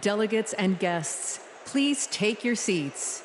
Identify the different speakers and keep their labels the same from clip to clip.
Speaker 1: Delegates and guests, please take your seats.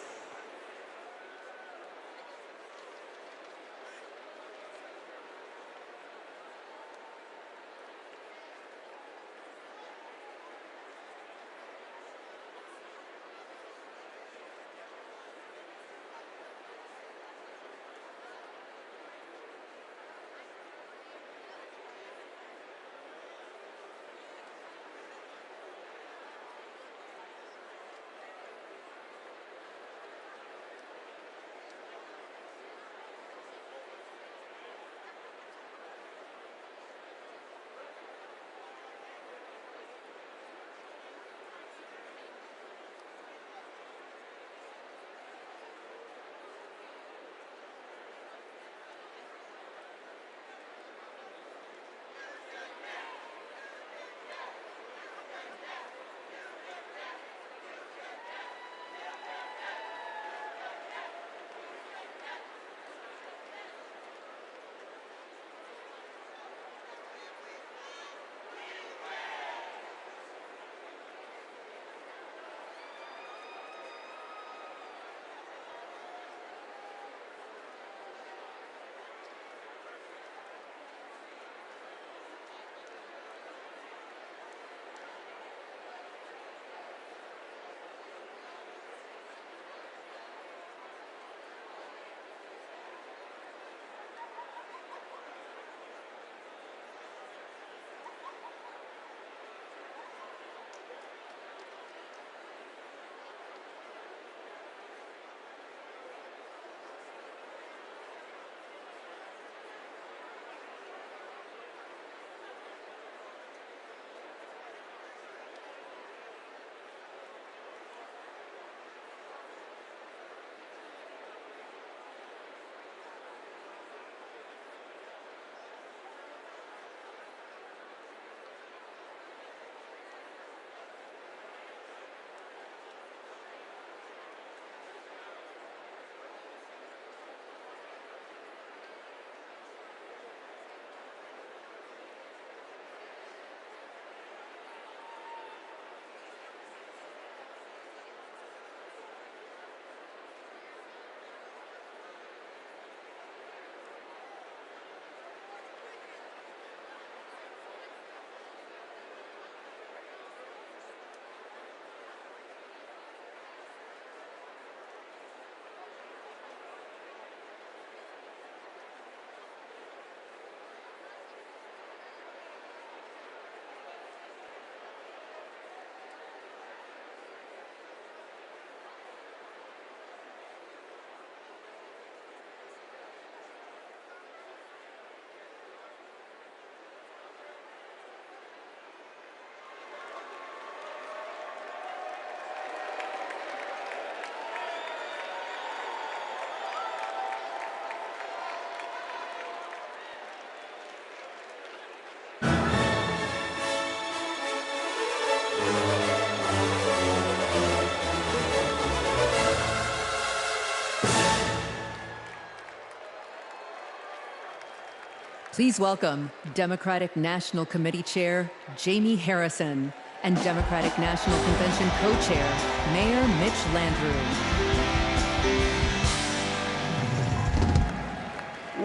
Speaker 1: Please welcome Democratic National Committee Chair Jamie Harrison and Democratic National Convention Co-Chair Mayor Mitch Landrieu.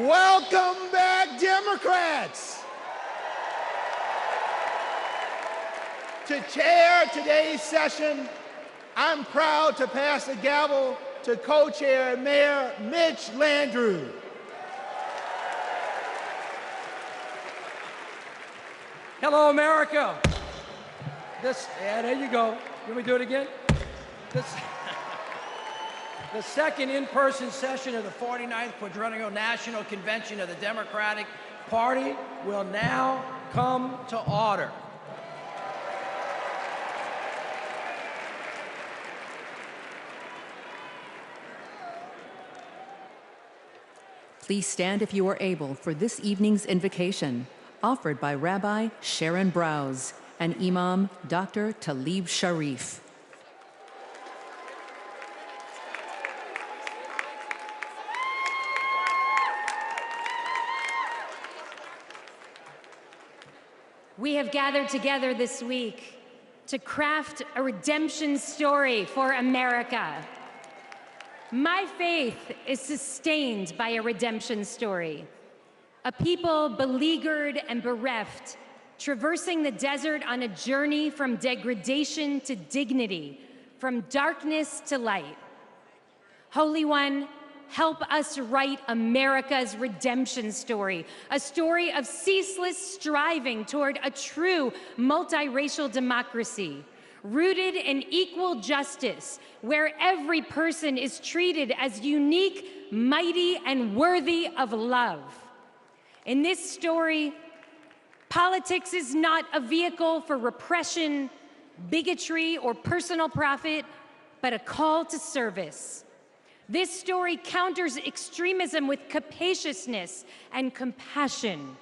Speaker 2: Welcome back, Democrats! To chair today's session, I'm proud to pass the gavel to Co-Chair Mayor Mitch Landrieu.
Speaker 3: Hello, America. Yeah, there you go. Can we do it again? The second in-person session of the 49th Quadrennial National Convention of the Democratic Party will now come to order.
Speaker 1: Please stand if you are able for this evening's invocation, offered by Rabbi Sharon Browse and Imam Dr. Talib Sharif.
Speaker 4: We have gathered together this week to craft a redemption story for America. My faith is sustained by a redemption story. A people beleaguered and bereft, traversing the desert on a journey from degradation to dignity, from darkness to light. Holy One, help us write America's redemption story, a story of ceaseless striving toward a true multiracial democracy, rooted in equal justice, where every person is treated as unique, mighty, and worthy of love. In this story, politics is not a vehicle for repression, bigotry, or personal profit, but a call to service. This story counters extremism with capaciousness and compassion.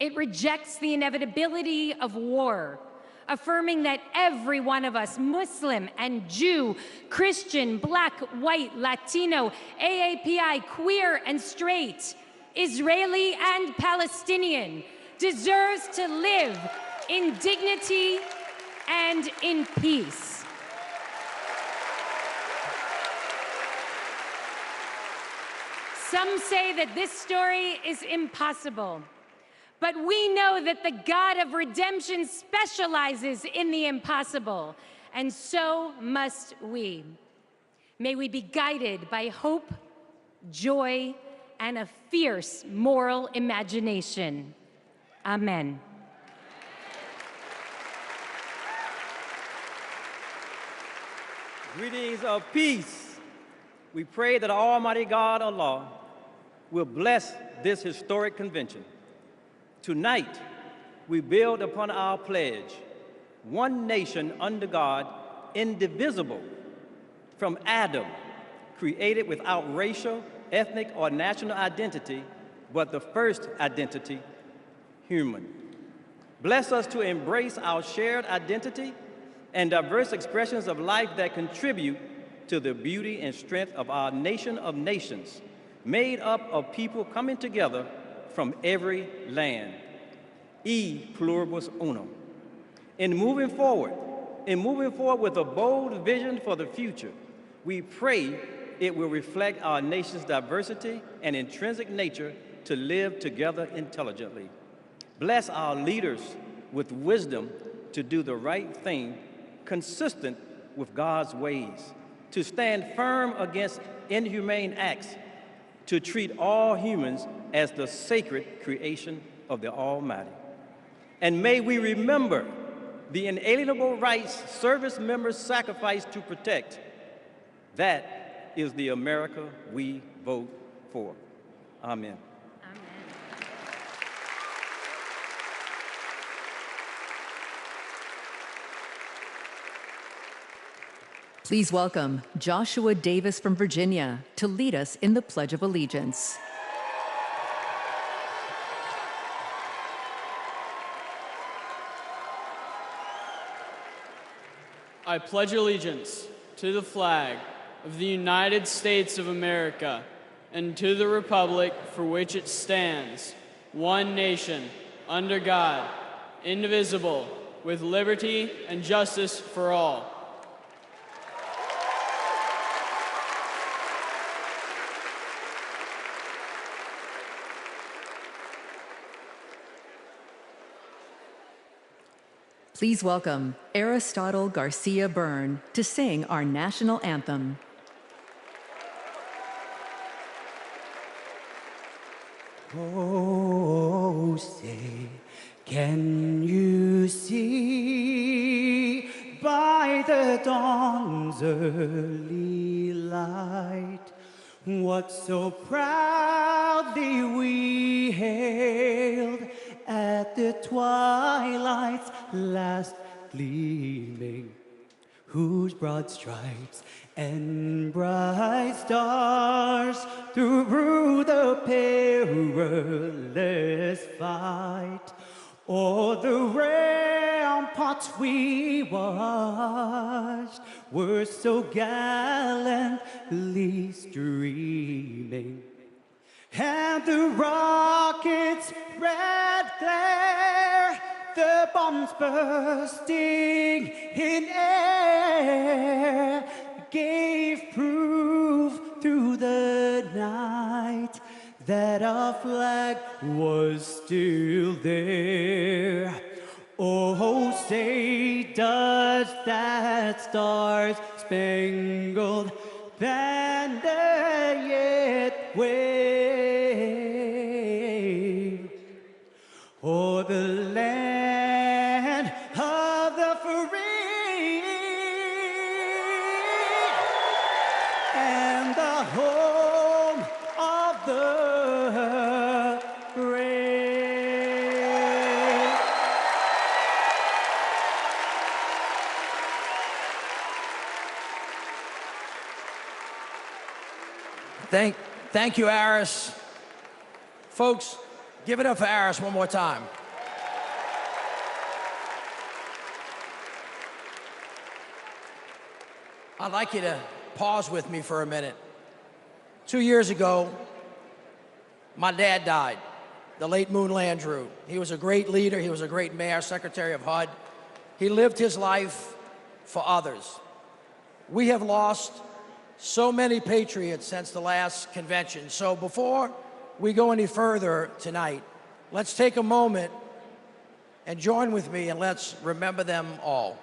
Speaker 4: It rejects the inevitability of war, affirming that every one of us, Muslim and Jew, Christian, Black, White, Latino, AAPI, queer and straight, Israeli and Palestinian, deserves to live in dignity and in peace. Some say that this story is impossible, but we know that the God of redemption specializes in the impossible, and so must we. May we be guided by hope, joy, and a fierce moral imagination. Amen.
Speaker 5: Greetings of peace. We pray that Almighty God, Allah, will bless this historic convention. Tonight, we build upon our pledge, one nation under God, indivisible, from Adam, created without racial, ethnic, or national identity, but the first identity, human. Bless us to embrace our shared identity and diverse expressions of life that contribute to the beauty and strength of our nation of nations, made up of people coming together from every land. E pluribus unum. In moving forward with a bold vision for the future, we pray it will reflect our nation's diversity and intrinsic nature to live together intelligently. Bless our leaders with wisdom to do the right thing, consistent with God's ways, to stand firm against inhumane acts, to treat all humans as the sacred creation of the Almighty. And may we remember the inalienable rights service members sacrifice to protect. That is the America we vote for. Amen.
Speaker 1: Please welcome Joshua Davis from Virginia to lead us in the Pledge of Allegiance.
Speaker 6: I pledge allegiance to the flag of the United States of America and to the republic for which it stands, one nation, under God, indivisible, with liberty and justice for all.
Speaker 1: Please welcome Aristotle Garcia Byrne to sing our national anthem.
Speaker 7: Oh, say, can you see by the dawn's early light what so proudly we hailed at the twilight's last gleaming, whose broad stripes and bright stars through the perilous fight o'er the ramparts we watched were so gallantly streaming, and the rocket's red glare the bombs bursting in air gave proof through the night that our flag was still there. Oh, say does that star-spangled banner yet wave o'er the land of the free and the home of the brave.
Speaker 3: Thank you, Aris. Folks, give it up for Aris one more time. I'd like you to pause with me for a minute. 2 years ago, my dad died, the late Moon Landrieu. He was a great leader. He was a great mayor, secretary of HUD. He lived his life for others. We have lost so many patriots since the last convention. So before we go any further tonight, let's take a moment and join with me and let's remember them all.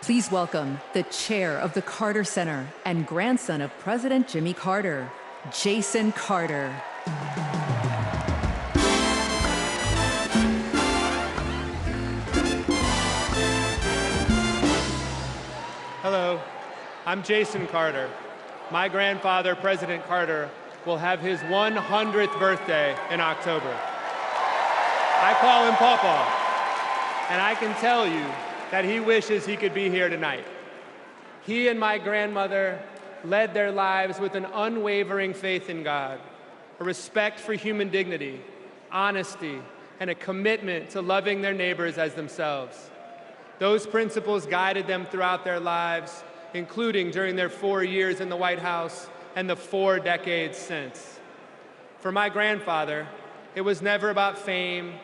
Speaker 1: Please welcome the chair of the Carter Center and grandson of President Jimmy Carter, Jason Carter.
Speaker 8: Hello, I'm Jason Carter. My grandfather, President Carter, will have his 100th birthday in October. I call him Pawpaw, and I can tell you that he wishes he could be here tonight. He and my grandmother led their lives with an unwavering faith in God, a respect for human dignity, honesty, and a commitment to loving their neighbors as themselves. Those principles guided them throughout their lives, including during their 4 years in the White House and the 4 decades since. For my grandfather, it was never about fame,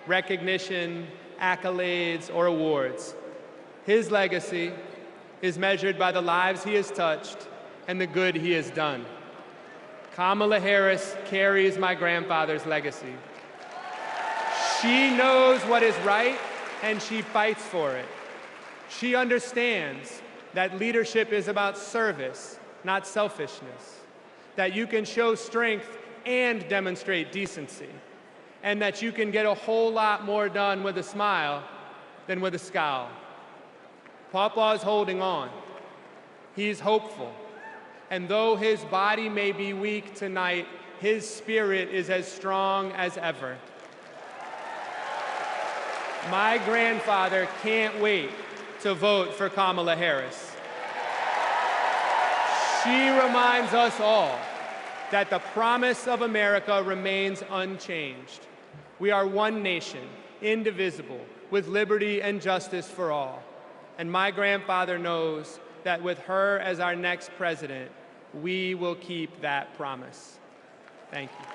Speaker 8: recognition, accolades, or awards. His legacy is measured by the lives he has touched and the good he has done. Kamala Harris carries my grandfather's legacy. She knows what is right, and she fights for it. She understands that leadership is about service, not selfishness, that you can show strength and demonstrate decency, and that you can get a whole lot more done with a smile than with a scowl. Pawpaw is holding on. He's hopeful. And though his body may be weak tonight, his spirit is as strong as ever. My grandfather can't wait to vote for Kamala Harris. She reminds us all that the promise of America remains unchanged. We are one nation, indivisible, with liberty and justice for all. And my grandfather knows that with her as our next president, we will keep that promise. Thank you.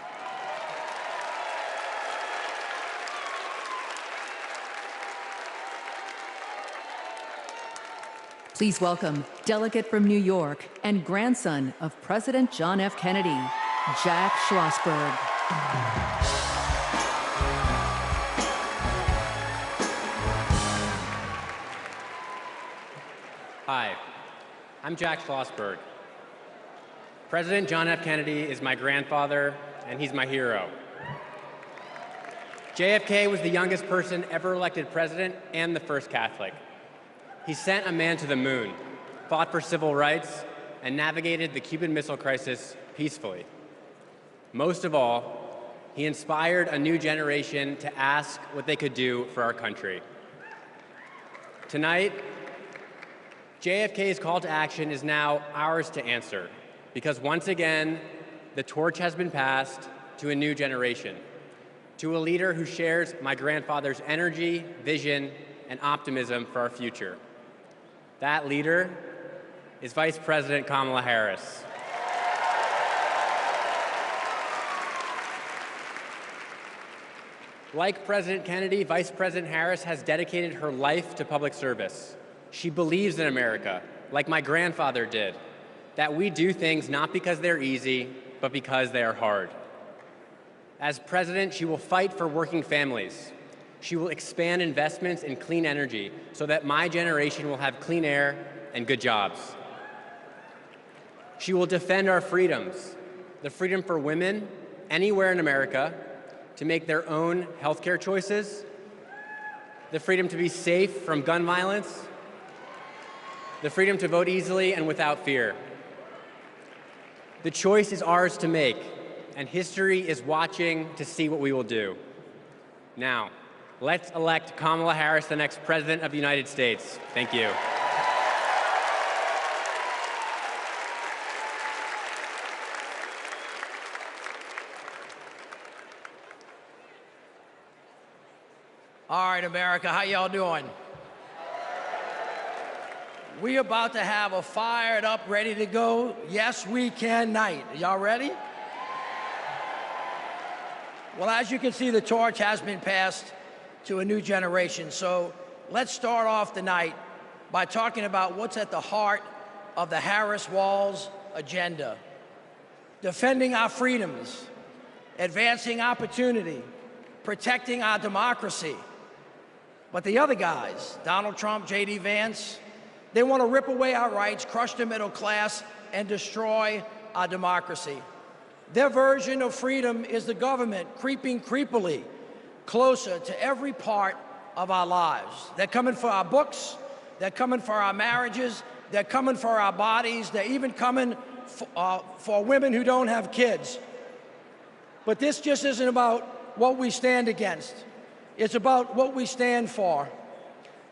Speaker 1: Please welcome delegate from New York and grandson of President John F. Kennedy, Jack Schlossberg.
Speaker 9: Hi, I'm Jack Schlossberg. President John F. Kennedy is my grandfather, and he's my hero. JFK was the youngest person ever elected president and the first Catholic. He sent a man to the moon, fought for civil rights, and navigated the Cuban Missile Crisis peacefully. Most of all, he inspired a new generation to ask what they could do for our country. Tonight, JFK's call to action is now ours to answer, because once again, the torch has been passed to a new generation, to a leader who shares my grandfather's energy, vision, and optimism for our future. That leader is Vice President Kamala Harris. Like President Kennedy, Vice President Harris has dedicated her life to public service. She believes in America, like my grandfather did, that we do things not because they're easy, but because they are hard. As president, she will fight for working families. She will expand investments in clean energy so that my generation will have clean air and good jobs. She will defend our freedoms, the freedom for women anywhere in America to make their own healthcare choices, the freedom to be safe from gun violence, the freedom to vote easily and without fear. The choice is ours to make, and history is watching to see what we will do. Now, let's elect Kamala Harris the next President of the United States. Thank you.
Speaker 3: All right, America, how y'all doing? We about to have a fired up, ready to go, yes we can night. Y'all ready? Well, as you can see, the torch has been passed to a new generation. So let's start off the night by talking about what's at the heart of the Harris-Walz agenda. Defending our freedoms, advancing opportunity, protecting our democracy. But the other guys, Donald Trump, J.D. Vance, They want to rip away our rights, crush the middle class, and destroy our democracy. Their version of freedom is the government creeping creepily closer to every part of our lives. They're coming for our books, they're coming for our marriages, they're coming for our bodies, they're even coming for women who don't have kids. But this just isn't about what we stand against. It's about what we stand for.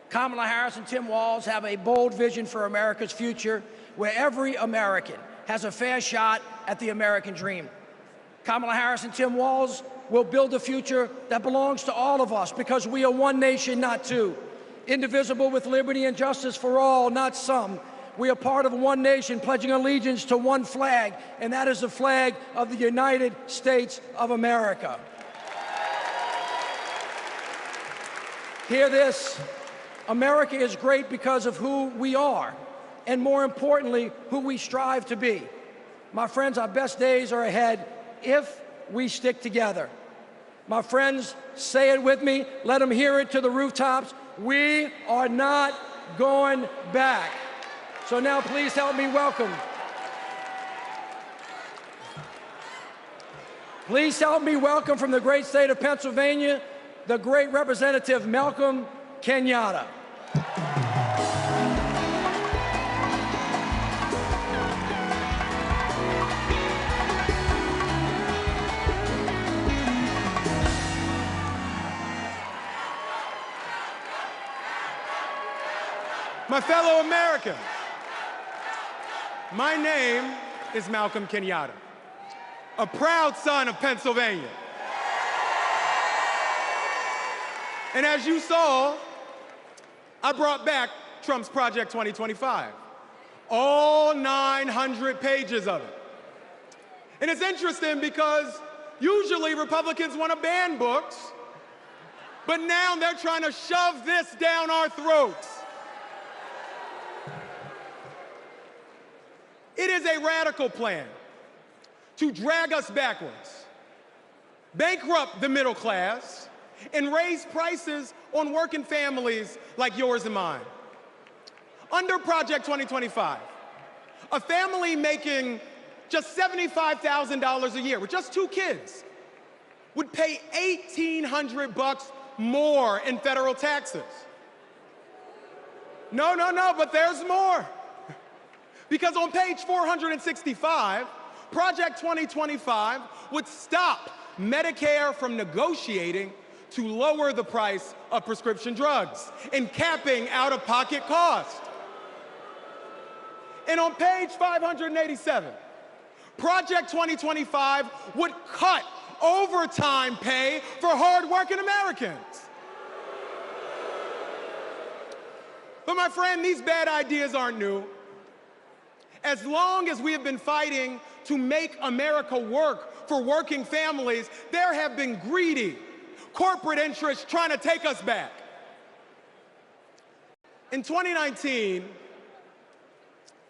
Speaker 3: Kamala Harris and Tim Walz have a bold vision for America's future, where every American has a fair shot at the American dream. Kamala Harris and Tim Walz will build a future that belongs to all of us, because we are one nation, not two. Indivisible, with liberty and justice for all, not some. We are part of one nation, pledging allegiance to one flag, and that is the flag of the United States of America. Hear this: America is great because of who we are, and more importantly, who we strive to be. My friends, our best days are ahead if we stick together. My friends, say it with me, let them hear it to the rooftops: we are not going back. So now please help me welcome. Please help me welcome from the great state of Pennsylvania, the great Representative Malcolm Kenyatta.
Speaker 8: My fellow Americans, my name is Malcolm Kenyatta, a proud son of Pennsylvania. And as you saw, I brought back Trump's Project 2025, all 900 pages of it. And it's interesting because usually Republicans want to ban books, but now they're trying to shove this down our throats. It is a radical plan to drag us backwards, bankrupt the middle class, and raise prices on working families like yours and mine. Under Project 2025, a family making just $75,000 a year with just 2 kids would pay $1,800 more in federal taxes. No, but there's more. Because on page 465, Project 2025 would stop Medicare from negotiating to lower the price of prescription drugs and capping out-of-pocket costs. And on page 587, Project 2025 would cut overtime pay for hard-working Americans. But my friend, these bad ideas aren't new. As long as we have been fighting to make America work for working families, there have been greedy corporate interests trying to take us back. In 2019,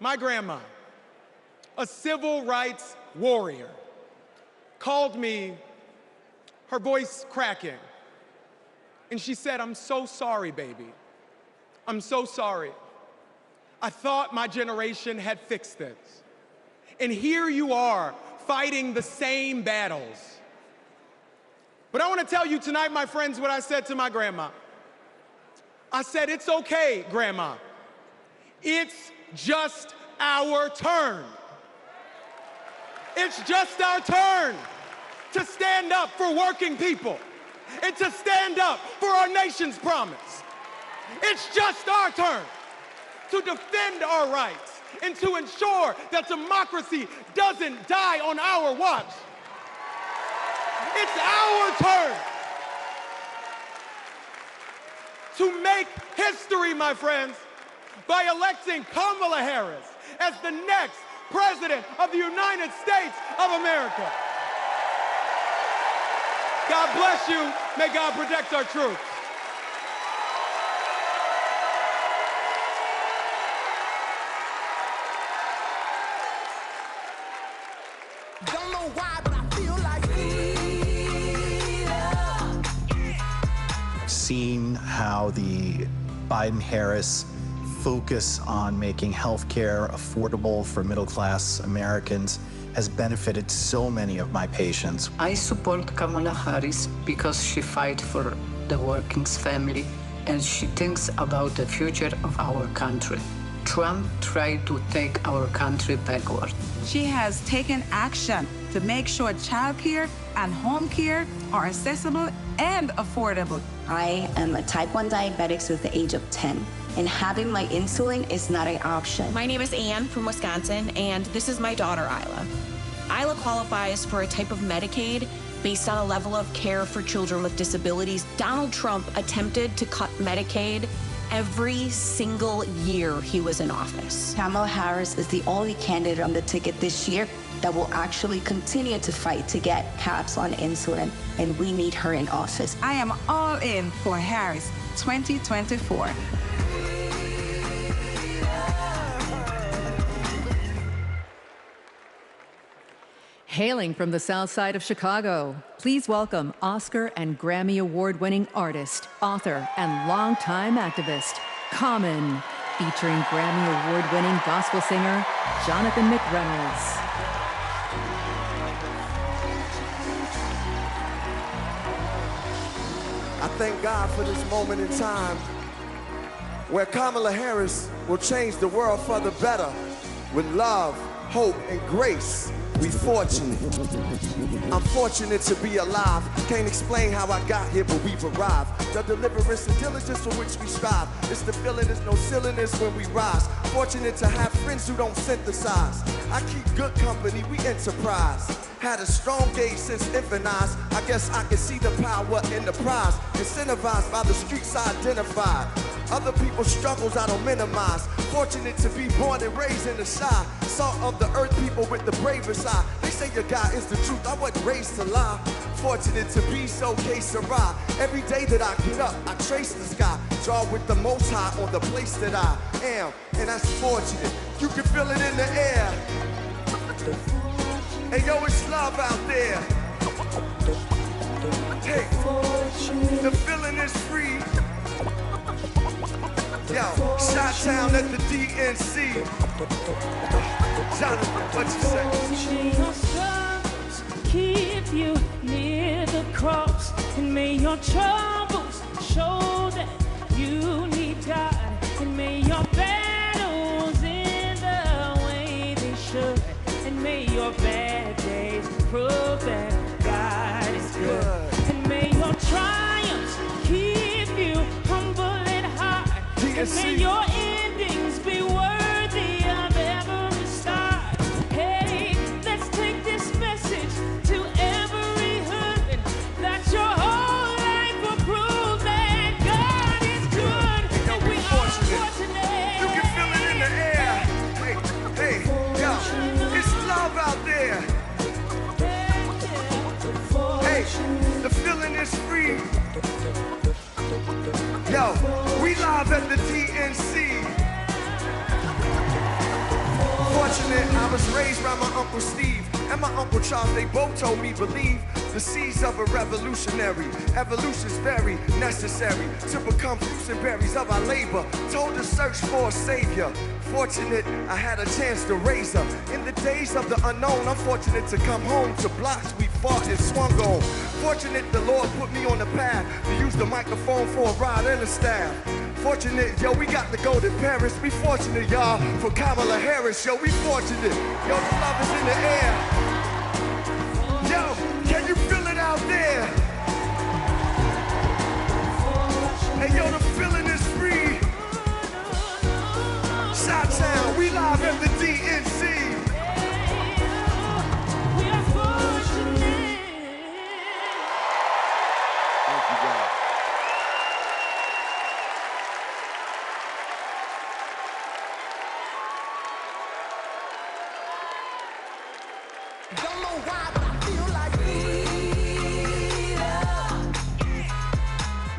Speaker 8: my grandma, a civil rights warrior, called me, her voice cracking, and she said, "I'm so sorry, baby. I'm so sorry. I thought my generation had fixed this. And here you are, fighting the same battles." But I want to tell you tonight, my friends, what I said to my grandma. I said, "It's okay, Grandma. It's just our turn. It's just our turn to stand up for working people and to stand up for our nation's promise. It's just our turn to defend our rights and to ensure that democracy doesn't die on our watch. It's our turn to make history, my friends, by electing Kamala Harris as the next President of the United States of America. God bless you. May God protect our troops.
Speaker 10: Don't know why, but I feel like
Speaker 11: Seeing how the Biden-Harris focus on making healthcare affordable for middle-class Americans has benefited so many of my patients.
Speaker 12: I support Kamala Harris because she fights for the working family and she thinks about the future of our country. Trump tried to take our country backward.
Speaker 13: She has taken action to make sure childcare and home care are accessible and affordable.
Speaker 14: I am a type 1 diabetic since the age of 10, and having my insulin is not an option.
Speaker 15: My name is Anne from Wisconsin, and this is my daughter, Isla. Isla qualifies for a type of Medicaid based on a level of care for children with disabilities. Donald Trump attempted to cut Medicaid every single year he was in office.
Speaker 14: Kamala Harris is the only candidate on the ticket this year that will actually continue to fight to get caps on insulin, and we need her in office.
Speaker 13: I am all in for Harris 2024.
Speaker 1: Hailing from the South Side of Chicago, please welcome Oscar and Grammy Award-winning artist, author, and longtime activist, Common, featuring Grammy Award-winning gospel singer, Jonathan McReynolds.
Speaker 16: I thank God for this moment in time where Kamala Harris will change the world for the better with love, hope, and grace. We fortunate. I'm fortunate to be alive. Can't explain how I got here, but we've arrived. The deliverance and diligence for which we strive. It's the feeling, there's no silliness when we rise. Fortunate to have friends who don't synthesize. I keep good company, we enterprise. Had a strong gauge since infant eyes. I guess I can see the power in the prize. Incentivized by the streets I identified. Other people's struggles I don't minimize. Fortunate to be born and raised in the shy. Salt of the earth, people with the bravest eye. They say your God is the truth, I wasn't raised to lie. Fortunate to be so que sera. Every day that I get up, I trace the sky. Draw with the most high on the place that I am. And that's fortunate, you can feel it in the air. Hey yo, it's love out there. Hey, the feeling is free. Yo, Chi-Town at the DNC. Jonathan, what you say?
Speaker 17: Your struggles keep you near the cross, and may your troubles show that you need God, and may your battles end the way they should, and may your bad days prove that God is good, and may your triumphs keep you humble and high. And may your endings be worthy of every start. Hey, let's take this message to every hood, that your whole life will prove that God is good. And we are fortunate.
Speaker 16: You can feel it in the air. Hey, yo, it's love out there. Hey, the feeling is free. Yo, we live at the DNC. Fortunate, I was raised by my Uncle Steve and my Uncle Charles. They both told me believe the seeds of a revolutionary. Evolution's very necessary to become fruits and berries of our labor. Told to search for a savior. Fortunate, I had a chance to raise her. In the days of the unknown, I'm fortunate to come home to blocks we fought and swung on. Fortunate the Lord put me on the path to use the microphone for a ride and a staff. Fortunate, yo, we got the golden parents. We fortunate, y'all, for Kamala Harris. Yo, we fortunate. Yo, the love is in the air. Yo, can you feel it out there? Hey, yo, the feeling is free. Chi-Town, we live at the DNC.
Speaker 17: We are fortunate.
Speaker 16: Thank you, God.
Speaker 10: Don't know why, but I feel like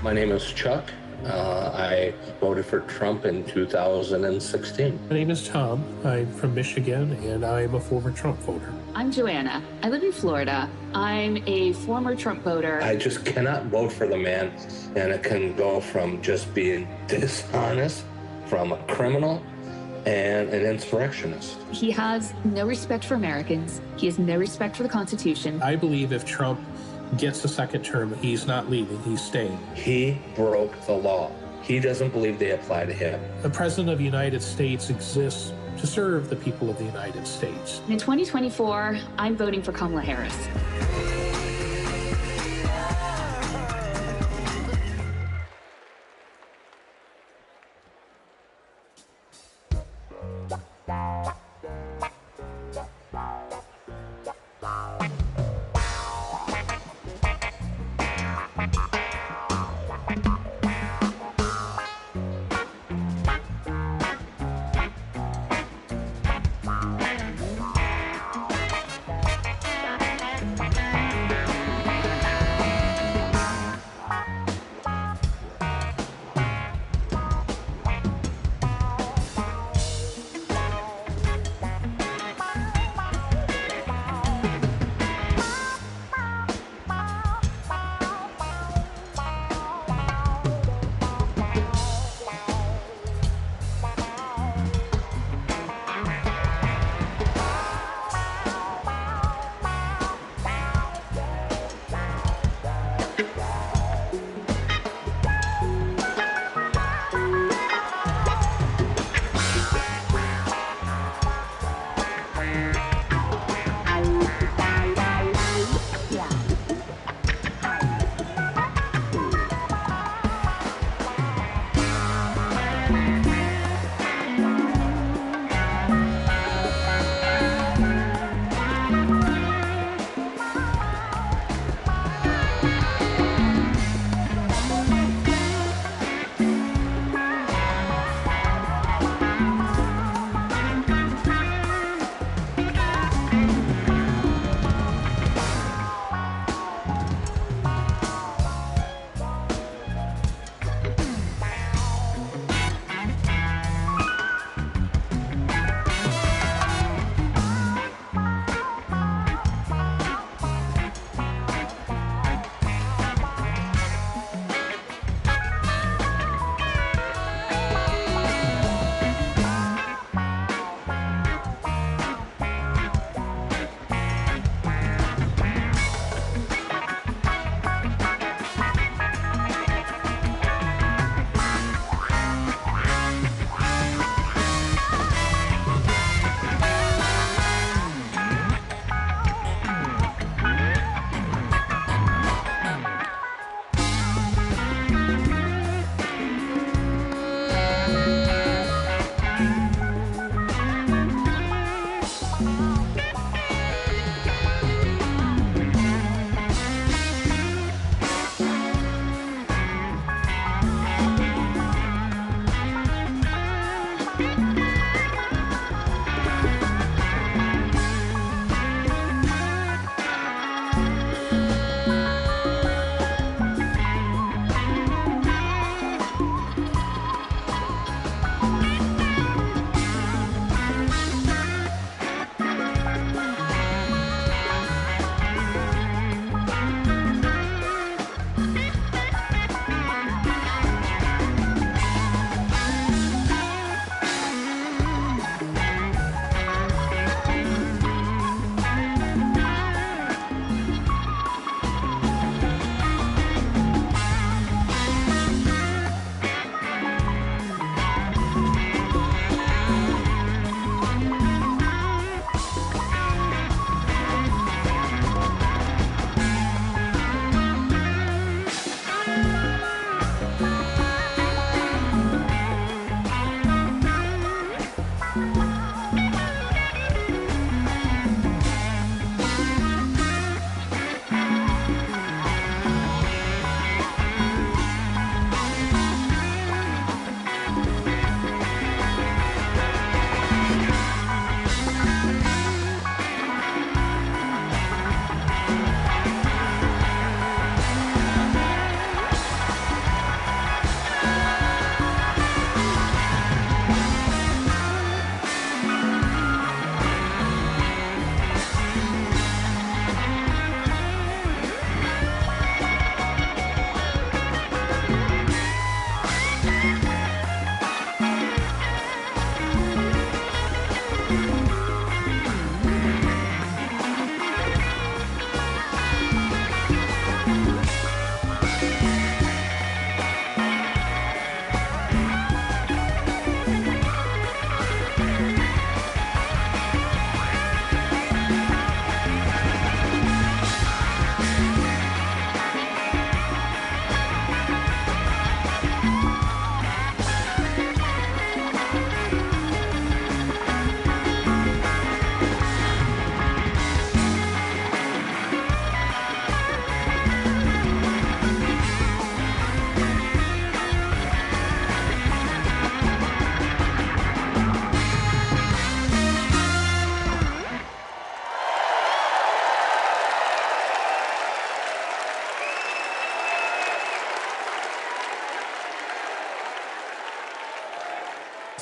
Speaker 18: My name is Chuck. I voted for Trump in 2016.
Speaker 19: My name is Tom. I'm from Michigan, and I'm a former Trump voter.
Speaker 20: I'm Joanna. I live in Florida. I'm a former Trump voter.
Speaker 18: I just cannot vote for the man, and it can go from just being dishonest from a criminal and an insurrectionist.
Speaker 20: He has no respect for Americans. He has no respect for the Constitution.
Speaker 19: I believe if Trump gets a second term, he's not leaving, he's staying.
Speaker 18: He broke the law. He doesn't believe they apply to him.
Speaker 19: The President of the United States exists to serve the people of the United States.
Speaker 20: In 2024, I'm voting for Kamala Harris.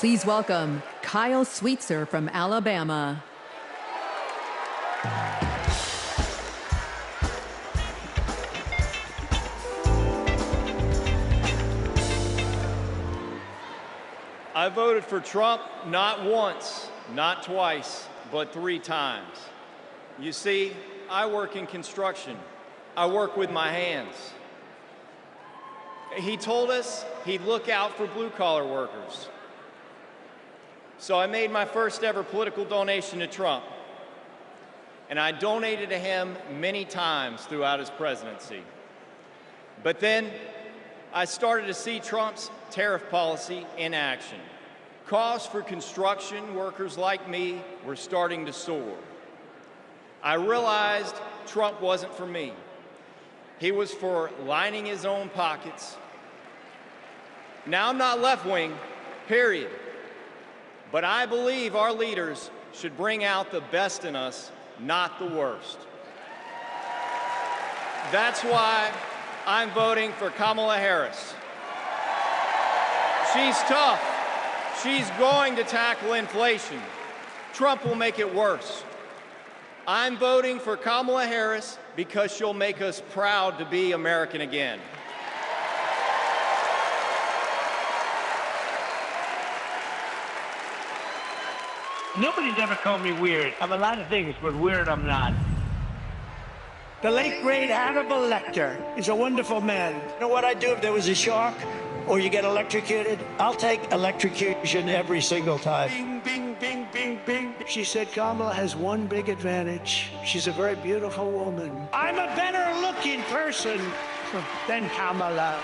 Speaker 1: Please welcome Kyle Sweetser from Alabama.
Speaker 21: I voted for Trump not once, not twice, but 3 times. You see, I work in construction. I work with my hands. He told us he'd look out for blue-collar workers. So I made my first ever political donation to Trump, and I donated to him many times throughout his presidency. But then I started to see Trump's tariff policy in action. Costs for construction workers like me were starting to soar. I realized Trump wasn't for me. He was for lining his own pockets. Now, I'm not left-wing, period. But I believe our leaders should bring out the best in us, not the worst. That's why I'm voting for Kamala Harris. She's tough. She's going to tackle inflation. Trump will make it worse. I'm voting for Kamala Harris because she'll make us proud to be American again.
Speaker 22: Nobody's ever called me weird. I'm a lot of things, but weird I'm not. The late, great Hannibal Lecter is a wonderful man. You know what I'd do if there was a shark or you get electrocuted? I'll take electrocution every single time. Bing, bing, bing, bing, bing. She said Kamala has one big advantage. She's a very beautiful woman. I'm a better looking person than Kamala.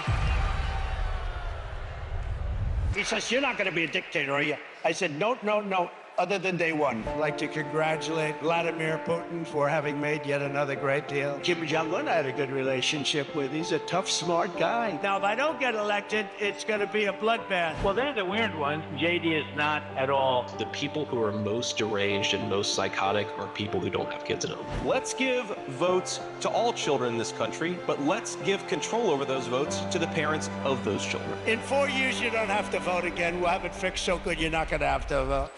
Speaker 22: He says, you're not going to be a dictator, are you? I said, no, no, no. Other than day one. I'd like to congratulate Vladimir Putin for having made yet another great deal. Kim Jong-un I had a good relationship with. He's a tough, smart guy. Now, if I don't get elected, it's going to be a bloodbath. Well, they're the weird ones. JD is not at all.
Speaker 23: The people who are most deranged and most psychotic are people who don't have kids at home.
Speaker 24: Let's give votes to all children in this country, but let's give control over those votes to the parents of those children.
Speaker 22: In 4 years, you don't have to vote again. We'll have it fixed so good you're not going to have to vote.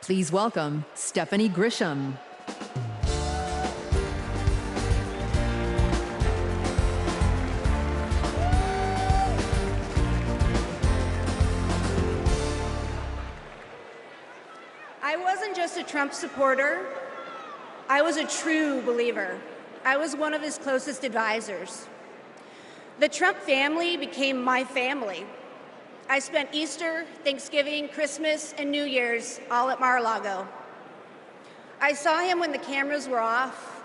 Speaker 1: Please welcome Stephanie Grisham.
Speaker 25: I wasn't just a Trump supporter. I was a true believer. I was one of his closest advisors. The Trump family became my family. I spent Easter, Thanksgiving, Christmas, and New Year's all at Mar-a-Lago. I saw him when the cameras were off.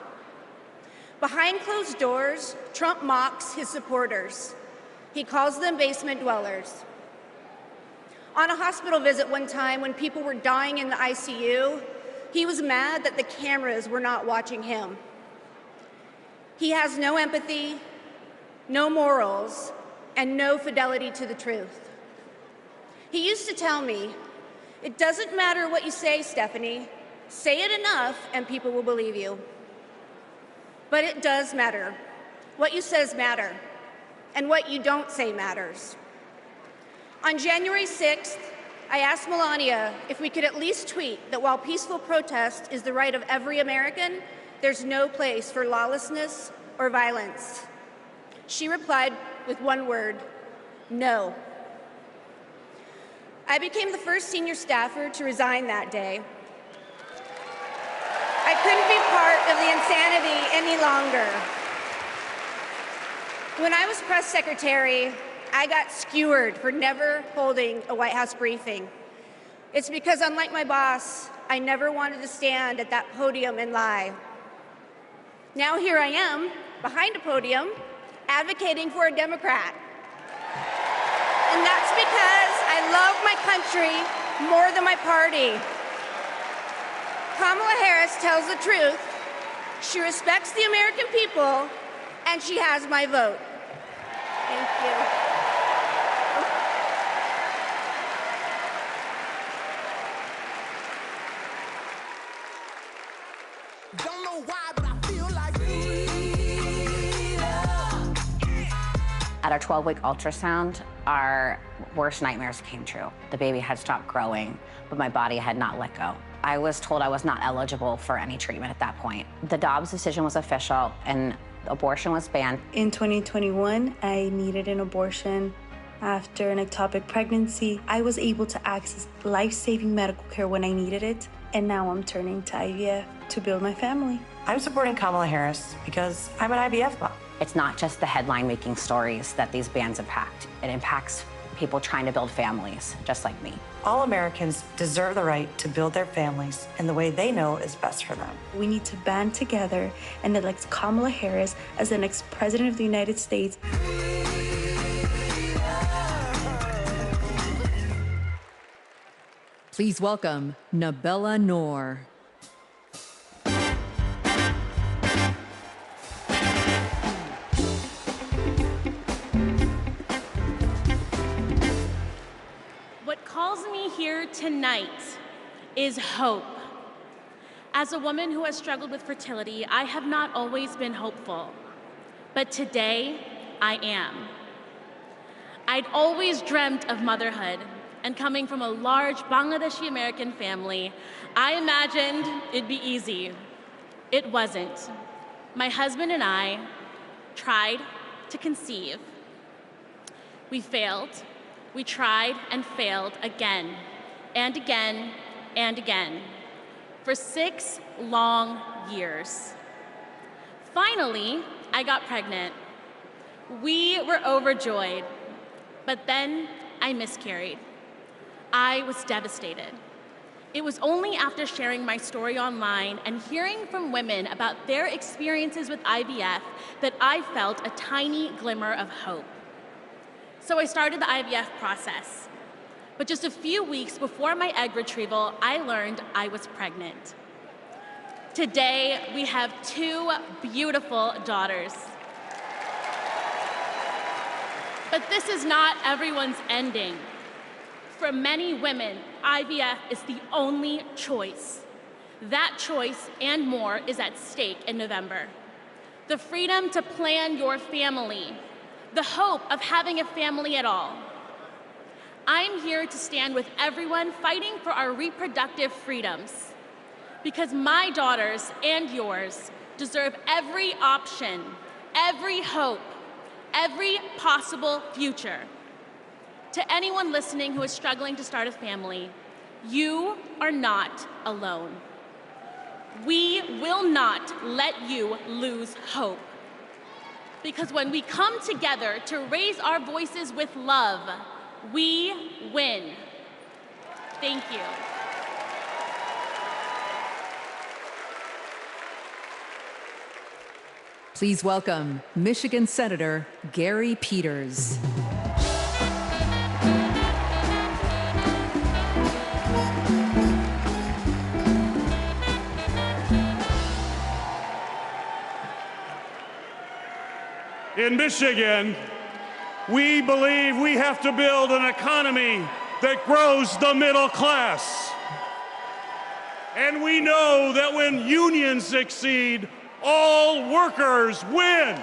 Speaker 25: Behind closed doors, Trump mocks his supporters. He calls them basement dwellers. On a hospital visit one time when people were dying in the ICU, he was mad that the cameras were not watching him. He has no empathy, no morals, and no fidelity to the truth. He used to tell me, it doesn't matter what you say, Stephanie. Say it enough and people will believe you. But it does matter. What you say matter, and what you don't say matters. On January 6th, I asked Melania if we could at least tweet that while peaceful protest is the right of every American, there's no place for lawlessness or violence. She replied with one word, no. I became the first senior staffer to resign that day. I couldn't be part of the insanity any longer. When I was press secretary, I got skewered for never holding a White House briefing. It's because, unlike my boss, I never wanted to stand at that podium and lie. Now here I am, behind a podium, advocating for a Democrat. And that's because I love my country more than my party. Kamala Harris tells the truth. She respects the American people, and she has my vote. Thank you.
Speaker 2: At our 12-week ultrasound, our worst nightmares came true. The baby had stopped growing, but my body had not let go. I was told I was not eligible for any treatment at that point. The Dobbs decision was official, and abortion was banned.
Speaker 4: In 2021, I needed an abortion. After an ectopic pregnancy, I was able to access life-saving medical care when I needed it, and now I'm turning to IVF to build my family.
Speaker 5: I'm supporting Kamala Harris because I'm an IVF mom.
Speaker 2: It's not just the headline-making stories that these bans impact. It impacts people trying to build families, just like me.
Speaker 5: All Americans deserve the right to build their families in the way they know is best for them.
Speaker 4: We need to band together and elect Kamala Harris as the next president of the United States.
Speaker 1: Please welcome Nabella Noor.
Speaker 6: What calls me here tonight is hope. As a woman who has struggled with fertility, I have not always been hopeful, but today I am. I'd always dreamt of motherhood, and coming from a large Bangladeshi American family, I imagined it'd be easy. It wasn't. My husband and I tried to conceive. We failed. We tried and failed again and again and again for 6 long years. Finally, I got pregnant. We were overjoyed, but then I miscarried. I was devastated. It was only after sharing my story online and hearing from women about their experiences with IVF that I felt a tiny glimmer of hope. So I started the IVF process. But just a few weeks before my egg retrieval, I learned I was pregnant. Today, we have 2 beautiful daughters. But this is not everyone's ending. For many women, IVF is the only choice. That choice and more is at stake in November. The freedom to plan your family, the hope of having a family at all. I'm here to stand with everyone fighting for our reproductive freedoms, because my daughters and yours deserve every option, every hope, every possible future. To anyone listening who is struggling to start a family, you are not alone. We will not let you lose hope. Because when we come together to raise our voices with love, we win. Thank you.
Speaker 1: Please welcome Michigan Senator Gary Peters.
Speaker 7: In Michigan, we believe we have to build an economy that grows the middle class. And we know that when unions succeed, all workers win.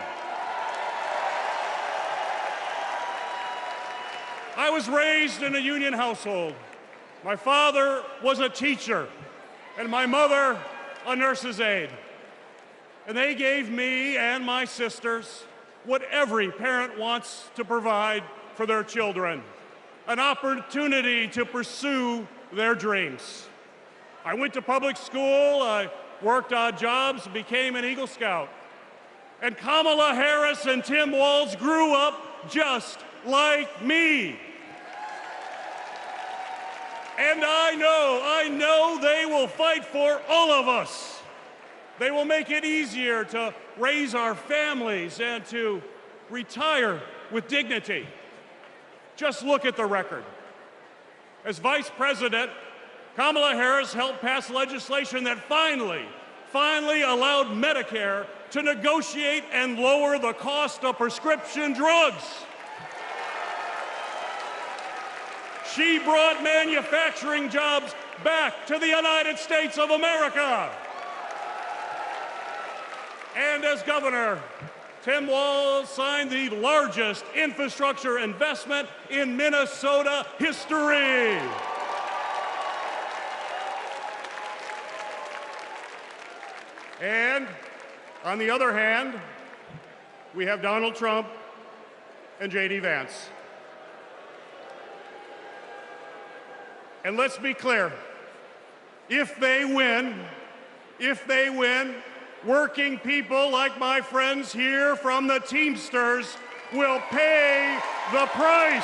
Speaker 7: I was raised in a union household. My father was a teacher, and my mother a nurse's aide. And they gave me and my sisters what every parent wants to provide for their children, an opportunity to pursue their dreams. I went to public school, I worked odd jobs, became an Eagle Scout. And Kamala Harris and Tim Walz grew up just like me. And I know they will fight for all of us. They will make it easier to raise our families and to retire with dignity. Just look at the record. As Vice President, Kamala Harris helped pass legislation that finally allowed Medicare to negotiate and lower the cost of prescription drugs. She brought manufacturing jobs back to the United States of America. And as governor, Tim Walz signed the largest infrastructure investment in Minnesota history. And on the other hand, we have Donald Trump and J.D. Vance. And let's be clear, if they win, working people like my friends here from the Teamsters will pay the price.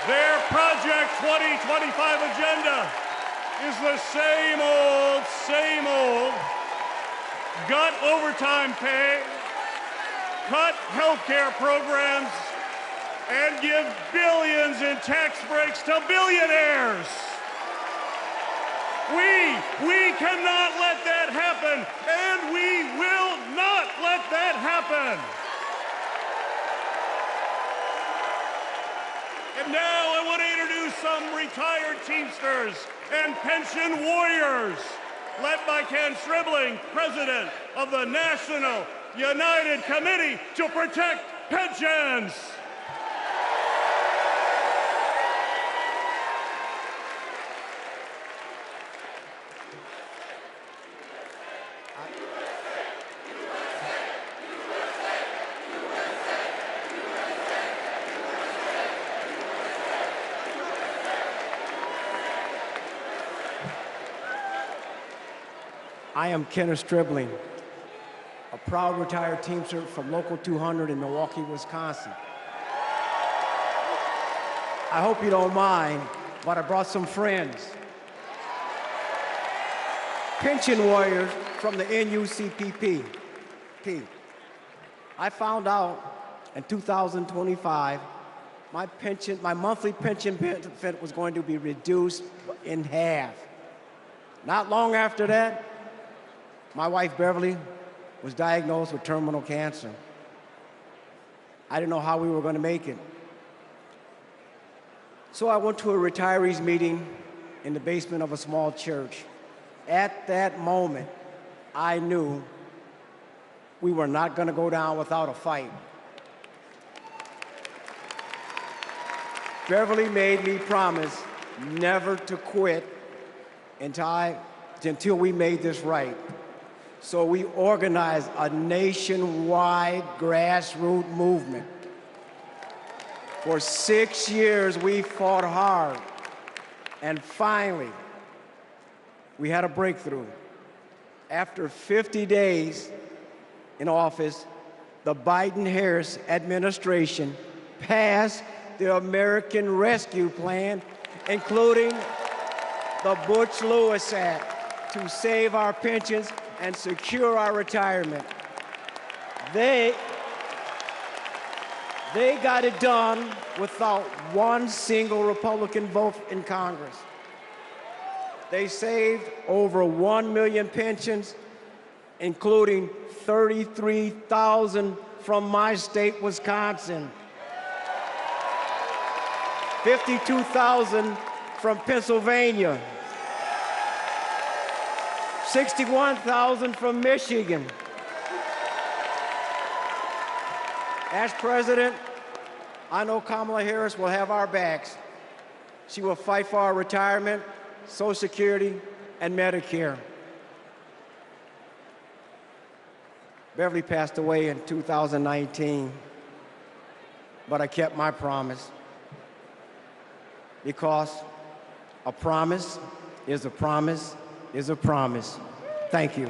Speaker 7: Their Project 2025 agenda is the same old, gut overtime pay, cut healthcare programs, and give billions in tax breaks to billionaires. We cannot let that happen, and we will not let that happen. And now I want to introduce some retired Teamsters and pension warriors, led by Ken Stribling, president of the National United Committee to Protect Pensions.
Speaker 3: I am Kenneth Stribling, a proud retired Teamster from Local 200 in Milwaukee, Wisconsin. I hope you don't mind, but I brought some friends. Pension warriors from the NUCPP. I found out in 2025 my monthly pension benefit was going to be reduced in half. Not long after that, my wife, Beverly, was diagnosed with terminal cancer. I didn't know how we were going to make it. So I went to a retirees meeting in the basement of a small church. At that moment, I knew we were not going to go down without a fight. Beverly made me promise never to quit until we made this right. So we organized a nationwide grassroots movement. For 6 years, we fought hard. And finally, we had a breakthrough. After 50 days in office, the Biden-Harris administration passed the American Rescue Plan, including the Butch-Lewis Act, to save our pensions and secure our retirement. They got it done without one single Republican vote in Congress. They saved over 1 million pensions, including 33,000 from my state, Wisconsin, 52,000 from Pennsylvania, 61,000 from Michigan. As president, I know Kamala Harris will have our backs. She will fight for our retirement, Social Security, and Medicare. Beverly passed away in 2019, but I kept my promise, because a promise is a promise is a promise. Thank you.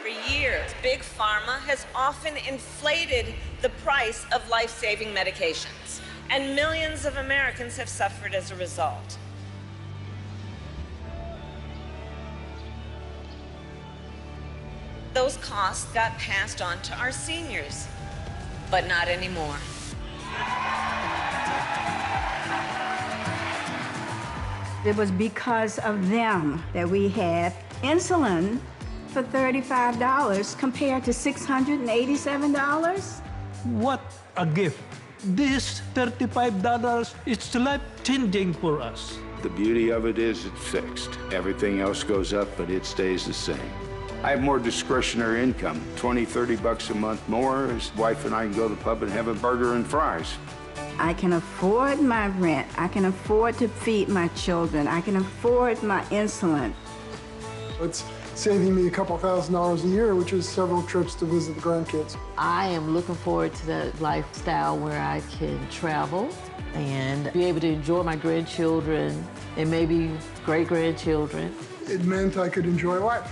Speaker 8: For years, Big Pharma has often inflated the price of life-saving medications, and millions of Americans have suffered as a result. Those costs got passed on to our seniors, but not anymore.
Speaker 9: It was because of them that we had Insulin for $35 compared to $687?
Speaker 22: What a gift. This $35 is life-changing for us.
Speaker 11: The beauty of it is it's fixed. Everything else goes up, but it stays the same. I have more discretionary income, 20, 30 bucks a month more. His wife and I can go to the pub and have a burger and fries.
Speaker 9: I can afford my rent. I can afford to feed my children. I can afford my insulin.
Speaker 12: It's saving me a couple $1,000s a year, which is several trips to visit the grandkids.
Speaker 14: I am looking forward to that lifestyle where I can travel and be able to enjoy my grandchildren and maybe great-grandchildren.
Speaker 12: It meant I could enjoy life.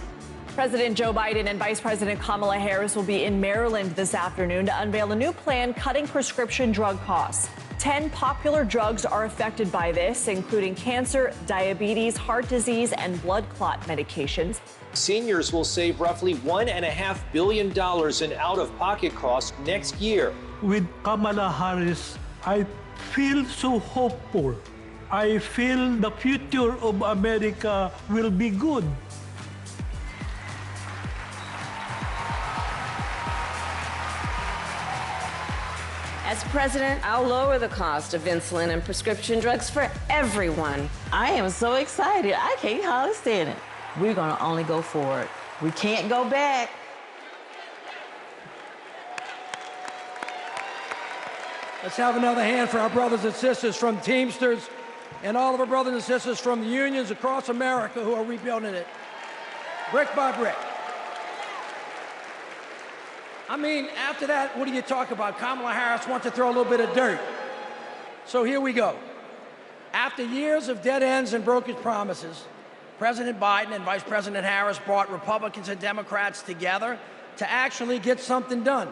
Speaker 15: President Joe Biden and Vice President Kamala Harris will be in Maryland this afternoon to unveil a new plan cutting prescription drug costs. 10 popular drugs are affected by this, including cancer, diabetes, heart disease, and blood clot medications.
Speaker 24: Seniors will save roughly $1.5 billion in out-of-pocket costs next year.
Speaker 22: With Kamala Harris, I feel so hopeful. I feel the future of America will be good.
Speaker 26: As president, I'll lower the cost of insulin and prescription drugs for everyone.
Speaker 14: I am so excited. I can't hardly stand it. We're going to only go forward. We can't go back.
Speaker 27: Let's have another hand for our brothers and sisters from Teamsters and all of our brothers and sisters from the unions across America who are rebuilding it, brick by brick. I mean, after that, what do you talk about? Kamala Harris wants to throw a little bit of dirt. So here we go. After years of dead ends and broken promises, President Biden and Vice President Harris brought Republicans and Democrats together to actually get something done.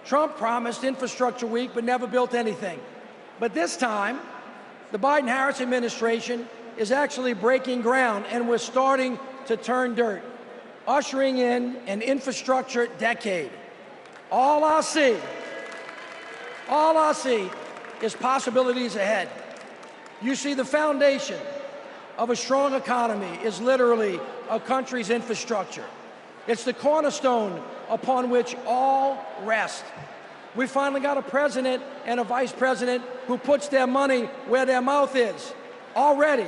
Speaker 27: Trump promised Infrastructure Week but never built anything. But this time, the Biden-Harris administration is actually breaking ground, and we're starting to turn dirt, ushering in an infrastructure decade. All I see is possibilities ahead. You see, the foundation of a strong economy is literally a country's infrastructure. It's the cornerstone upon which all rest. We finally got a president and a vice president who puts their money where their mouth is. Already,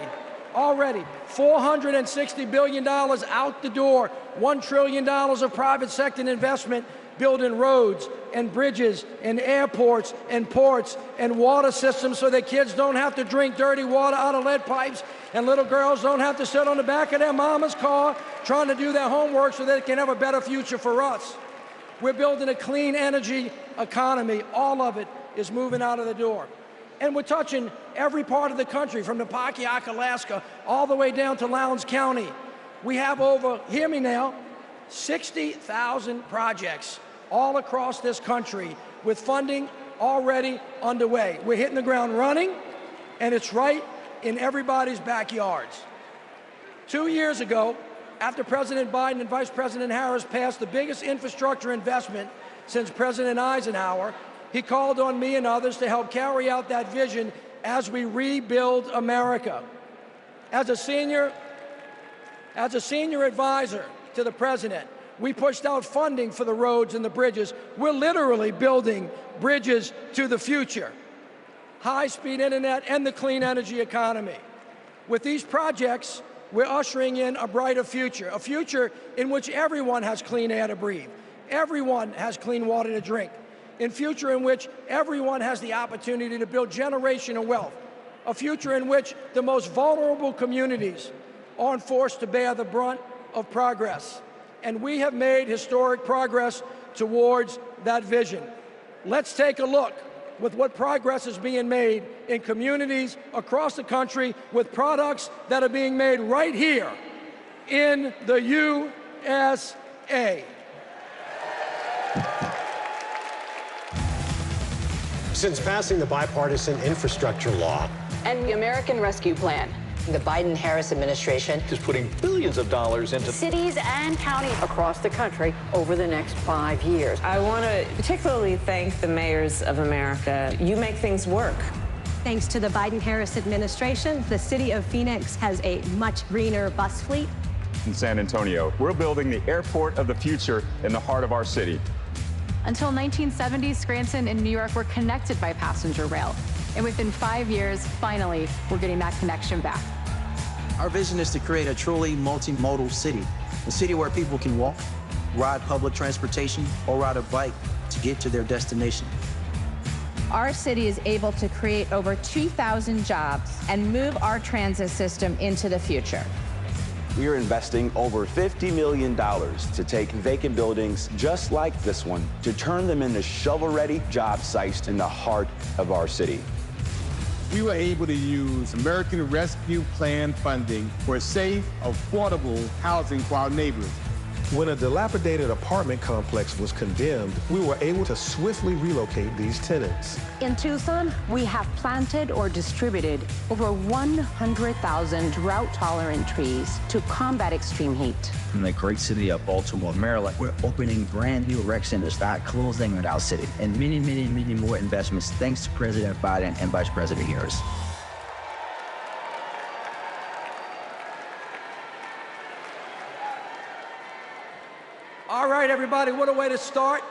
Speaker 27: $460 billion out the door, $1 trillion of private sector investment, building roads and bridges and airports and ports and water systems so that kids don't have to drink dirty water out of lead pipes and little girls don't have to sit on the back of their mama's car trying to do their homework so they can have a better future for us. We're building a clean energy economy. All of it is moving out of the door. And we're touching every part of the country, from the Pakiak, Alaska, all the way down to Lowndes County. We have over, hear me now, 60,000 projects all across this country with funding already underway. We're hitting the ground running, and it's right in everybody's backyards. 2 years ago, after President Biden and Vice President Harris passed the biggest infrastructure investment since President Eisenhower, he called on me and others to help carry out that vision as we rebuild America. As a senior advisor to the president, we pushed out funding for the roads and the bridges. We're literally building bridges to the future. High-speed internet and the clean energy economy. With these projects, we're ushering in a brighter future, a future in which everyone has clean air to breathe, everyone has clean water to drink, a future in which everyone has the opportunity to build generational wealth, a future in which the most vulnerable communities aren't forced to bear the brunt of progress. And we have made historic progress towards that vision. Let's take a look with what progress is being made in communities across the country with products that are being made right here in the USA.
Speaker 28: Since passing the bipartisan infrastructure law
Speaker 29: and the American Rescue Plan,
Speaker 30: the Biden-Harris administration
Speaker 29: is putting billions of dollars into
Speaker 30: cities and counties
Speaker 29: across the country over the next 5 years.
Speaker 31: I want to particularly thank the mayors of America. You make things work.
Speaker 32: Thanks to the Biden-Harris administration, the city of Phoenix has a much greener bus fleet.
Speaker 2: in San Antonio. We're building the airport of the future in the heart of our city.
Speaker 10: Until 1970, Scranton and New York were connected by passenger rail. And within 5 years, finally, we're getting that connection back.
Speaker 13: Our vision is to create a truly multimodal city, a city where people can walk, ride public transportation, or ride a bike to get to their destination.
Speaker 16: Our city is able to create over 2,000 jobs and move our transit system into the future.
Speaker 17: We are investing over $50 million to take vacant buildings just like this one to turn them into shovel-ready job sites in the heart of our city.
Speaker 18: We were able to use American Rescue Plan funding for safe, affordable housing for our neighbors.
Speaker 19: When a dilapidated apartment complex was condemned, we were able to swiftly relocate these tenants.
Speaker 16: In Tucson, we have planted or distributed over 100,000 drought-tolerant trees to combat extreme heat.
Speaker 20: In the great city of Baltimore, Maryland, we're opening brand new rec centers that are closing in our city, and many, many, many more investments thanks to President Biden and Vice President Harris.
Speaker 27: All right, everybody, what a way to start.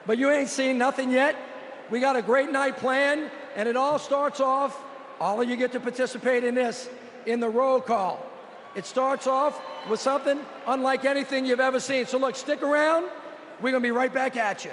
Speaker 27: But you ain't seen nothing yet. We got a great night planned, and it all starts off, all of you get to participate in this, in the roll call. It starts off with something unlike anything you've ever seen. So look, stick around. We're gonna be right back at you.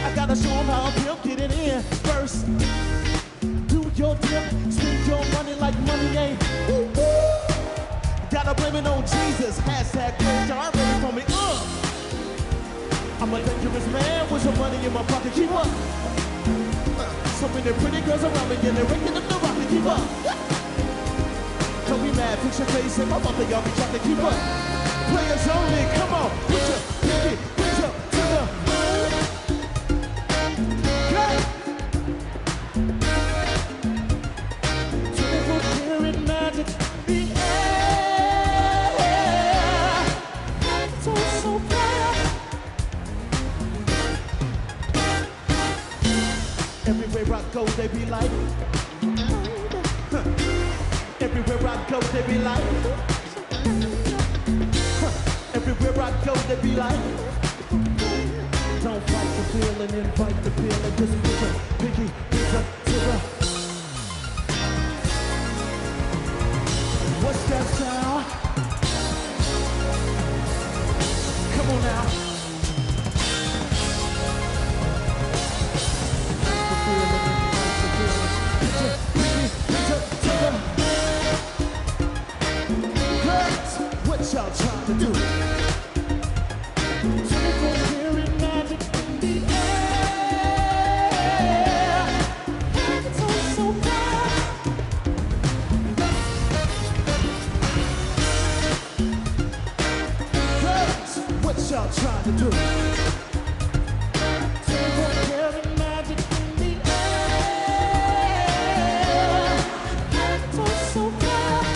Speaker 21: I gotta show them how I'm built, get it in first. Do your dip, spend your money like money ain't. Gotta blame it on Jesus, hashtag praise jar ready for me, I'm a dangerous man with some money in my pocket, keep up. So many pretty girls around me, and they're waking up the rocket, keep up. Don't be mad, fix your face, and my mother, y'all be trying to keep up. Players only, come on, put your pinky, put your to the moon. Go! 24-karat magic, the air. So bright. Everywhere I go, they be like. Everywhere I go, they be like. Everywhere I go, they be like. Don't fight the feeling, invite the feeling. Just put your pinky up to the. What's that sound? Come on now. What y'all trying to do? 24-karat magic in the air. It's all so bright. Girls, what y'all trying to do? 24-karat magic in the air. It's all so bright.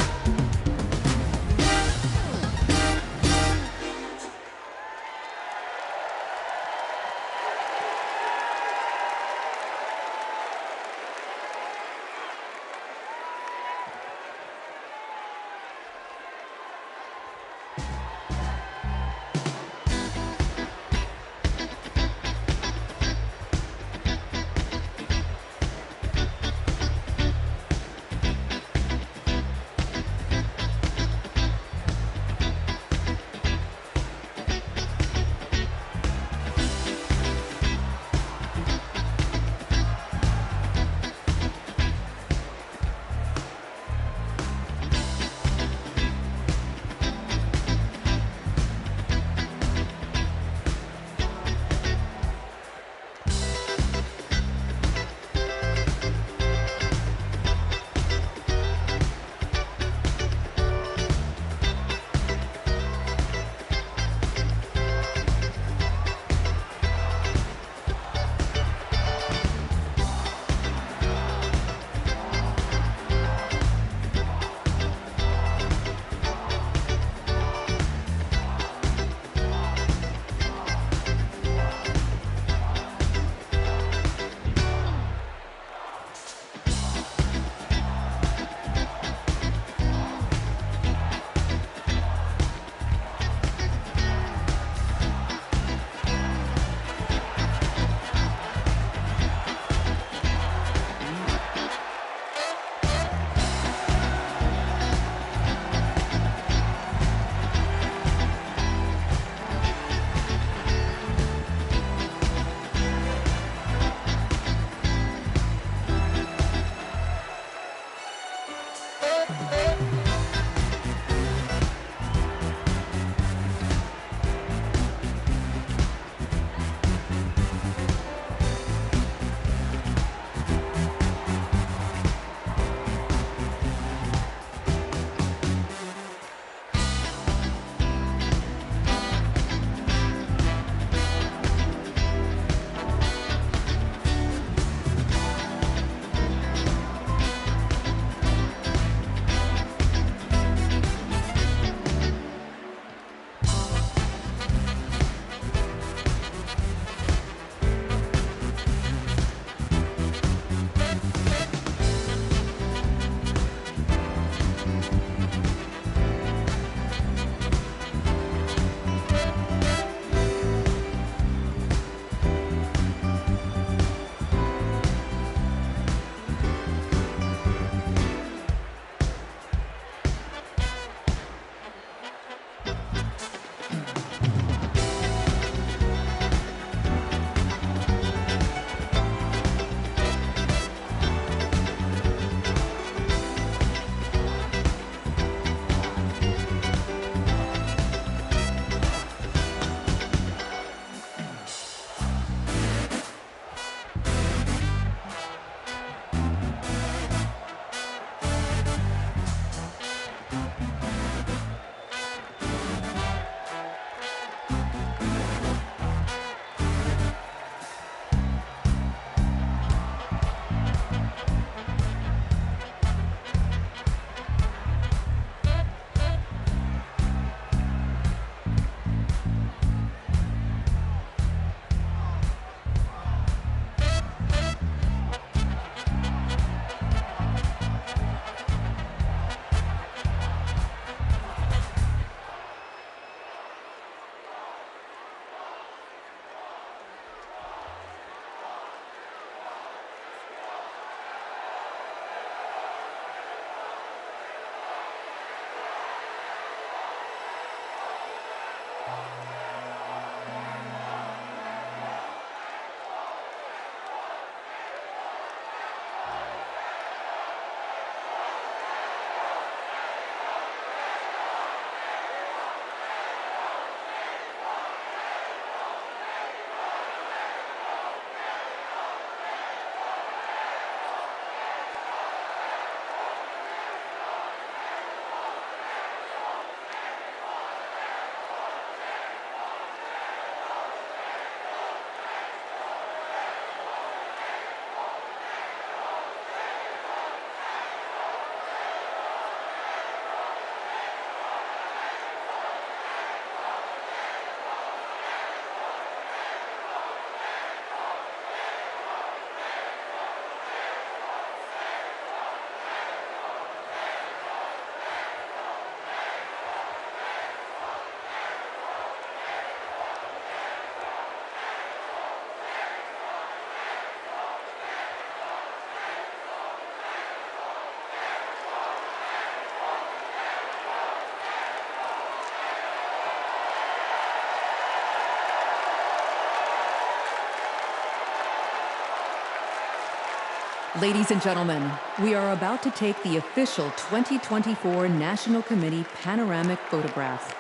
Speaker 1: Ladies and gentlemen, we are about to take the official 2024 National Committee panoramic photograph.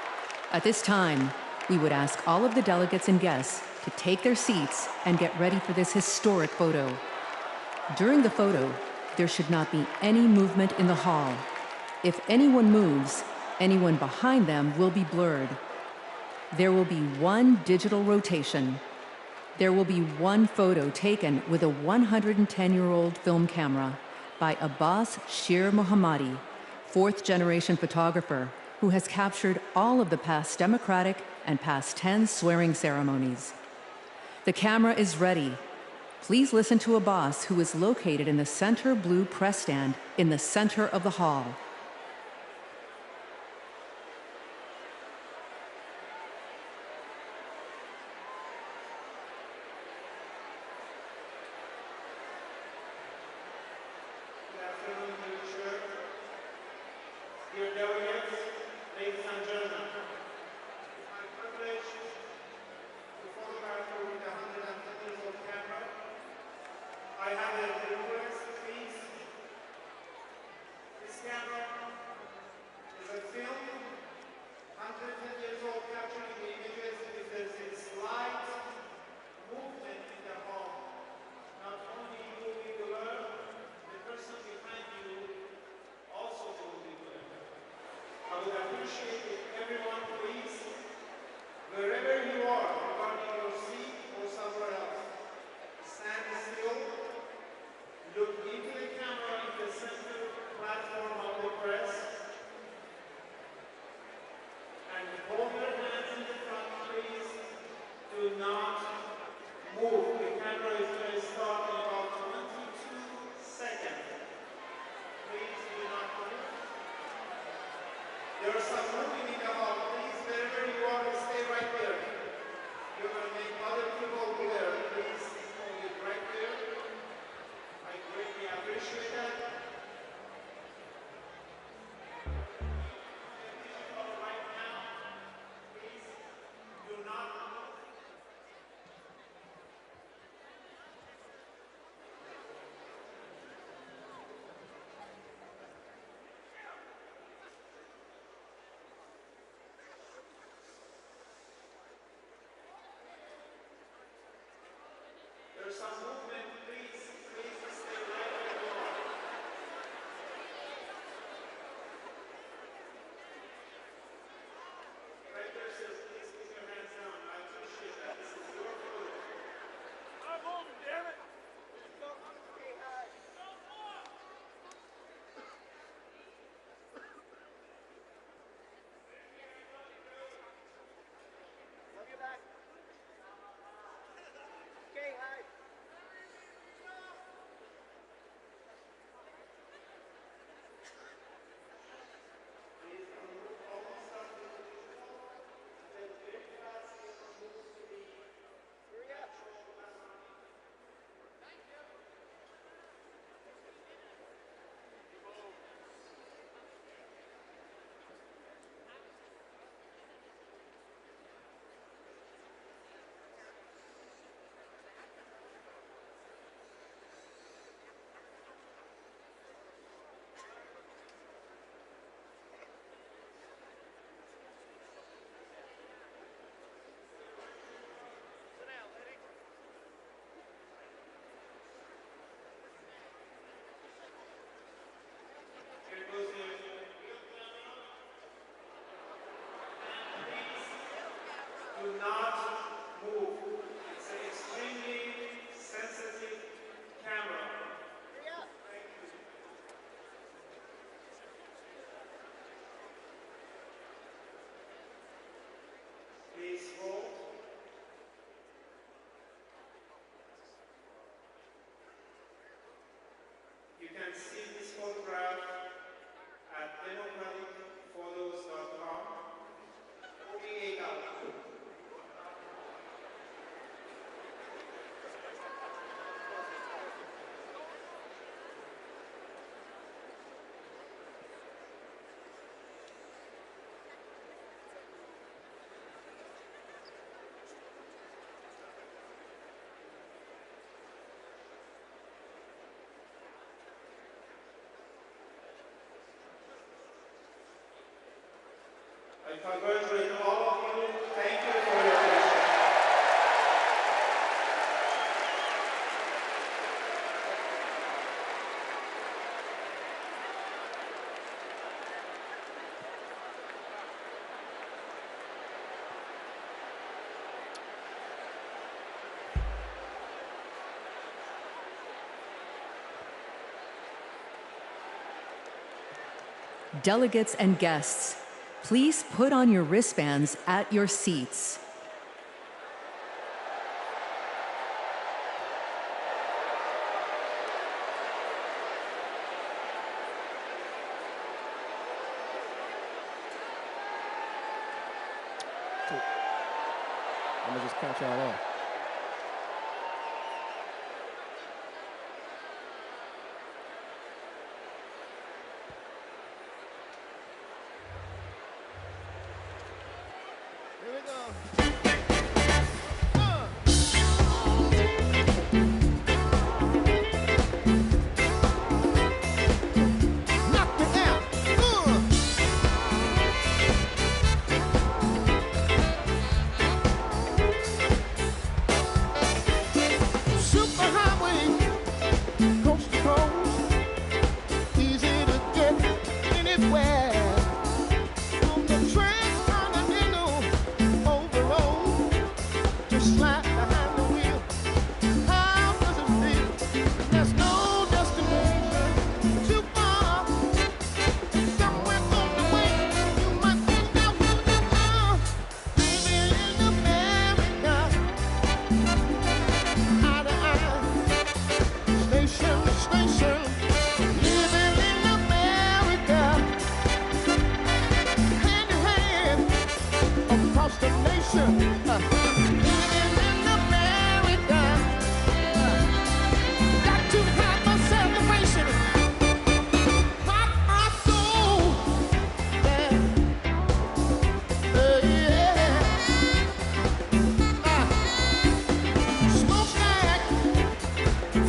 Speaker 1: At this time, we would ask all of the delegates and guests to take their seats and get ready for this historic photo. During the photo, there should not be any movement in the hall. If anyone moves, anyone behind them will be blurred. There will be one digital rotation. There will be one photo taken with a 110-year-old film camera by Abbas Shir Mohammadi, fourth-generation photographer who has captured all of the past Democratic and past tense swearing ceremonies. The camera is ready. Please listen to Abbas, who is located in the center blue press stand in the center of the hall.
Speaker 21: I congratulate all of you. Thank you for your patience.
Speaker 1: Delegates and guests, please put on your wristbands at your seats.
Speaker 3: I'm gonna just count y'all off.
Speaker 21: Here we go. Knock me down. Superhighway, coast to coast, easy to get anywhere. From the transcontinental overload, just slide behind the wheel. How does it feel? There's no destination too far. Somewhere on the way, you might find out who you are. Living in America, eye to eye, station to station. Living in America, hand in hand, across the nation. Living in America, got to have a celebration. Pop my soul, yeah, yeah. Smoke like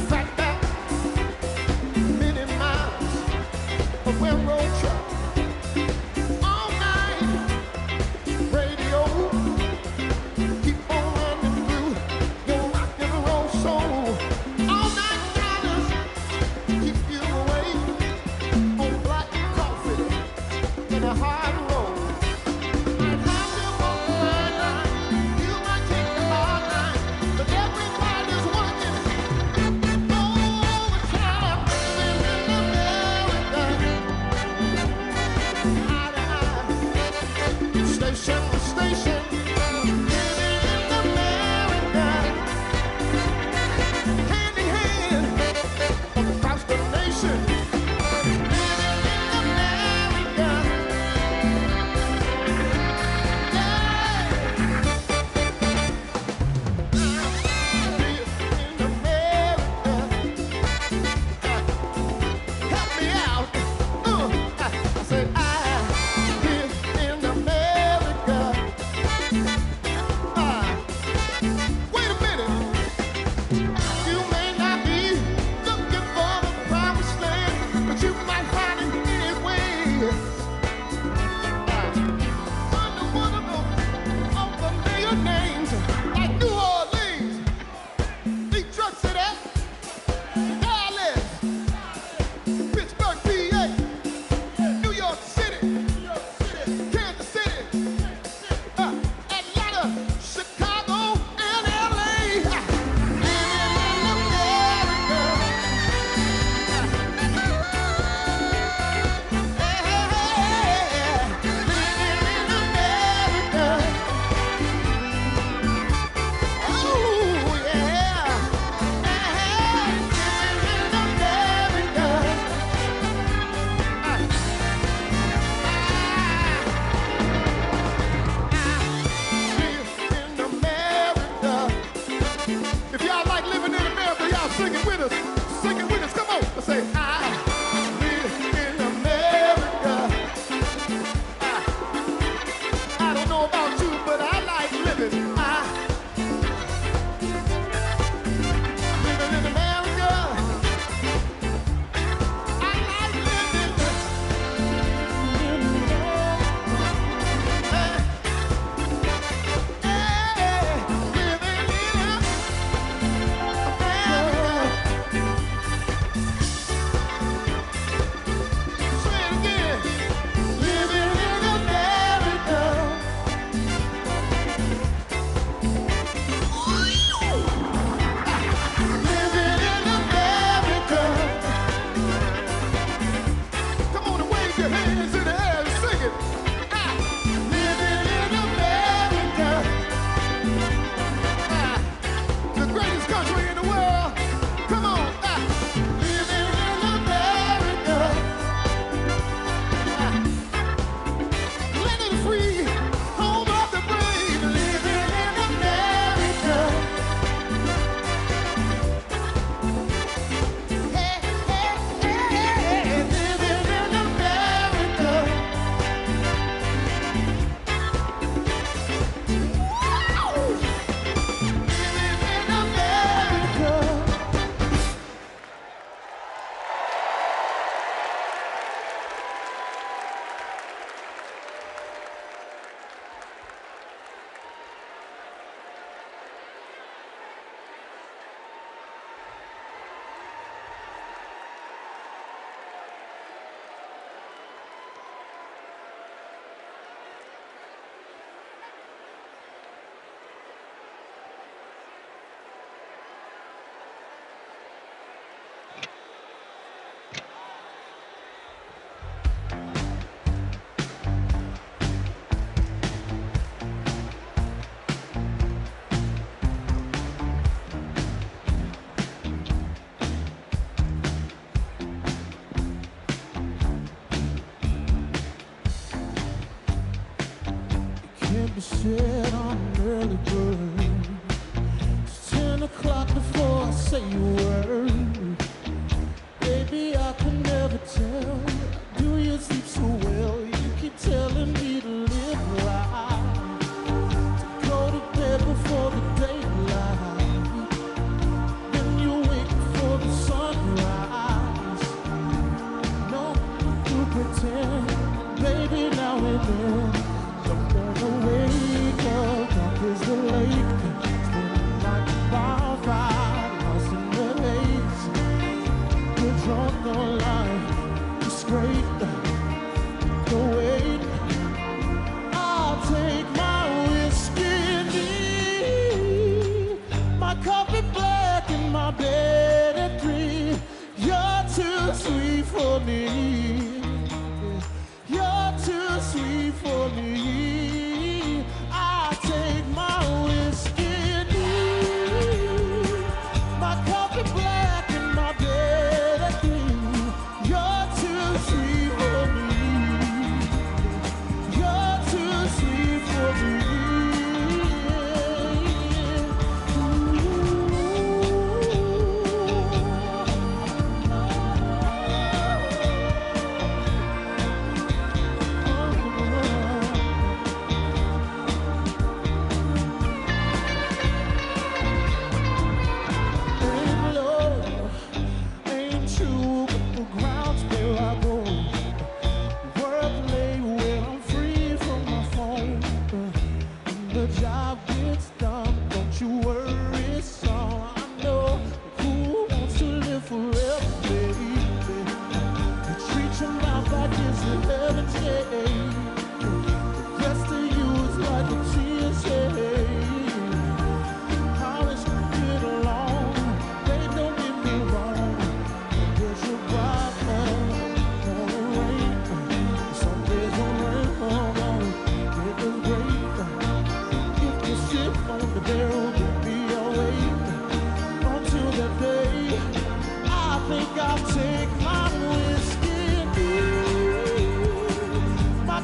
Speaker 21: fat back, many miles of railroad track. All night, radio, keep on running through your rock and roll soul. All night dollars keep you awake on black coffee and a hard roll. Might have to walk the line, you might take the hard line, but everybody's working overtime. Living in America, eye to eye, station to station. Living in America, hand in hand, across the nation. Living in America, help me out. I said I live in America. can't be said on an early bird. It's 10 o'clock before I say a word. Baby, I can never tell. Do you sleep so well? You keep telling me to live right, to go to bed before the daylight. Then you wake before the sunrise. No, you pretend, baby, now and then. Don't wanna wake up, dark as the lake. Spinning like a wildfire, lost in the haze. We're drunk on life, it's great. The wait, I'll take my whiskey neat, my coffee black and my bed at 3. You're too sweet for me. You're too sweet for me. I'll take my whiskey neat, my coffee black and my bed at 3. You're too sweet for me. You're too sweet for me. Ain't low, ain't true, but the ground's where I go. Work late when I'm free from my phone. The job gets done, don't you worry, son. I know who wants to live forever, baby. You treat your mouth like it's a heaven's gate. The rest of you is like a TSA. How is you get along? They don't get me wrong. There's your problem, gonna rain. Some days gonna rain, it was great. If you sit on the barrel, baby, I'll wait until that day. I think I'll take my whiskey, my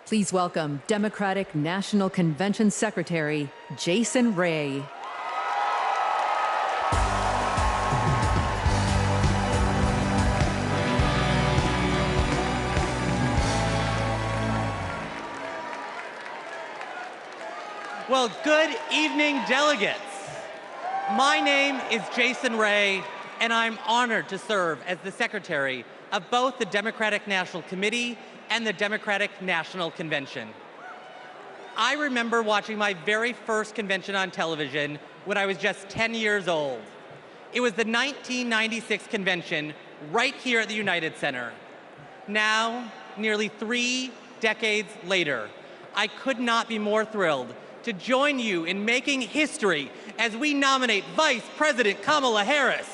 Speaker 1: Please welcome Democratic National Convention Secretary Jason Ray.
Speaker 4: Well, good evening, delegates. My name is Jason Ray, and I'm honored to serve as the secretary of both the Democratic National Committee and the Democratic National Convention. I remember watching my very first convention on television when I was just 10 years old. It was the 1996 convention right here at the United Center. Now, nearly 3 decades later, I could not be more thrilled to join you in making history as we nominate Vice President Kamala Harris.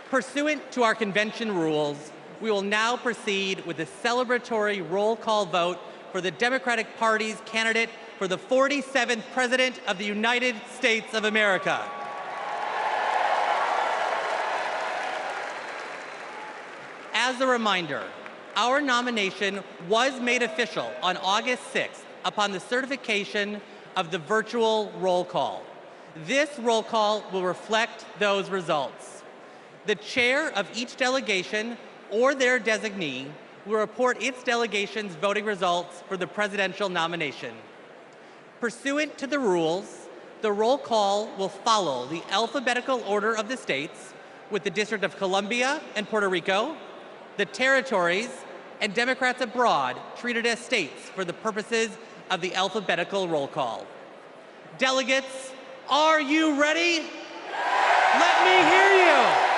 Speaker 4: Pursuant to our convention rules, we will now proceed with the celebratory roll call vote for the Democratic Party's candidate for the 47th President of the United States of America. As a reminder, our nomination was made official on August 6th upon the certification of the virtual roll call. This roll call will reflect those results. The chair of each delegation or their designee will report its delegation's voting results for the presidential nomination. Pursuant to the rules, the roll call will follow the alphabetical order of the states, with the District of Columbia and Puerto Rico, the territories, and Democrats abroad treated as states for the purposes of the alphabetical roll call. Delegates, are you ready? Let me hear you.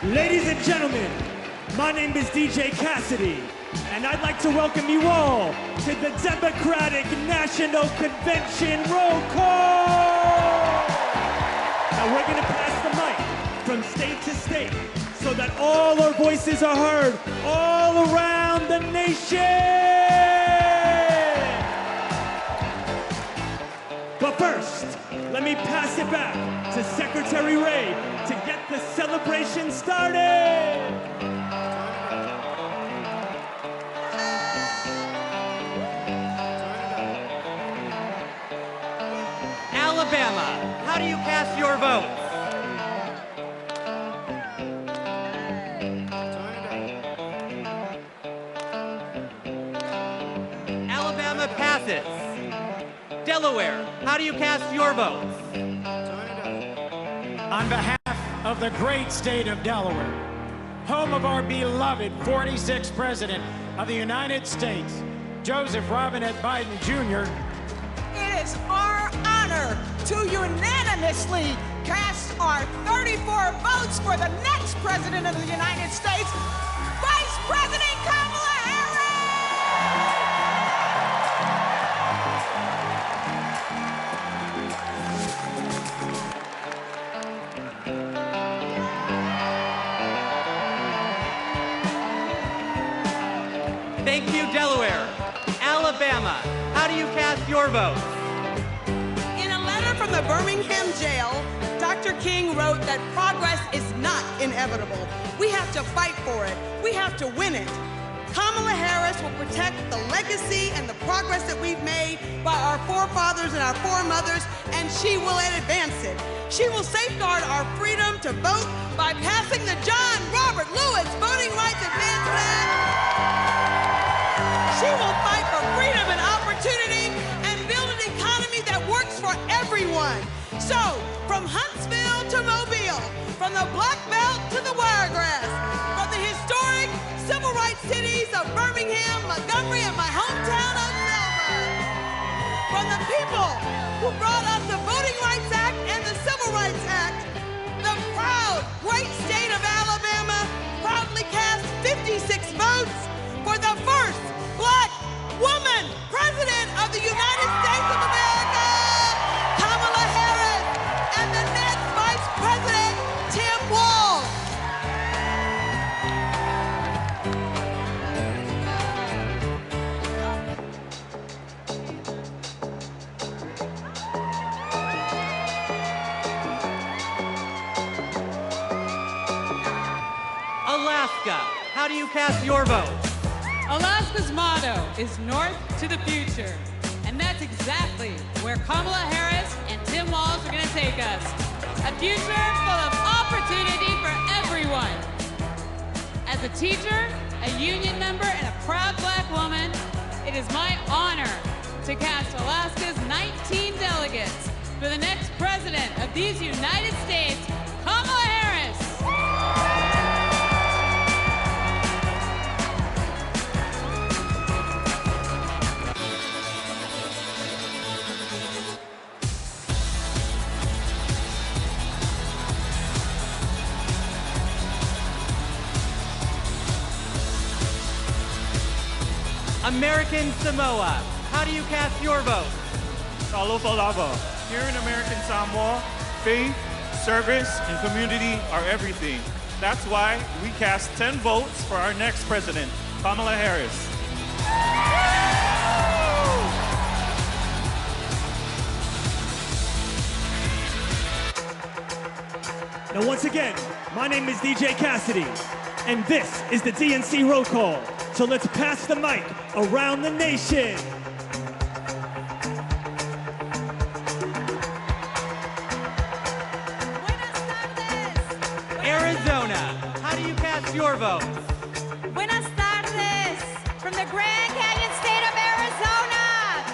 Speaker 21: Ladies and gentlemen, my name is DJ Cassidy, and I'd like to welcome you all to the Democratic National Convention roll call. Now we're gonna pass the mic from state to state so that all our voices are heard all around the nation. But first, let me pass it back to Secretary Ray to get the celebration started.
Speaker 4: Alabama, how do you cast your vote? Alabama passes. Delaware, how do you cast your votes?
Speaker 5: On behalf of the great state of Delaware, home of our beloved 46th President of the United States, Joseph Robinette Biden Jr.,
Speaker 6: it is our honor to unanimously cast our 34 votes for the next President of the United States, Vice President Kamala Harris!
Speaker 4: Thank you, Delaware. Alabama, how do you cast your votes?
Speaker 6: In a letter from the Birmingham jail, Dr. King wrote that progress is not inevitable. We have to fight for it. We have to win it. Kamala Harris will protect the legacy and the progress that we've made by our forefathers and our foremothers, and she will advance it. She will safeguard our freedom to vote by passing the John Robert Lewis Voting Rights Advancement Act. She will fight for freedom and opportunity and build an economy that works for everyone. So, from Huntsville to Mobile, from the Black Belt to the Wiregrass, from the historic civil rights cities of Birmingham, Montgomery, and my hometown of Selma, from the people who brought us the Voting Rights Act and the Civil Rights Act, the proud, great state of Alabama proudly cast 56 votes for the first Black woman President of the United States of America, Kamala Harris, and the next Vice President, Tim Walz.
Speaker 4: do you cast your vote?
Speaker 7: Alaska's motto is North to the Future. And that's exactly where Kamala Harris and Tim Walz are going to take us. A future full of opportunity for everyone. As a teacher, a union member, and a proud Black woman, it is my honor to cast Alaska's 19 delegates for the next president of these United States, Kamala Harris.
Speaker 4: American Samoa, how do you cast your vote?
Speaker 8: Talofalava. Here in American Samoa, faith, service, and community are everything. That's why we cast 10 votes for our next president, Kamala Harris.
Speaker 9: Now, once again, my name is DJ Cassidy, and this is the DNC roll call. So let's pass the mic around the nation.
Speaker 4: Arizona, how do you cast your vote?
Speaker 11: Buenas tardes. From the Grand Canyon state of Arizona,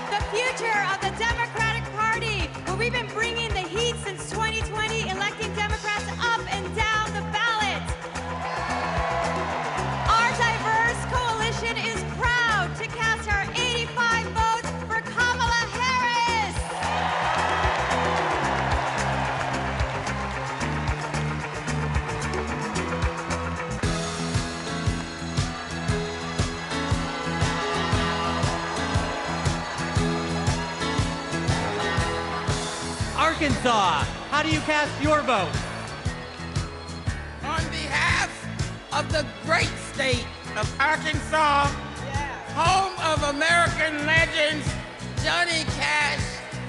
Speaker 11: the future of the Democratic Party, where we've been bringing the heat since 2020, electing Democrats up and down the ballot. Our diverse coalition is proud to cast our 85 votes for Kamala Harris.
Speaker 4: Arkansas, how do you cast your vote?
Speaker 12: On behalf of the great state of Arkansas, home of American legends Johnny Cash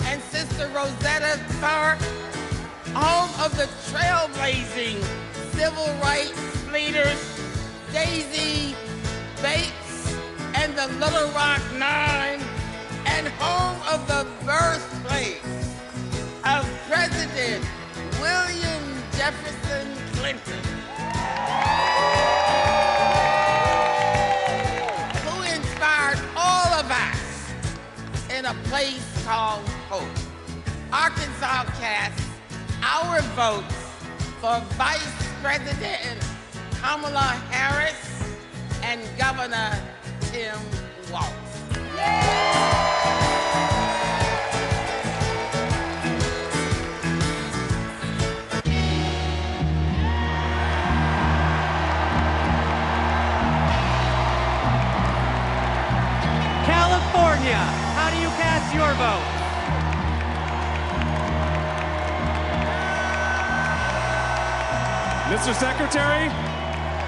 Speaker 12: and Sister Rosetta Tharpe, home of the trailblazing civil rights leaders Daisy Bates and the Little Rock Nine, and home of the birthplace of President William Jefferson Clinton, who inspired all of us in a place called Hope. Arkansas casts our votes for Vice President Kamala Harris and Governor Tim Walz.
Speaker 4: California, how do you cast your vote?
Speaker 15: Mr. Secretary,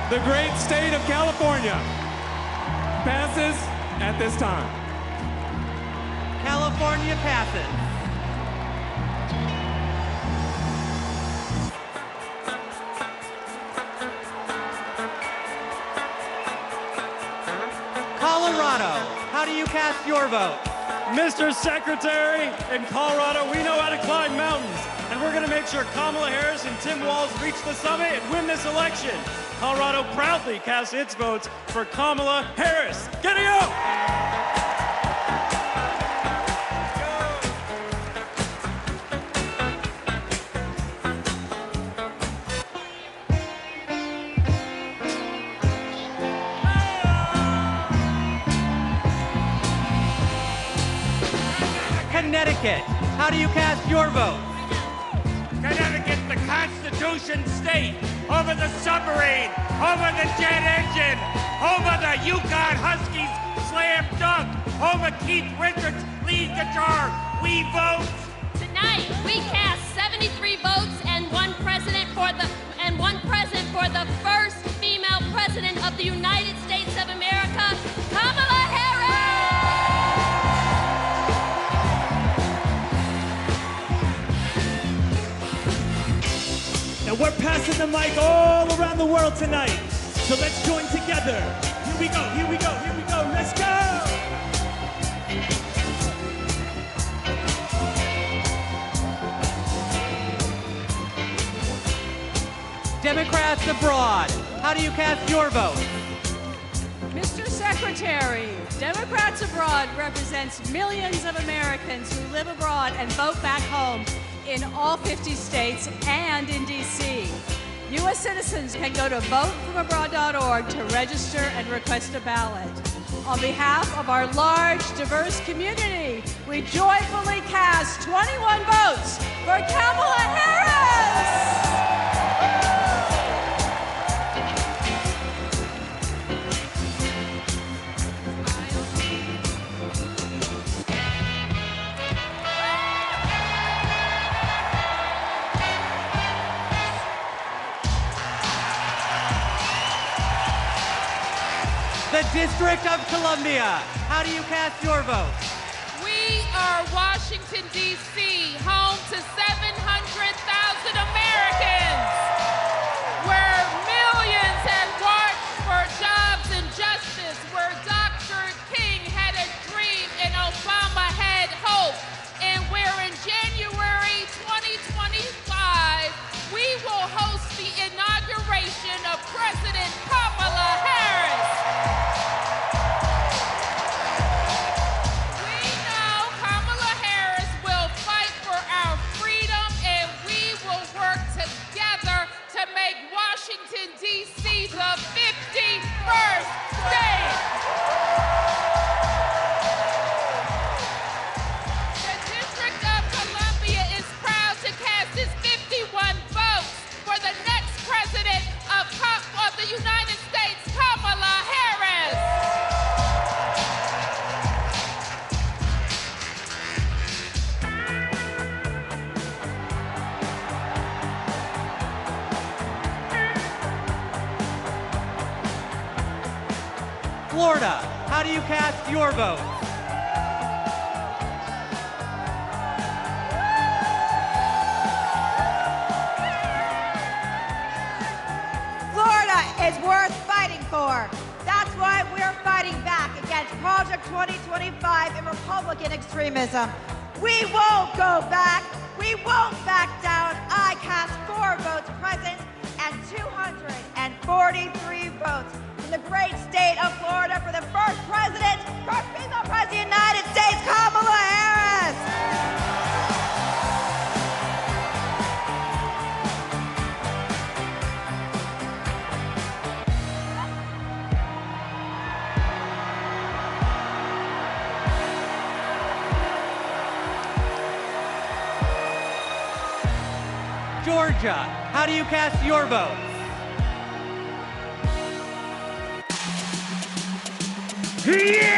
Speaker 15: the great state of California passes at this time.
Speaker 4: California passes. Colorado, how do you cast your vote?
Speaker 9: Mr. Secretary, in Colorado, we know how to climb mountains, and we're going to make sure Kamala Harris and Tim Walz reach the summit and win this election. Colorado proudly casts its votes for Kamala Harris. Giddy up!
Speaker 4: Connecticut, how do you cast your vote?
Speaker 12: Connecticut, the Constitution state, home of the submarine, home of the jet engine, home of the Yukon Huskies slam dunk, home of Keith Richards lead guitar. We vote.
Speaker 22: Tonight, we cast 73 votes and one president for the first female president of the United States of America, Kamala Harris!
Speaker 9: Now we're passing the mic all around the world tonight.
Speaker 21: So let's join together. Here we go, here we go, here we go. Let's go.
Speaker 4: Democrats abroad, how do you cast your vote?
Speaker 7: Mr. Secretary, Democrats Abroad represents millions of Americans who live abroad and vote back home in all 50 states and in D.C. U.S. citizens can go to votefromabroad.org to register and request a ballot. On behalf of our large, diverse community, we joyfully cast 21 votes for Kamala Harris!
Speaker 4: The District of Columbia, how do you cast your vote?
Speaker 2: We are Washington, D.C., home to 700,000 Americans, where millions have marched for jobs and justice, where Dr. King had a dream and Obama had hope, and where in January 2025, we will host the inauguration of President Kamala Harris. Washington, D.C., the 51st state. The District of Columbia is proud to cast its 51 votes for the next president of the United States, Kamala Harris.
Speaker 4: Florida, how do you cast your vote?
Speaker 11: Florida is worth fighting for. That's why we're fighting back against Project 2025 and Republican extremism. We won't go back. We won't back down. I cast 4 votes present and 243 votes in the great state of Florida for the first president, first female president of the United States, Kamala Harris.
Speaker 4: Georgia, how do you cast your vote?
Speaker 12: Yeah!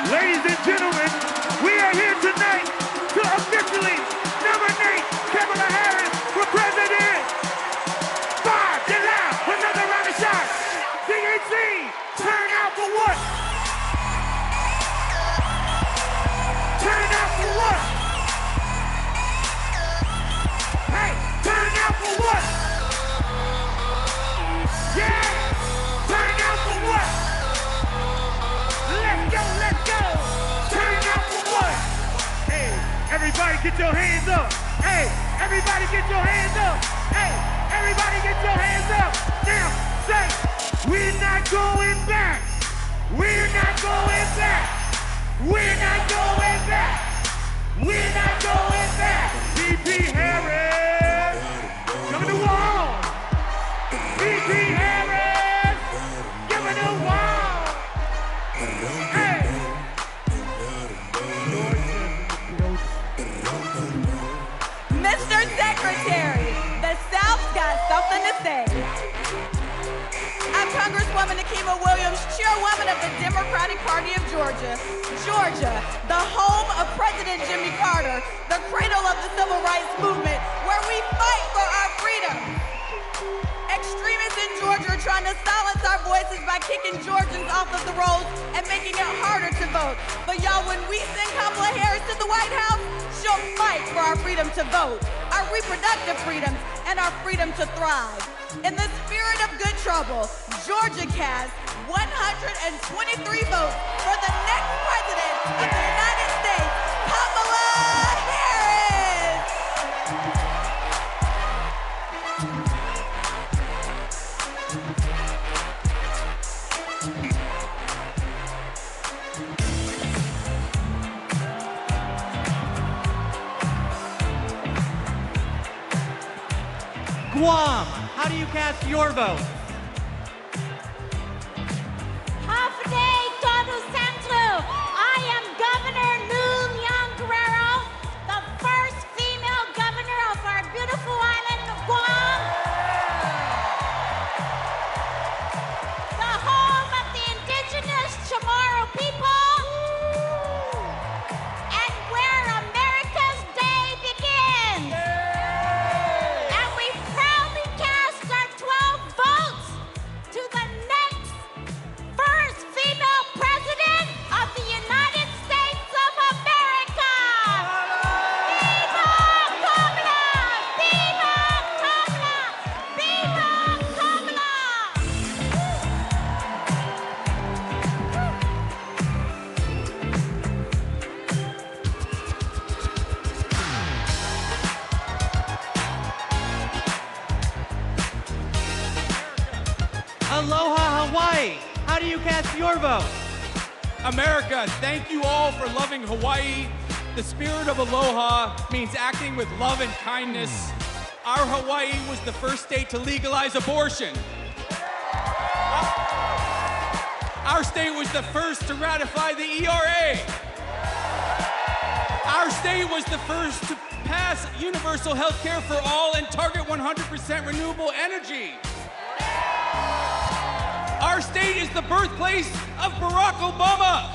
Speaker 12: Ladies and gentlemen, we are here tonight to officially nominate Kamala Harris for president. 5 July, another round of shots. DNC, turn out for what? Turn out for what? Hey, turn out for what? Yeah! Turn out for what? Let's go, let's go! Turn out for what? Hey, everybody get your hands up! Hey, everybody get your hands up! Hey, everybody get your hands up! Now, say, we're not going back! We're not going back! We're not going back! We're not going back! VP Harris! Coming to wall! VP Harris! Giving the wall! Hey!
Speaker 11: Mr. Secretary, the South's got something to say. I'm Congresswoman Nikema Williams, chairwoman of the Democratic Party of Georgia. Georgia, the home of President Jimmy Carter, the cradle of the civil rights movement, where we fight for our freedom. Extremists in Georgia are trying to silence our voices by kicking Georgians off of the rolls and making it harder to vote. But y'all, when we send Kamala Harris to the White House, she'll fight for our freedom to vote, our reproductive freedoms, and our freedom to thrive.
Speaker 6: In the spirit of good trouble, Georgia cast 123 votes for the next president of the United States, Kamala Harris.
Speaker 4: Guam, how do you cast your vote?
Speaker 11: Hafide todo centro. I am Governor Lou Myung Guerrero, the first female governor of our beautiful island of Guam. The home of the indigenous Chamorro people. And where America's day begins. And we proudly cast our 12 votes to the next first female president of the United States of America. Viva Kamala! Viva Kamala! Viva Kamala!
Speaker 4: Aloha, Hawaii, how do you cast your vote?
Speaker 15: America, thank you all for loving Hawaii. The spirit of aloha means acting with love and kindness. Our Hawaii was the first state to legalize abortion. Our state was the first to ratify the ERA. Our state was the first to pass universal health care for all and target 100% renewable energy. Our state is the birthplace of Barack Obama.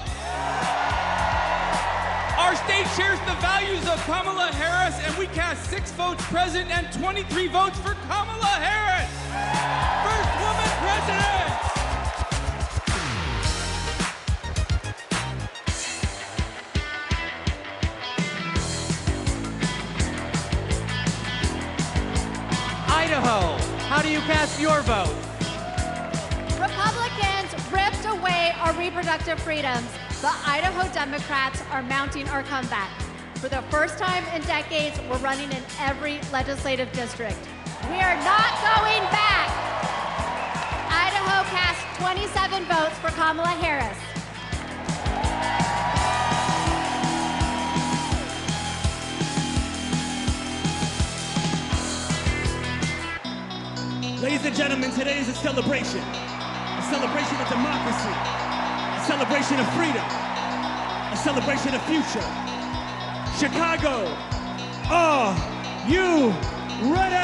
Speaker 15: Our state shares the values of Kamala Harris, and we cast 6 votes present and 23 votes for Kamala Harris. First woman president.
Speaker 4: Idaho, how do you cast your vote?
Speaker 10: Republicans ripped away our reproductive freedoms. The Idaho Democrats are mounting our comeback. For the first time in decades, we're running in every legislative district. We are not going back. Idaho cast 27 votes for Kamala Harris.
Speaker 13: Ladies and gentlemen, today is a celebration of democracy, a celebration of freedom, a celebration of future. Chicago, are you ready?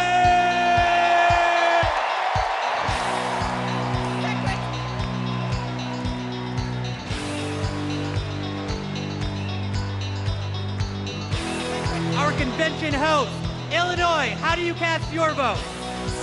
Speaker 4: Our convention host, Illinois, how do you cast your vote?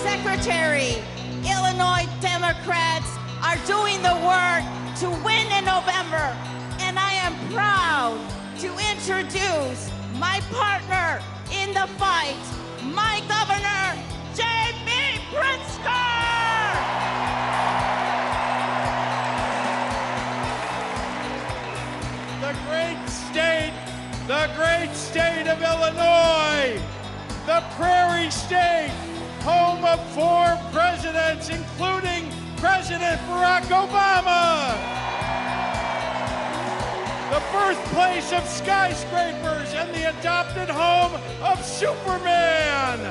Speaker 6: Secretary, Illinois Democrats are doing the work to win in November, and I am proud to introduce my partner in the fight, my governor, J.B. Pritzker!
Speaker 5: The great state of Illinois, the prairie state, home of 4 presidents, including President Barack Obama. The birthplace of skyscrapers and the adopted home of Superman.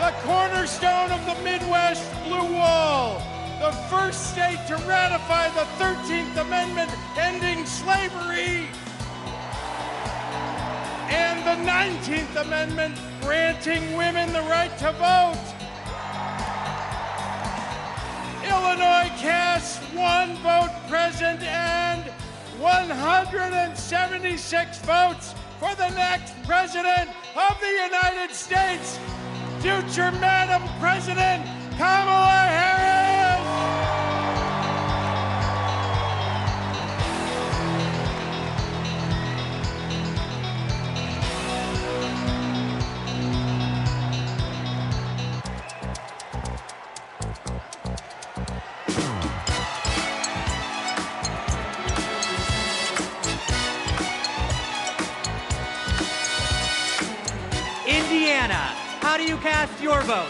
Speaker 5: The cornerstone of the Midwest Blue Wall. The first state to ratify the 13th Amendment ending slavery. And the 19th Amendment granting women the right to vote. Illinois casts 1 vote present and 176 votes for the next president of the United States, future Madam President Kamala Harris.
Speaker 4: how do you cast your vote?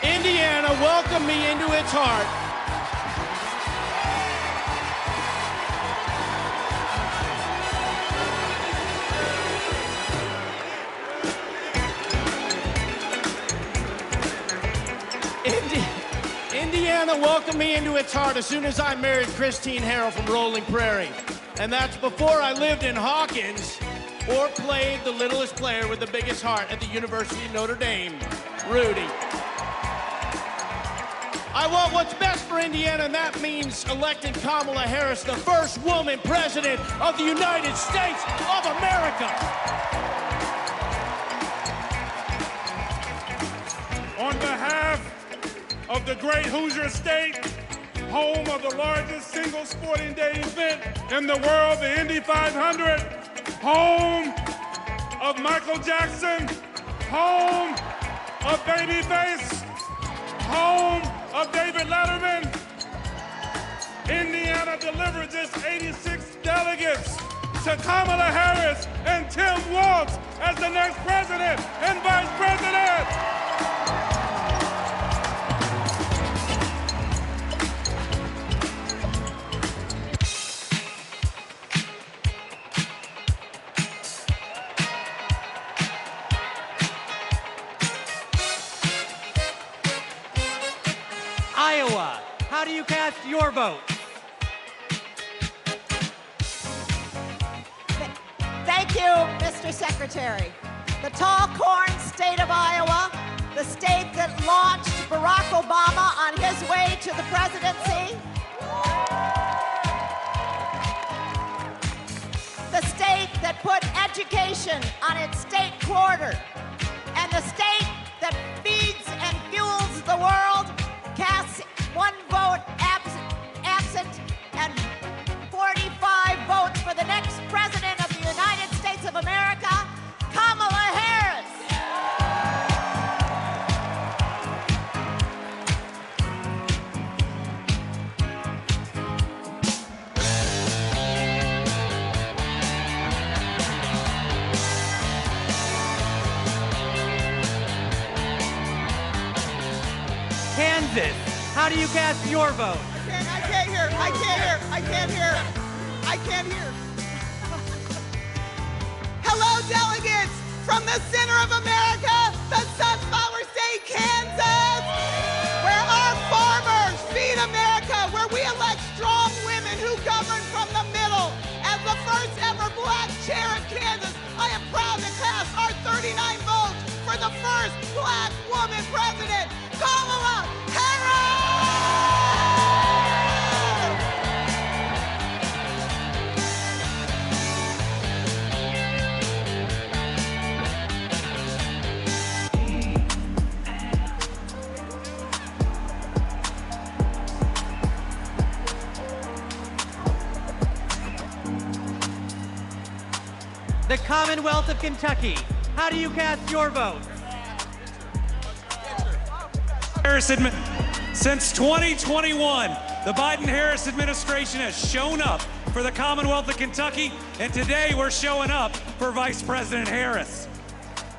Speaker 5: Indiana welcomed me into its heart. Indiana welcomed me into its heart as soon as I married Christine Harrell from Rolling Prairie. And that's before I lived in Hawkins or played the littlest player with the biggest heart at the University of Notre Dame, Rudy. I want what's best for Indiana, and that means electing Kamala Harris, the first woman president of the United States of America.
Speaker 8: On behalf of the great Hoosier State, home of the largest single sporting day event in the world, the Indy 500, home of Michael Jackson, home of Babyface, home of David Letterman, Indiana delivered just 86 delegates to Kamala Harris and Tim Walz as the next president and vice president.
Speaker 4: Iowa, how do you cast your vote?
Speaker 14: Thank you, Mr. Secretary. The tall corn state of Iowa, the state that launched Barack Obama on his way to the presidency, the state that put education on its state quarter, and the state that feeds and fuels the world casts one vote absent and 45 votes for the next president of the United States of America, Kamala Harris.
Speaker 4: Kansas, how do you cast your vote?
Speaker 6: I can't hear. Hello, delegates from the center of America, the Sunflower State, Kansas, where our farmers feed America, where we elect strong women who govern from the middle. As the first ever black chair of Kansas, I am proud to cast our 39 votes for the first black woman president, Kamala Harris!
Speaker 4: The Commonwealth of Kentucky, how do you cast your vote?
Speaker 17: Since 2021, the Biden-Harris administration has shown up for the Commonwealth of Kentucky, and today we're showing up for Vice President Harris.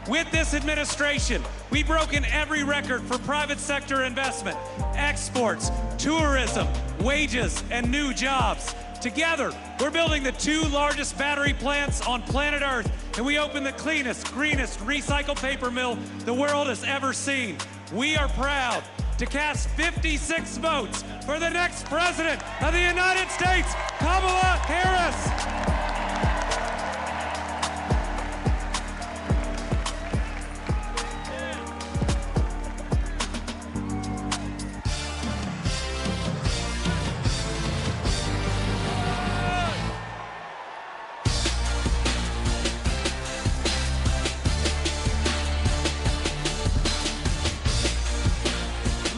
Speaker 17: With this administration, we've broken every record for private sector investment, exports, tourism, wages, and new jobs. Together, we're building the 2 largest battery plants on planet Earth, and we opened the cleanest, greenest recycled paper mill the world has ever seen. We are proud to cast 56 votes for the next president of the United States, Kamala Harris.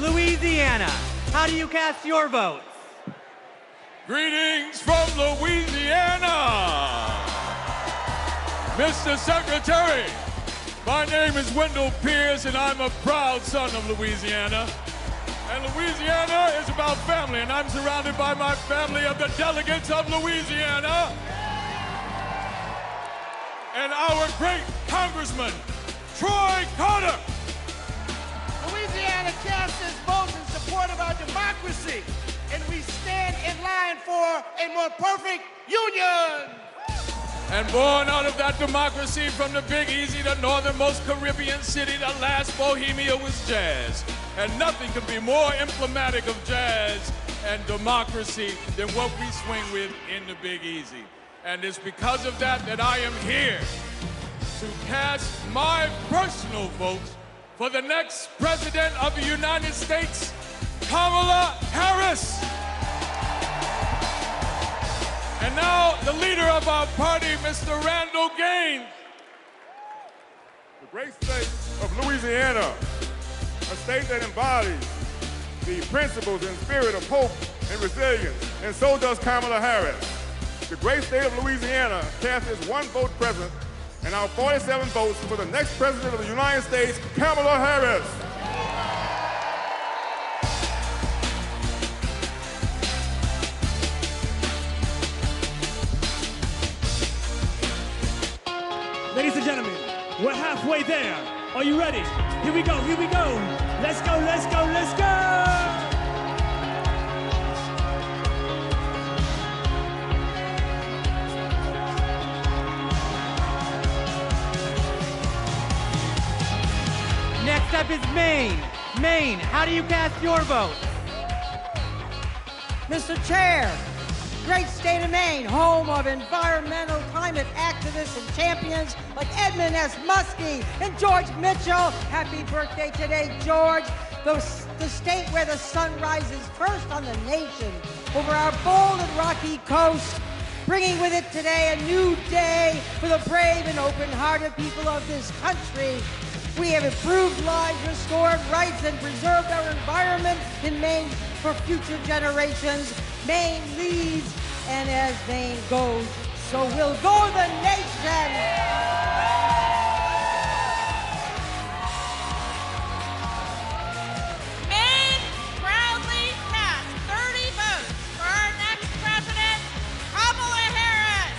Speaker 4: Louisiana, how do you cast your vote?
Speaker 18: Greetings from Louisiana. Mr. Secretary, my name is Wendell Pierce, and I'm a proud son of Louisiana. And Louisiana is about family, and I'm surrounded by my family of the delegates of Louisiana. And our great Congressman, Troy Carter.
Speaker 5: Louisiana casts its vote in support of our democracy, and we stand in line for a more perfect union.
Speaker 18: And born out of that democracy from the Big Easy, the northernmost Caribbean city, the last Bohemia was jazz. And nothing can be more emblematic of jazz and democracy than what we swing with in the Big Easy. And it's because of that that I am here to cast my personal vote for the next President of the United States, Kamala Harris. And now, the leader of our party, Mr. Randall Gaines.
Speaker 16: The great state of Louisiana, a state that embodies the principles and spirit of hope and resilience, and so does Kamala Harris. The great state of Louisiana cast its one vote present, and our 47 votes for the next President of the United States, Kamala Harris.
Speaker 13: Ladies and gentlemen, we're halfway there. Are you ready? Here we go, here we go. Let's go, let's go, let's go!
Speaker 4: Next up is Maine. Maine, how do you cast your vote?
Speaker 6: Mr. Chair, great state of Maine, home of environmental climate activists and champions like Edmund S. Muskie and George Mitchell. Happy birthday today, George. The state where the sun rises first on the nation over our bold and rocky coast, bringing with it today a new day for the brave and open-hearted people of this country. We have improved lives, restored rights, and preserved our environment in Maine for future generations. Maine leads, and as Maine goes, so will go the nation.
Speaker 2: Maine proudly cast 30 votes for our next president, Kamala Harris.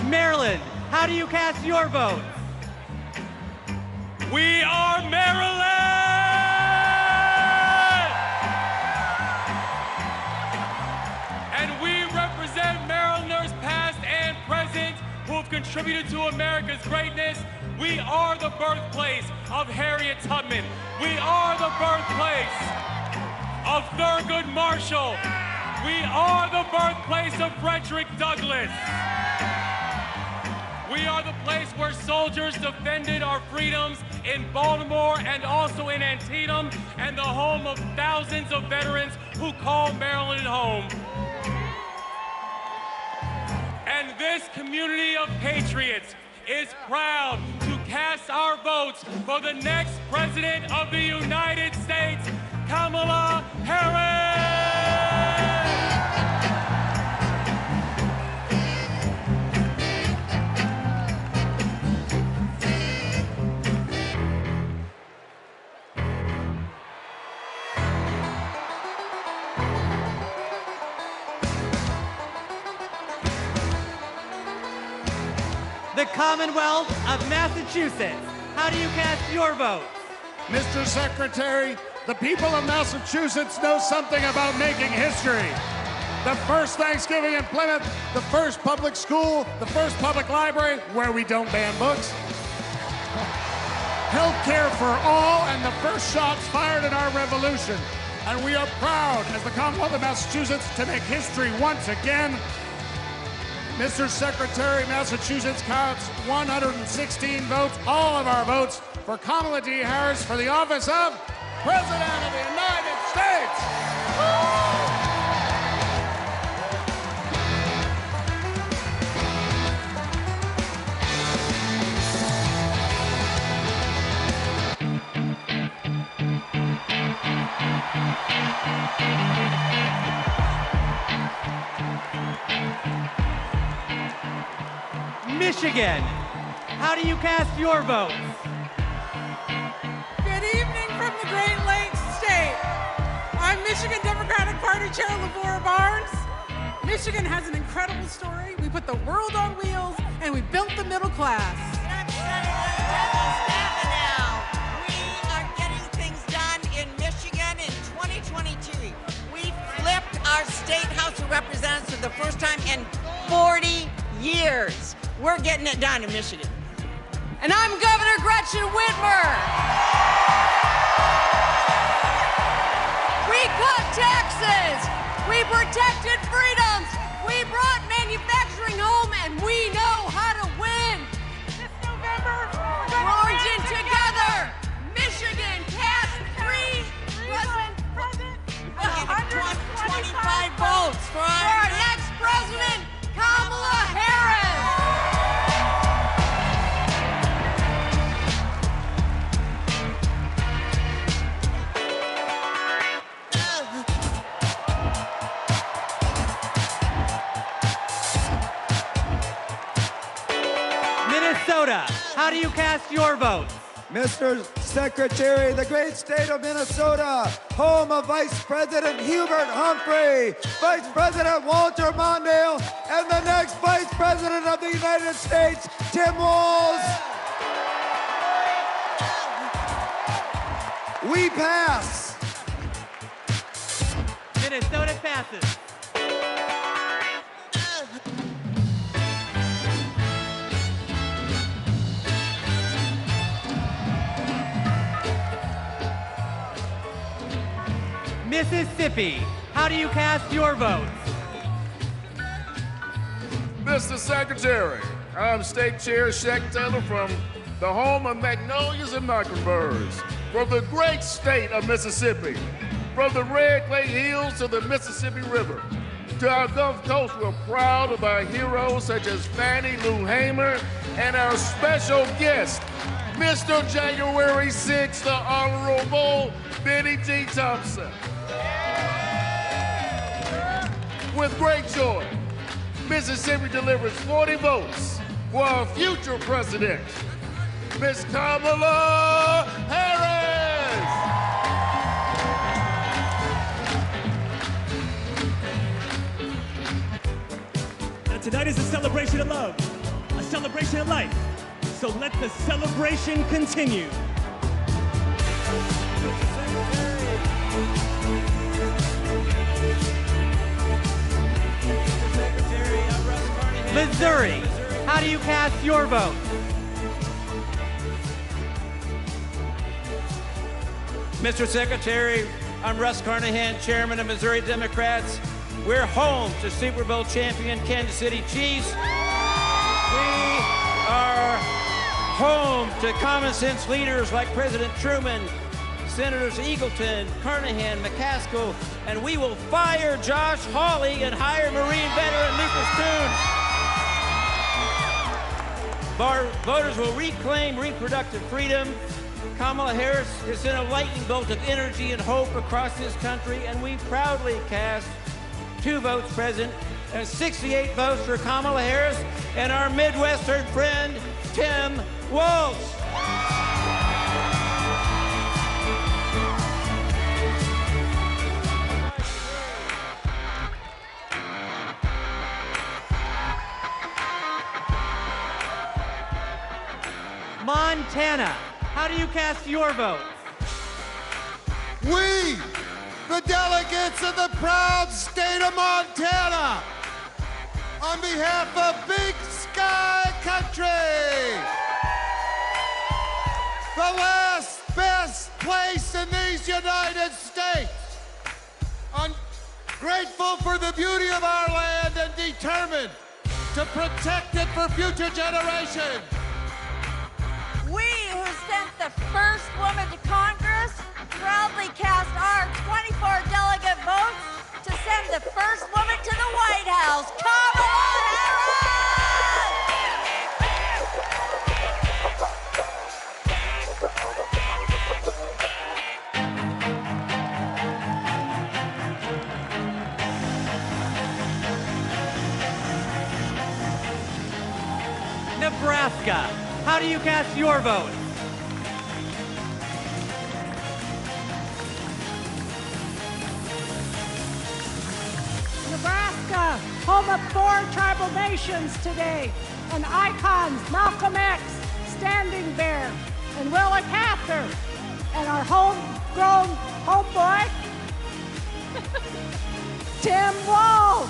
Speaker 4: Maryland, how do you cast your vote?
Speaker 18: We are Maryland! And we represent Marylanders past and present who have contributed to America's greatness. We are the birthplace of Harriet Tubman. We are the birthplace of Thurgood Marshall. We are the birthplace of Frederick Douglass. We are the place where soldiers defended our freedoms in Baltimore and also in Antietam, and the home of thousands of veterans who call Maryland home. And this community of patriots is proud to cast our votes for the next President of the United States, Kamala Harris!
Speaker 4: The Commonwealth of Massachusetts, how do you cast your vote?
Speaker 5: Mr. Secretary, the people of Massachusetts know something about making history. The first Thanksgiving in Plymouth, the first public school, the first public library where we don't ban books. Health care for all, and the first shots fired in our revolution. And we are proud, as the Commonwealth of Massachusetts, to make history once again. Mr. Secretary, Massachusetts counts 116 votes, all of our votes, for Kamala D. Harris for the office of President of the United States.
Speaker 4: Michigan, how do you cast your votes?
Speaker 6: Good evening from the Great Lakes State. I'm Michigan Democratic Party Chair LaVora Barnes. Michigan has an incredible story. We put the world on wheels and we built the middle class.
Speaker 14: Now, we are getting things done in Michigan in 2022. We flipped our state House of Representatives for the first time in 40 years. We're getting it done in Michigan.
Speaker 6: And I'm Governor Gretchen Whitmer. We cut taxes. We protected freedoms. We brought manufacturing home, and we know how to win. This November, we're origin together. Michigan cast 25 votes for our next president, Kamala Harris.
Speaker 4: Minnesota, how do you cast your votes?
Speaker 19: Mr. Secretary, the great state of Minnesota, home of Vice President Hubert Humphrey, Vice President Walter Mondale, and the next Vice President of the United States, Tim Walz. We pass.
Speaker 4: Minnesota passes. Mississippi, how do you cast your votes?
Speaker 16: Mr. Secretary, I'm State Chair Shaq Taylor from the home of magnolias and mockingbirds, from the great state of Mississippi, from the Red Clay Hills to the Mississippi River. To our Gulf Coast, we're proud of our heroes such as Fannie Lou Hamer and our special guest, Mr. January 6th, the Honorable Benny T. Thompson. With great joy, Mississippi delivers 40 votes for our future president, Miss Kamala Harris.
Speaker 13: Now tonight is a celebration of love, a celebration of life. So let the celebration continue.
Speaker 4: Missouri, how do you cast your vote?
Speaker 20: Mr. Secretary, I'm Russ Carnahan, Chairman of Missouri Democrats. We're home to Super Bowl champion Kansas City Chiefs. We are home to common sense leaders like President Truman, Senators Eagleton, Carnahan, McCaskill, and we will fire Josh Hawley and hire Marine veteran Lucas Coons. Our voters will reclaim reproductive freedom. Kamala Harris has sent a lightning bolt of energy and hope across this country, and we proudly cast 2 votes present and 68 votes for Kamala Harris and our Midwestern friend, Tim Walz.
Speaker 4: Montana, how do you cast your vote?
Speaker 19: We, the delegates of the proud state of Montana, on behalf of Big Sky Country, the last best place in these United States, I'm grateful for the beauty of our land and determined to protect it for future generations.
Speaker 14: We who sent the first woman to Congress proudly cast our 24 delegate votes to send the first woman to the White House, Kamala
Speaker 4: Nebraska. Nebraska, how do you cast your vote?
Speaker 1: Nebraska, home of 4 tribal nations today, and icons Malcolm X, Standing Bear, and Willa Cather, and our homegrown homeboy, Tim Walz.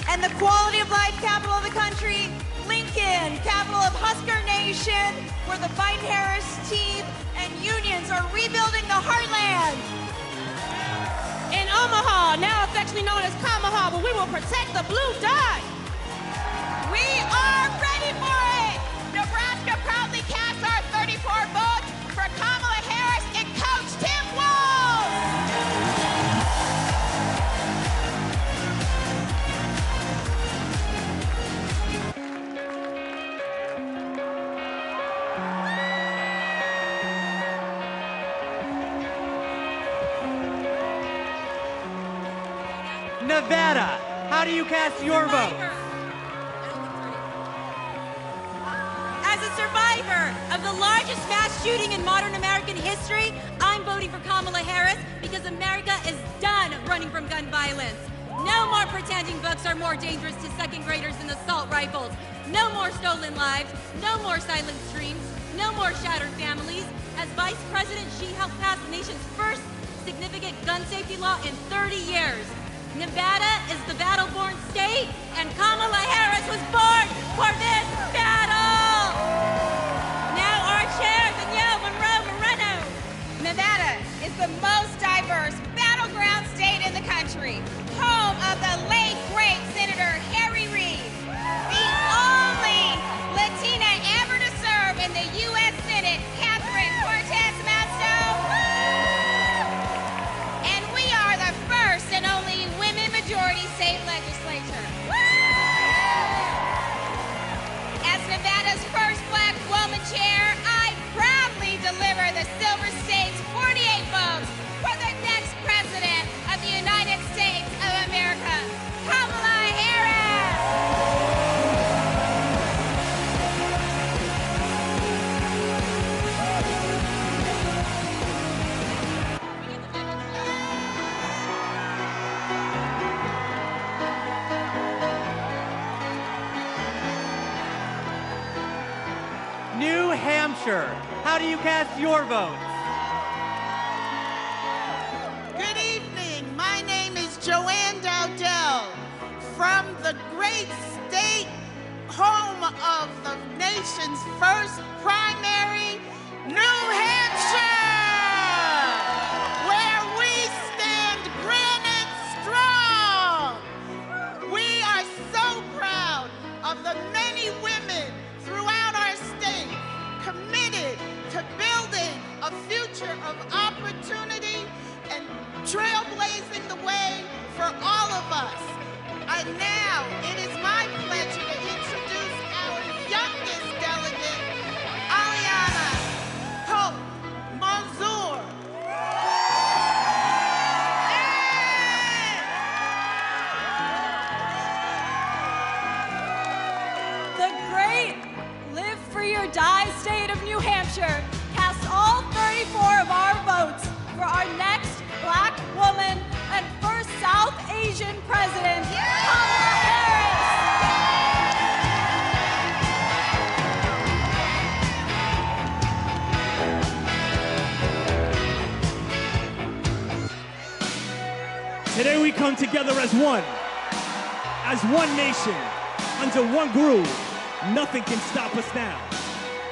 Speaker 11: And the quality of life capital of the country, Lincoln, capital of Husker Nation, where the Biden-Harris team and unions are rebuilding the heartland.
Speaker 2: In Omaha, now affectionately known as Kamaha, but we will protect the blue dot.
Speaker 14: We are ready for it. Nebraska proudly casts our 34 votes for Kamala Harris and Coach Tim Walz.
Speaker 4: Nevada, how do you cast your vote?
Speaker 11: As a survivor of the largest mass shooting in modern American history, I'm voting for Kamala Harris because America is done running from gun violence. No more pretending books are more dangerous to second graders than assault rifles. No more stolen lives. No more silent streams. No more shattered families. As Vice President, she helped pass the nation's first significant gun safety law in 30 years. Nevada is the battle-born state, and Kamala Harris was born for this battle! Now our chair, Danielle Monroe-Moreno.
Speaker 14: Nevada is the most diverse battleground state in the country, home of the late great Senator Harry Reid, the only Latina ever to serve in the U.S. Senate, Catherine Cortez Masto, and we are the first and only women-majority state legislature. As Nevada's first black woman chair, I proudly deliver the Silver State's 48 votes for the next president of the United States of America, Kamala Harris.
Speaker 4: New Hampshire, how do you cast your vote?
Speaker 3: Good evening. My name is Joanne Dowdell from the great state home of the nation's first primary, New Hampshire, where we stand granite strong. We are so proud of the many women throughout our state committed to building a future of opportunity and trailblazing the way for all of us. And now it is my pleasure to introduce our youngest delegate, Aliana Hope Manzour.
Speaker 6: The great Live Free or Die state of New Hampshire casts all 34 of our votes for our next black woman and first South Asian president, Kamala Harris.
Speaker 13: Today we come together as one nation, under one groove. Nothing can stop us now.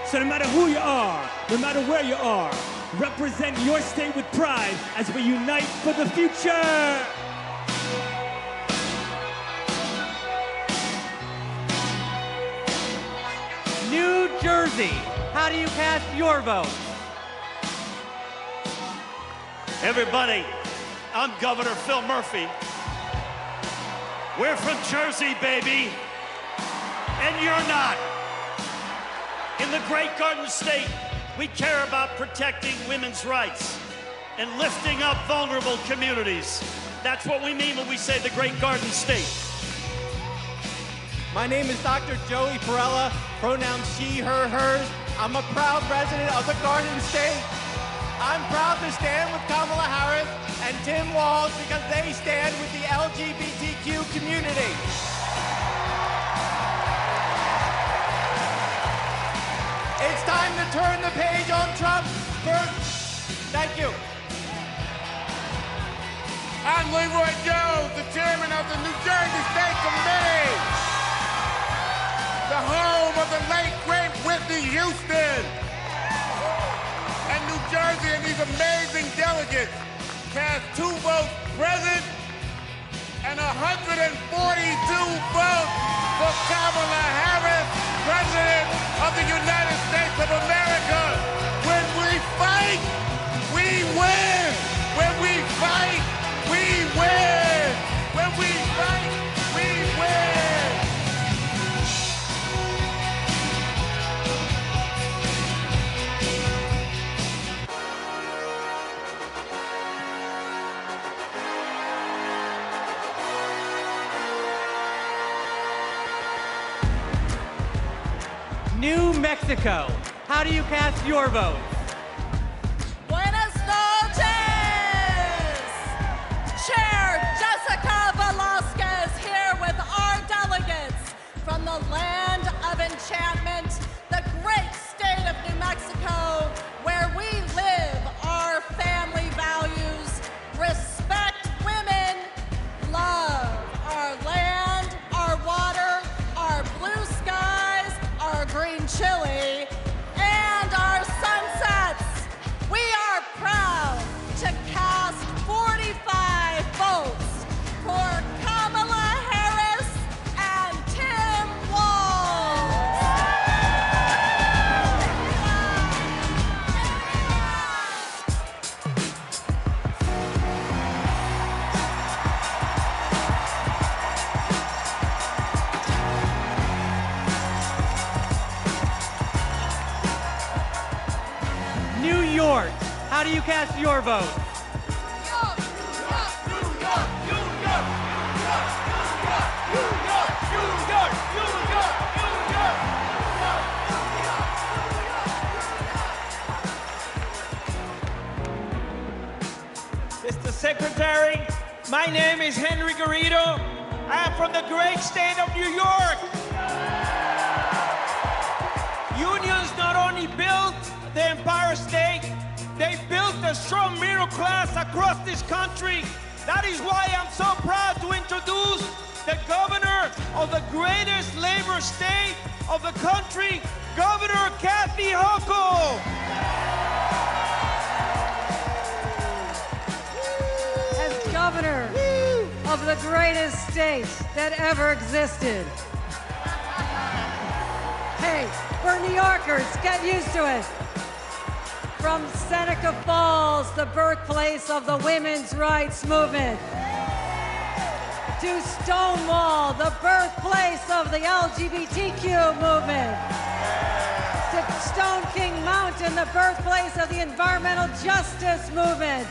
Speaker 13: So no matter who you are, no matter where you are, represent your state with pride as we unite for the future.
Speaker 4: New Jersey, how do you cast your vote?
Speaker 23: Everybody, I'm Governor Phil Murphy. We're from Jersey, baby, and you're not. In the great Garden State, we care about protecting women's rights and lifting up vulnerable communities. That's what we mean when we say the great Garden State.
Speaker 9: My name is Dr. Joey Perella, pronouns she, her, hers. I'm a proud resident of the Garden State. I'm proud to stand with Kamala Harris and Tim Walz because they stand with the LGBTQ community. It's time to turn the page on Trump. Thank you.
Speaker 16: I'm Leroy Jones, the chairman of the New Jersey State Committee, the home of the late, great Whitney Houston. And New Jersey and these amazing delegates cast 2 votes present and 142 votes for Kamala Harris, President of the United States of America. When we fight, we win. When we fight, we win! When we fight, we win!
Speaker 4: New Mexico, how do you cast your vote?
Speaker 6: Buenas noches! Chair Jessica Velasquez here with our delegates from the land of enchantment, the great state of New Mexico, where we live our family values, respect women, love our land, our water, our blue skies, our green chili, and our sunsets. We are proud to cast 45 votes for Kamala Harris and Tim Walz.
Speaker 4: New York, how do you cast your vote?
Speaker 20: Mr. Secretary, my name is Henry Garrido. I am from the great state of New York. Unions not only built the Empire State, they built a strong middle class across this country. That is why I'm so proud to introduce the governor of the greatest labor state of the country, Governor Kathy Hochul.
Speaker 1: As governor of the greatest state that ever existed. Hey, we're New Yorkers, get used to it. From Seneca Falls, the birthplace of the women's rights movement, to Stonewall, the birthplace of the LGBTQ movement, to Stone King Mountain, the birthplace of the environmental justice movement,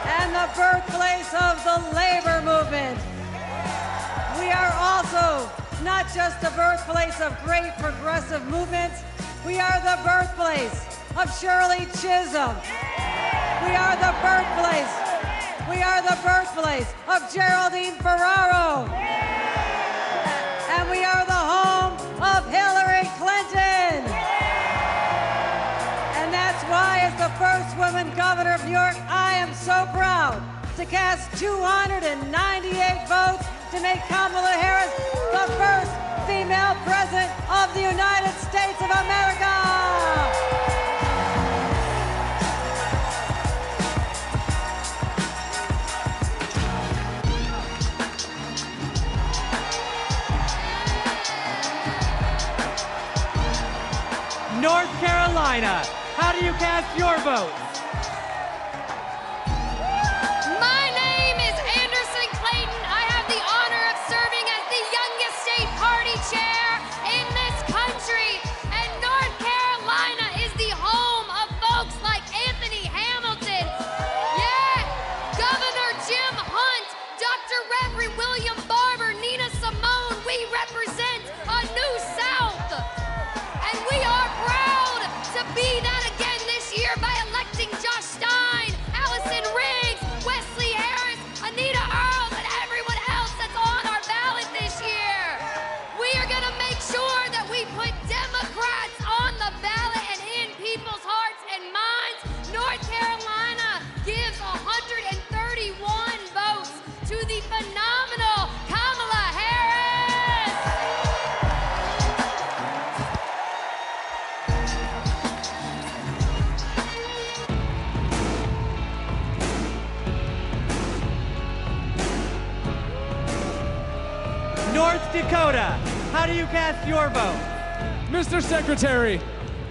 Speaker 1: and the birthplace of the labor movement. We are also not just the birthplace of great progressive movements, we are the birthplace of Shirley Chisholm. We are the birthplace of Geraldine Ferraro. And we are the home of Hillary Clinton. And that's why, as the first woman governor of New York, I am so proud to cast 298 votes to make Kamala Harris the first female president of the United States of America.
Speaker 4: North Carolina, how do you cast your vote?
Speaker 21: My name is Anderson Clayton. I have the honor of serving as the youngest state party chair in this country. And North Carolina is the home of folks like Anthony Hamilton. Yeah, Governor Jim Hunt, Dr. Reverend William Barber, Nina Simone. We
Speaker 4: Dakota, how do you cast your vote?
Speaker 7: Mr. Secretary,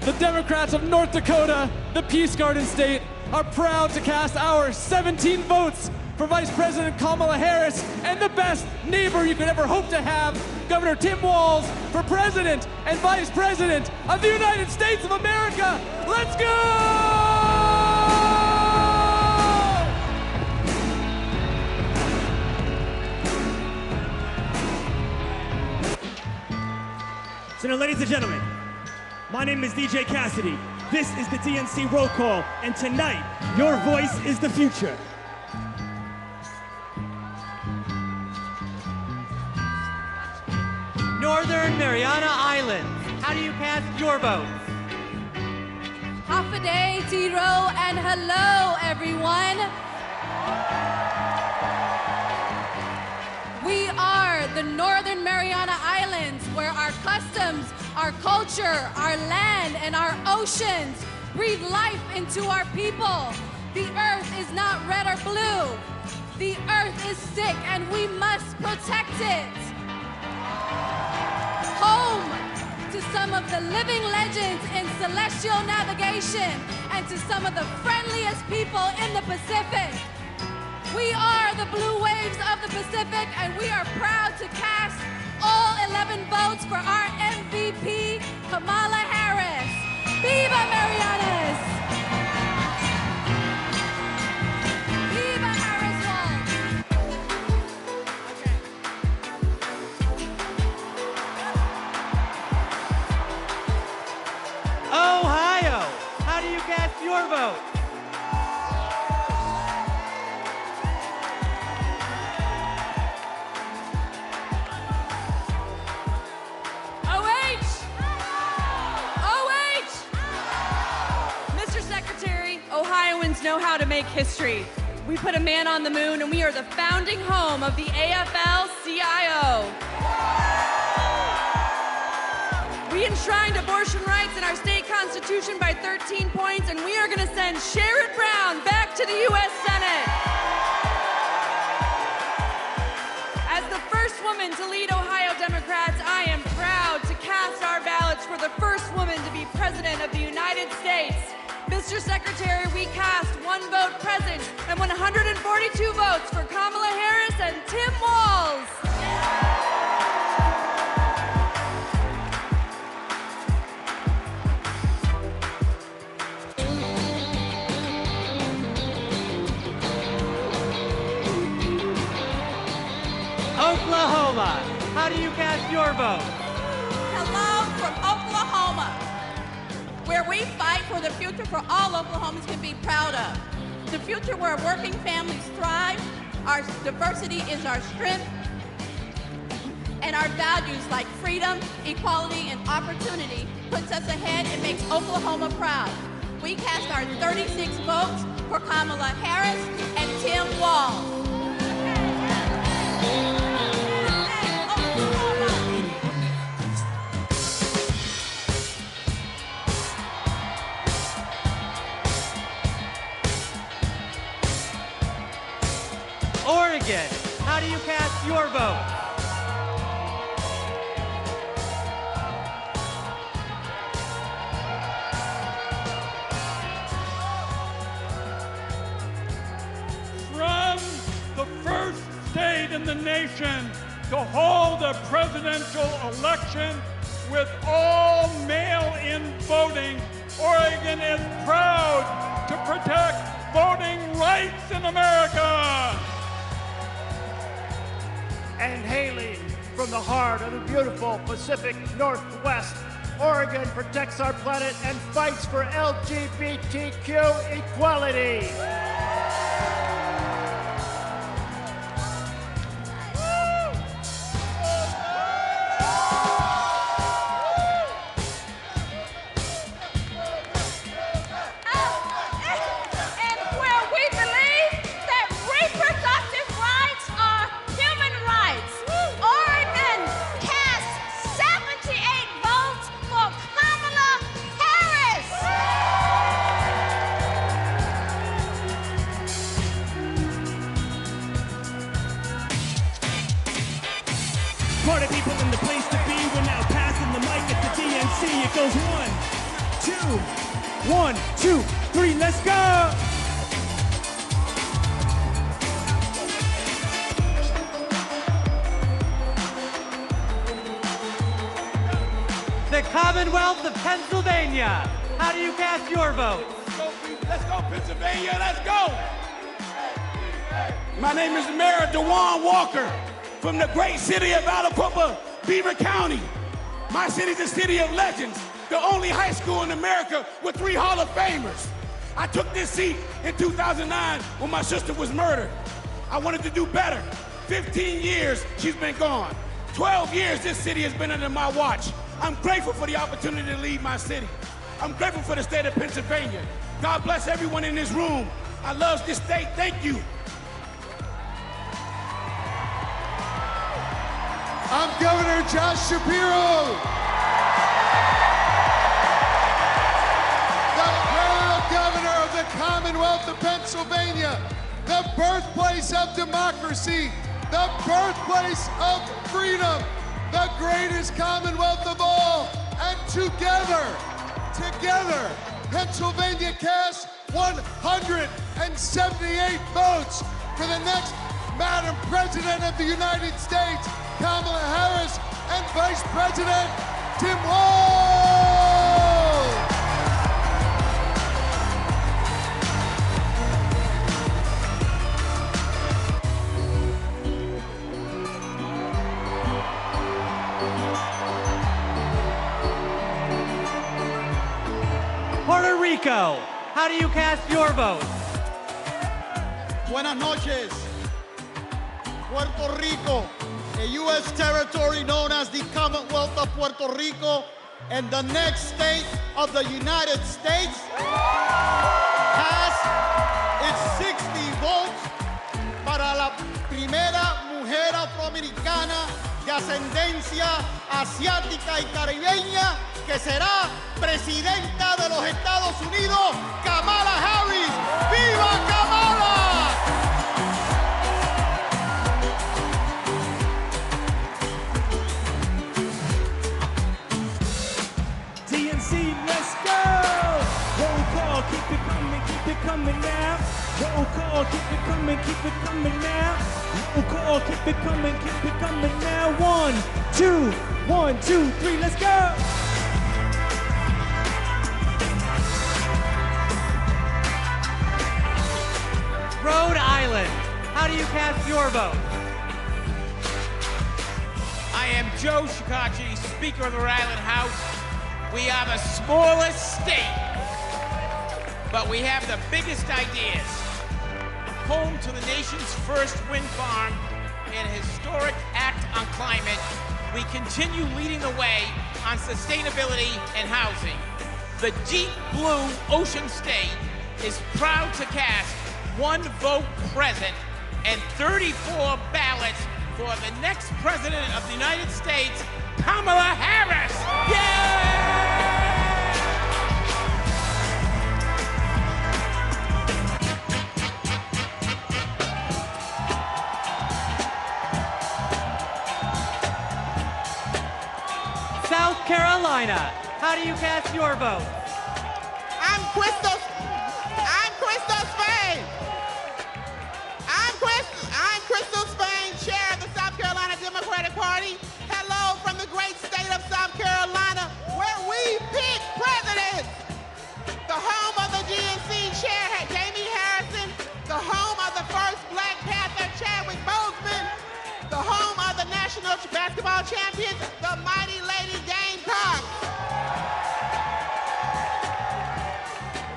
Speaker 7: the Democrats of North Dakota, the Peace Garden State, are proud to cast our 17 votes for Vice President Kamala Harris and the best neighbor you could ever hope to have, Governor Tim Walz, for President and Vice President of the United States of America. Let's go!
Speaker 13: So now, ladies and gentlemen, my name is DJ Cassidy. This is the DNC Roll Call, and tonight, your voice is the future.
Speaker 4: Northern Mariana Islands, how do you cast your votes?
Speaker 12: Hafaday, Tiro, and hello, everyone. We are the Northern Mariana Islands, where our customs, our culture, our land, and our oceans breathe life into our people. The earth is not red or blue. The earth is sick, and we must protect it. Home to some of the living legends in celestial navigation and to some of the friendliest people in the Pacific. We are the blue waves of the Pacific, and we are proud to cast all 11 votes for our MVP, Kamala Harris. Viva Marianas! Viva Harris Walz!
Speaker 4: Ohio, how do you cast your vote?
Speaker 22: Ohioans know how to make history. We put a man on the moon, and we are the founding home of the AFL-CIO. We enshrined abortion rights in our state constitution by 13 points, and we are going to send Sherrod Brown back to the U.S. Senate. As the first woman to lead Ohio Democrats, I am proud to cast our ballots for the first woman to be president of the United States. Mr. Secretary, we cast 1 vote present and 142 votes for Kamala Harris and Tim Walz.
Speaker 4: Oklahoma, how do you cast your vote?
Speaker 24: Hello from Oklahoma, where we fight for the future for all Oklahomans can be proud of. The future where working families thrive, our diversity is our strength, and our values like freedom, equality, and opportunity puts us ahead and makes Oklahoma proud. We cast our 36 votes for Kamala Harris and Tim Walz.
Speaker 4: Oregon, how do you cast your vote?
Speaker 5: From the first state in the nation to hold a presidential election with all mail-in voting, Oregon is proud to protect voting rights in America.
Speaker 9: And hailing from the heart of the beautiful Pacific Northwest, Oregon protects our planet and fights for LGBTQ equality.
Speaker 13: goes 1, 2, 1, 2, 3, let's go!
Speaker 4: The Commonwealth of Pennsylvania. How do you cast your vote?
Speaker 8: Let's go, Pennsylvania, let's go! My name is Mayor DeJuan Walker from the great city of Aliquippa, Beaver County. My city's a city of legends, the only high school in America with 3 Hall of Famers. I took this seat in 2009 when my sister was murdered. I wanted to do better. 15 years she's been gone. 12 years this city has been under my watch. I'm grateful for the opportunity to lead my city. I'm grateful for the state of Pennsylvania. God bless everyone in this room. I love this state, thank you.
Speaker 5: I'm Governor Josh Shapiro. The proud governor of the Commonwealth of Pennsylvania, the birthplace of democracy, the birthplace of freedom, the greatest Commonwealth of all. And together, Pennsylvania cast 178 votes for the next Madam President of the United States, Kamala Harris, and Vice President Tim Walz.
Speaker 4: Puerto Rico. How do you cast your vote?
Speaker 10: Buenas noches. Puerto Rico, a U.S. territory known as the Commonwealth of Puerto Rico and the next state of the United States, has its 60 votes para la primera mujer afroamericana de ascendencia asiática y caribeña que será presidenta de los Estados Unidos, Kamala Harris. ¡Viva Kamala!
Speaker 13: Let's go! Roll call, keep it coming now. Roll call, keep it coming now. Roll call, keep it coming now. 1, 2, 1, 2, 3, let's go!
Speaker 4: Rhode Island. How do you cast your vote?
Speaker 15: I am Joe Shikachi, Speaker of the Rhode Island House. We are the smallest state, but we have the biggest ideas. Home to the nation's first wind farm and a historic act on climate, we continue leading the way on sustainability and housing. The deep blue ocean state is proud to cast 1 vote present and 34 ballots for the next President of the United States, Kamala Harris. Yay!
Speaker 4: South Carolina. How do you cast your vote?
Speaker 3: I'm Crystal Spain. I'm Crystal Spain, chair of the South Carolina Democratic Party. Hello from the great state of South Carolina, where we pick presidents. The home of the DNC chair, Jamie Harrison. The home of the first Black Panther, Chadwick Boseman. The home of the national basketball champions, the mighty Lady Gamecocks.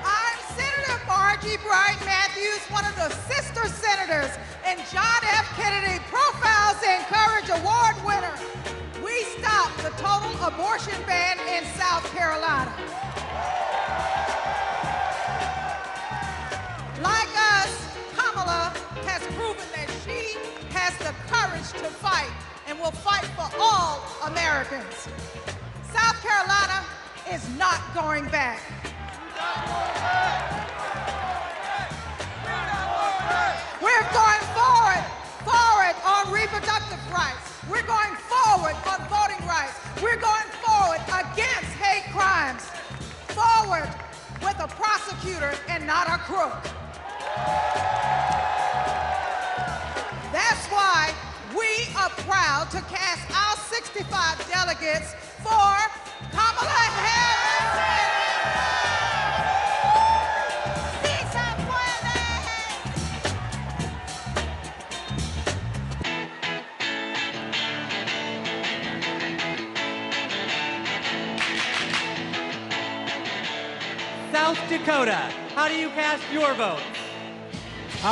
Speaker 17: I'm Senator Margie Bright Matthews, one of the sister senators, and John F. Kennedy Profiles in Courage Award winner. We stopped the total abortion ban in South Carolina. Like us, Kamala has proven that she has the courage to fight and will fight for all Americans. South Carolina is not going back. We're going forward on reproductive rights. We're going forward on voting rights. We're going forward against hate crime. forward with a prosecutor and not a crook. That's why we are proud to cast our 65 delegates for Kamala Harris.
Speaker 4: South Dakota, how do you cast your vote?
Speaker 2: In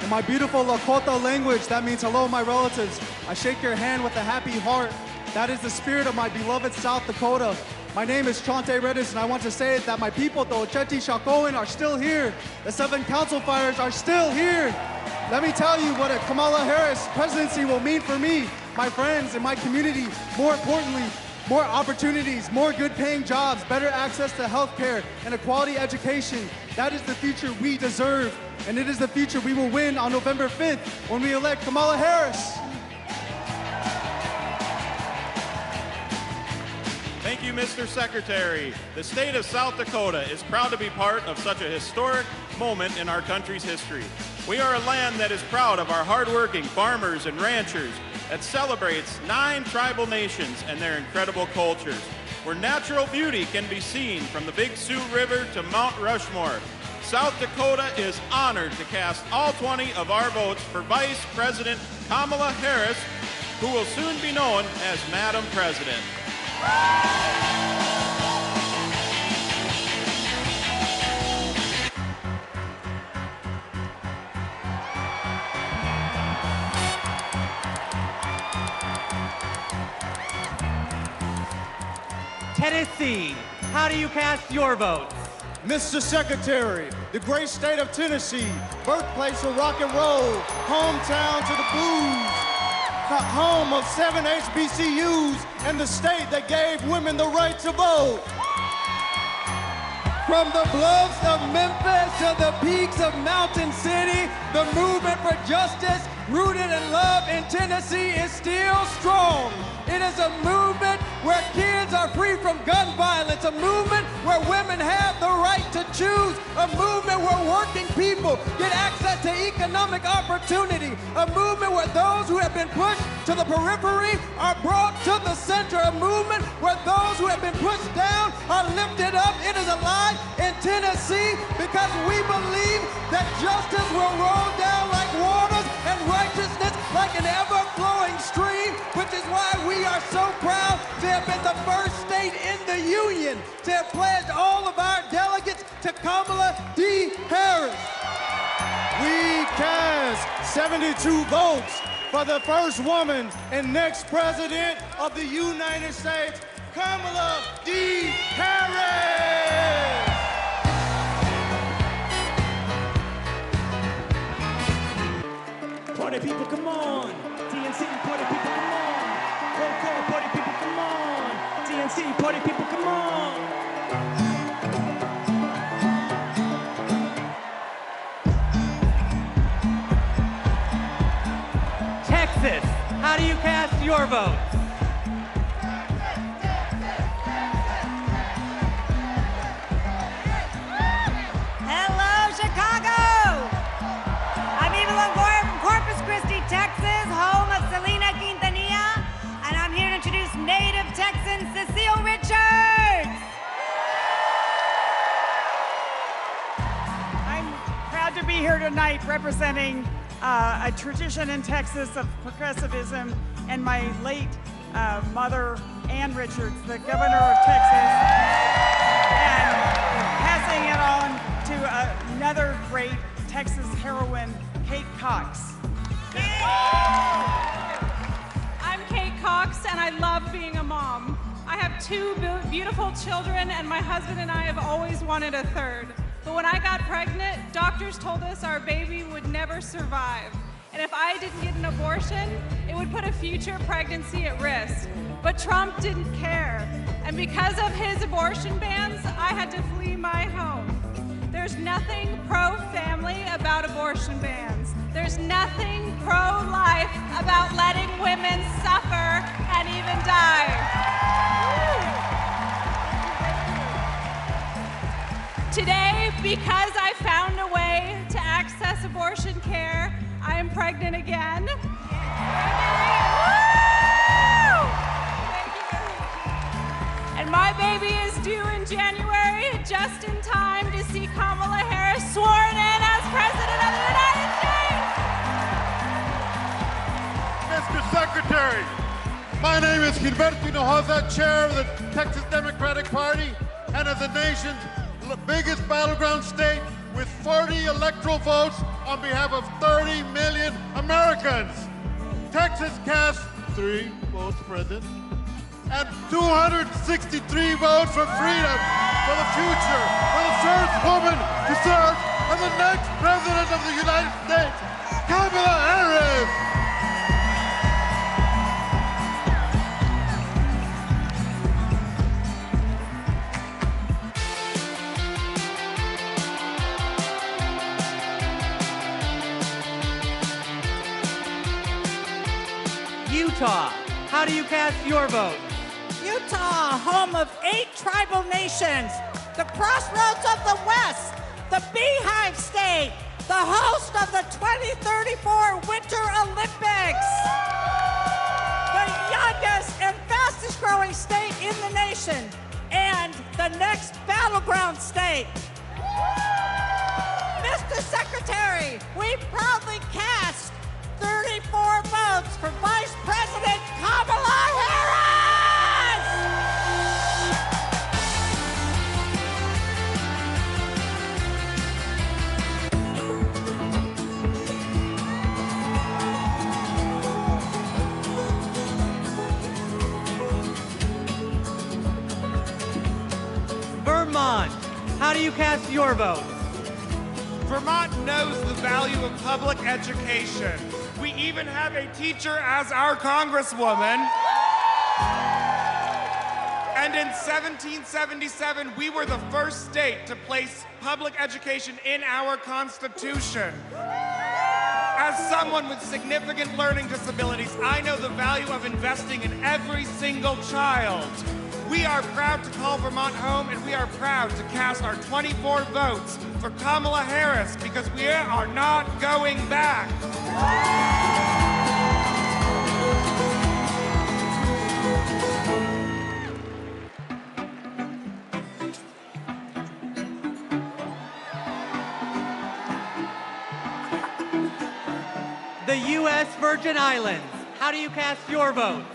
Speaker 2: my beautiful Lakota language, that means hello, my relatives. I shake your hand with a happy heart. That is the spirit of my beloved South Dakota. My name is Chante Redis, and I want to say that my people, the Oceti Shakoan, are still here. The 7 council fires are still here. Let me tell you what a Kamala Harris presidency will mean for me, my friends, and my community. More importantly, more opportunities, more good-paying jobs, better access to health care, and a quality education. That is the future we deserve, and it is the future we will win on November 5th when we elect Kamala Harris.
Speaker 11: Thank you, Mr. Secretary. The state of South Dakota is proud to be part of such a historic moment in our country's history. We are a land that is proud of our hardworking farmers and ranchers, that celebrates 9 tribal nations and their incredible cultures, where natural beauty can be seen from the Big Sioux River to Mount Rushmore. South Dakota is honored to cast all 20 of our votes for Vice President Kamala Harris, who will soon be known as Madam President.
Speaker 4: Tennessee, how do you cast your votes?
Speaker 5: Mr. Secretary, the great state of Tennessee, birthplace of rock and roll, hometown to the blues, home of 7 HBCUs, and the state that gave women the right to vote.
Speaker 18: From the bluffs of Memphis to the peaks of Mountain City, the movement for justice rooted in love in Tennessee is still strong. It is a movement where kids are free from gun violence, a movement where women have the right to choose, a movement where working people get access to economic opportunity, a movement where those who have been pushed to the periphery are brought to the center, a movement where those who have been pushed down are lifted up. It is alive in Tennessee because we believe that justice will roll down like waters and righteousness like an ever-flowing stream, which is why we are so proud to have been the first state in the union to have pledged all of our delegates to Kamala D. Harris.
Speaker 5: We cast 72 votes for the first woman and next president of the United States, Kamala D. Harris.
Speaker 13: Party people, come on. DNC, party people, come on. Roll call, party people, come on. DNC, party people, come on.
Speaker 4: Texas, how do you cast your votes?
Speaker 19: Hello, Chicago! I'm Eva Longoria from Corpus Christi, Texas, home of Selena Quintanilla, and I'm here to introduce native Texan Cecile Richards.
Speaker 25: I'm proud to be here tonight representing a tradition in Texas of progressivism and my late mother, Ann Richards, the governor of Texas, and passing it on to another great Texas heroine, Kate Cox.
Speaker 26: I'm Kate Cox, and I love being a mom. I have 2 beautiful children, and my husband and I have always wanted a third. But when I got pregnant, doctors told us our baby would never survive. And if I didn't get an abortion, it would put a future pregnancy at risk. But Trump didn't care. And because of his abortion bans, I had to flee my home. There's nothing pro-family about abortion bans. There's nothing pro-life about letting women suffer and even die. Today, because I found a way to access abortion care, I am pregnant again. And my baby is due in January, just in time to see Kamala Harris sworn in as President of the United States.
Speaker 1: Mr. Secretary, my name is Gilberto Hinojosa, Chair of the Texas Democratic Party, and of the nation's biggest battleground state with 40 electoral votes on behalf of 30 million Americans. Texas cast 3 votes for president and 263 votes for freedom, for the future, for the first woman to serve as the next president of the United States, Kamala Harris.
Speaker 4: Utah, how do you cast your vote?
Speaker 6: Utah, home of 8 tribal nations, the crossroads of the West, the Beehive State, the host of the 2034 Winter Olympics, the youngest and fastest growing state in the nation, and the next battleground state. Mr. Secretary, we proudly cast 34 votes for Vice President Kamala Harris!
Speaker 4: Vermont, how do you cast your vote?
Speaker 14: Vermont knows the value of public education. We even have a teacher as our congresswoman. And in 1777, we were the first state to place public education in our Constitution. As someone with significant learning disabilities, I know the value of investing in every single child. We are proud to call Vermont home, and we are proud to cast our 24 votes for Kamala Harris because we are not going back.
Speaker 4: The U.S. Virgin Islands, how do you cast your vote?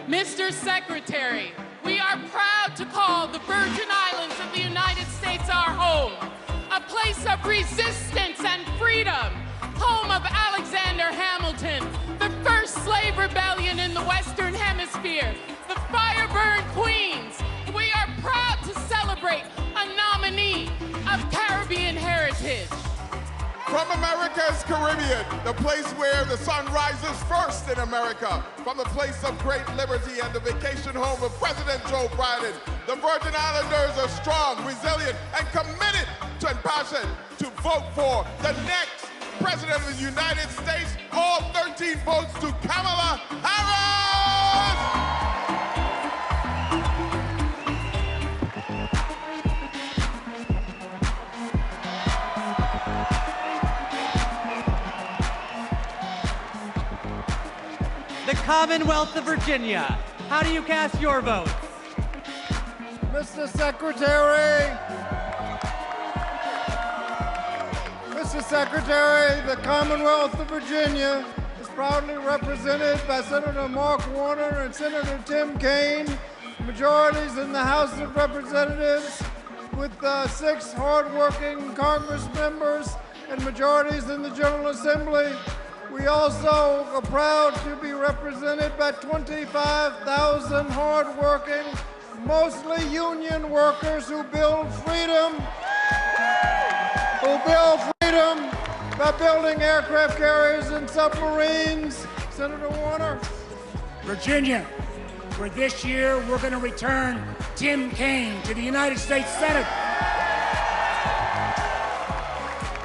Speaker 16: Mr. Secretary, we are proud to call the Virgin Islands of the United States our home, a place of resistance and freedom, home of Alexander Hamilton, the first slave rebellion in the Western Hemisphere, the fire-burned queens. We are proud to celebrate a nominee of Caribbean heritage.
Speaker 20: From America's Caribbean, the place where the sun rises first in America, from the place of great liberty and the vacation home of President Joe Biden, the Virgin Islanders are strong, resilient, and committed and passionate to vote for the next President of the United States. All 13 votes to Kamala Harris!
Speaker 4: The Commonwealth of Virginia, how do you cast your vote?
Speaker 1: Mr. Secretary, the Commonwealth of Virginia is proudly represented by Senator Mark Warner and Senator Tim Kaine, majorities in the House of Representatives with 6 hardworking Congress members and majorities in the General Assembly. We also are proud to be represented by 25,000 hardworking, mostly union workers who build freedom, by building aircraft carriers and submarines. Senator Warner.
Speaker 23: Virginia, where this year we're going to return Tim Kaine to the United States Senate.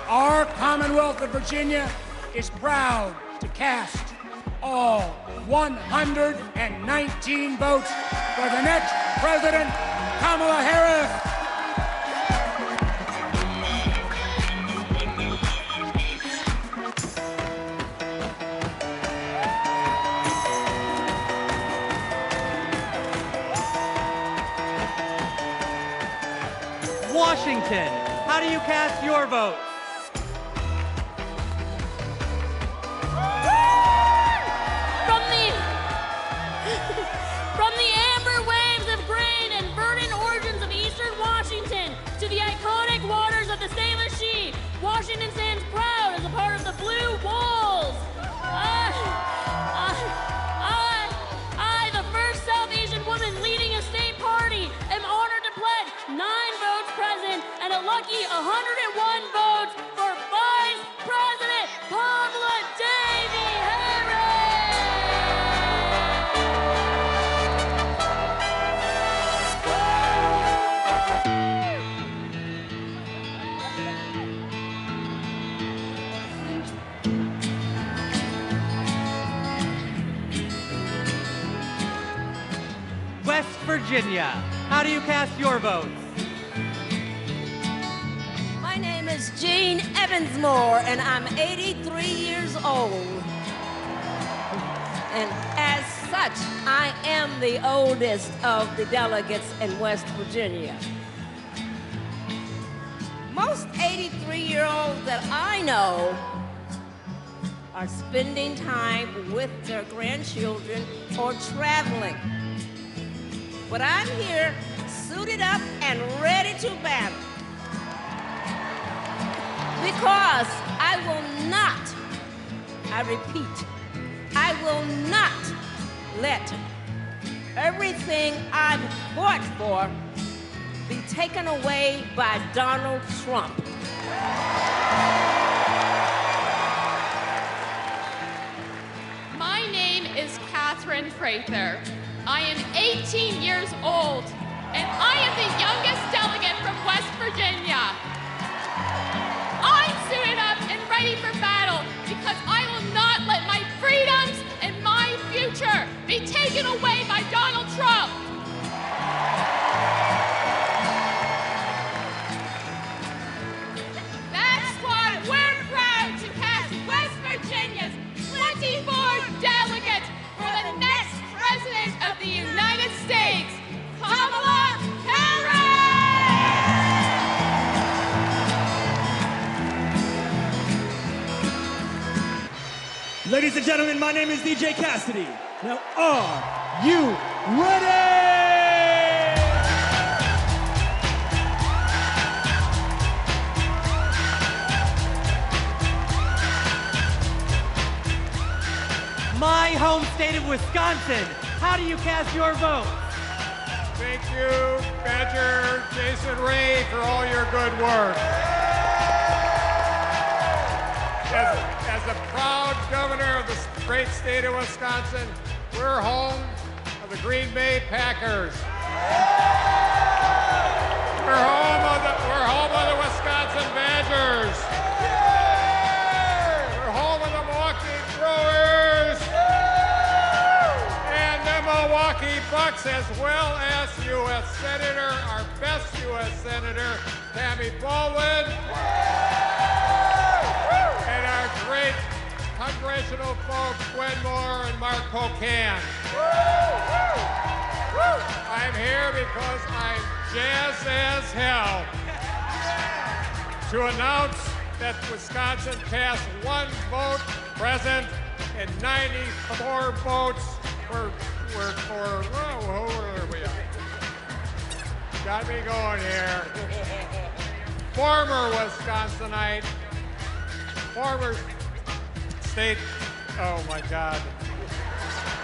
Speaker 23: Our Commonwealth of Virginia is proud to cast all 119 votes for the next President, Kamala Harris.
Speaker 4: Washington. How do you cast your vote?
Speaker 7: From the amber waves of grain and verdant origins of eastern Washington to the iconic waters of the Salish Sea, Washington stands proud as a part of the Blue Wolves. I, the first South Asian woman leading a state party, am honored to pledge 9 votes present and a lucky 101 votes for Vice President Kamala Davy Harris.
Speaker 4: West Virginia. How do you cast your votes?
Speaker 7: My name is Jean Evansmore, and I'm 83 years old. And as such, I am the oldest of the delegates in West Virginia. Most 83-year-olds that I know are spending time with their grandchildren or traveling. But I'm here, suited up and ready to battle. Because I will not, I repeat, I will not let everything I've fought for be taken away by Donald Trump.
Speaker 16: My name is Catherine Prather. I am 18 years old, and I am the youngest delegate from West Virginia. I'm suited up and ready for battle because I will not let my freedoms and my future be taken away by Donald Trump. That's why we're proud to cast West Virginia's 24 delegates for the next President of the United States, Kamala Harris!
Speaker 13: Ladies and gentlemen, my name is DJ Cassidy. Now, are you ready?
Speaker 4: My home state of Wisconsin. How do you cast your vote?
Speaker 5: Thank you, Badger Jason Ray, for all your good work. As the proud governor of the great state of Wisconsin, we're home of the Green Bay Packers. We're home of the Wisconsin Badgers. We're home of the Milwaukee Brewers. And the Milwaukee Bucks, as well as U.S. Senator, our best U.S. Senator, Tammy Baldwin. And our great congressional folks, Gwen Moore and Mark Pocan. I'm here because I'm jazzed as hell to announce that Wisconsin passed 1 vote present and 94 votes who are we at? Got me going here. Former Wisconsinite, former state, oh my God.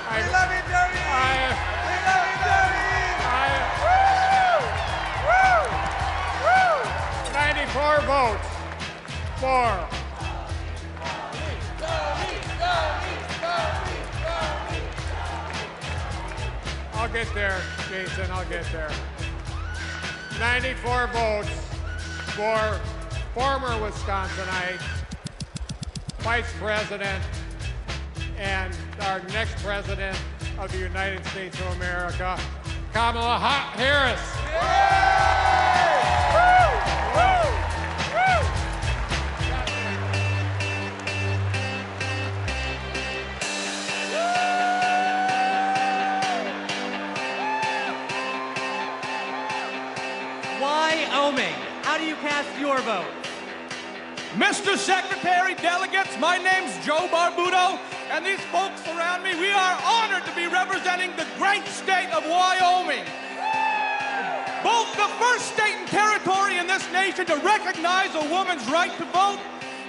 Speaker 5: We love you, Jody! We love you, Jody! 94 votes for. I'll get there, Jason, I'll get there. 94 votes for former Wisconsinite, Vice President, and our next President of the United States of America, Kamala Harris.
Speaker 4: Why Wyoming. How do you cast your vote?
Speaker 8: Mr. Secretary, delegates, my name's Joe Barbudo, and these folks around me, we are honored to be representing the great state of Wyoming. Both the first state and territory in this nation to recognize a woman's right to vote,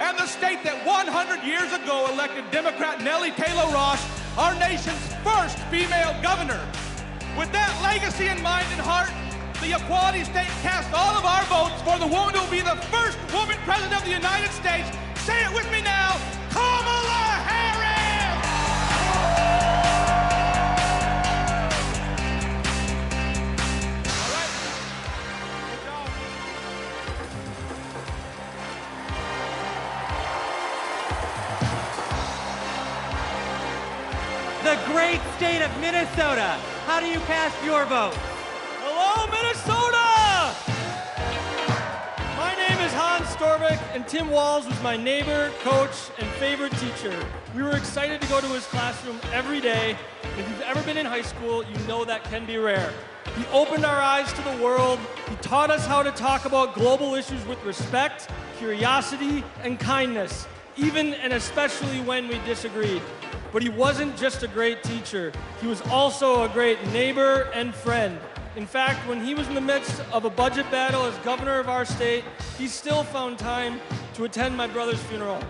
Speaker 8: and the state that 100 years ago elected Democrat Nellie Taylor Ross, our nation's first female governor. With that legacy in mind and heart, the Equality State cast all of our votes for the woman who will be the first woman president of the United States. Say it with me now, Kamala Harris!
Speaker 4: The great state of Minnesota. How do you cast your vote?
Speaker 9: Hello, Minnesota! My name is Hans Storbeck, and Tim Walz was my neighbor, coach, and favorite teacher. We were excited to go to his classroom every day. If you've ever been in high school, you know that can be rare. He opened our eyes to the world. He taught us how to talk about global issues with respect, curiosity, and kindness, even and especially when we disagreed. But he wasn't just a great teacher. He was also a great neighbor and friend. In fact, when he was in the midst of a budget battle as governor of our state, he still found time to attend my brother's funeral.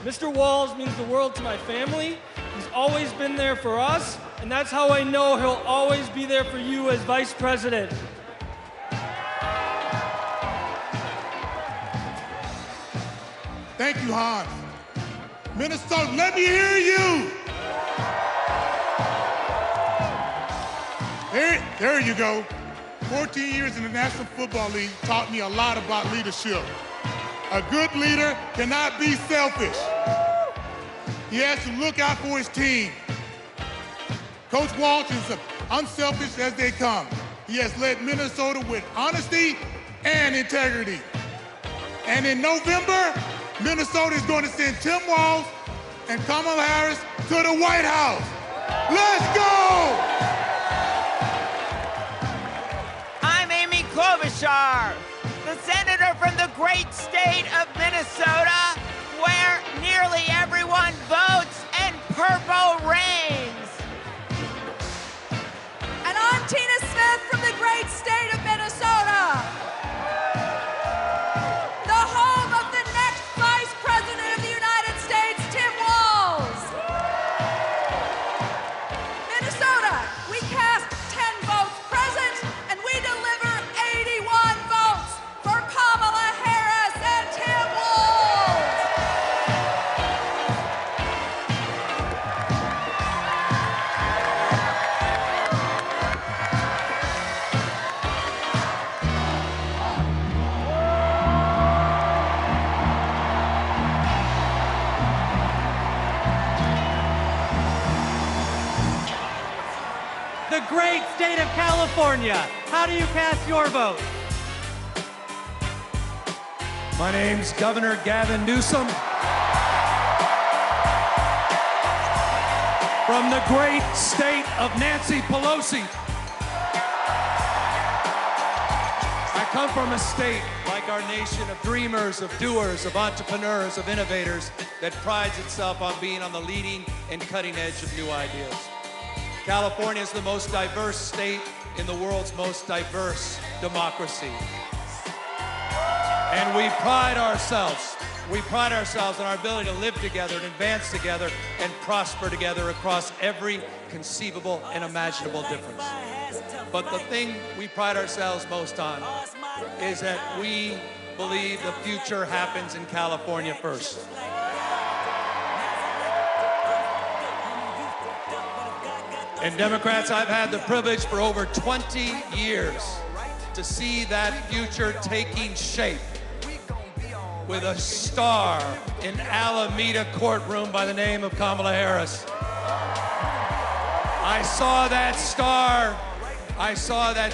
Speaker 9: Mr. Walz means the world to my family. He's always been there for us, and that's how I know he'll always be there for you as vice president.
Speaker 1: Thank you, Hans. Minnesota, let me hear you. There you go. 14 years in the National Football League taught me a lot about leadership. A good leader cannot be selfish. He has to look out for his team. Coach Walsh is unselfish as they come. He has led Minnesota with honesty and integrity. And in November, Minnesota is going to send Tim Walz and Kamala Harris to the White House. Let's go!
Speaker 15: I'm Amy Klobuchar, the senator from the great state of Minnesota, where nearly everyone votes and purple reigns.
Speaker 17: And I'm Tina Smith from the great state of Minnesota, the home of the next Vice President of the United States, Tim Walz. Minnesota, we cast 10 votes present, and we deliver 81 votes for Kamala Harris and Tim Walz.
Speaker 4: The great state of California. How do you cast your vote?
Speaker 12: My name's Governor Gavin Newsom. From the great state of Nancy Pelosi. I come from a state like our nation of dreamers, of doers, of entrepreneurs, of innovators that prides itself on being on the leading and cutting edge of new ideas. California is the most diverse state in the world's most diverse democracy. And we pride ourselves on our ability to live together and advance together and prosper together across every conceivable and imaginable difference. But the thing we pride ourselves most on is that we believe the future happens in California first. And Democrats, I've had the privilege for over 20 years to see that future taking shape with a star in Alameda courtroom by the name of Kamala Harris. I saw that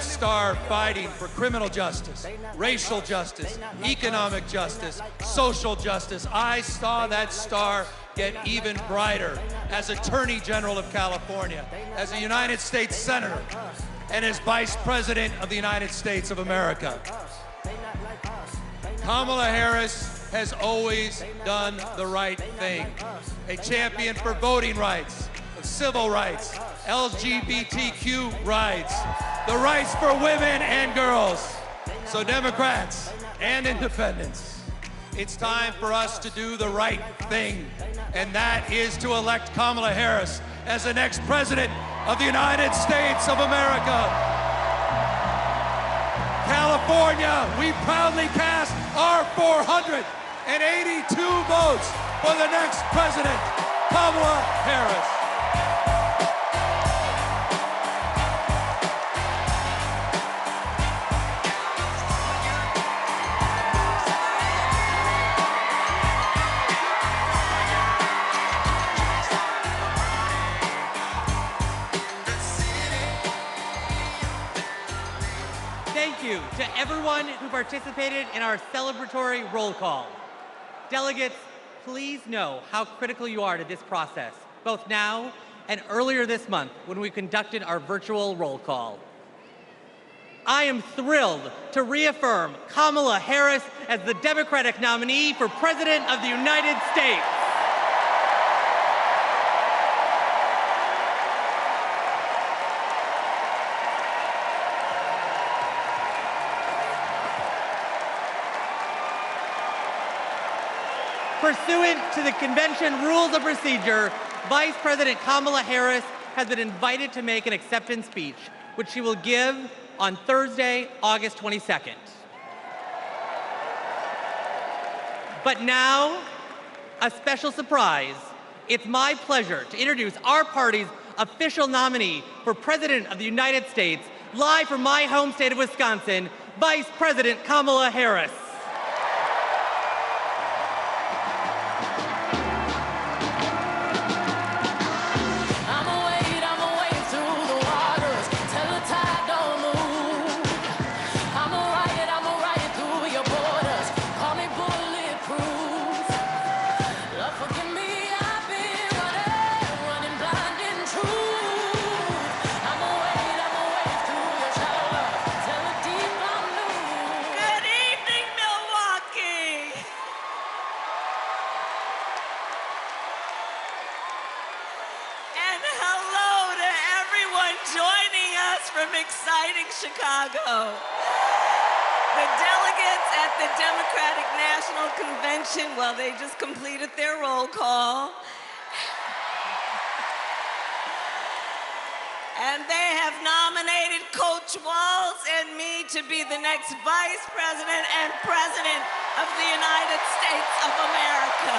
Speaker 12: star fighting for criminal justice, racial justice, economic justice, social justice. I saw that star get even brighter as Attorney General of California, as a United States Senator, and as Vice President of the United States of America. Kamala Harris has always done the right thing. A champion for voting rights, civil rights, LGBTQ rights, the rights for women and girls. So Democrats and independents, it's time for us to do the right thing, and that is to elect Kamala Harris as the next president of the United States of America. California, we proudly cast our 482 votes for the next president, Kamala Harris.
Speaker 4: Thank you to everyone who participated in our celebratory roll call. Delegates, please know how critical you are to this process, both now and earlier this month when we conducted our virtual roll call. I am thrilled to reaffirm Kamala Harris as the Democratic nominee for President of the United States. Pursuant to the convention rules of procedure, Vice President Kamala Harris has been invited to make an acceptance speech, which she will give on Thursday, August 22nd. But now, a special surprise. It's my pleasure to introduce our party's official nominee for President of the United States, live from my home state of Wisconsin, Vice President Kamala Harris.
Speaker 2: Chicago. The delegates at the Democratic National Convention, well, they just completed their roll call. And they have nominated Coach Walz and me to be the next Vice President and President of the United States of America.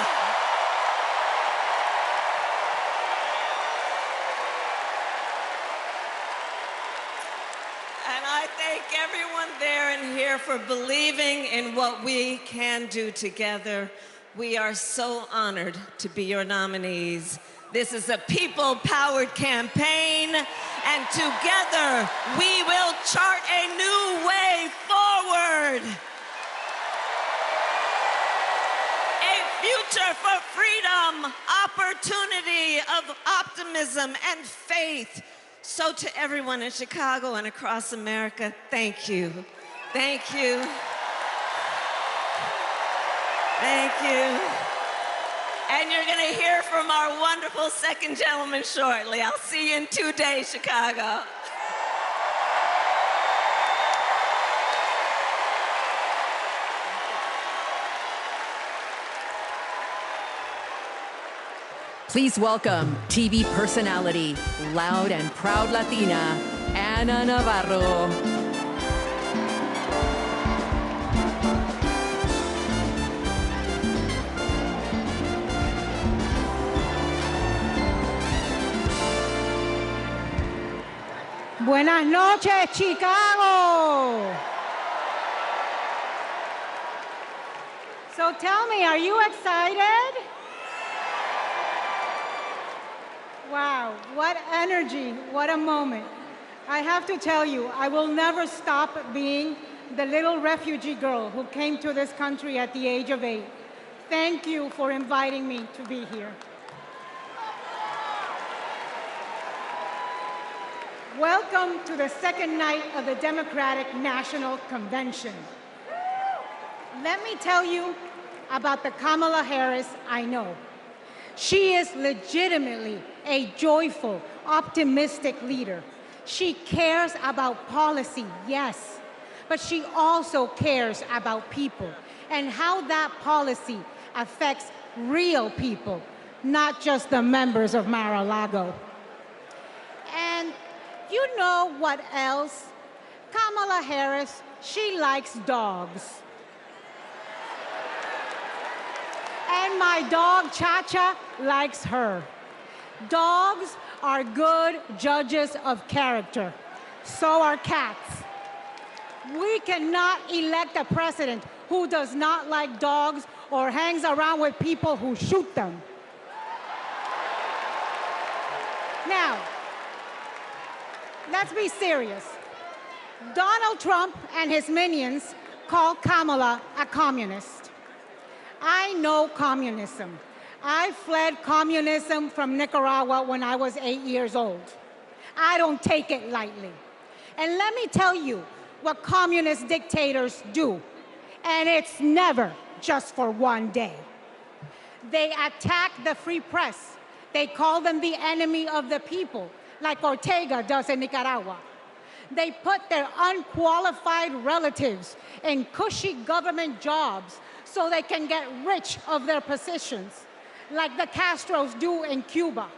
Speaker 2: I thank everyone there and here for believing in what we can do together. We are so honored to be your nominees. This is a people-powered campaign, and together we will chart a new way forward. A future for freedom, opportunity, of optimism and faith. So to everyone in Chicago and across America, thank you. Thank you. Thank you. And you're going to hear from our wonderful second gentleman shortly. I'll see you in 2 days, Chicago.
Speaker 3: Please welcome TV personality, loud and proud Latina, Ana Navarro.
Speaker 23: Buenas noches, Chicago. So tell me, are you excited? Wow, what energy, what a moment. I have to tell you, I will never stop being the little refugee girl who came to this country at the age of 8. Thank you for inviting me to be here. Welcome to the second night of the Democratic National Convention. Let me tell you about the Kamala Harris I know. She is legitimately a joyful, optimistic leader. She cares about policy, yes, but she also cares about people and how that policy affects real people, not just the members of Mar-a-Lago. And you know what else? Kamala Harris, she likes dogs. And my dog, Cha-Cha, likes her. Dogs are good judges of character. So are cats. We cannot elect a president who does not like dogs or hangs around with people who shoot them. Now, let's be serious. Donald Trump and his minions call Kamala a communist. I know communism. I fled communism from Nicaragua when I was 8 years old. I don't take it lightly. And let me tell you what communist dictators do. And it's never just for one day. They attack the free press. They call them the enemy of the people, like Ortega does in Nicaragua. They put their unqualified relatives in cushy government jobs so they can get rich of their positions, like the Castros do in Cuba.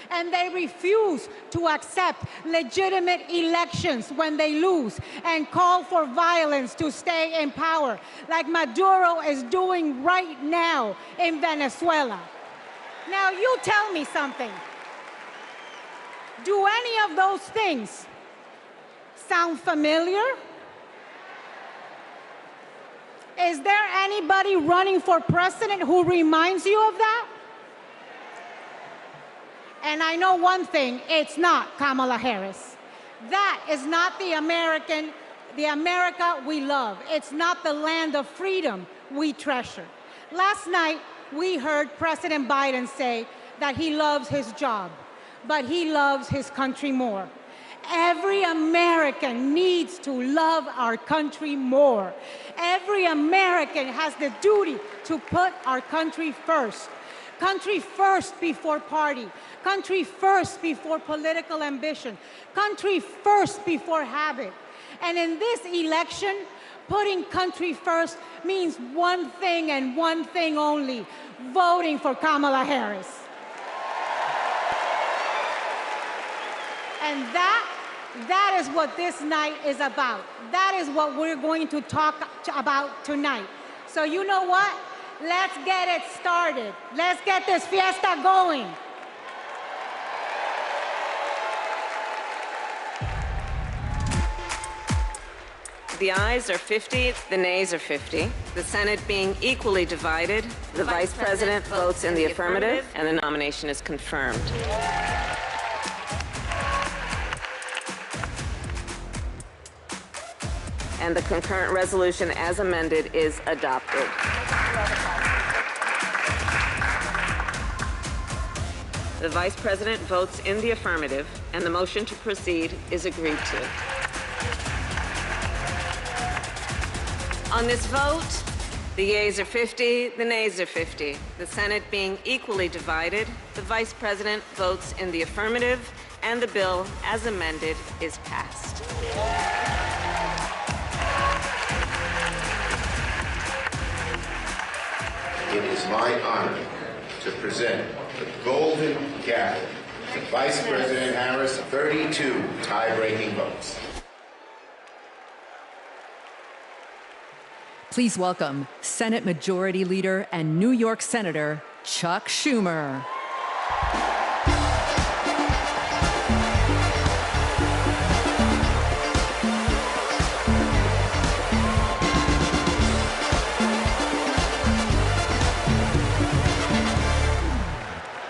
Speaker 23: And they refuse to accept legitimate elections when they lose and call for violence to stay in power, like Maduro is doing right now in Venezuela. Now, you tell me something. Do any of those things sound familiar? Is there anybody running for president who reminds you of that? And I know one thing, it's not Kamala Harris. That is not the America we love. It's not the land of freedom we treasure. Last night, we heard President Biden say that he loves his job, but he loves his country more. Every American needs to love our country more. Every American has the duty to put our country first. Country first before party. Country first before political ambition. Country first before habit. And in this election, putting country first means one thing and one thing only: voting for Kamala Harris. And that is what this night is about. That is what we're going to talk about tonight. So you know what? Let's get it started. Let's get this fiesta going.
Speaker 2: The ayes are 50, the nays are 50. The Senate being equally divided, the Vice President votes in the affirmative, and the nomination is confirmed. And the concurrent resolution as amended is adopted. The Vice President votes in the affirmative, and the motion to proceed is agreed to. On this vote, the yeas are 50, the nays are 50. The Senate being equally divided, the Vice President votes in the affirmative, and the bill as amended is passed.
Speaker 10: It is my honor to present the Golden Gavel to Vice President Harris, 32 tie-breaking votes.
Speaker 3: Please welcome Senate Majority Leader and New York Senator Chuck Schumer.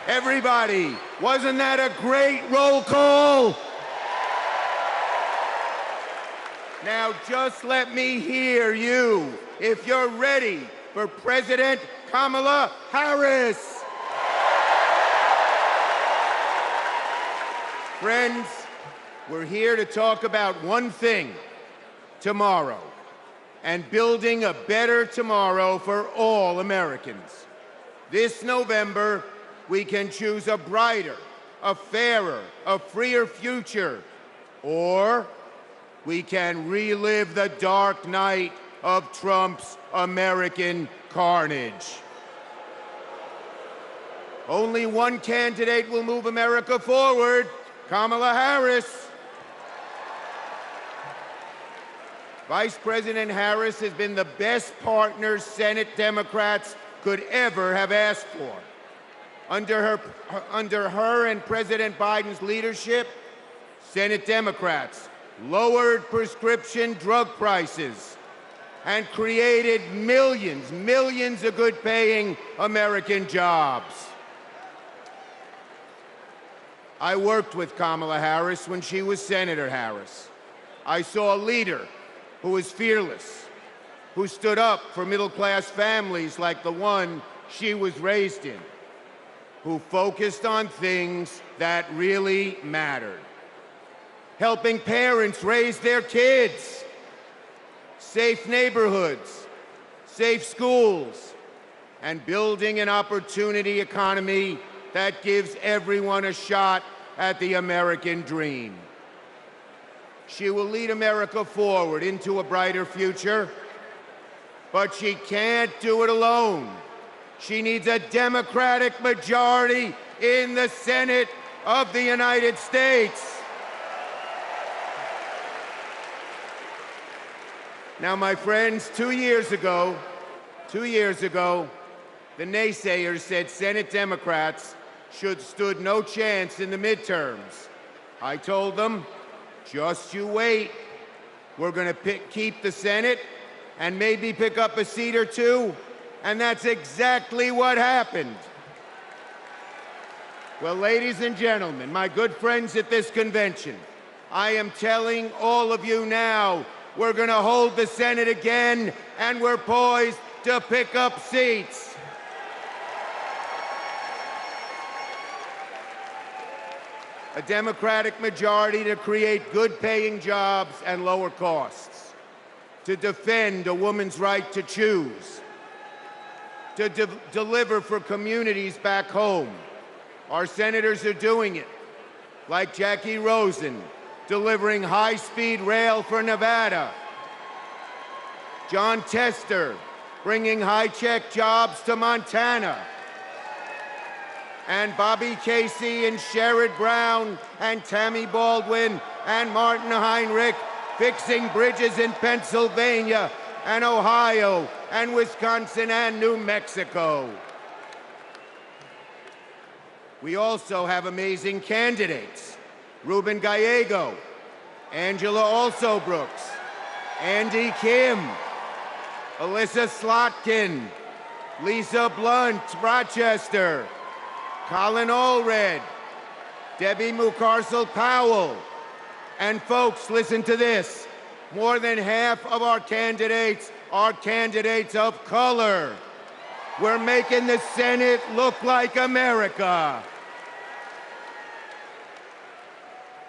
Speaker 11: Everybody, wasn't that a great roll call? Now just let me hear you if you're ready for President Kamala Harris. Friends, we're here to talk about one thing tomorrow. and building a better tomorrow for all Americans. This November, we can choose a brighter, a fairer, a freer future, or we can relive the dark night of Trump's American carnage. Only one candidate will move America forward, Kamala Harris. Vice President Harris has been the best partner Senate Democrats could ever have asked for. Under her and President Biden's leadership, Senate Democrats lowered prescription drug prices and created millions of good-paying American jobs. I worked with Kamala Harris when she was Senator Harris. I saw a leader who was fearless, who stood up for middle-class families like the one she was raised in, who focused on things that really mattered. Helping parents raise their kids, safe neighborhoods, safe schools, and building an opportunity economy that gives everyone a shot at the American dream. She will lead America forward into a brighter future, but she can't do it alone. She needs a Democratic majority in the Senate of the United States. Now, my friends, 2 years ago, the naysayers said Senate Democrats stood no chance in the midterms. I told them, just you wait. We're going to keep the Senate and maybe pick up a seat or two, and that's exactly what happened. Well, ladies and gentlemen, my good friends at this convention, I am telling all of you now, we're going to hold the Senate again, and we're poised to pick up seats. A Democratic majority to create good-paying jobs and lower costs, to defend a woman's right to choose, to deliver for communities back home. Our senators are doing it, like Jackie Rosen, delivering high-speed rail for Nevada, John Tester, bringing high-tech jobs to Montana, and Bobby Casey and Sherrod Brown and Tammy Baldwin and Martin Heinrich fixing bridges in Pennsylvania and Ohio and Wisconsin and New Mexico. We also have amazing candidates. Ruben Gallego, Angela Alsobrooks, Andy Kim, Alyssa Slotkin, Lisa Blunt, Rochester, Colin Allred, Debbie Mucarsel-Powell. And folks, listen to this. More than half of our candidates are candidates of color. We're making the Senate look like America.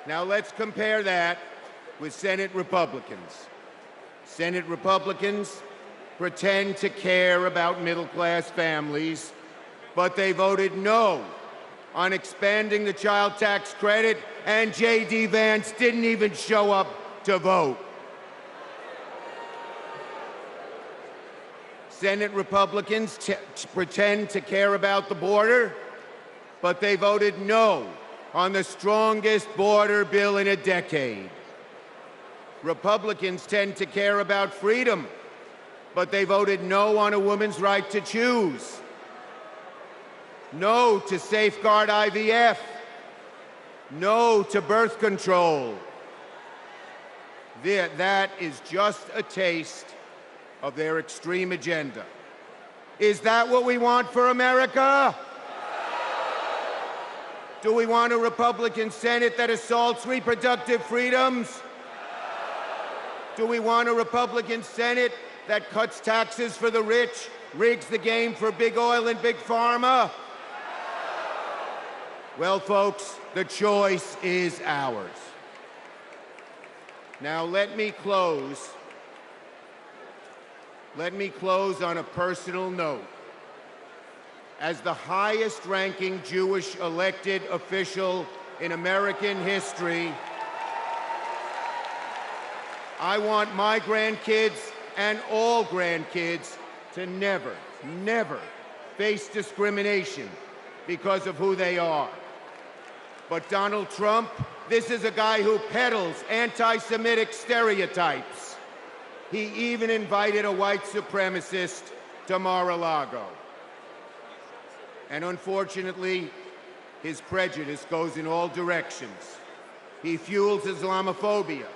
Speaker 11: Now let's compare that with Senate Republicans. Senate Republicans pretend to care about middle-class families, but they voted no on expanding the child tax credit, and J.D. Vance didn't even show up to vote. Senate Republicans pretend to care about the border, but they voted no on the strongest border bill in a decade. Republicans tend to care about freedom, but they voted no on a woman's right to choose. No to safeguard IVF. No to birth control. That is just a taste of their extreme agenda. Is that what we want for America? Do we want a Republican Senate that assaults reproductive freedoms? Do we want a Republican Senate that cuts taxes for the rich, rigs the game for big oil and big pharma? Well, folks, the choice is ours. Now, let me close let me close on a personal note. As the highest-ranking Jewish elected official in American history, I want my grandkids and all grandkids to never, never face discrimination because of who they are. But Donald Trump, this is a guy who peddles anti-Semitic stereotypes. He even invited a white supremacist to Mar-a-Lago. And unfortunately, his prejudice goes in all directions. He fuels Islamophobia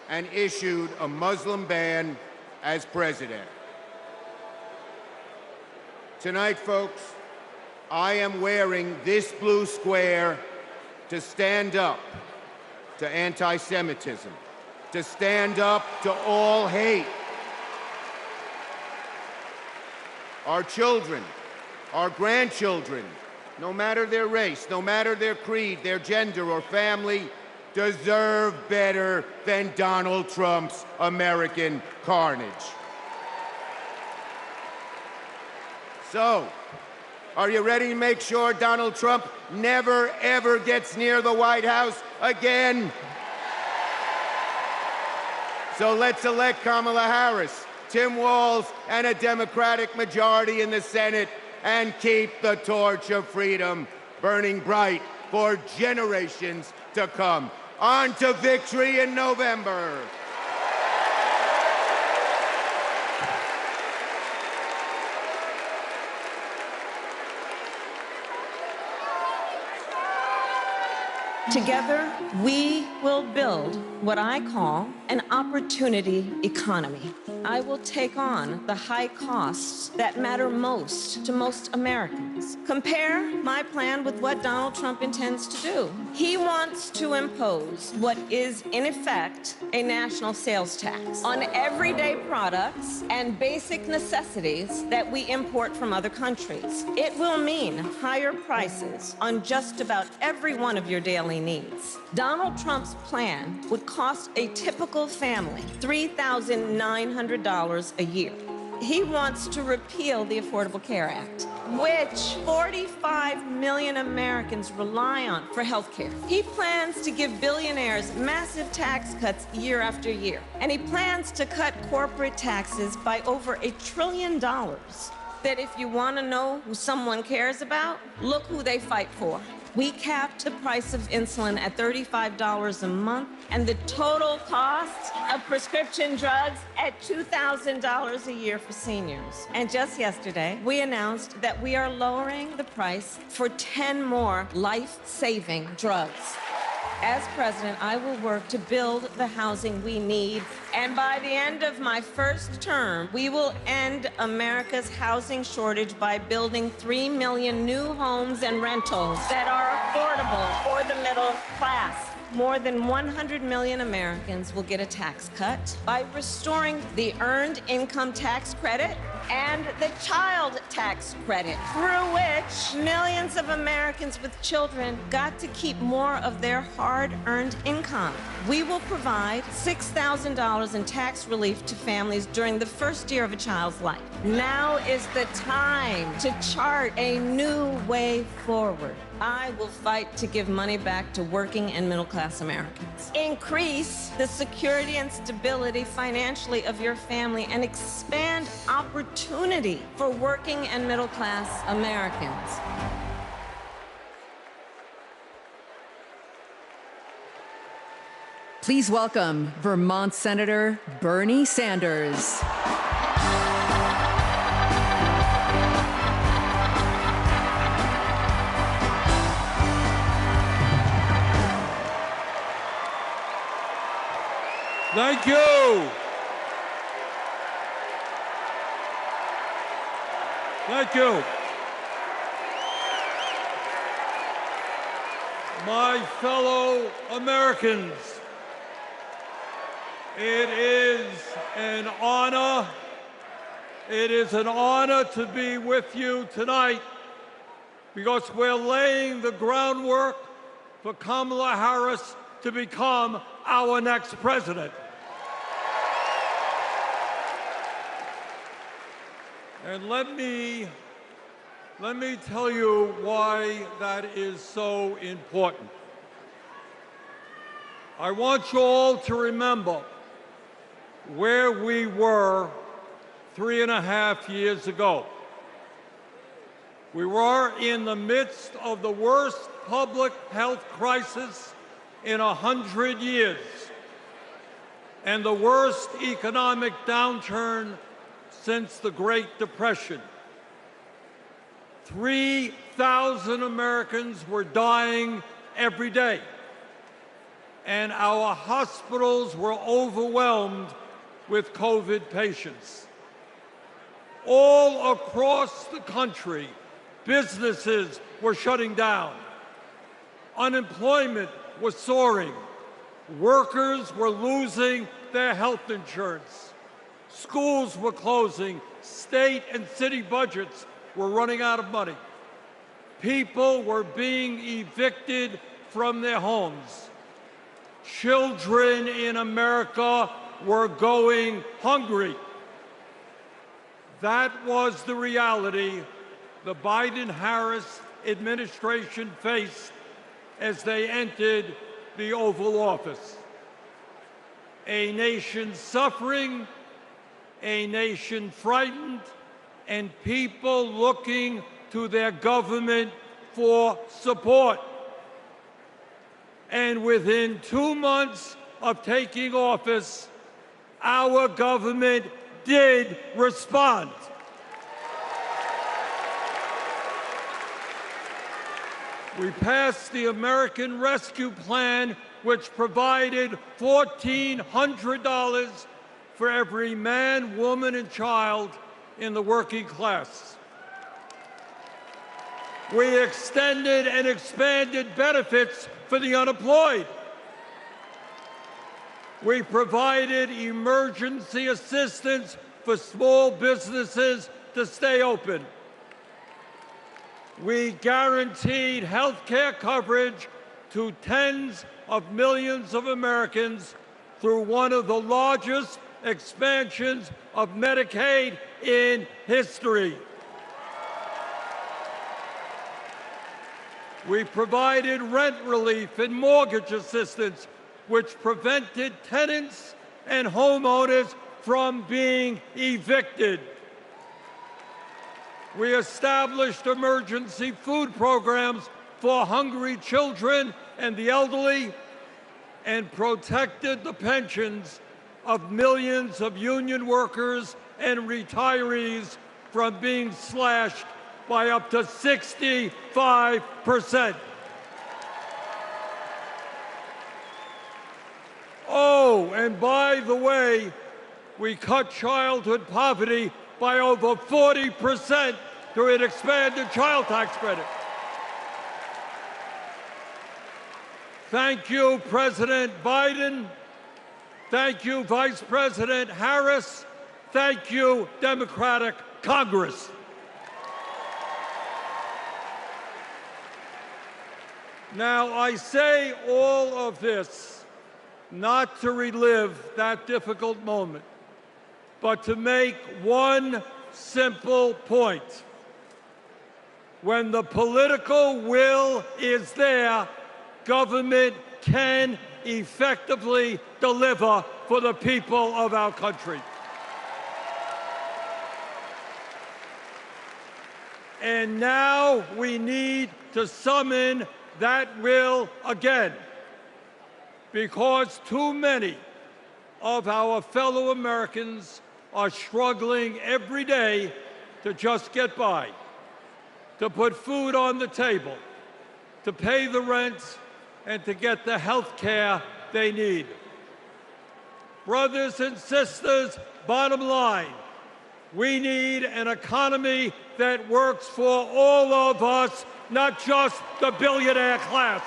Speaker 11: and issued a Muslim ban as president. Tonight, folks, I am wearing this blue square to stand up to anti-Semitism, to stand up to all hate. Our children, our grandchildren, no matter their race, no matter their creed, their gender or family, deserve better than Donald Trump's American carnage. So, are you ready to make sure Donald Trump never, ever gets near the White House again? So let's elect Kamala Harris, Tim Walz, and a Democratic majority in the Senate and keep the torch of freedom burning bright for generations to come. On to victory in November.
Speaker 2: Together, we will build what I call an opportunity economy. I will take on the high costs that matter most to most Americans. Compare my plan with what Donald Trump intends to do. He wants to impose what is, in effect, a national sales tax on everyday products and basic necessities that we import from other countries. It will mean higher prices on just about every one of your daily needs. Donald Trump's plan would cost a typical family $3,900 a year. He wants to repeal the Affordable Care Act, which 45 million Americans rely on for health care. He plans to give billionaires massive tax cuts year after year. And he plans to cut corporate taxes by over $1 trillion. That if you want to know who someone cares about, look who they fight for. We capped the price of insulin at $35 a month and the total cost of prescription drugs at $2,000 a year for seniors. And just yesterday, we announced that we are lowering the price for 10 more life-saving drugs. As president, I will work to build the housing we need, and by the end of my first term, we will end America's housing shortage by building 3 million new homes and rentals that are affordable for the middle class. More than 100 million Americans will get a tax cut by restoring the Earned Income Tax Credit and the Child Tax Credit, through which millions of Americans with children got to keep more of their hard-earned income. We will provide $6,000 in tax relief to families during the first year of a child's life. Now is the time to chart a new way forward. I will fight to give money back to working and middle-class Americans. Increase the security and stability financially of your family and expand opportunity for working and middle-class Americans.
Speaker 3: Please welcome Vermont Senator Bernie Sanders.
Speaker 18: Thank you. Thank you. My fellow Americans, it is an honor. It is an honor to be with you tonight because we're laying the groundwork for Kamala Harris to become our next president. And let me tell you why that is so important. I want you all to remember where we were 3.5 years ago. We were in the midst of the worst public health crisis in 100 years and the worst economic downturn since the Great Depression. 3,000 Americans were dying every day, and our hospitals were overwhelmed with COVID patients. All across the country, businesses were shutting down. Unemployment was soaring. Workers were losing their health insurance. Schools were closing. State and city budgets were running out of money. People were being evicted from their homes. Children in America were going hungry. That was the reality the Biden-Harris administration faced as they entered the Oval Office. A nation suffering, a nation frightened, and people looking to their government for support. And within 2 months of taking office, our government did respond. We passed the American Rescue Plan, which provided $1,400 for every man, woman, and child in the working class. We extended and expanded benefits for the unemployed. We provided emergency assistance for small businesses to stay open. We guaranteed health care coverage to tens of millions of Americans through one of the largest expansions of Medicaid in history. We provided rent relief and mortgage assistance, which prevented tenants and homeowners from being evicted. We established emergency food programs for hungry children and the elderly, and protected the pensions of millions of union workers and retirees from being slashed by up to 65%. Oh, and by the way, we cut childhood poverty by over 40% through an expanded child tax credit. Thank you, President Biden. Thank you, Vice President Harris. Thank you, Democratic Congress. Now, I say all of this not to relive that difficult moment, but to make one simple point. When the political will is there, government can effectively deliver for the people of our country. And now we need to summon that will again, because too many of our fellow Americans are struggling every day to just get by, to put food on the table, to pay the rent, and to get the health care they need. Brothers and sisters, bottom line, we need an economy that works for all of us, not just the billionaire class.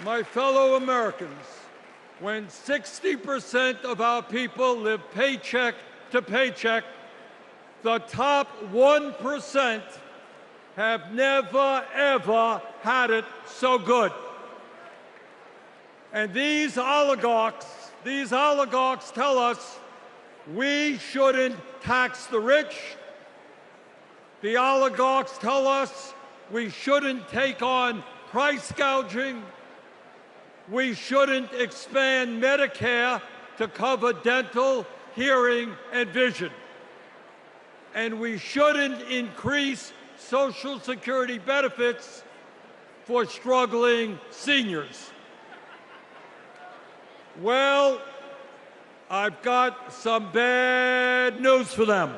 Speaker 18: My fellow Americans, when 60% of our people live paycheck to paycheck, the top 1% have never, ever had it so good. And these oligarchs these oligarchs tell us we shouldn't tax the rich. The oligarchs tell us we shouldn't take on price gouging. We shouldn't expand Medicare to cover dental, hearing, and vision. And we shouldn't increase Social Security benefits for struggling seniors. Well, I've got some bad news for them.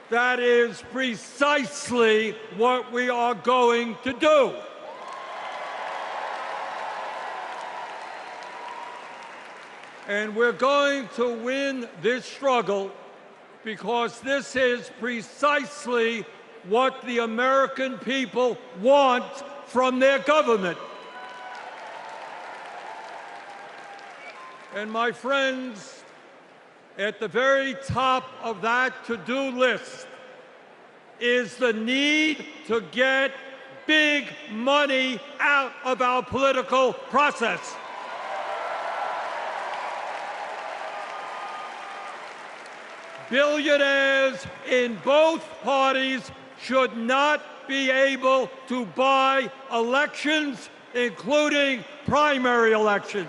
Speaker 18: That is precisely what we are going to do. And we're going to win this struggle because this is precisely what the American people want from their government. And my friends, at the very top of that to-do list is the need to get big money out of our political process. Billionaires in both parties should not be able to buy elections, including primary elections.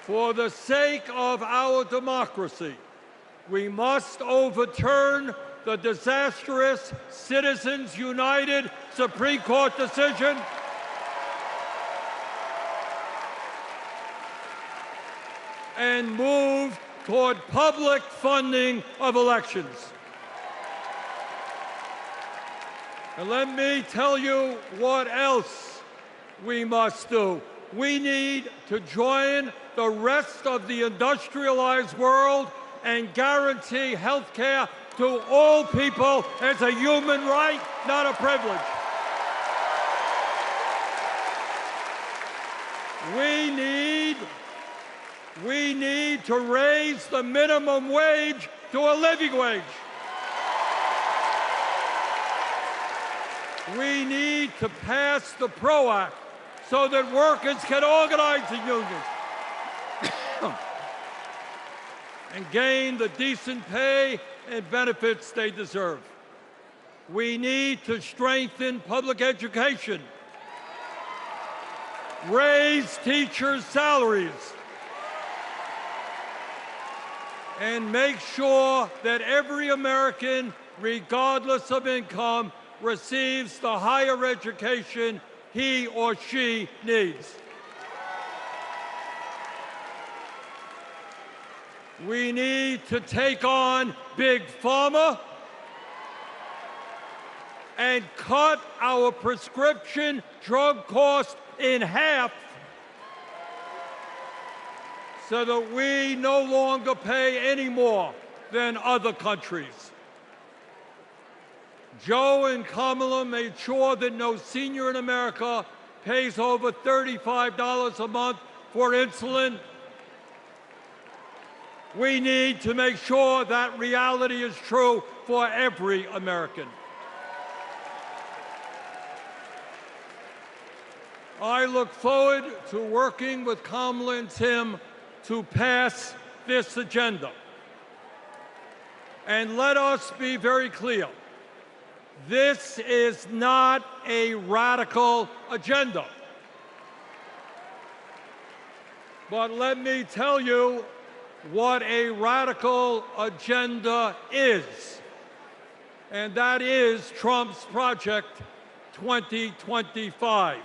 Speaker 18: For the sake of our democracy, we must overturn the disastrous Citizens United Supreme Court decision and move toward public funding of elections. And let me tell you what else we must do. We need to join the rest of the industrialized world and guarantee health care to all people as a human right, not a privilege. We need to raise the minimum wage to a living wage. We need to pass the PRO Act so that workers can organize in unions and gain the decent pay and benefits they deserve. We need to strengthen public education, raise teachers' salaries, and make sure that every American, regardless of income, receives the higher education he or she needs. We need to take on Big Pharma and cut our prescription drug costs in half so that we no longer pay any more than other countries. Joe and Kamala made sure that no senior in America pays over $35 a month for insulin. We need to make sure that reality is true for every American. I look forward to working with Kamala and Tim to pass this agenda. And let us be very clear. This is not a radical agenda. But let me tell you what a radical agenda is. And that is Trump's Project 2025.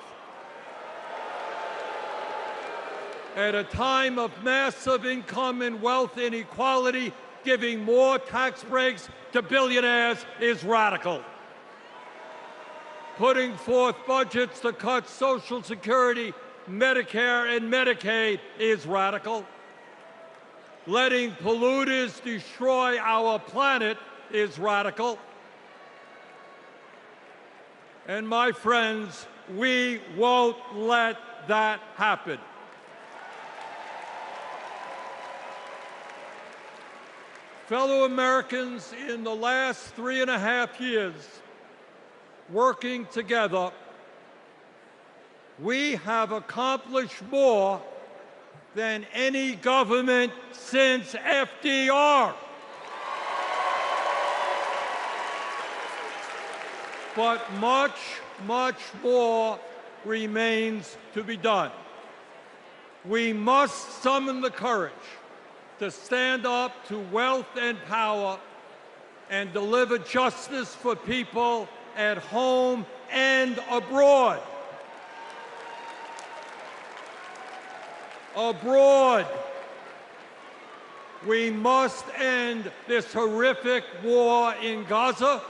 Speaker 18: At a time of massive income and wealth inequality, giving more tax breaks to billionaires is radical. Putting forth budgets to cut Social Security, Medicare, and Medicaid is radical. Letting polluters destroy our planet is radical. And my friends, we won't let that happen. Fellow Americans, in the last 3.5 years, working together, we have accomplished more than any government since FDR. But much, much more remains to be done. We must summon the courage to stand up to wealth and power and deliver justice for people at home and abroad. Abroad, we must end this horrific war in Gaza.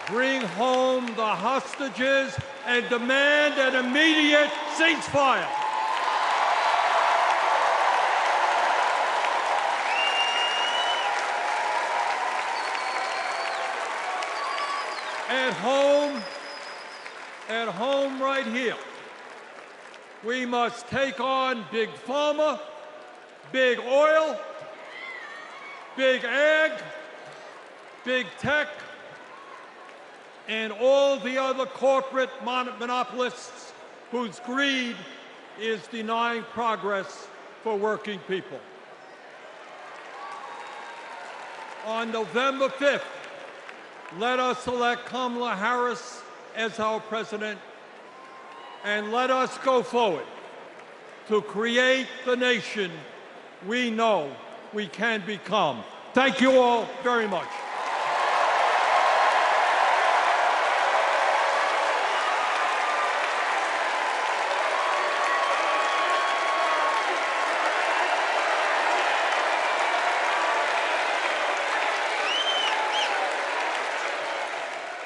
Speaker 18: Bring home the hostages and demand an immediate ceasefire. At home right here, we must take on big pharma, big oil, big ag, big tech, and all the other corporate monopolists whose greed is denying progress for working people. On November 5th, let us elect Kamala Harris as our president, and let us go forward to create the nation we know we can become. Thank you all very much.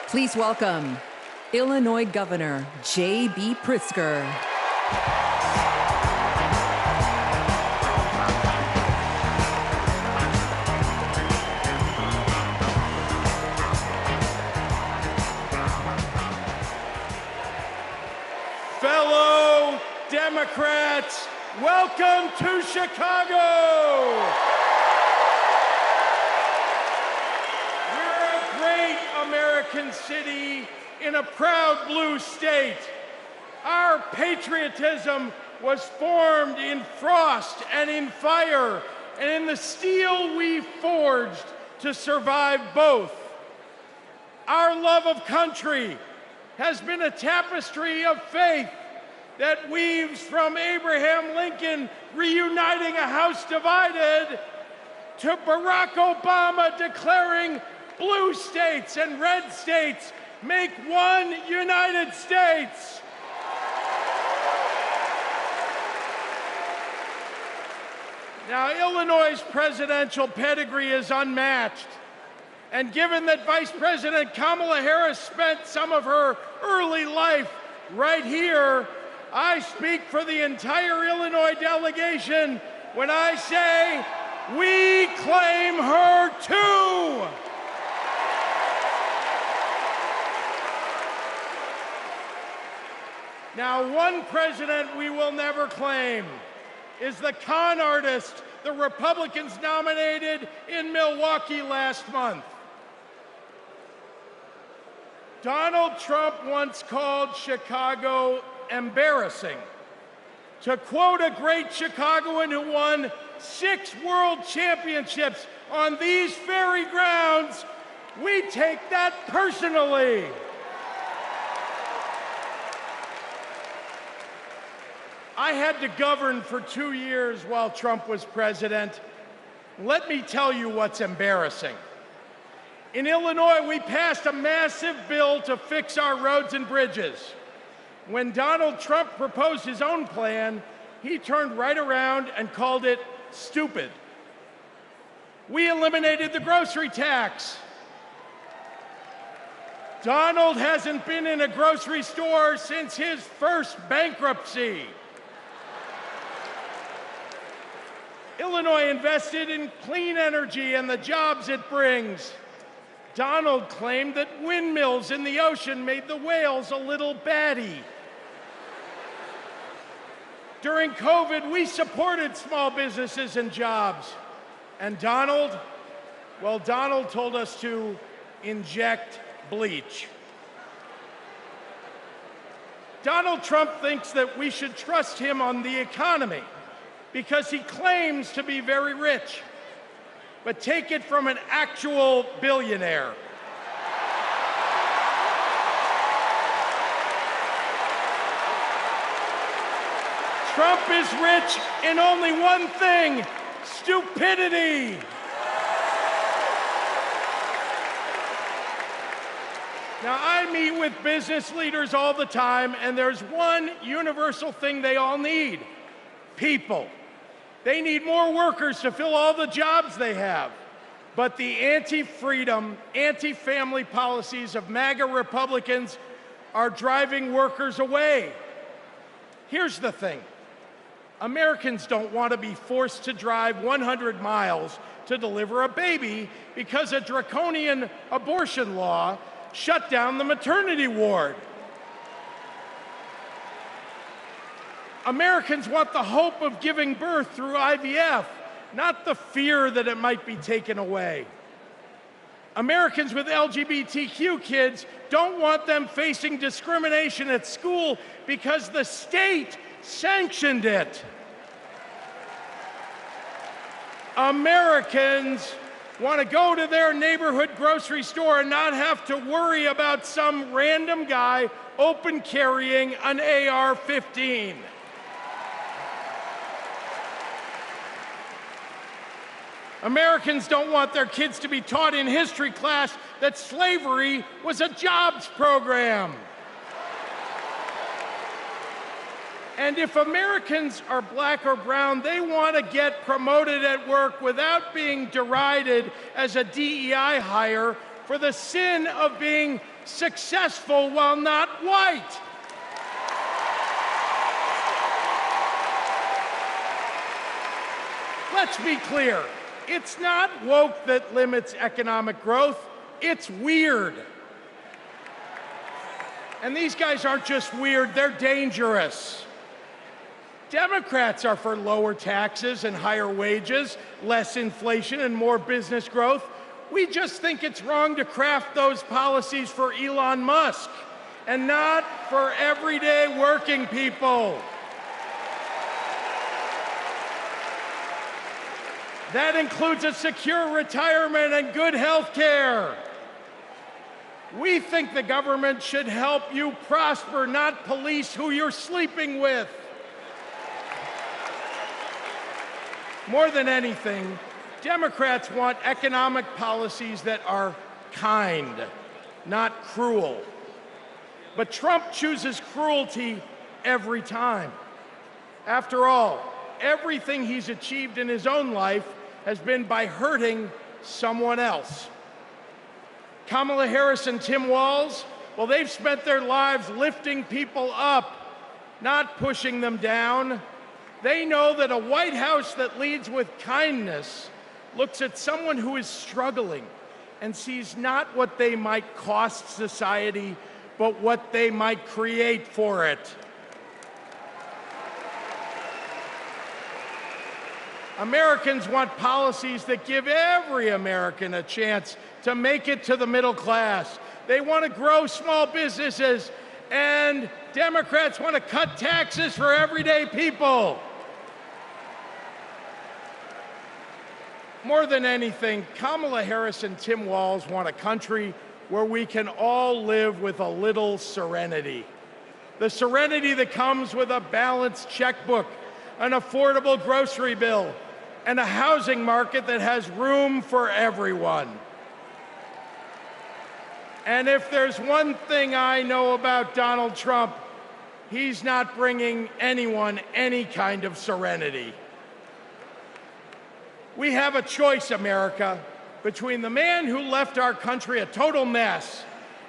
Speaker 3: Please welcome Illinois Governor J.B. Pritzker.
Speaker 5: Fellow Democrats, welcome to Chicago! American city in a proud blue state. Our patriotism was formed in frost and in fire, and in the steel we forged to survive both. Our love of country has been a tapestry of faith that weaves from Abraham Lincoln reuniting a house divided to Barack Obama declaring blue states and red states make one United States. Now, Illinois' presidential pedigree is unmatched. And given that Vice President Kamala Harris spent some of her early life right here, I speak for the entire Illinois delegation when I say, we claim her too. Now, one president we will never claim is the con artist the Republicans nominated in Milwaukee last month. Donald Trump once called Chicago embarrassing. To quote a great Chicagoan who won 6 world championships on these very grounds, we take that personally. I had to govern for 2 years while Trump was president. Let me tell you what's embarrassing. In Illinois, we passed a massive bill to fix our roads and bridges. When Donald Trump proposed his own plan, he turned right around and called it stupid. We eliminated the grocery tax. Donald hasn't been in a grocery store since his first bankruptcy. Illinois invested in clean energy and the jobs it brings. Donald claimed that windmills in the ocean made the whales a little batty. During COVID, we supported small businesses and jobs. And Donald, well, Donald told us to inject bleach. Donald Trump thinks that we should trust him on the economy because he claims to be very rich. But take it from an actual billionaire. Trump is rich in only one thing: stupidity. Now, I meet with business leaders all the time, and there's one universal thing they all need: people. They need more workers to fill all the jobs they have. But the anti-freedom, anti-family policies of MAGA Republicans are driving workers away. Here's the thing. Americans don't want to be forced to drive 100 miles to deliver a baby because a draconian abortion law shut down the maternity ward. Americans want the hope of giving birth through IVF, not the fear that it might be taken away. Americans with LGBTQ kids don't want them facing discrimination at school because the state sanctioned it. Americans want to go to their neighborhood grocery store and not have to worry about some random guy open carrying an AR-15. Americans don't want their kids to be taught in history class that slavery was a jobs program. And if Americans are black or brown, they want to get promoted at work without being derided as a DEI hire for the sin of being successful while not white. Let's be clear. It's not woke that limits economic growth. It's weird. And these guys aren't just weird, they're dangerous. Democrats are for lower taxes and higher wages, less inflation and more business growth. We just think it's wrong to craft those policies for Elon Musk and not for everyday working people. That includes a secure retirement and good health care. We think the government should help you prosper, not police who you're sleeping with. More than anything, Democrats want economic policies that are kind, not cruel. But Trump chooses cruelty every time. After all, everything he's achieved in his own life has been by hurting someone else. Kamala Harris and Tim Walz, well, they've spent their lives lifting people up, not pushing them down. They know that a White House that leads with kindness looks at someone who is struggling and sees not what they might cost society, but what they might create for it. Americans want policies that give every American a chance to make it to the middle class. They want to grow small businesses, and Democrats want to cut taxes for everyday people. More than anything, Kamala Harris and Tim Walz want a country where we can all live with a little serenity. The serenity that comes with a balanced checkbook, an affordable grocery bill, and a housing market that has room for everyone. And if there's one thing I know about Donald Trump, he's not bringing anyone any kind of serenity. We have a choice, America, between the man who left our country a total mess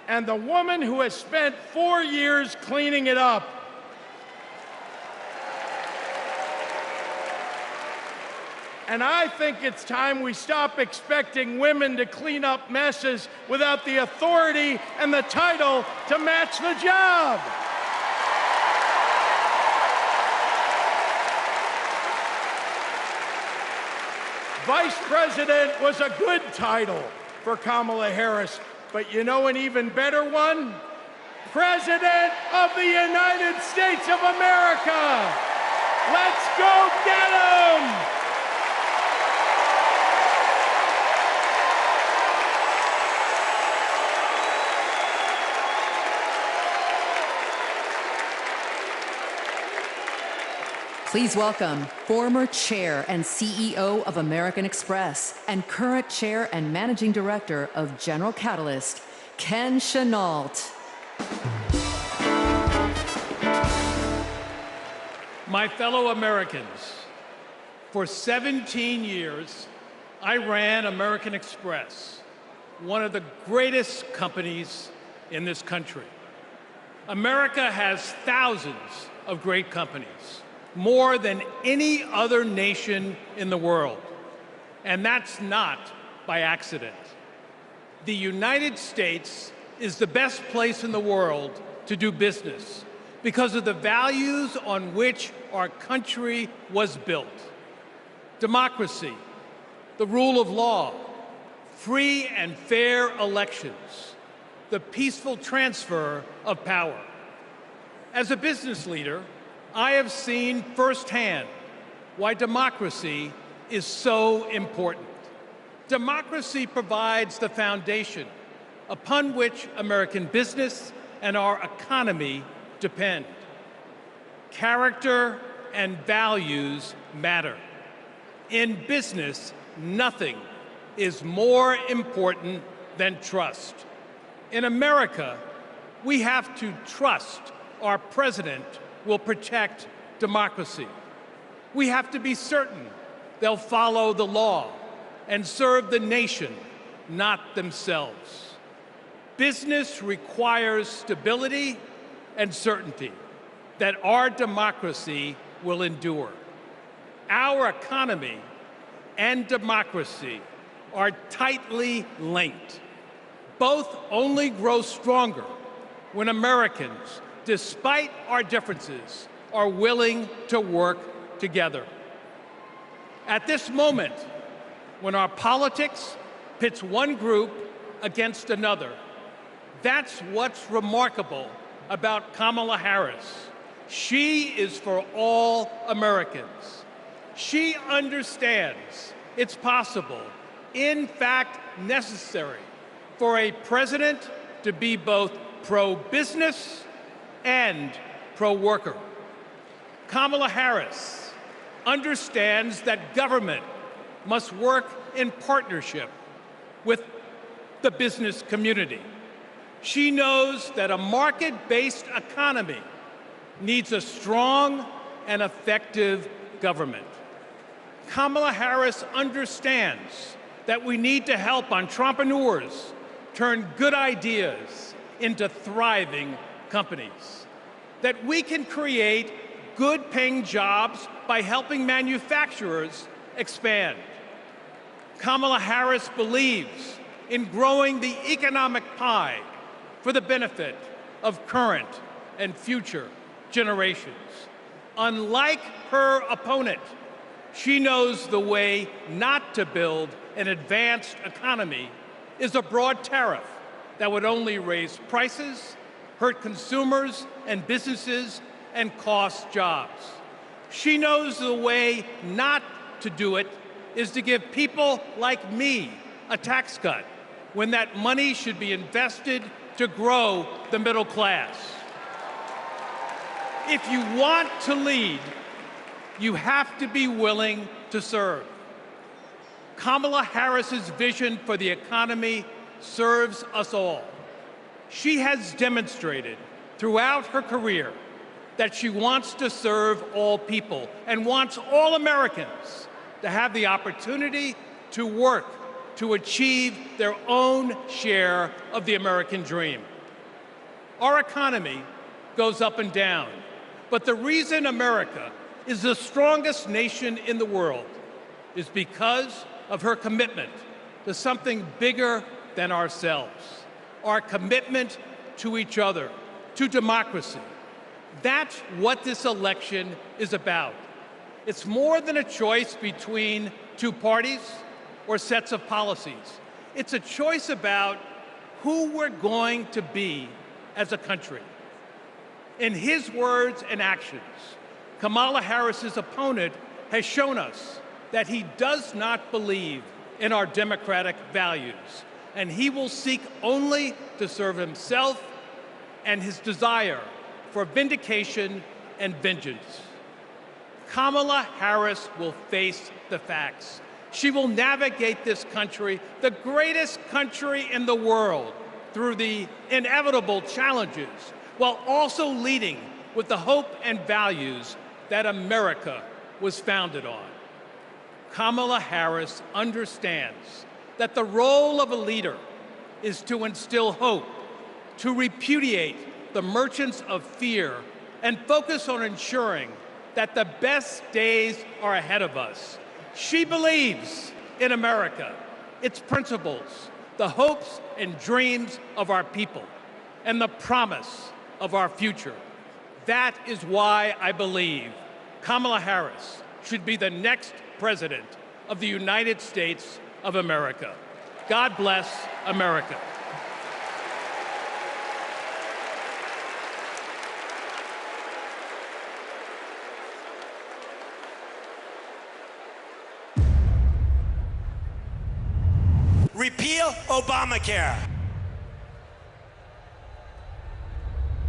Speaker 5: and the woman who has spent 4 years cleaning it up. And I think it's time we stop expecting women to clean up messes without the authority and the title to match the job. Vice President was a good title for Kamala Harris, but you know an even better one? President of the United States of America! Let's go get 'em!
Speaker 3: Please welcome former chair and CEO of American Express and current chair and managing director of General Catalyst, Ken Chenault.
Speaker 5: My fellow Americans, for 17 years, I ran American Express, one of the greatest companies in this country. America has thousands of great companies, more than any other nation in the world. And that's not by accident. The United States is the best place in the world to do business because of the values on which our country was built. Democracy, the rule of law, free and fair elections, the peaceful transfer of power. As a business leader, I have seen firsthand why democracy is so important. Democracy provides the foundation upon which American business and our economy depend. Character and values matter. In business, nothing is more important than trust. In America, we have to trust our president will protect democracy. We have to be certain they'll follow the law and serve the nation, not themselves. Business requires stability and certainty that our democracy will endure. Our economy and democracy are tightly linked. Both only grow stronger when Americans, despite our differences, are willing to work together. At this moment, when our politics pits one group against another, that's what's remarkable about Kamala Harris. She is for all Americans. She understands it's possible, in fact necessary, for a president to be both pro-business and pro-worker. Kamala Harris understands that government must work in partnership with the business community. She knows that a market-based economy needs a strong and effective government. Kamala Harris understands that we need to help entrepreneurs turn good ideas into thriving companies, that we can create good-paying jobs by helping manufacturers expand. Kamala Harris believes in growing the economic pie for the benefit of current and future generations. Unlike her opponent, she knows the way not to build an advanced economy is a broad tariff that would only raise prices, hurt consumers and businesses, and cost jobs. She knows the way not to do it is to give people like me a tax cut when that money should be invested to grow the middle class. If you want to lead, you have to be willing to serve. Kamala Harris's vision for the economy serves us all. She has demonstrated throughout her career that she wants to serve all people and wants all Americans to have the opportunity to work to achieve their own share of the American dream. Our economy goes up and down, but the reason America is the strongest nation in the world is because of her commitment to something bigger than ourselves, our commitment to each other, to democracy. That's what this election is about.
Speaker 18: It's more than a choice between two parties or sets of policies. It's a choice about who we're going to be as a country. In his words and actions, Kamala Harris's opponent has shown us that he does not believe in our democratic values, and he will seek only to serve himself and his desire for vindication and vengeance. Kamala Harris will face the facts. She will navigate this country, the greatest country in the world, through the inevitable challenges, while also leading with the hope and values that America was founded on. Kamala Harris understands that the role of a leader is to instill hope, to repudiate the merchants of fear, and focus on ensuring that the best days are ahead of us. She believes in America, its principles, the hopes and dreams of our people, and the promise of our future. That is why I believe Kamala Harris should be the next president of the United States of America. God bless America.
Speaker 19: Repeal Obamacare.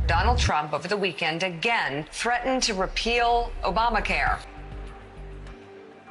Speaker 3: Donald Trump over the weekend again threatened to repeal Obamacare.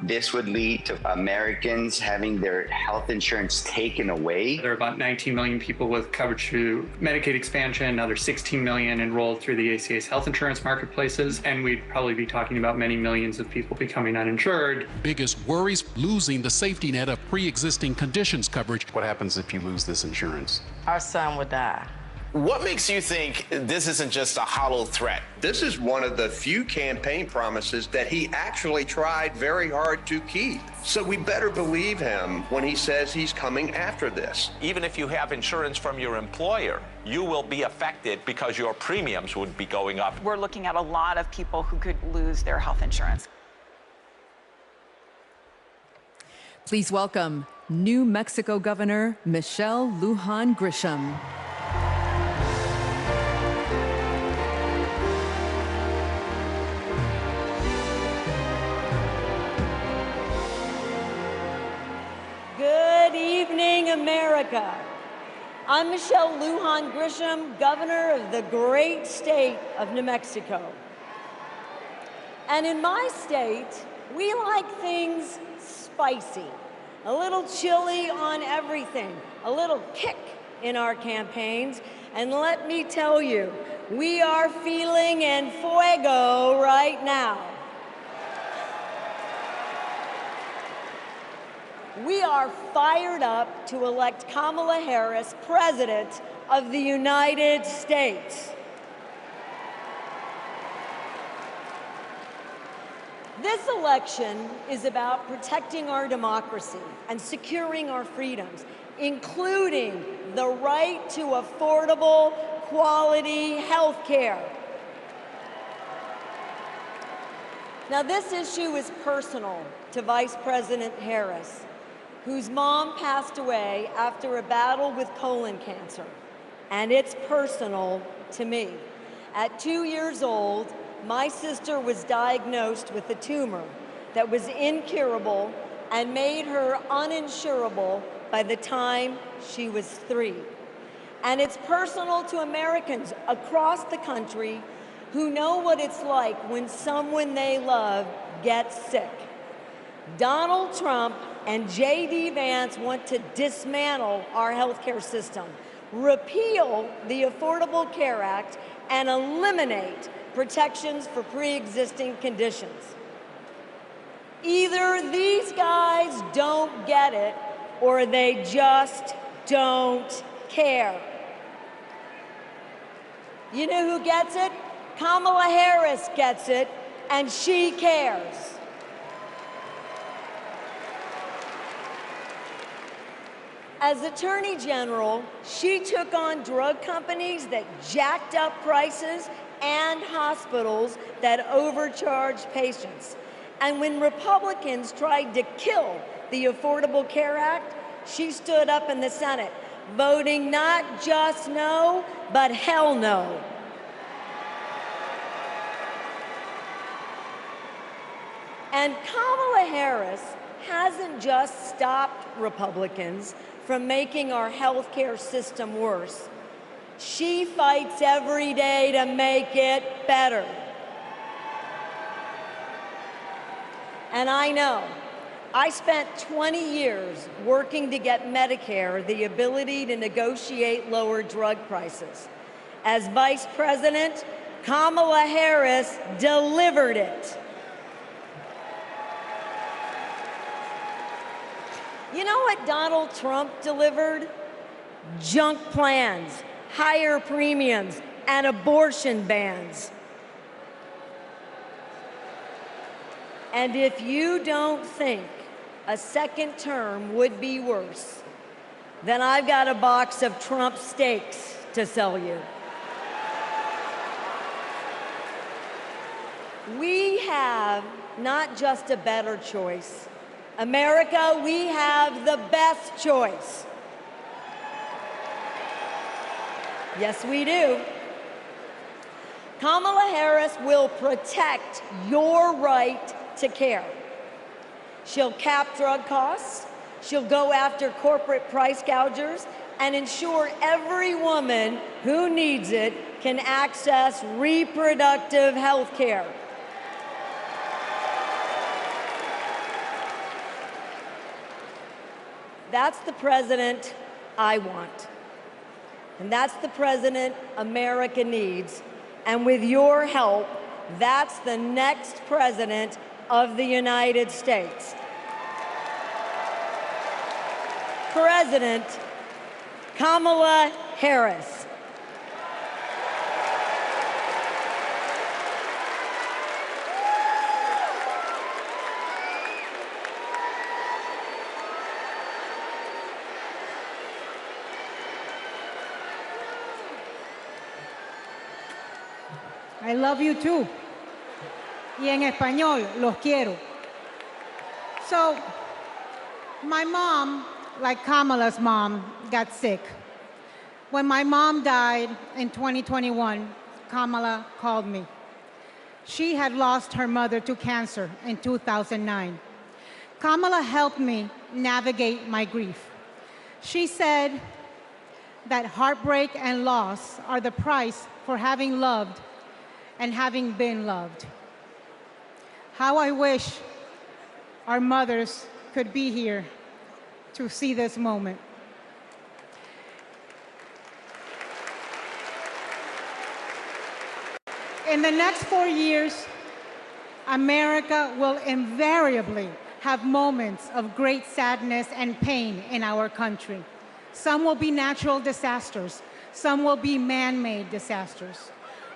Speaker 21: This would lead to Americans having their health insurance taken away.
Speaker 22: There are about 19 million people with coverage through Medicaid expansion, another 16 million enrolled through the ACA's health insurance marketplaces, and we'd probably be talking about many millions of people becoming uninsured.
Speaker 24: Biggest worries, losing the safety net of pre-existing conditions coverage. What happens if you lose this insurance?
Speaker 25: Our son would die.
Speaker 26: What makes you think this isn't just a hollow threat?
Speaker 27: This is one of the few campaign promises that he actually tried very hard to keep. So we better believe him when he says he's coming after this.
Speaker 26: Even if you have insurance from your employer, you will be affected because your premiums would be going up.
Speaker 28: We're looking at a lot of people who could lose their health insurance.
Speaker 3: Please welcome New Mexico Governor Michelle Lujan Grisham.
Speaker 29: Good evening, America. I'm Michelle Lujan Grisham, governor of the great state of New Mexico. And in my state, we like things spicy, a little chili on everything, a little kick in our campaigns. And let me tell you, we are feeling en fuego right now. We are fired up to elect Kamala Harris President of the United States. This election is about protecting our democracy and securing our freedoms, including the right to affordable, quality health care. Now, this issue is personal to Vice President Harris, whose mom passed away after a battle with colon cancer. And it's personal to me. At 2 years old, my sister was diagnosed with a tumor that was incurable and made her uninsurable by the time she was 3. And it's personal to Americans across the country who know what it's like when someone they love gets sick. Donald Trump and J.D. Vance want to dismantle our healthcare system, repeal the Affordable Care Act, and eliminate protections for pre-existing conditions. Either these guys don't get it, or they just don't care. You know who gets it? Kamala Harris gets it, and she cares. As Attorney General, she took on drug companies that jacked up prices and hospitals that overcharged patients. And when Republicans tried to kill the Affordable Care Act, she stood up in the Senate, voting not just no, but hell no. And Kamala Harris hasn't just stopped Republicans from making our healthcare system worse. She fights every day to make it better. And I know, I spent 20 years working to get Medicare the ability to negotiate lower drug prices. As Vice President, Kamala Harris delivered it. You know what Donald Trump delivered? Junk plans, higher premiums, and abortion bans. And if you don't think a second term would be worse, then I've got a box of Trump steaks to sell you. We have not just a better choice. America, we have the best choice. Yes, we do. Kamala Harris will protect your right to care. She'll cap drug costs, she'll go after corporate price gougers, and ensure every woman who needs it can access reproductive health care. That's the president I want. And that's the president America needs. And with your help, that's the next president of the United States. President Kamala Harris.
Speaker 23: I love you too. Y en español, los quiero. So, my mom, like Kamala's mom, got sick. When my mom died in 2021, Kamala called me. She had lost her mother to cancer in 2009. Kamala helped me navigate my grief. She said that heartbreak and loss are the price for having loved and having been loved. How I wish our mothers could be here to see this moment. In the next 4 years, America will invariably have moments of great sadness and pain in our country. Some will be natural disasters. Some will be man-made disasters.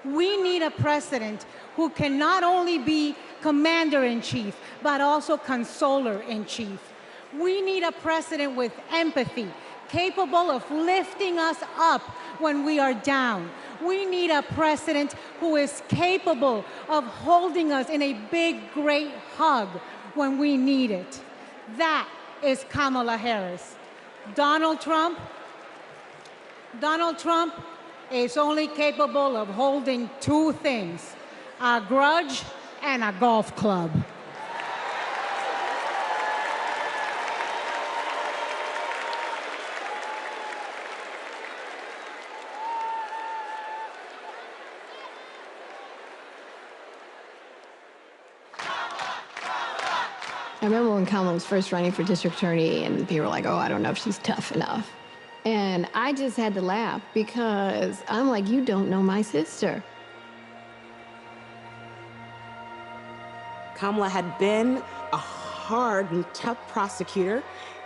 Speaker 23: We need a president who can not only be commander-in-chief, but also consoler-in-chief. We need a president with empathy, capable of lifting us up when we are down. We need a president who is capable of holding us in a big, great hug when we need it. That is Kamala Harris. Donald Trump is only capable of holding two things, a grudge and a golf club.
Speaker 6: I remember when Kamala was first running for district attorney and people were like, oh, I don't know if she's tough enough. And I just had to laugh because I'm like, you don't know my sister.
Speaker 7: Kamala had been a hard and tough prosecutor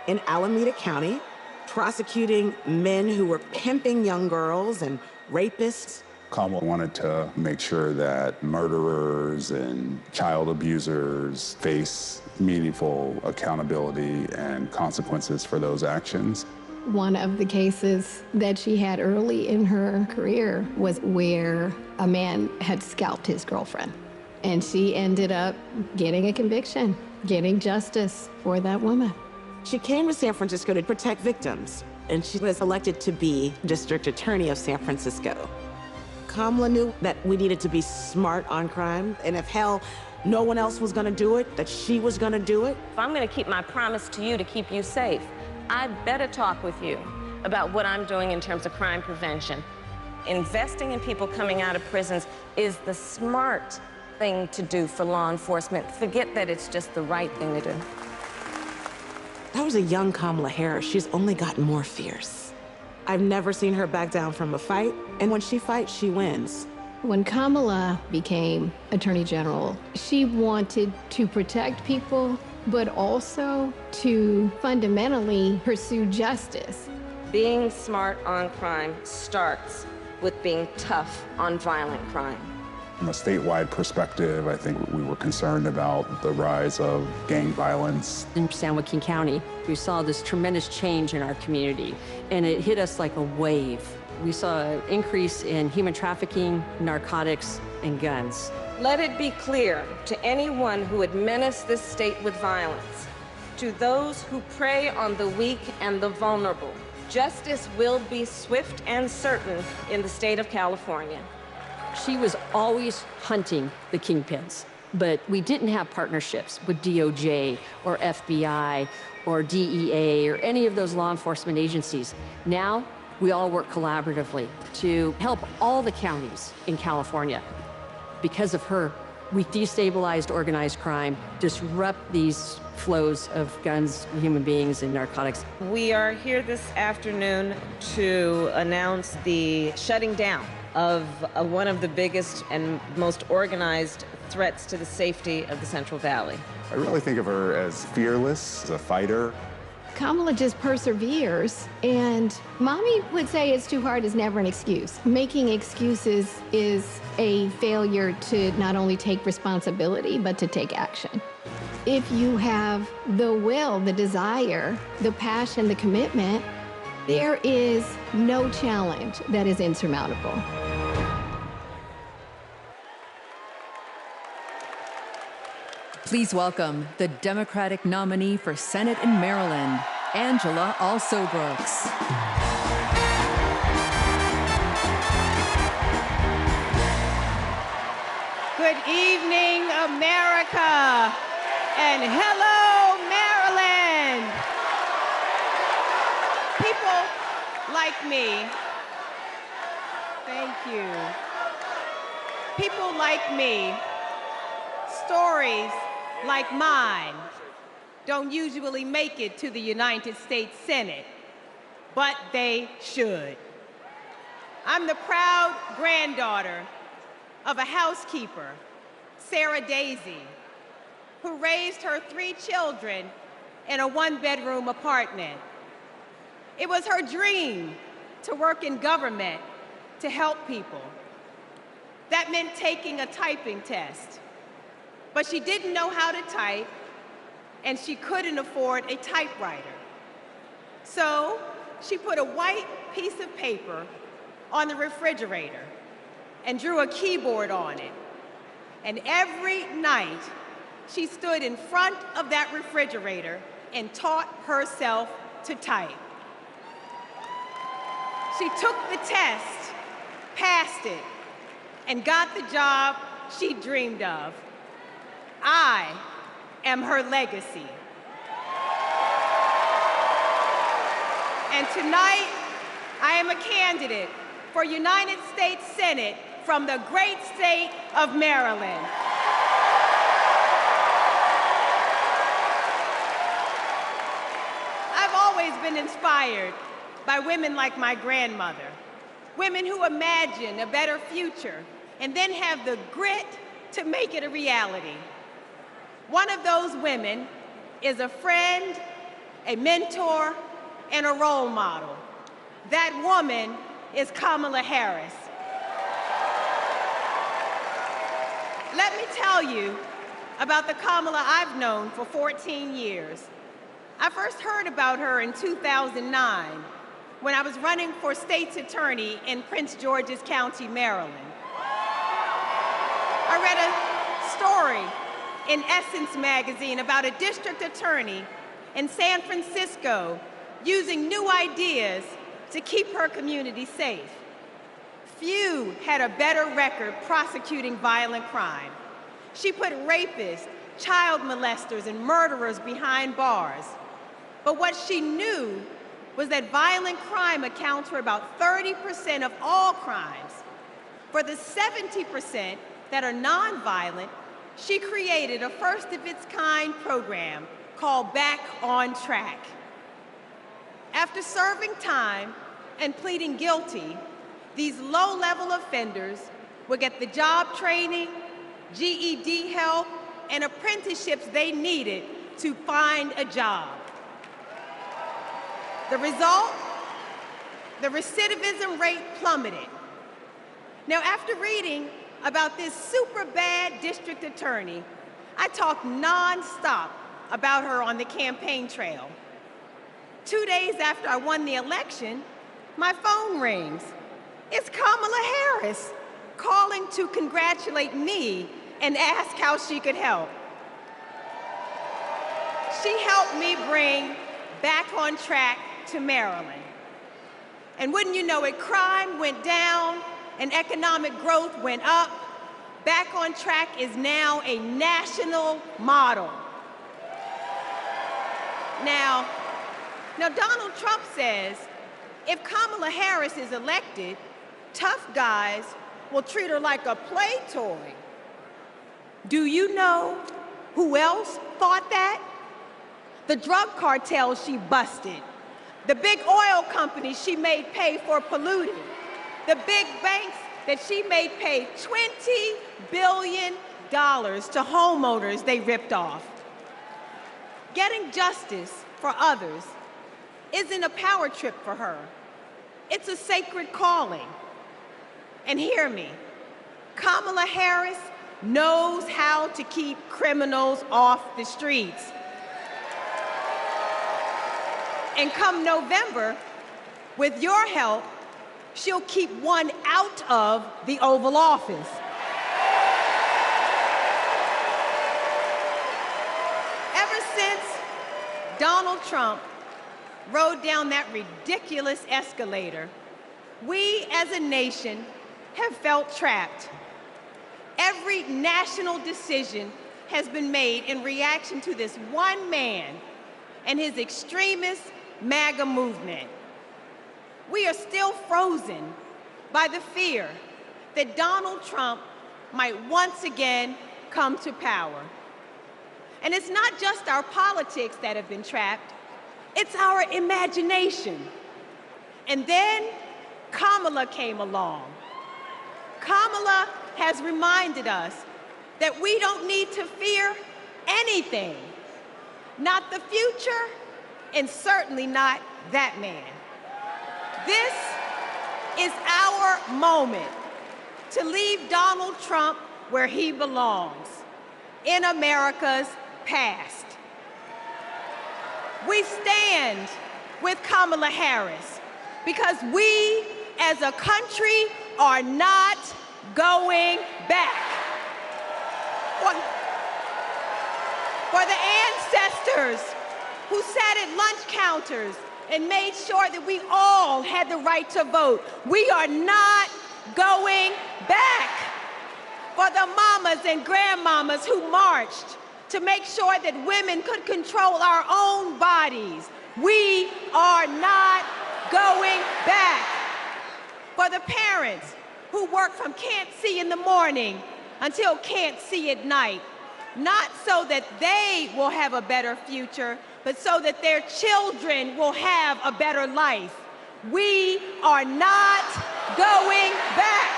Speaker 7: in Alameda County, prosecuting men who were pimping young girls and rapists.
Speaker 8: Kamala wanted to make sure that murderers and child abusers face meaningful accountability and consequences for those actions.
Speaker 6: One of the cases that she had early in her career was where a man had scalped his girlfriend. And she ended up getting a conviction, getting justice for that woman.
Speaker 7: She came to San Francisco to protect victims, and she was elected to be district attorney of San Francisco. Kamala knew that we needed to be smart on crime, and if hell, no one else was gonna do it, that she was gonna do it.
Speaker 1: If I'm gonna keep my promise to you to keep you safe, I better talk with you about what I'm doing in terms of crime prevention. Investing in people coming out of prisons is the smart thing to do for law enforcement. Forget that it's just the right thing to do.
Speaker 7: That was a young Kamala Harris. She's only gotten more fierce. I've never seen her back down from a fight, and when she fights, she wins.
Speaker 6: When Kamala became Attorney General, she wanted to protect people, but also to fundamentally pursue justice.
Speaker 1: Being smart on crime starts with being tough on violent crime.
Speaker 8: From a statewide perspective, I think we were concerned about the rise of gang violence.
Speaker 9: In San Joaquin County, we saw this tremendous change in our community, and it hit us like a wave. We saw an increase in human trafficking, narcotics, and guns.
Speaker 1: Let it be clear to anyone who would menace this state with violence, to those who prey on the weak and the vulnerable, justice will be swift and certain in the state of California.
Speaker 9: She was always hunting the kingpins, but we didn't have partnerships with DOJ or FBI or DEA or any of those law enforcement agencies. Now, we all work collaboratively to help all the counties in California. Because of her, we destabilized organized crime, disrupt these flows of guns, human beings, and narcotics.
Speaker 1: We are here this afternoon to announce the shutting down of one of the biggest and most organized threats to the safety of the Central Valley.
Speaker 8: I really think of her as fearless, as a fighter.
Speaker 6: Kamala just perseveres, and mommy would say it's too hard is never an excuse. Making excuses is a failure to not only take responsibility, but to take action. If you have the will, the desire, the passion, the commitment, there is no challenge that is insurmountable.
Speaker 3: Please welcome the Democratic nominee for Senate in Maryland, Angela Alsobrooks.
Speaker 23: Good evening, America, and hello, Maryland. People like me, thank you. People like me, stories like mine don't usually make it to the United States Senate, but they should. I'm the proud granddaughter of a housekeeper, Sarah Daisy, who raised her 3 children in a 1-bedroom apartment. It was her dream to work in government to help people. That meant taking a typing test. But she didn't know how to type, and she couldn't afford a typewriter. So she put a white piece of paper on the refrigerator and drew a keyboard on it. And every night, she stood in front of that refrigerator and taught herself to type. She took the test, passed it, and got the job she dreamed of. I am her legacy. And tonight, I am a candidate for United States Senate from the great state of Maryland. I've always been inspired by women like my grandmother, women who imagine a better future and then have the grit to make it a reality. One of those women is a friend, a mentor, and a role model. That woman is Kamala Harris. Let me tell you about the Kamala I've known for 14 years. I first heard about her in 2009 when I was running for state's attorney in Prince George's County, Maryland. I read a
Speaker 4: story in Essence magazine about a district attorney in San Francisco using new ideas to keep her community safe. Few had a better record prosecuting violent crime. She put rapists, child molesters, and murderers behind bars. But what she knew was that violent crime accounts for about 30% of all crimes. For the 70% that are nonviolent, she created a first-of-its-kind program called Back on Track. After serving time and pleading guilty, these low-level offenders will get the job training, GED help, and apprenticeships they needed to find a job. The result? The recidivism rate plummeted. Now, after reading about this super bad district attorney, I talked nonstop about her on the campaign trail. 2 days after I won the election, my phone rings. It's Kamala Harris calling to congratulate me and ask how she could help. She helped me bring Back on Track to Maryland. And wouldn't you know it, crime went down and economic growth went up. Back on Track is now a national model. Now Donald Trump says if Kamala Harris is elected, tough guys will treat her like a play toy. Do you know who else thought that? The drug cartels she busted, the big oil companies she made pay for polluting, the big banks that she made pay $20 billion to homeowners they ripped off. Getting justice for others isn't a power trip for her. It's a sacred calling. And hear me, Kamala Harris knows how to keep criminals off the streets. And come November, with your help, she'll keep one out of the Oval Office. Ever since Donald Trump rode down that ridiculous escalator, we as a nation have felt trapped. Every national decision has been made in reaction to this one man and his extremist MAGA movement. We are still frozen by the fear that Donald Trump might once again come to power. And it's not just our politics that have been trapped, it's our imagination. And then Kamala came along. Kamala has reminded us that we don't need to fear anything, not the future, and certainly not that man. This is our moment to leave Donald Trump where he belongs, in America's past. We stand with Kamala Harris because we as a country are not going back. For the ancestors who sat at lunch counters and made sure that we all had the right to vote, we are not going back. For the mamas and grandmamas who marched to make sure that women could control our own bodies, we are not going back. For the parents who work from can't see in the morning until can't see at night, not so that they will have a better future, but so that their children will have a better life. We are not going back.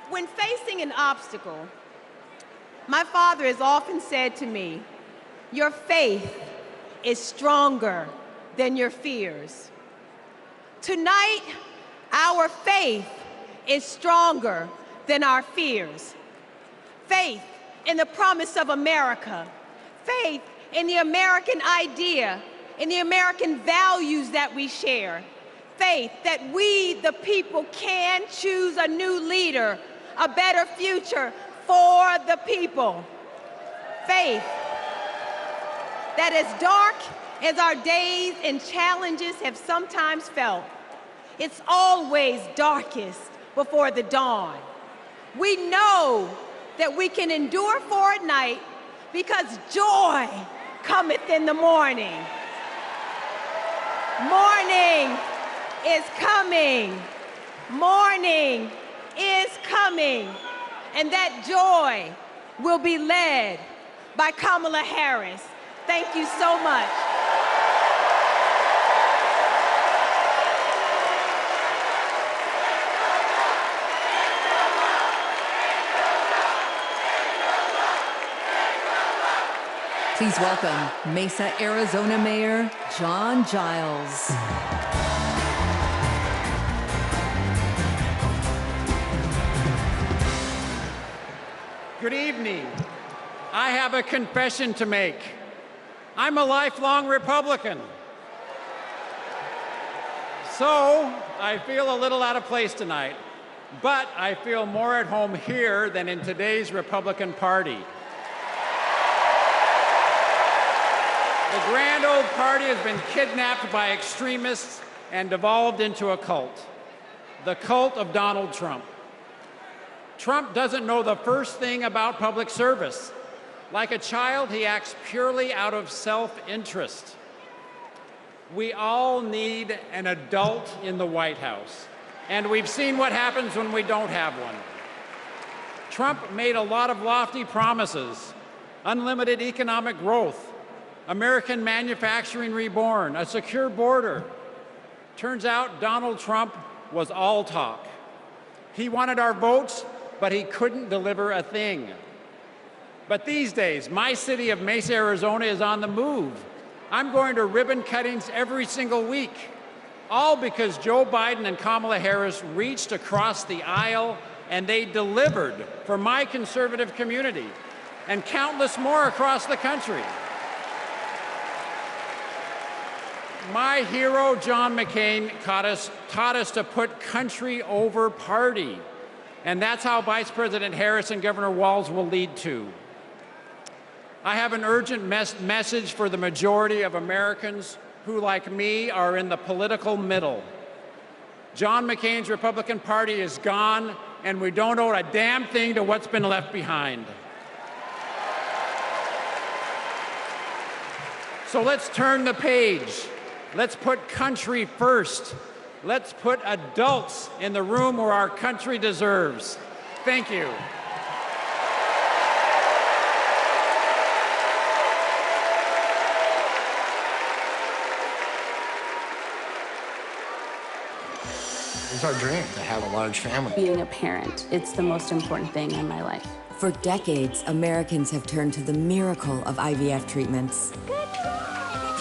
Speaker 4: When facing an obstacle, my father has often said to me, your faith is stronger than your fears. Tonight, our faith is stronger than our fears. Faith in the promise of America. Faith in the American idea, in the American values that we share. Faith that we, the people, can choose a new leader, a better future. for the people. Faith that as dark as our days and challenges have sometimes felt, it's always darkest before the dawn. We know that we can endure for a night because joy cometh in the morning. Morning is coming. Morning is coming. And that joy will be led by Kamala Harris. Thank you so much.
Speaker 3: Please welcome Mesa, Arizona Mayor John Giles.
Speaker 10: Good evening. I have a confession to make. I'm a lifelong Republican. So I feel a little out of place tonight, but I feel more at home here than in today's Republican Party. The grand old party has been kidnapped by extremists and devolved into a cult, the cult of Donald Trump. Trump doesn't know the first thing about public service. Like a child, he acts purely out of self-interest. We all need an adult in the White House, and we've seen what happens when we don't have one. Trump made a lot of lofty promises: unlimited economic growth, American manufacturing reborn, a secure border. Turns out Donald Trump was all talk. He wanted our votes, but he couldn't deliver a thing. But these days, my city of Mesa, Arizona is on the move. I'm going to ribbon cuttings every single week, all because Joe Biden and Kamala Harris reached across the aisle and they delivered for my conservative community and countless more across the country. My hero, John McCain, taught us to put country over party. And that's how Vice President Harris and Governor Walz will lead too. I have an urgent message for the majority of Americans who, like me, are in the political middle. John McCain's Republican Party is gone, and we don't owe a damn thing to what's been left behind. So let's turn the page. Let's put country first. Let's put adults in the room where our country deserves. Thank you.
Speaker 12: It's our dream to have a large family.
Speaker 13: Being a parent, it's the most important thing in my life.
Speaker 14: For decades, Americans have turned to the miracle of IVF treatments.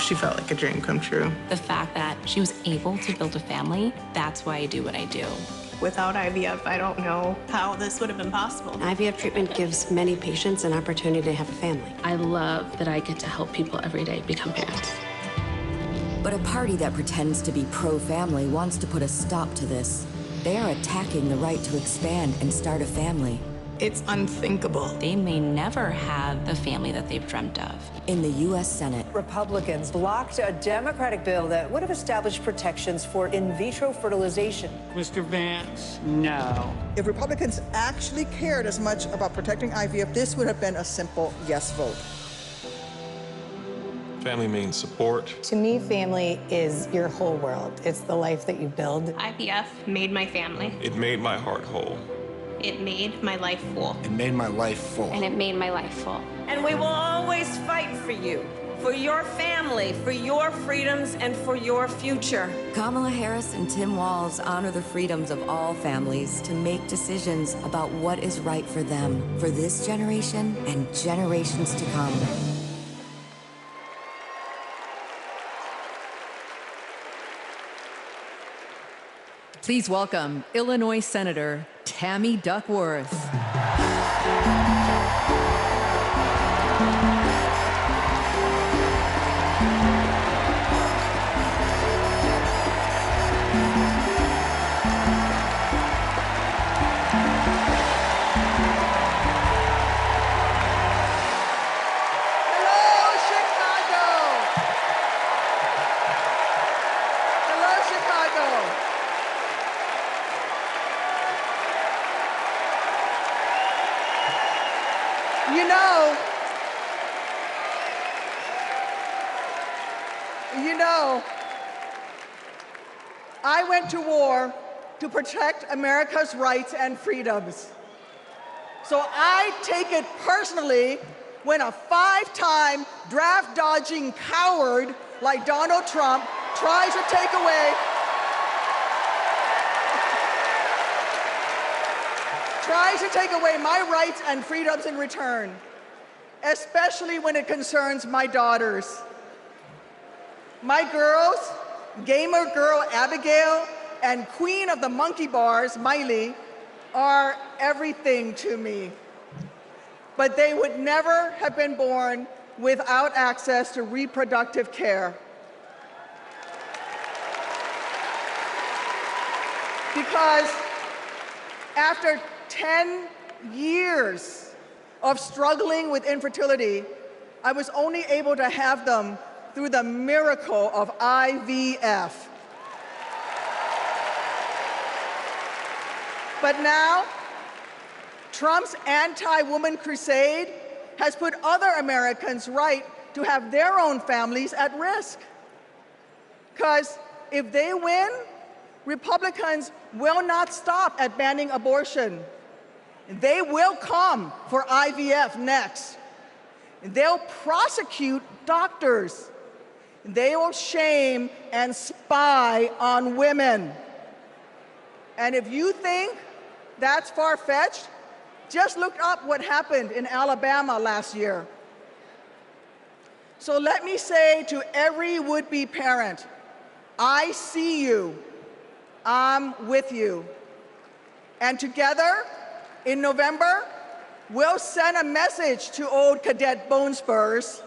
Speaker 15: She felt like a dream come true.
Speaker 13: The fact that she was able to build a family, that's why I do what I do.
Speaker 15: Without IVF, I don't know how this would have been possible.
Speaker 16: IVF treatment gives many patients an opportunity to have a family.
Speaker 13: I love that I get to help people every day become parents.
Speaker 14: But a party that pretends to be pro-family wants to put a stop to this. They are attacking the right to expand and start a family.
Speaker 15: It's unthinkable.
Speaker 13: They may never have the family that they've dreamt of.
Speaker 14: In the U.S. Senate,
Speaker 17: Republicans blocked a Democratic bill that would have established protections for in vitro fertilization.
Speaker 20: Mr. Vance, no.
Speaker 25: If Republicans actually cared as much about protecting IVF, this would have been a simple yes vote.
Speaker 30: Family means support.
Speaker 16: To me, family is your whole world. It's the life that you build.
Speaker 31: IVF made my family.
Speaker 30: It made my heart whole.
Speaker 31: It made my life full.
Speaker 12: It made my life full.
Speaker 13: And it made my life full.
Speaker 2: And we will always fight for you, for your family, for your freedoms, and for your future.
Speaker 14: Kamala Harris and Tim Walz honor the freedoms of all families to make decisions about what is right for them, for this generation and generations to come.
Speaker 3: Please welcome Illinois Senator Tammy Duckworth.
Speaker 25: I went to war to protect America's rights and freedoms. So I take it personally when a 5-time draft-dodging coward like Donald Trump tries to take away my rights and freedoms in return, especially when it concerns my daughters. My girls, gamer girl Abigail and queen of the monkey bars, Miley, are everything to me. But they would never have been born without access to reproductive care. Because after 10 years of struggling with infertility, I was only able to have them through the miracle of IVF. But now, Trump's anti-woman crusade has put other Americans' right to have their own families at risk. Because if they win, Republicans will not stop at banning abortion. They will come for IVF next. They'll prosecute doctors. They will shame and spy on women. And if you think that's far-fetched, just look up what happened in Alabama last year. So let me say to every would-be parent, I see you, I'm with you. And together, in November, we'll send a message to old Cadet Bone Spurs.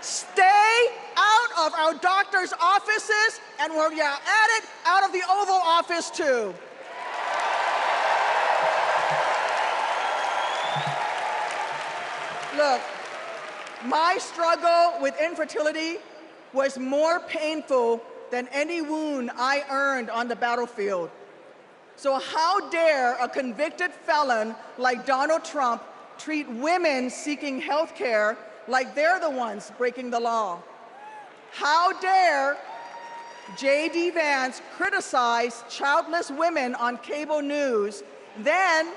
Speaker 25: Stay out of our doctors' offices, and while you're at it, out of the Oval Office too. Look, my struggle with infertility was more painful than any wound I earned on the battlefield. So how dare a convicted felon like Donald Trump treat women seeking health care like they're the ones breaking the law? How dare J.D. Vance criticize childless women on cable news, then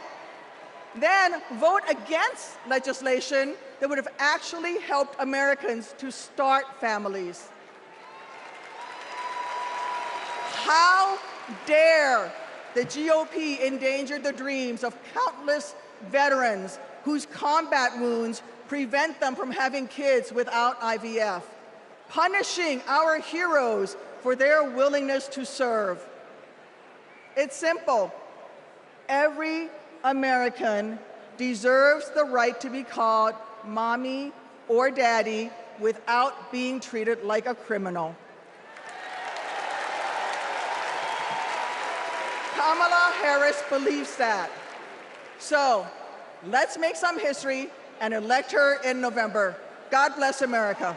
Speaker 25: vote against legislation that would have actually helped Americans to start families? How dare the GOP endanger the dreams of countless veterans whose combat wounds prevent them from having kids without IVF, punishing our heroes for their willingness to serve? It's simple. Every American deserves the right to be called mommy or daddy without being treated like a criminal. Kamala Harris believes that. So let's make some history and elect her in November. God bless America.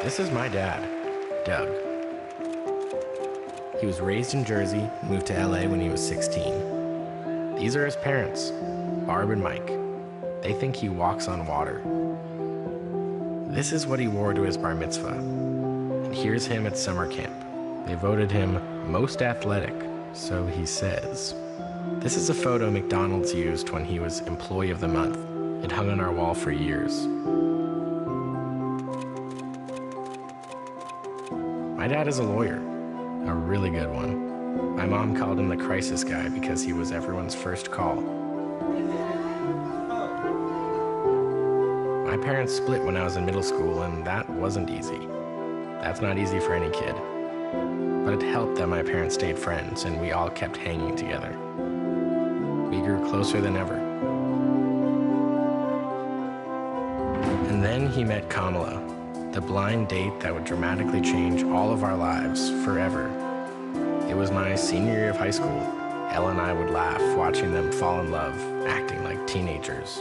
Speaker 5: This is my dad, Doug. He was raised in Jersey, moved to LA when he was 16. These are his parents, Barb and Mike. They think he walks on water. This is what he wore to his bar mitzvah. And here's him at summer camp. They voted him most athletic, so he says. This is a photo McDonald's used when he was Employee of the Month. It hung on our wall for years. My dad is a lawyer, a really good one. My mom called him the crisis guy because he was everyone's first call. My parents split when I was in middle school, and that wasn't easy. That's not easy for any kid. But it helped that my parents stayed friends, and we all kept hanging together. We grew closer than ever. And then he met Kamala, the blind date that would dramatically change all of our lives forever. It was my senior year of high school. Ella and I would laugh watching them fall in love, acting like teenagers.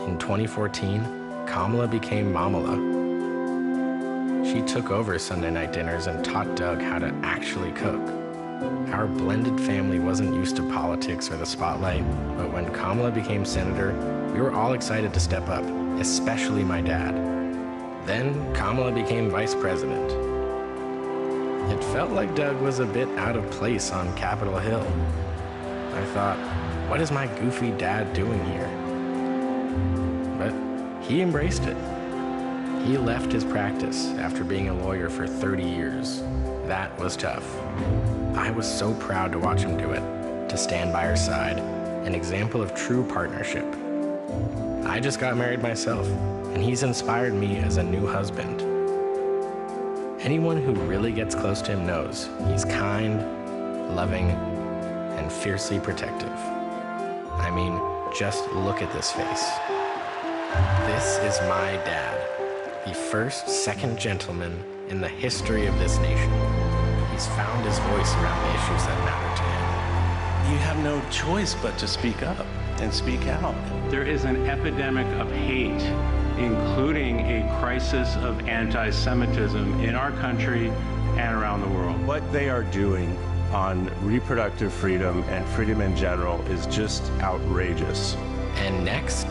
Speaker 5: In 2014, Kamala became Mamala. She took over Sunday night dinners and taught Doug how to actually cook. Our blended family wasn't used to politics or the spotlight, but when Kamala became senator, we were all excited to step up, especially my dad. Then Kamala became vice president. It felt like Doug was a bit out of place on Capitol Hill. I thought, what is my goofy dad doing here? But he embraced it. He left his practice after being a lawyer for 30 years. That was tough. I was so proud to watch him do it, to stand by her side, an example of true partnership. I just got married myself, and he's inspired me as a new husband. Anyone who really gets close to him knows he's kind, loving, and fiercely protective. I mean, just look at this face. This is my dad, the first second gentleman in the history of this nation. He's found his voice around the issues that matter to him.
Speaker 7: You have no choice but to speak up and speak out.
Speaker 11: There is an epidemic of hate, including a crisis of anti-Semitism in our country and around the world.
Speaker 7: What they are doing on reproductive freedom and freedom in general is just outrageous.
Speaker 5: And next,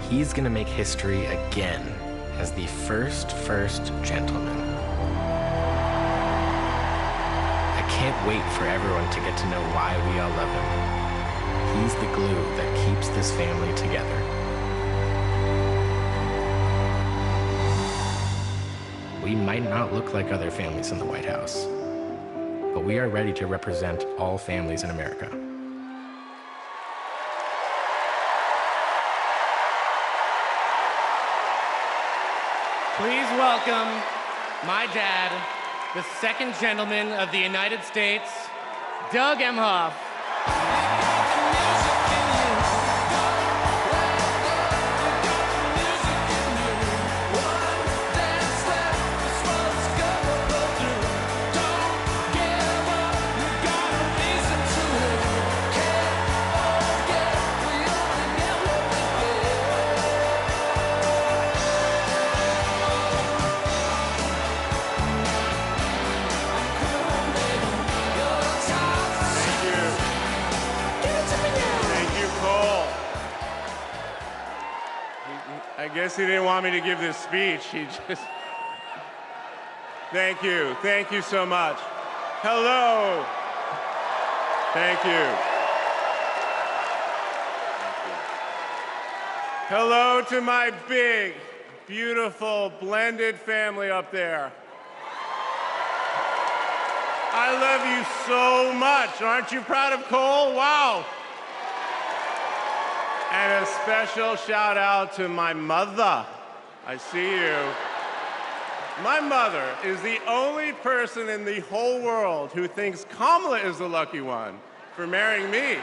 Speaker 5: he's gonna make history again as the first gentleman. I can't wait for everyone to get to know why we all love him. He's the glue that keeps this family together. We might not look like other families in the White House, but we are ready to represent all families in America.
Speaker 18: Please welcome my dad, the second gentleman of the United States, Doug Emhoff.
Speaker 19: I guess he didn't want me to give this speech. He just... Thank you so much. Hello. Thank you. Hello to my big, beautiful, blended family up there. I love you so much. Aren't you proud of Cole? Wow. And a special shout out to my mother. I see you. My mother is the only person in the whole world who thinks Kamala is the lucky one for marrying me.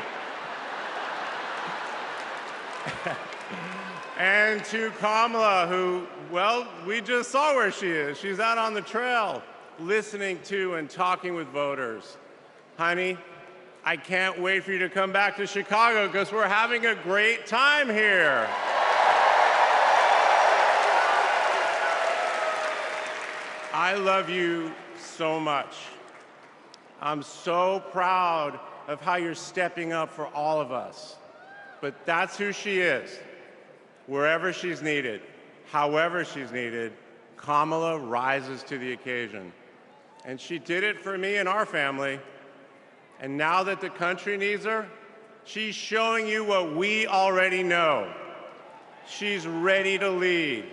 Speaker 19: And to Kamala, who, well, we just saw where she is. She's out on the trail, listening to and talking with voters. Honey, I can't wait for you to come back to Chicago because we're having a great time here. I love you so much. I'm so proud of how you're stepping up for all of us. But that's who she is. Wherever she's needed, however she's needed, Kamala rises to the occasion. And she did it for me and our family. And now that the country needs her, she's showing you what we already know. She's ready to lead.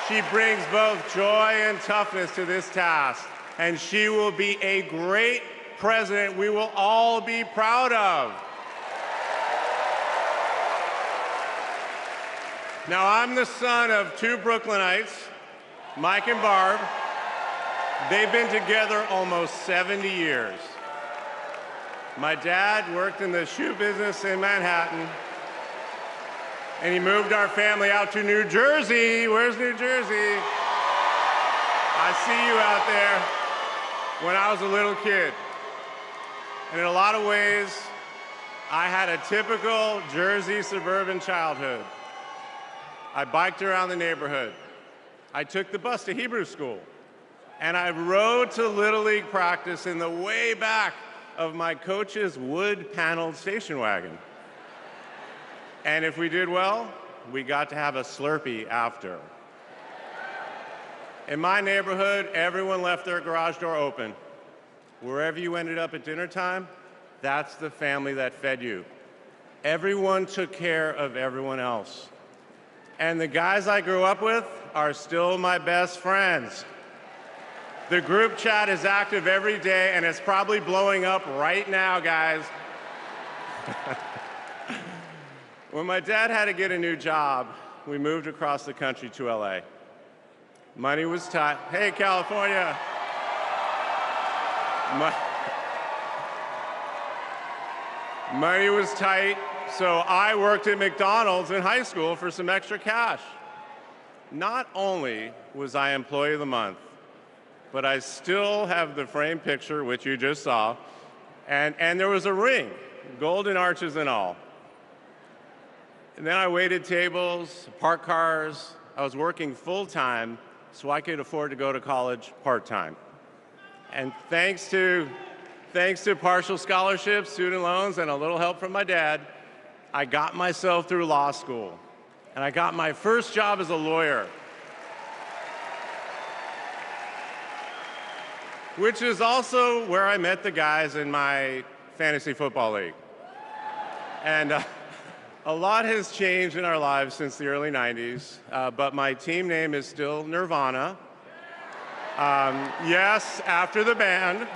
Speaker 19: She brings both joy and toughness to this task, and she will be a great president we will all be proud of. Now, I'm the son of two Brooklynites, Mike and Barb. They've been together almost 70 years. My dad worked in the shoe business in Manhattan, And he moved our family out to New Jersey. Where's New Jersey? I see you out there. When I was a little kid. And in a lot of ways, I had a typical Jersey suburban childhood. I biked around the neighborhood. I took the bus to Hebrew school. And I rode to Little League practice in the way back of my coach's wood-paneled station wagon. And if we did well, we got to have a Slurpee after. In my neighborhood, everyone left their garage door open. Wherever you ended up at dinner time, that's the family that fed you. Everyone took care of everyone else. And the guys I grew up with are still my best friends. The group chat is active every day, and it's probably blowing up right now, guys. When my dad had to get a new job, we moved across the country to LA. Money was tight. Hey, California. Money was tight, so I worked at McDonald's in high school for some extra cash. Not only was I Employee of the Month, but I still have the framed picture, which you just saw, and there was a ring, golden arches and all. And then I waited tables, parked cars. I was working full-time so I could afford to go to college part-time. And thanks to partial scholarships, student loans, and a little help from my dad, I got myself through law school. And I got my first job as a lawyer, which is also where I met the guys in my fantasy football league. And a lot has changed in our lives since the early 90s, but my team name is still Nirvana. Yes, after the band.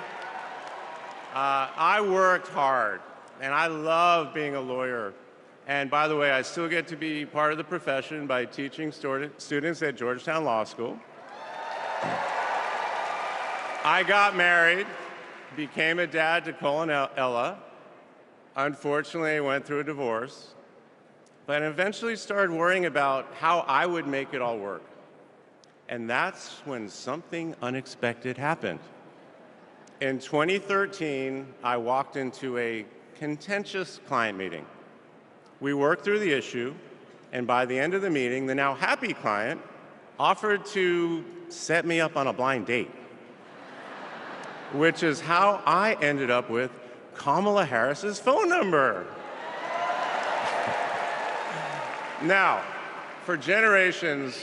Speaker 19: I worked hard, and I love being a lawyer. And by the way, I still get to be part of the profession by teaching students at Georgetown Law School. I got married, became a dad to Cole and Ella. Unfortunately, I went through a divorce, but eventually started worrying about how I would make it all work. And that's when something unexpected happened. In 2013, I walked into a contentious client meeting. We worked through the issue, and by the end of the meeting, the now happy client offered to set me up on a blind date, which is how I ended up with Kamala Harris's phone number. Now, for generations,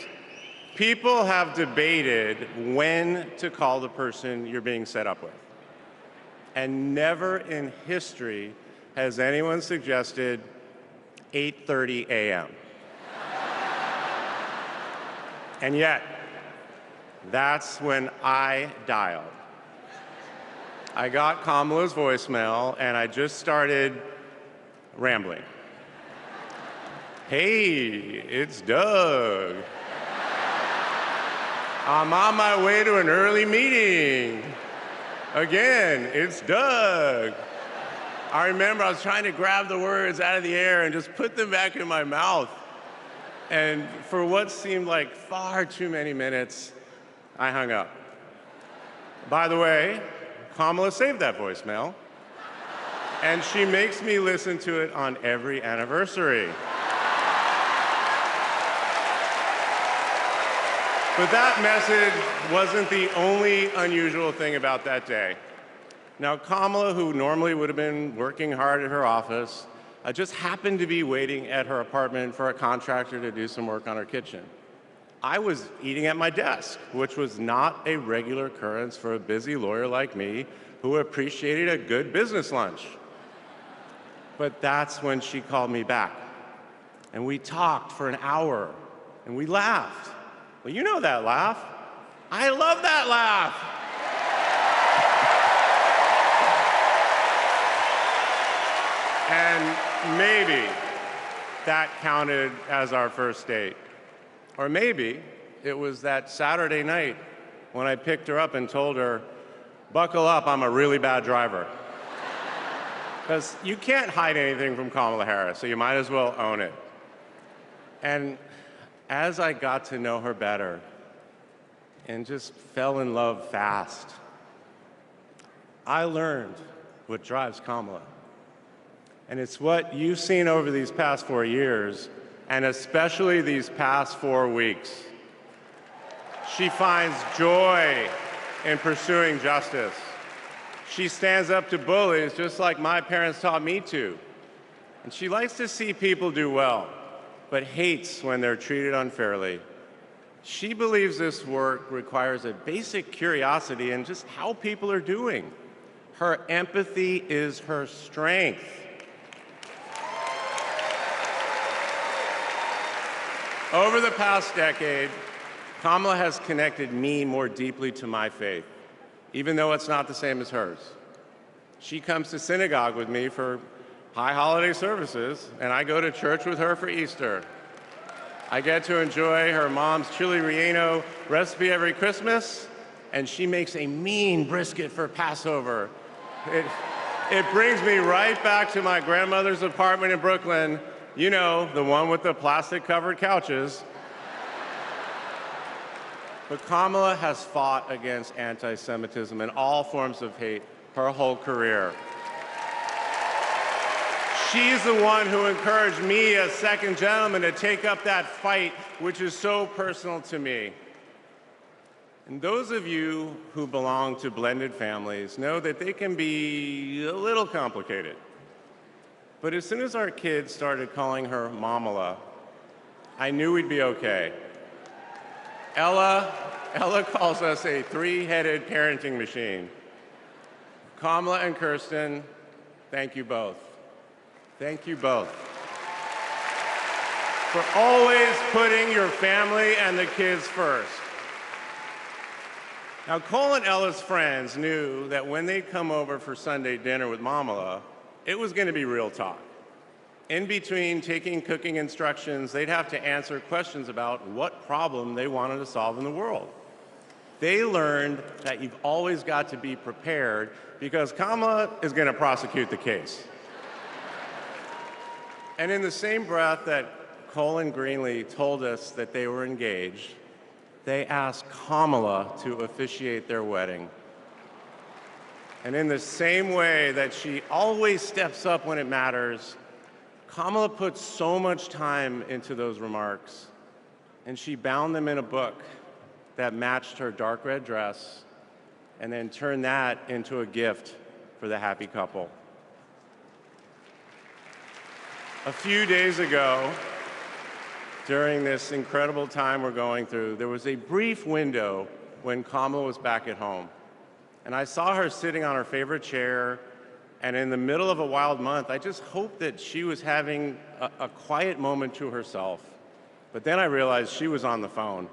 Speaker 19: people have debated when to call the person you're being set up with. And never in history has anyone suggested 8:30 a.m. And yet, that's when I dialed. I got Kamala's voicemail, and I just started rambling. Hey, it's Doug. I'm on my way to an early meeting. Again, it's Doug. I remember I was trying to grab the words out of the air and just put them back in my mouth. And for what seemed like far too many minutes, I hung up. By the way, Kamala saved that voicemail, and she makes me listen to it on every anniversary. But that message wasn't the only unusual thing about that day. Now, Kamala, who normally would have been working hard at her office, just happened to be waiting at her apartment for a contractor to do some work on her kitchen. I was eating at my desk, which was not a regular occurrence for a busy lawyer like me who appreciated a good business lunch. But that's when she called me back. And we talked for an hour, and we laughed. Well, you know that laugh. I love that laugh. And maybe that counted as our first date. Or maybe it was that Saturday night when I picked her up and told her, buckle up, I'm a really bad driver. Because you can't hide anything from Kamala Harris, so you might as well own it. And as I got to know her better and just fell in love fast, I learned what drives Kamala. And it's what you've seen over these past 4 years, and especially these past 4 weeks. She finds joy in pursuing justice. She stands up to bullies just like my parents taught me to. And she likes to see people do well, but hates when they're treated unfairly. She believes this work requires a basic curiosity in just how people are doing. Her empathy is her strength. Over the past decade, Kamala has connected me more deeply to my faith, even though it's not the same as hers. She comes to synagogue with me for high holiday services, and I go to church with her for Easter. I get to enjoy her mom's chili relleno recipe every Christmas, and she makes a mean brisket for Passover. It brings me right back to my grandmother's apartment in Brooklyn, you know, the one with the plastic-covered couches. But Kamala has fought against anti-Semitism and all forms of hate her whole career. She's the one who encouraged me as second gentleman to take up that fight, which is so personal to me. And those of you who belong to blended families know that they can be a little complicated. But as soon as our kids started calling her Mamala, I knew we'd be okay. Ella calls us a three-headed parenting machine. Kamala and Kirsten, thank you both. Thank you both for always putting your family and the kids first. Now, Cole and Ella's friends knew that when they'd come over for Sunday dinner with Mamala, it was going to be real talk. In between taking cooking instructions, they'd have to answer questions about what problem they wanted to solve in the world. They learned that you've always got to be prepared because Kamala is going to prosecute the case. And in the same breath that Cole and Greenlee told us that they were engaged, they asked Kamala to officiate their wedding. And in the same way that she always steps up when it matters, Kamala put so much time into those remarks, and she bound them in a book that matched her dark red dress, and then turned that into a gift for the happy couple. A few days ago, during this incredible time we're going through, there was a brief window when Kamala was back at home. And I saw her sitting on her favorite chair, and in the middle of a wild month, I just hoped that she was having a quiet moment to herself. But then I realized she was on the phone.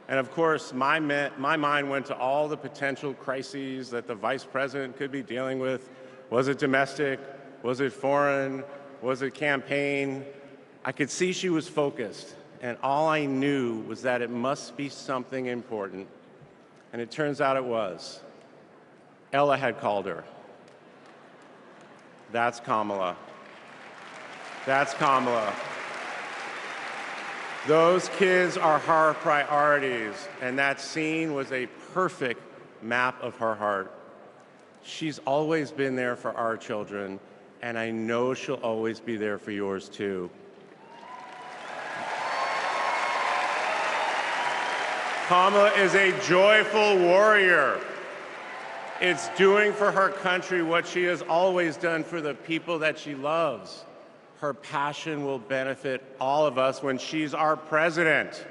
Speaker 19: And of course, my mind went to all the potential crises that the vice president could be dealing with. Was it domestic? Was it foreign? Was it campaign? I could see she was focused, and all I knew was that it must be something important. And it turns out it was. Ella had called her. That's Kamala. That's Kamala. Those kids are her priorities, and that scene was a perfect map of her heart. She's always been there for our children, and I know she'll always be there for yours too. Kamala is a joyful warrior. It's doing for her country what she has always done for the people that she loves. Her passion will benefit all of us when she's our president.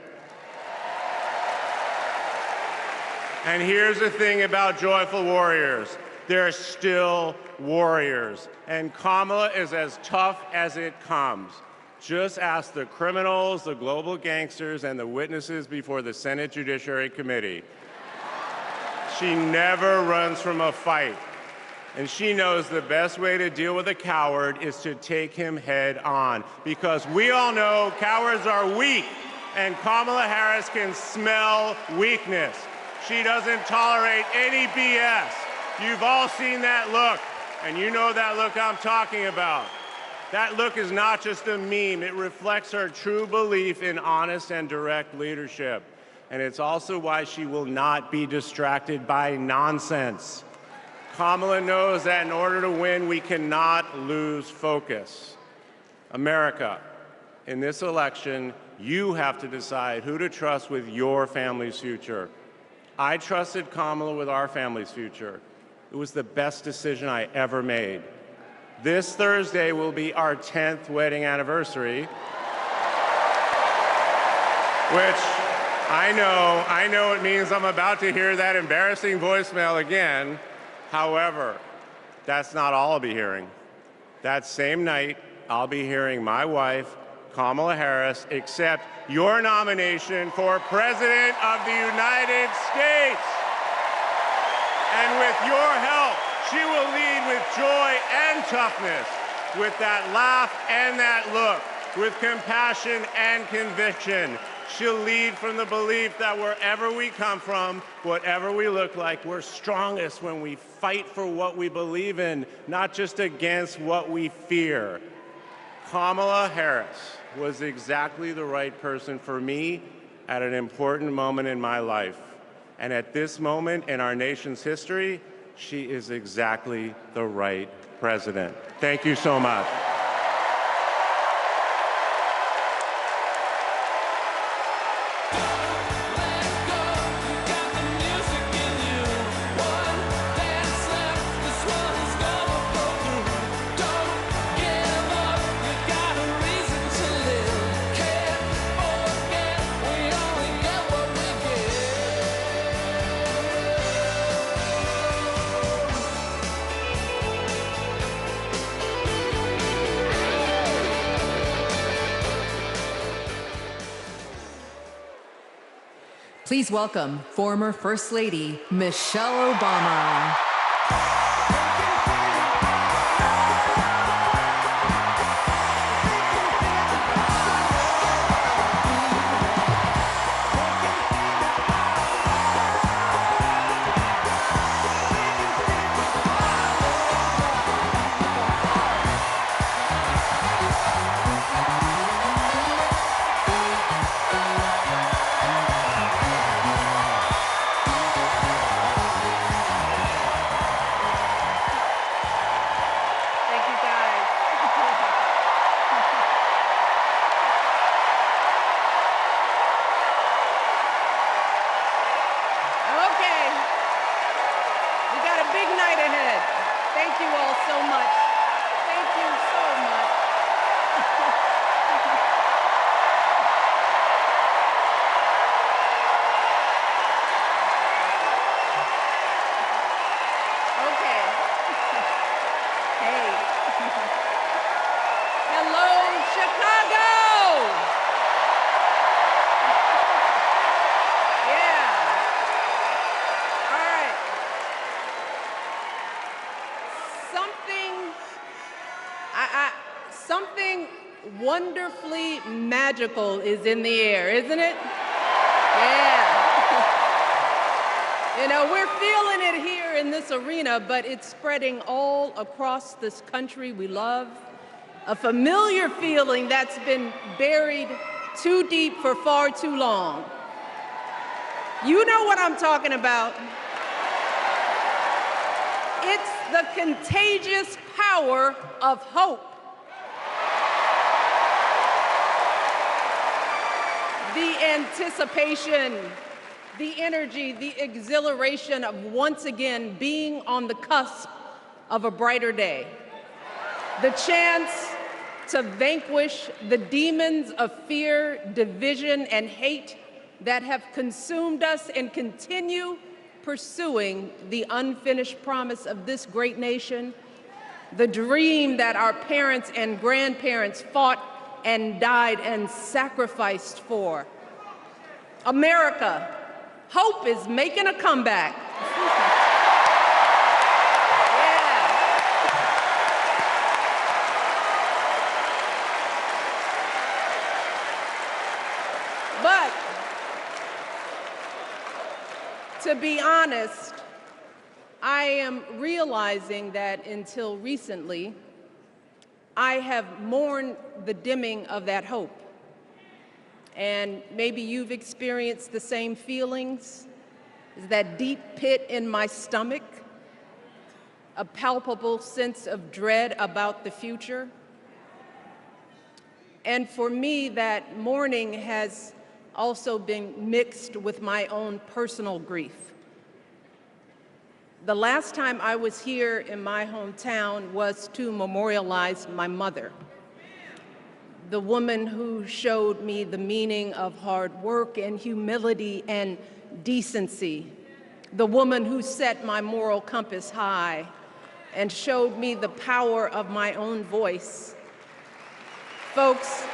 Speaker 19: And here's the thing about joyful warriors. They're still warriors. And Kamala is as tough as it comes. Just ask the criminals, the global gangsters, and the witnesses before the Senate Judiciary Committee. She never runs from a fight. And she knows the best way to deal with a coward is to take him head on. Because we all know cowards are weak, and Kamala Harris can smell weakness. She doesn't tolerate any BS. You've all seen that look, and you know that look I'm talking about. That look is not just a meme. It reflects her true belief in honest and direct leadership. And it's also why she will not be distracted by nonsense. Kamala knows that in order to win, we cannot lose focus. America, in this election, you have to decide who to trust with your family's future. I trusted Kamala with our family's future. It was the best decision I ever made. This Thursday will be our 10th wedding anniversary, which I know it means I'm about to hear that embarrassing voicemail again. However, that's not all I'll be hearing. That same night, I'll be hearing my wife, Kamala Harris, accept your nomination for President of the United States. And with your help, she will lead with joy and toughness, with that laugh and that look, with compassion and conviction. She'll lead from the belief that wherever we come from, whatever we look like, we're strongest when we fight for what we believe in, not just against what we fear. Kamala Harris was exactly the right person for me at an important moment in my life. And at this moment in our nation's history, she is exactly the right president. Thank you so much.
Speaker 3: Please welcome former First Lady Michelle Obama.
Speaker 4: Something wonderfully magical is in the air, isn't it? Yeah. You know, we're feeling it here in this arena, but it's spreading all across this country we love. A familiar feeling that's been buried too deep for far too long. You know what I'm talking about. It's the contagious power of hope. The anticipation, the energy, the exhilaration of once again being on the cusp of a brighter day. The chance to vanquish the demons of fear, division, and hate that have consumed us and continue pursuing the unfinished promise of this great nation, the dream that our parents and grandparents fought and died and sacrificed for. America, hope is making a comeback. But to be honest, I am realizing that until recently,
Speaker 1: I have mourned the dimming of that hope. And maybe you've experienced the same feelings, that deep pit in my stomach, a palpable sense of dread about the future. And for me, that mourning has also been mixed with my own personal grief. The last time I was here in my hometown was to memorialize my mother, the woman who showed me the meaning of hard work and humility and decency, the woman who set my moral compass high and showed me the power of my own voice. Folks,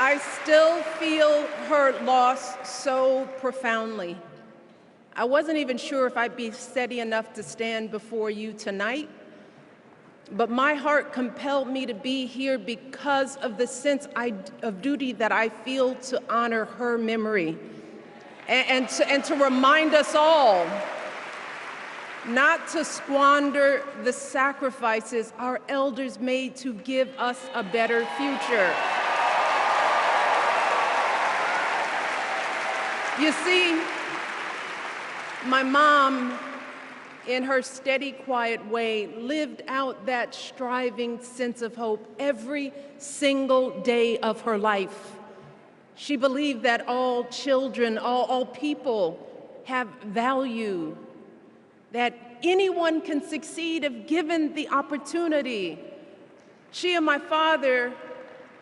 Speaker 1: I still feel her loss so profoundly. I wasn't even sure if I'd be steady enough to stand before you tonight, but my heart compelled me to be here because of the sense of duty that I feel to honor her memory and to remind us all not to squander the sacrifices our elders made to give us a better future. You see, my mom, in her steady, quiet way, lived out that striving sense of hope every single day of her life. She believed that all children, all people have value, that anyone can succeed if given the opportunity. She and my father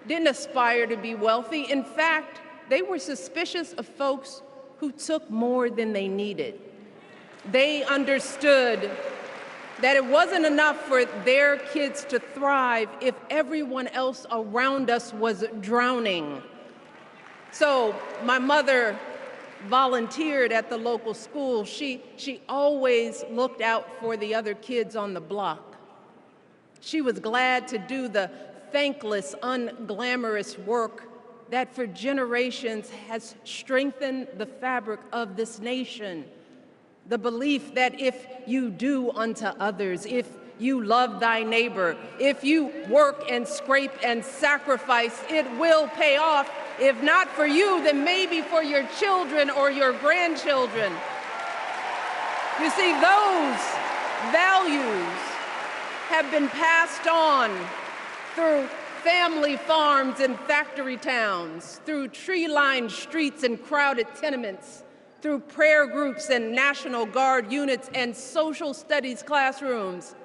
Speaker 1: didn't aspire to be wealthy. In fact, they were suspicious of folks who took more than they needed. They understood that it wasn't enough for their kids to thrive if everyone else around us was drowning. So my mother volunteered at the local school. She always looked out for the other kids on the block. She was glad to do the thankless, unglamorous work that for generations has strengthened the fabric of this nation. The belief that if you do unto others, if you love thy neighbor, if you work and scrape and sacrifice, it will pay off. If not for you, then maybe for your children or your grandchildren. You see, those values have been passed on through family farms and factory towns, through tree-lined streets and crowded tenements, through prayer groups and National Guard units and social studies classrooms.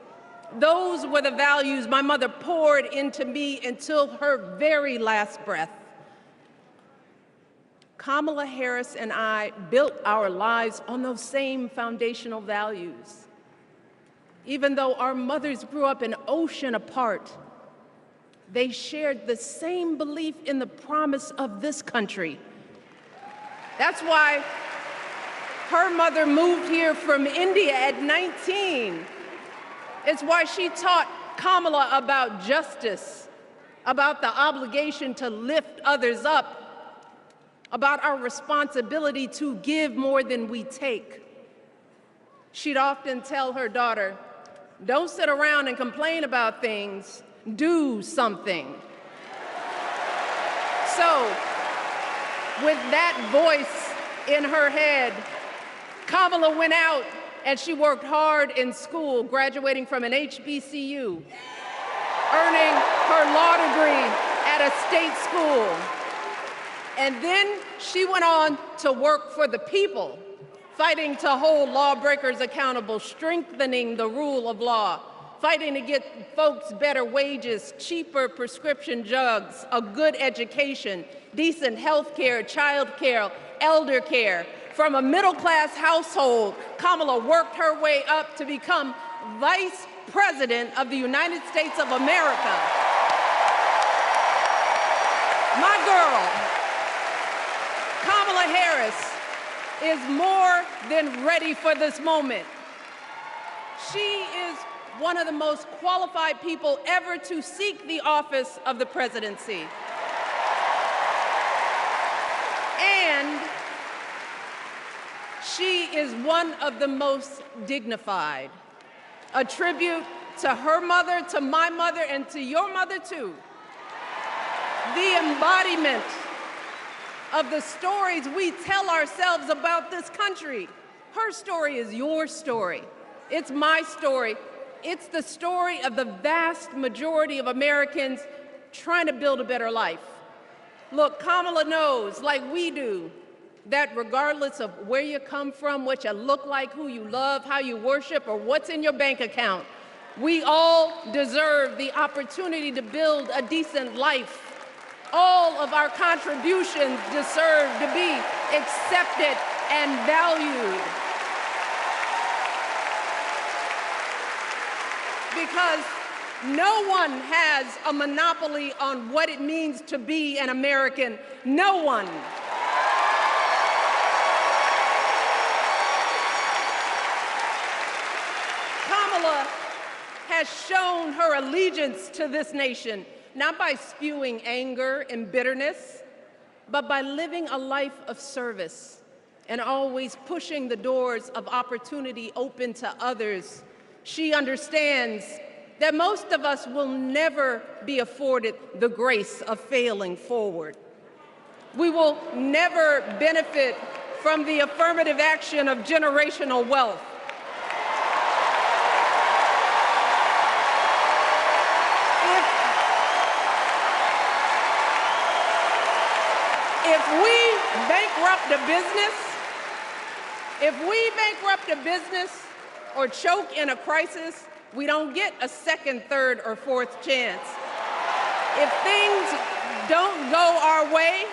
Speaker 1: Those were the values my mother poured into me until her very last breath. Kamala Harris and I built our lives on those same foundational values. Even though our mothers grew up an ocean apart, they shared the same belief in the promise of this country. That's why her mother moved here from India at 19. It's why she taught Kamala about justice, about the obligation to lift others up, about our responsibility to give more than we take. She'd often tell her daughter, "Don't sit around and complain about things, do something." So, with that voice in her head, Kamala went out and she worked hard in school, graduating from an HBCU, earning her law degree at a state school. And then she went on to work for the people, fighting to hold lawbreakers accountable, strengthening the rule of law, fighting to get folks better wages, cheaper prescription drugs, a good education, decent health care, child care, elder care. From a middle-class household, Kamala worked her way up to become Vice President of the United States of America. My girl, Kamala Harris, is more than ready for this moment. She is one of the most qualified people ever to seek the office of the presidency. And She is one of the most dignified. A tribute to her mother, to my mother, and to your mother too. The embodiment of the stories we tell ourselves about this country. Her story is your story. It's my story. It's the story of the vast majority of Americans trying to build a better life. Look, Kamala knows, like we do, that regardless of where you come from, what you look like, who you love, how you worship, or what's in your bank account, we all deserve the opportunity to build a decent life. All of our contributions deserve to be accepted and valued. Because no one has a monopoly on what it means to be an American. No one. Kamala has shown her allegiance to this nation, not by spewing anger and bitterness, but by living a life of service and always pushing the doors of opportunity open to others. She understands that most of us will never be afforded the grace of failing forward. We will never benefit from the affirmative action of generational wealth. If we bankrupt a business or choke in a crisis, we don't get a second, third, or fourth chance. If things don't go our way,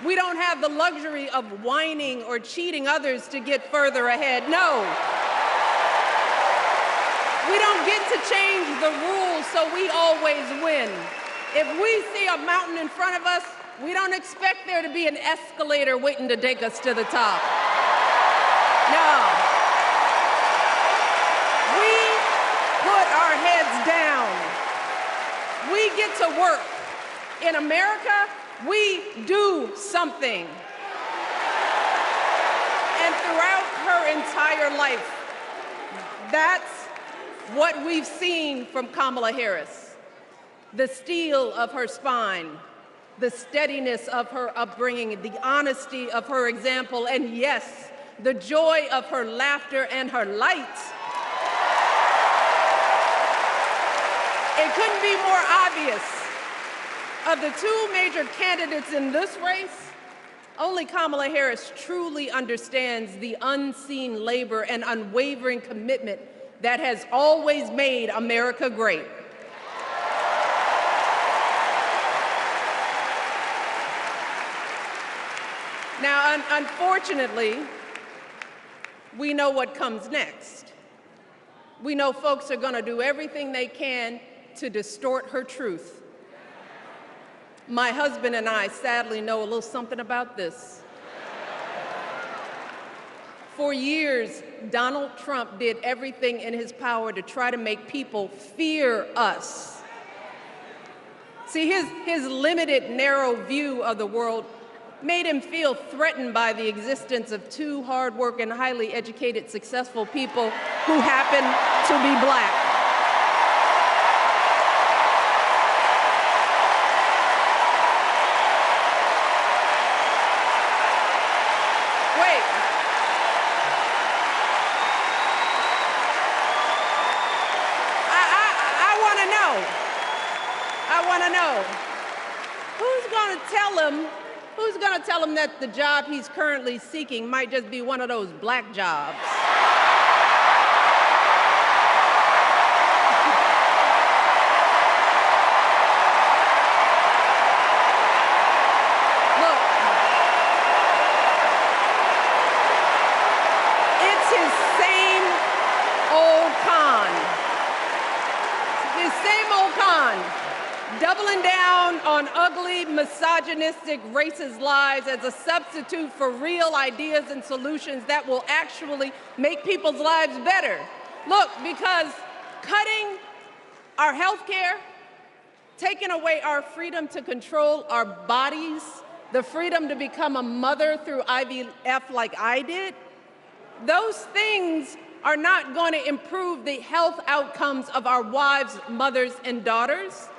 Speaker 1: we don't have the luxury of whining or cheating others to get further ahead. No. We don't get to change the rules so we always win. If we see a mountain in front of us, we don't expect there to be an escalator waiting to take us to the top. No. We put our heads down. We get to work. In America, we do something. And throughout her entire life, that's what we've seen from Kamala Harris. The steel of her spine, the steadiness of her upbringing, the honesty of her example, and yes, the joy of her laughter and her light. It couldn't be more obvious. Of the two major candidates in this race, only Kamala Harris truly understands the unseen labor and unwavering commitment that has always made America great. Now, unfortunately, we know what comes next. We know folks are going to do everything they can to distort her truth. My husband and I sadly know a little something about this. For years, Donald Trump did everything in his power to try to make people fear us. See, his limited, narrow view of the world made him feel threatened by the existence of two hard-working, highly educated, successful people who happen to be black. Who's going to tell him that the job he's currently seeking might just be one of those black jobs? Look, it's his same old con. His same old con. Doubling down on ugly, misogynistic, racist lies as a substitute for real ideas and solutions that will actually make people's lives better. Look, because cutting our health care, taking away our freedom to control our bodies, the freedom to become a mother through IVF like I did, Those things are not going to improve the health outcomes of our wives, mothers, and daughters.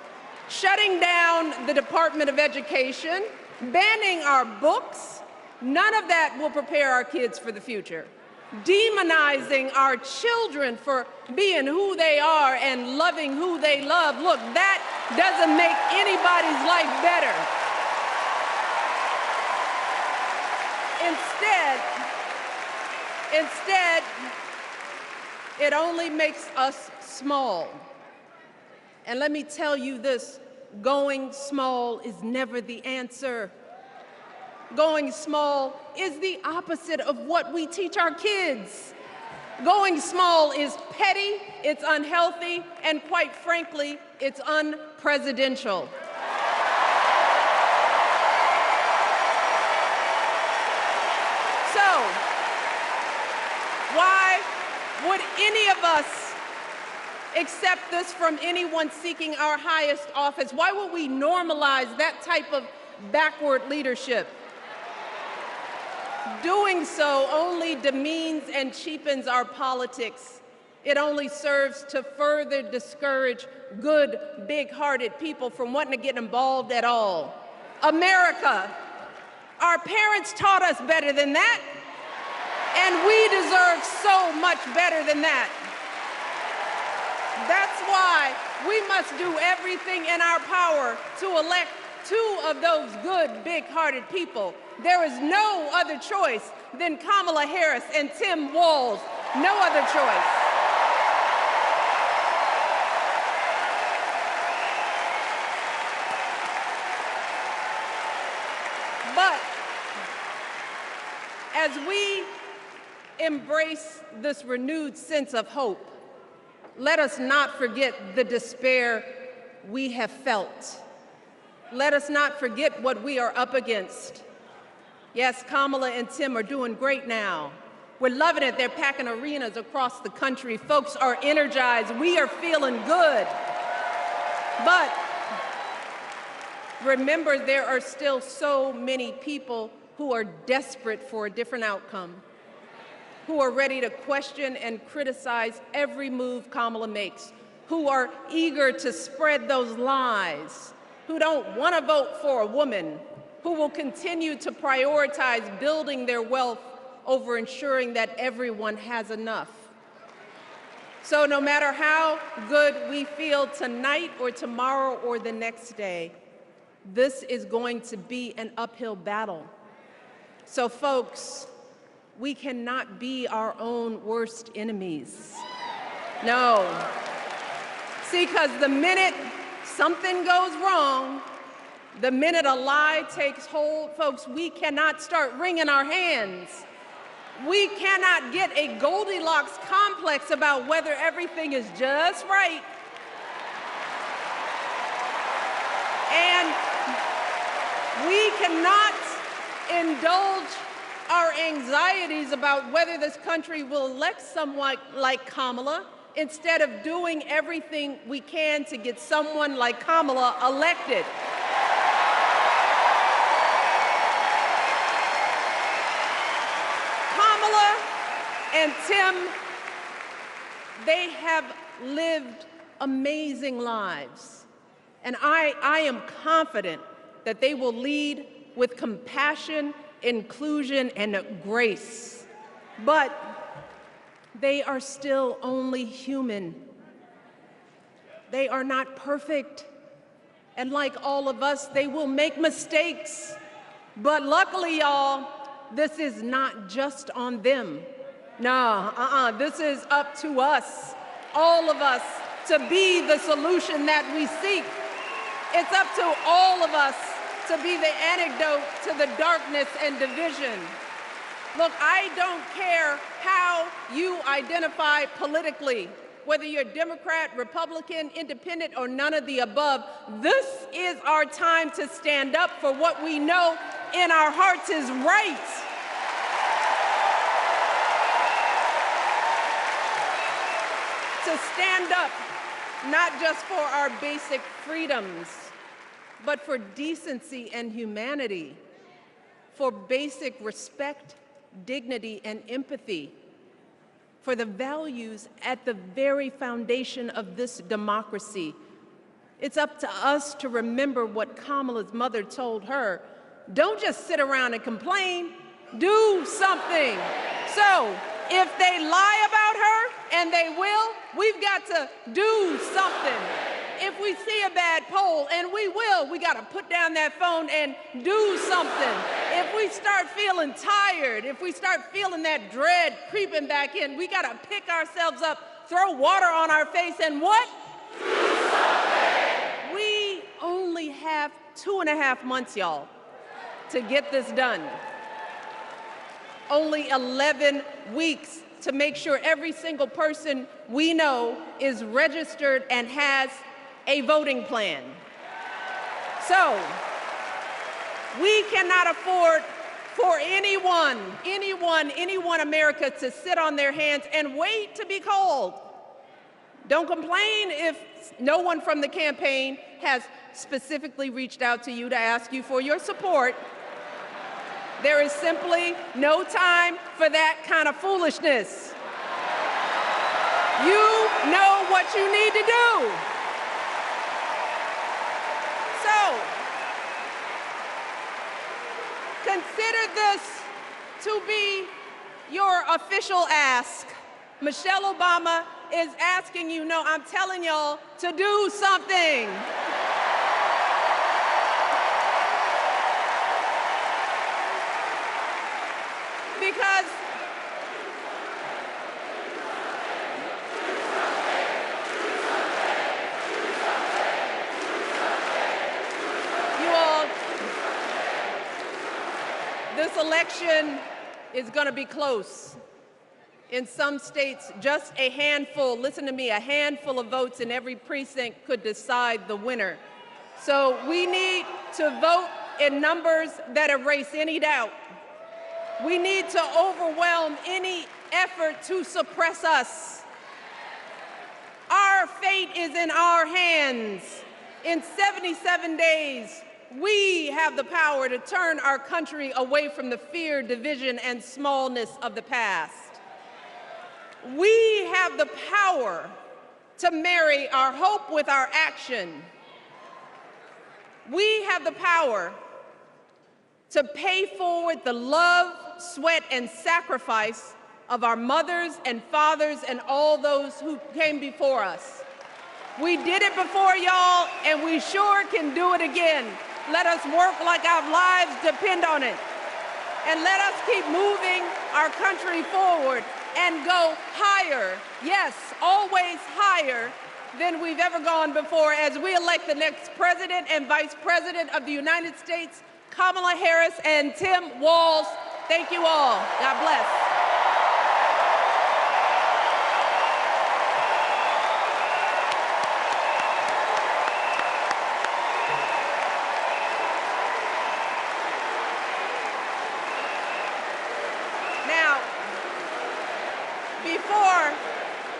Speaker 1: Shutting down the Department of Education, banning our books, none of that will prepare our kids for the future. Demonizing our children for being who they are and loving who they love, look, that doesn't make anybody's life better. Instead, it only makes us small. And let me tell you this, going small is never the answer. Going small is the opposite of what we teach our kids. Going small is petty, it's unhealthy, and quite frankly, it's unpresidential. So, why would any of us accept this from anyone seeking our highest office? Why would we normalize that type of backward leadership? Doing so only demeans and cheapens our politics. It only serves to further discourage good, big-hearted people from wanting to get involved at all. America, our parents taught us better than that, and we deserve so much better than that. That's why we must do everything in our power to elect 2 of those good, big-hearted people. There is no other choice than Kamala Harris and Tim Walz. No other choice. But as we embrace this renewed sense of hope, let us not forget the despair we have felt. Let us not forget what we are up against. Yes, Kamala and Tim are doing great now. We're loving it. They're packing arenas across the country. Folks are energized. We are feeling good. But remember, there are still so many people who are desperate for a different outcome, who are ready to question and criticize every move Kamala makes, who are eager to spread those lies, who don't want to vote for a woman, who will continue to prioritize building their wealth over ensuring that everyone has enough. So no matter how good we feel tonight or tomorrow or the next day, this is going to be an uphill battle. So folks, we cannot be our own worst enemies. No. See, because the minute something goes wrong, the minute a lie takes hold, folks, we cannot start wringing our hands. We cannot get a Goldilocks complex about whether everything is just right. And we cannot indulge our anxieties about whether this country will elect someone like Kamala instead of doing everything we can to get someone like Kamala elected. Kamala and Tim, they have lived amazing lives. And I am confident that they will lead with compassion, inclusion, and grace. But they are still only human. They are not perfect. And like all of us, they will make mistakes. But luckily, y'all, this is not just on them. No, this is up to us, all of us, to be the solution that we seek. It's up to all of us to be the antidote to the darkness and division. Look, I don't care how you identify politically, whether you're Democrat, Republican, Independent, or none of the above. This is our time to stand up for what we know in our hearts is right. To stand up, not just for our basic freedoms, but for decency and humanity, for basic respect, dignity, and empathy, for the values at the very foundation of this democracy. It's up to us to remember what Kamala's mother told her. Don't just sit around and complain, do something. So if they lie about her, and they will, we've got to do something. If we see a bad poll, and we will, we got to put down that phone and do something. If we start feeling tired, if we start feeling that dread creeping back in, we got to pick ourselves up, throw water on our face, and what? Do something. We only have 2.5 months, y'all, to get this done. Only 11 weeks to make sure every single person we know is registered and has a voting plan. So we cannot afford for anyone America to sit on their hands and wait to be called. Don't complain if no one from the campaign has specifically reached out to you to ask you for your support. There is simply no time for that kind of foolishness. You know what you need to do. So, consider this to be your official ask. Michelle Obama is asking you, no, I'm telling y'all to do something. Because you all, this election is going to be close. In some states, just a handful, listen to me, a handful of votes in every precinct could decide the winner. So we need to vote in numbers that erase any doubt. We need to overwhelm any effort to suppress us. Our fate is in our hands. In 77 days, we have the power to turn our country away from the fear, division, and smallness of the past. We have the power to marry our hope with our action. We have the power to pay forward the love, sweat, and sacrifice of our mothers and fathers and all those who came before us. We did it before, y'all, and we sure can do it again. Let us work like our lives depend on it. And let us keep moving our country forward and go higher, yes, always higher than we've ever gone before as we elect the next President and Vice President of the United States, Kamala Harris and Tim Walz. Thank you all. God bless. Now, before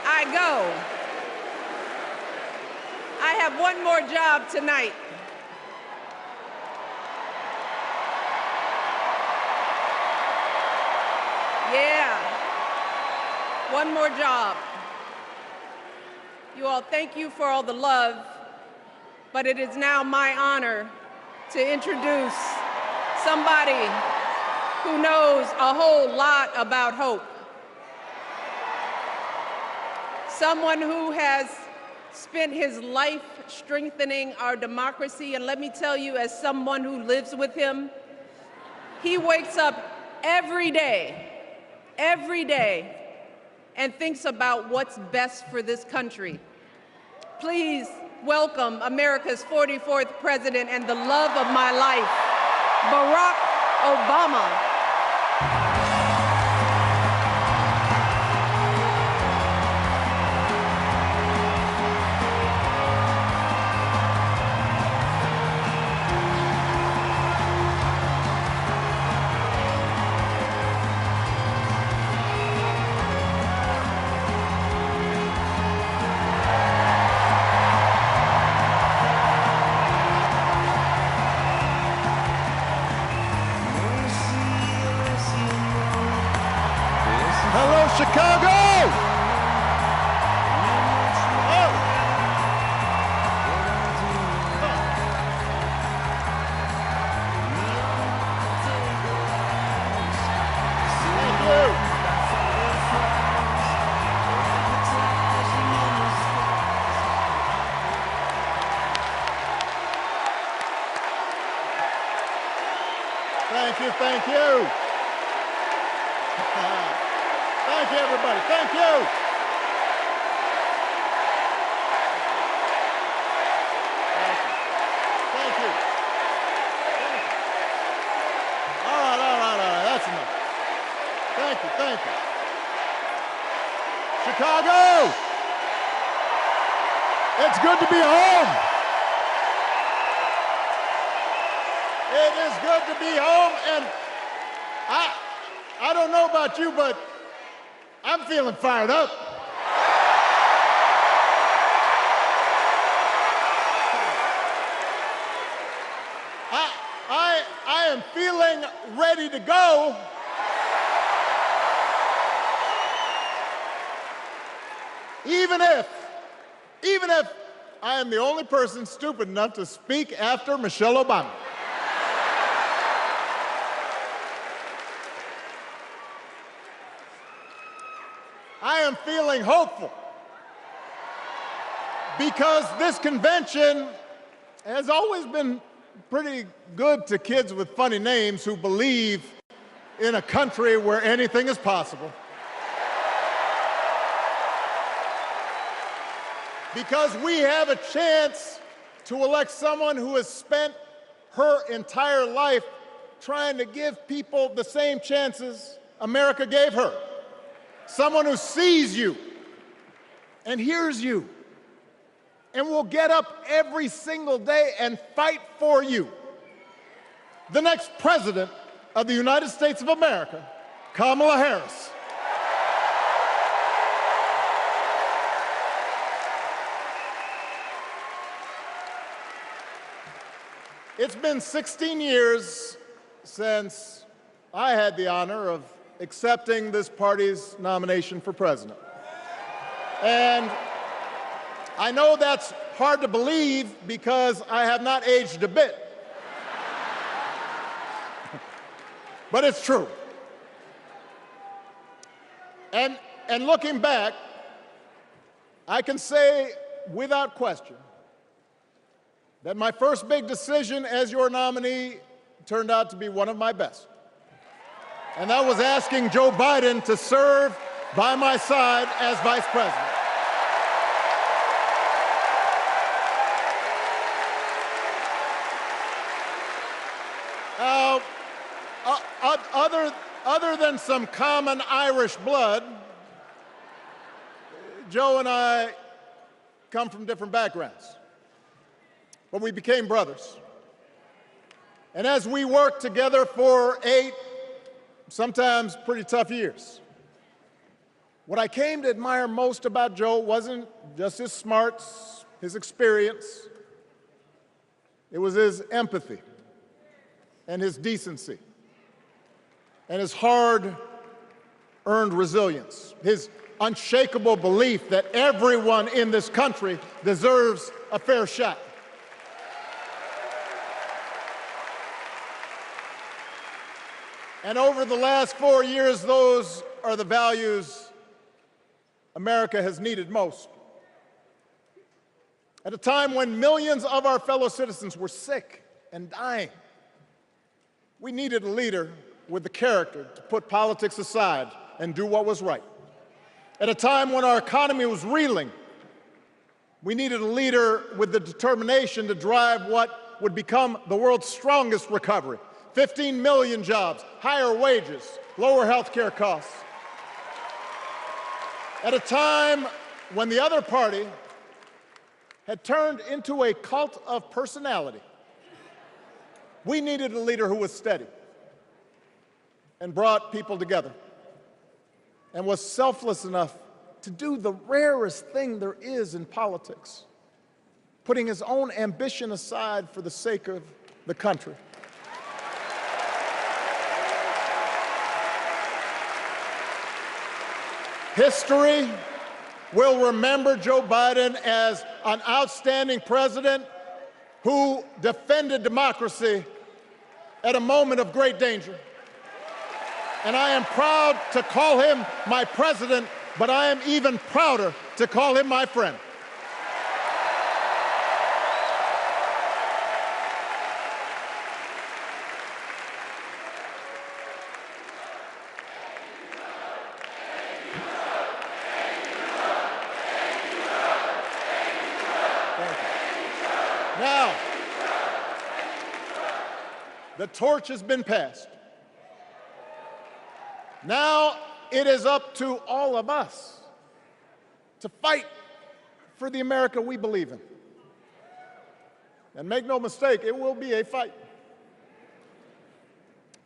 Speaker 1: I go, I have one more job tonight. Yeah, one more job. You all, thank you for all the love, but it is now my honor to introduce somebody who knows a whole lot about hope. Someone who has spent his life strengthening our democracy, and let me tell you, as someone who lives with him, he wakes up every day, and thinks about what's best for this country. Please welcome America's 44th president and the love of my life, Barack Obama.
Speaker 6: Mercy Chicago! Thank you. Thank you, everybody. Thank you. Thank you. All right. That's enough. Thank you. Chicago! It's good to be home. It is good to be home, and I don't know about you, but I'm feeling fired up. I am feeling ready to go. Even if I am the only person stupid enough to speak after Michelle Obama. I am feeling hopeful because this convention has always been pretty good to kids with funny names who believe in a country where anything is possible. Because we have a chance to elect someone who has spent her entire life trying to give people the same chances America gave her. Someone who sees you and hears you and will get up every single day and fight for you. The next president of the United States of America, Kamala Harris. It's been 16 years since I had the honor of accepting this party's nomination for president. And I know that's hard to believe because I have not aged a bit. But it's true. And looking back, I can say without question that my first big decision as your nominee turned out to be one of my best. And that was asking Joe Biden to serve by my side as vice president. Other than some common Irish blood, Joe and I come from different backgrounds, but we became brothers. And as we worked together for 8, sometimes pretty tough years, what I came to admire most about Joe wasn't just his smarts, his experience. It was his empathy and his decency and his hard-earned resilience, his unshakable belief that everyone in this country deserves a fair shot. And over the last 4 years, those are the values America has needed most. At a time when millions of our fellow citizens were sick and dying, we needed a leader with the character to put politics aside and do what was right. At a time when our economy was reeling, we needed a leader with the determination to drive what would become the world's strongest recovery. 15 million jobs, higher wages, lower health care costs. At a time when the other party had turned into a cult of personality, we needed a leader who was steady and brought people together and was selfless enough to do the rarest thing there is in politics, putting his own ambition aside for the sake of the country. History will remember Joe Biden as an outstanding president who defended democracy at a moment of great danger. And I am proud to call him my president, but I am even prouder to call him my friend. Now, the torch has been passed. Now it is up to all of us to fight for the America we believe in. And make no mistake, it will be a fight.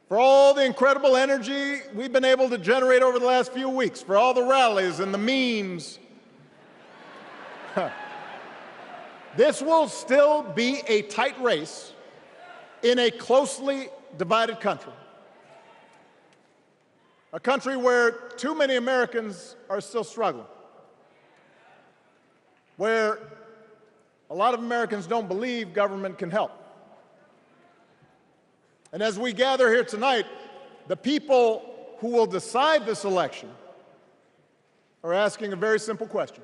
Speaker 6: For all the incredible energy we've been able to generate over the last few weeks, for all the rallies and the memes, this will still be a tight race in a closely divided country. A country where too many Americans are still struggling, where a lot of Americans don't believe government can help. And as we gather here tonight, the people who will decide this election are asking a very simple question.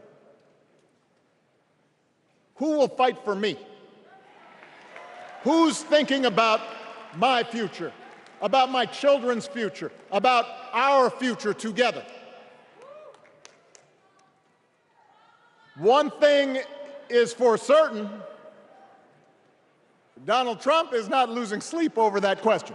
Speaker 6: Who will fight for me? Who's thinking about my future, about my children's future, about our future together? One thing is for certain, Donald Trump is not losing sleep over that question.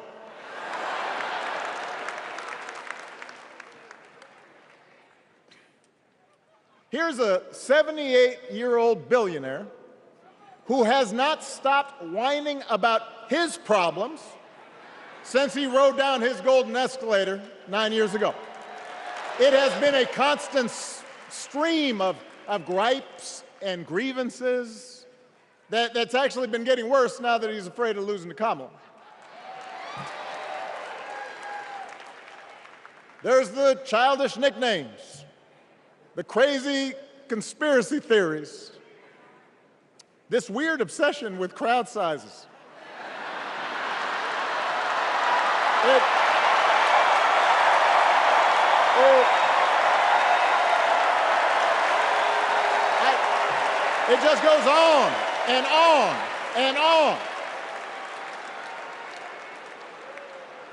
Speaker 6: Here's a 78-year-old billionaire who has not stopped whining about his problems since he rode down his golden escalator 9 years ago. It has been a constant stream of gripes and grievances that's actually been getting worse now that he's afraid of losing to Kamala. There's the childish nicknames, the crazy conspiracy theories, this weird obsession with crowd sizes. It just goes on and on and on.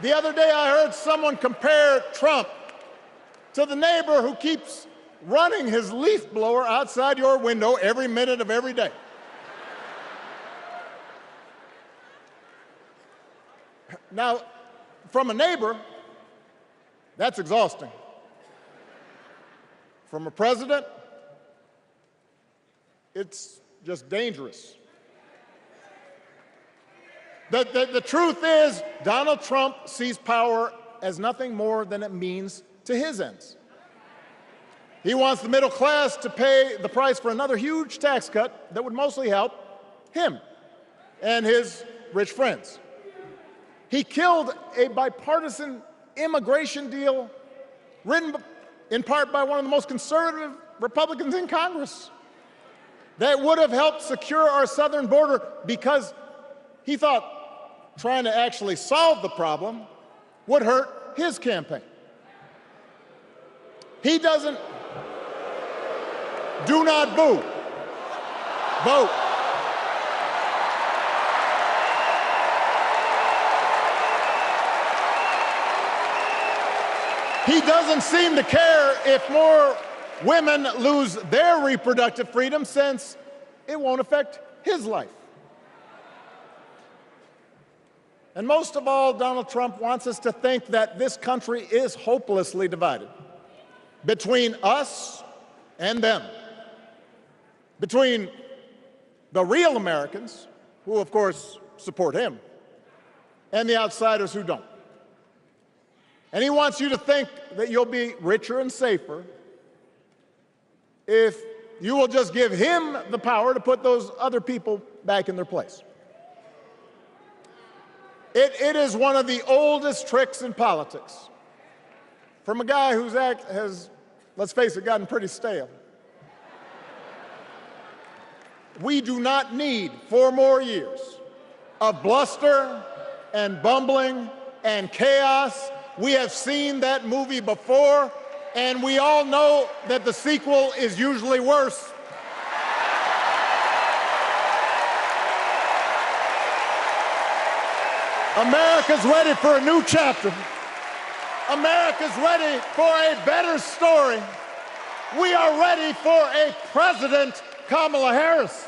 Speaker 6: The other day I heard someone compare Trump to the neighbor who keeps running his leaf blower outside your window every minute of every day. Now, from a neighbor, that's exhausting. From a president, it's just dangerous. The truth is, Donald Trump sees power as nothing more than it means to his ends. He wants the middle class to pay the price for another huge tax cut that would mostly help him and his rich friends. He killed a bipartisan immigration deal written in part by one of the most conservative Republicans in Congress that would have helped secure our southern border because he thought trying to actually solve the problem would hurt his campaign. He doesn't. Do not boo. Vote. He doesn't seem to care if more women lose their reproductive freedom since it won't affect his life. And most of all, Donald Trump wants us to think that this country is hopelessly divided between us and them, between the real Americans, who of course support him, and the outsiders who don't. And he wants you to think that you'll be richer and safer if you will just give him the power to put those other people back in their place. It is one of the oldest tricks in politics from a guy whose has let's face it, gotten pretty stale. We do not need 4 more years of bluster and bumbling and chaos. We have seen that movie before, and we all know that the sequel is usually worse. America's ready for a new chapter. America's ready for a better story. We are ready for a President Kamala Harris.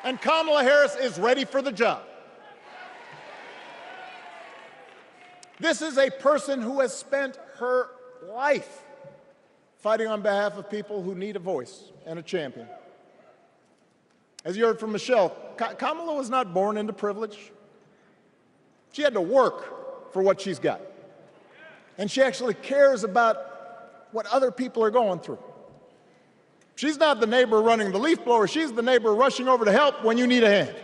Speaker 6: And Kamala Harris is ready for the job. This is a person who has spent her life fighting on behalf of people who need a voice and a champion. As you heard from Michelle, Kamala was not born into privilege. She had to work for what she's got. And she actually cares about what other people are going through. She's not the neighbor running the leaf blower. She's the neighbor rushing over to help when you need a hand.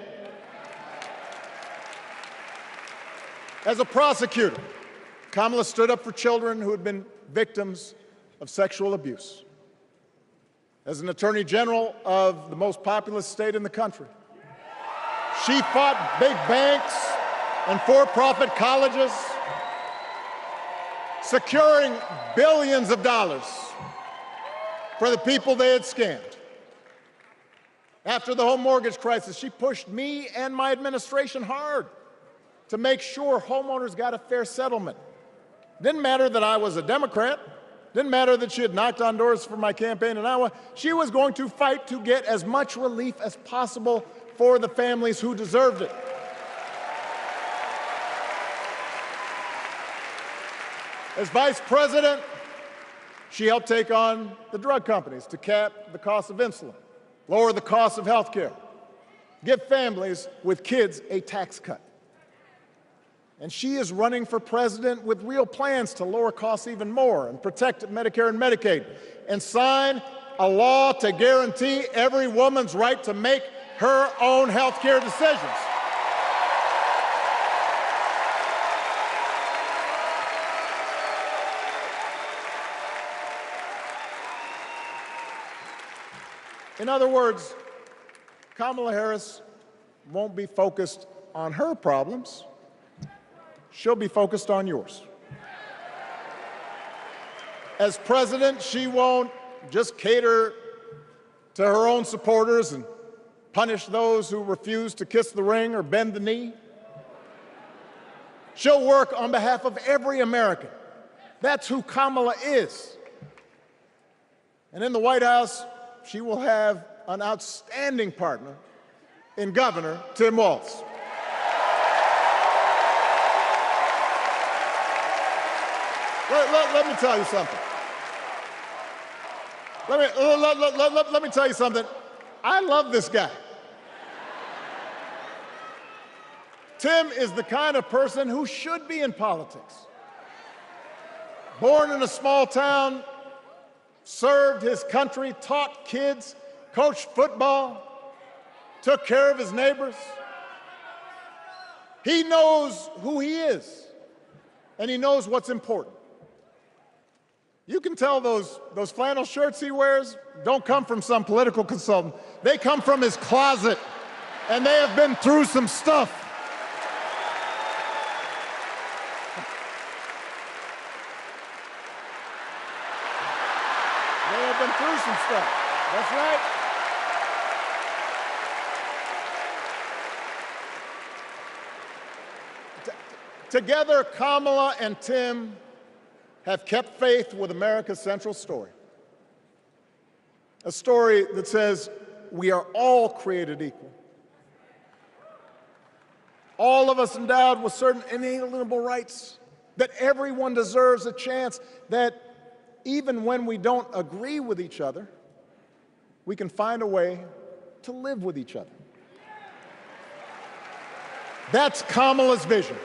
Speaker 6: As a prosecutor, Kamala stood up for children who had been victims of sexual abuse. As an attorney general of the most populous state in the country, she fought big banks and for-profit colleges, securing billions of dollars for the people they had scammed. After the home mortgage crisis, she pushed me and my administration hard to make sure homeowners got a fair settlement. Didn't matter that I was a Democrat. Didn't matter that she had knocked on doors for my campaign in Iowa. She was going to fight to get as much relief as possible for the families who deserved it. As vice president, she helped take on the drug companies to cap the cost of insulin, lower the cost of health care, give families with kids a tax cut. And she is running for president with real plans to lower costs even more and protect Medicare and Medicaid, and sign a law to guarantee every woman's right to make her own health care decisions. In other words, Kamala Harris won't be focused on her problems. She'll be focused on yours. As president, she won't just cater to her own supporters and punish those who refuse to kiss the ring or bend the knee. She'll work on behalf of every American. That's who Kamala is. And in the White House, she will have an outstanding partner in Governor Tim Walz. Let me tell you something. Let me tell you something. I love this guy. Tim is the kind of person who should be in politics. Born in a small town, served his country, taught kids, coached football, took care of his neighbors. He knows who he is, and he knows what's important. You can tell those flannel shirts he wears don't come from some political consultant. They come from his closet, and they have been through some stuff. They have been through some stuff. That's right. Together, Kamala and Tim have kept faith with America's central story. A story that says we are all created equal. All of us endowed with certain inalienable rights, that everyone deserves a chance, that even when we don't agree with each other, we can find a way to live with each other. That's Kamala's vision.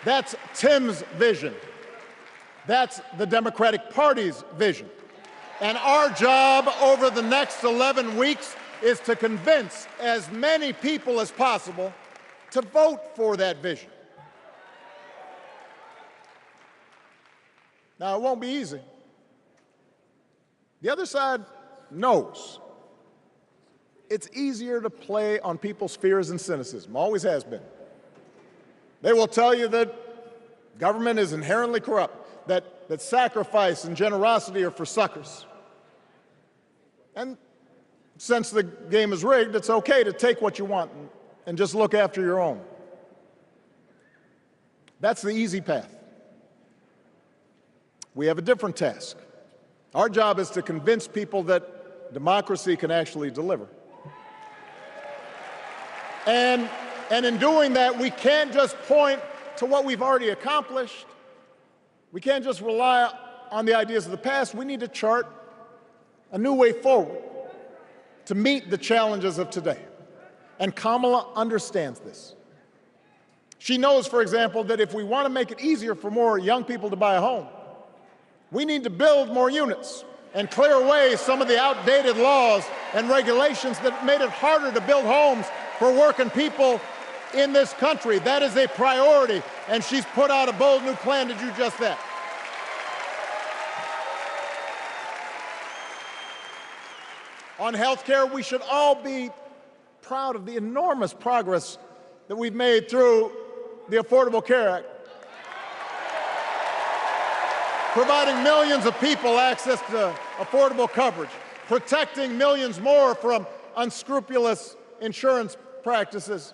Speaker 6: That's Tim's vision. That's the Democratic Party's vision. And our job over the next 11 weeks is to convince as many people as possible to vote for that vision. Now, it won't be easy. The other side knows it's easier to play on people's fears and cynicism, always has been. They will tell you that government is inherently corrupt, that sacrifice and generosity are for suckers. And since the game is rigged, it's okay to take what you want and just look after your own. That's the easy path. We have a different task. Our job is to convince people that democracy can actually deliver. And in doing that, we can't just point to what we've already accomplished. We can't just rely on the ideas of the past. We need to chart a new way forward to meet the challenges of today. And Kamala understands this. She knows, for example, that if we want to make it easier for more young people to buy a home, we need to build more units and clear away some of the outdated laws and regulations that made it harder to build homes for working people in this country. That is a priority, and she's put out a bold new plan to do just that. On health care, we should all be proud of the enormous progress that we've made through the Affordable Care Act, providing millions of people access to affordable coverage, protecting millions more from unscrupulous insurance practices.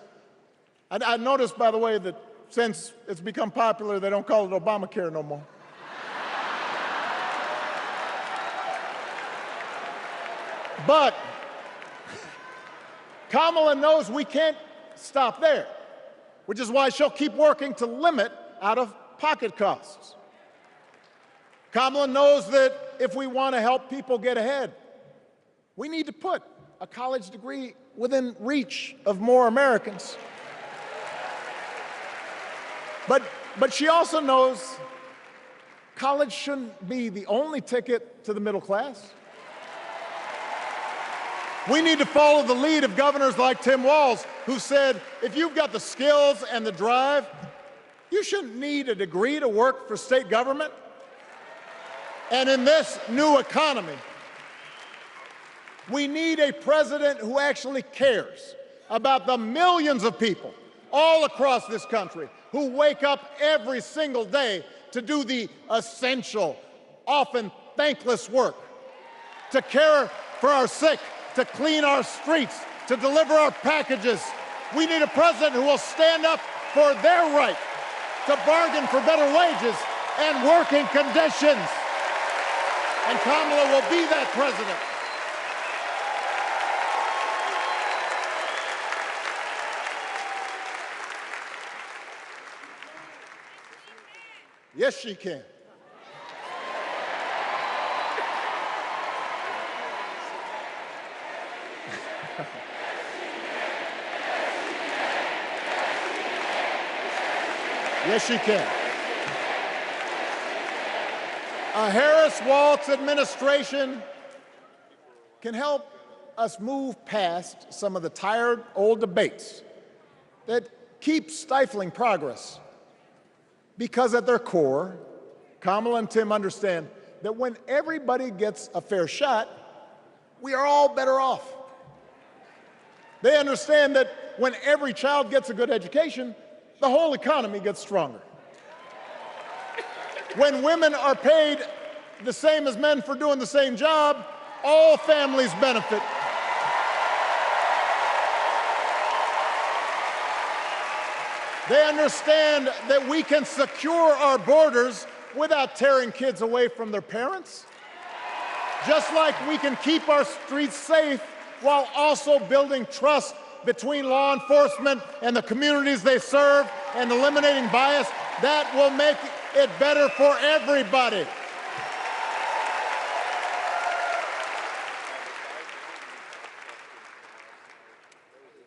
Speaker 6: I noticed, by the way, that since it's become popular, they don't call it Obamacare no more. But Kamala knows we can't stop there, which is why she'll keep working to limit out-of-pocket costs. Kamala knows that if we want to help people get ahead, we need to put a college degree within reach of more Americans. But she also knows college shouldn't be the only ticket to the middle class. We need to follow the lead of governors like Tim Walz, who said, if you've got the skills and the drive, you shouldn't need a degree to work for state government. And in this new economy, we need a president who actually cares about the millions of people all across this country who wake up every single day to do the essential, often thankless work, to care for our sick, to clean our streets, to deliver our packages. We need a president who will stand up for their right to bargain for better wages and working conditions. And Kamala will be that president. Yes, she can. Yes, she can. A Harris-Walz administration can help us move past some of the tired old debates that keep stifling progress, because at their core, Kamala and Tim understand that when everybody gets a fair shot, we are all better off. They understand that when every child gets a good education, the whole economy gets stronger. When women are paid the same as men for doing the same job, all families benefit. They understand that we can secure our borders without tearing kids away from their parents, just like we can keep our streets safe while also building trust between law enforcement and the communities they serve and eliminating bias. That will make it better for everybody.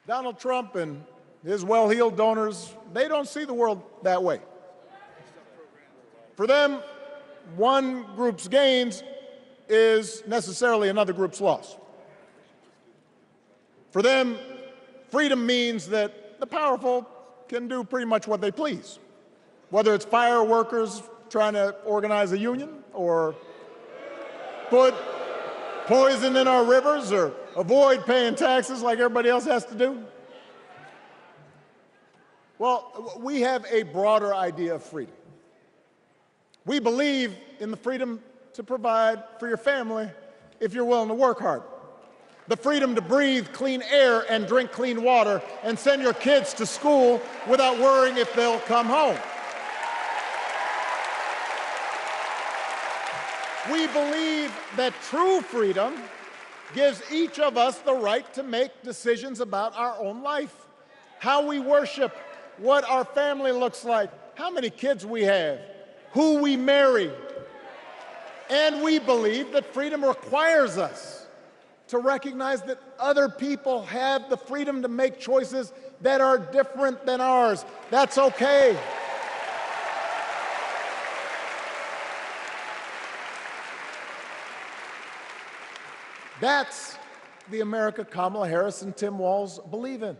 Speaker 6: Donald Trump and his well-heeled donors, they don't see the world that way. For them, one group's gains is necessarily another group's loss. For them, freedom means that the powerful can do pretty much what they please, whether it's fire workers trying to organize a union, or put poison in our rivers, or avoid paying taxes like everybody else has to do. Well, we have a broader idea of freedom. We believe in the freedom to provide for your family if you're willing to work hard. The freedom to breathe clean air and drink clean water and send your kids to school without worrying if they'll come home. We believe that true freedom gives each of us the right to make decisions about our own life, how we worship, what our family looks like, how many kids we have, who we marry. And we believe that freedom requires us to recognize that other people have the freedom to make choices that are different than ours. That's okay. That's the America Kamala Harris and Tim Walz believe in.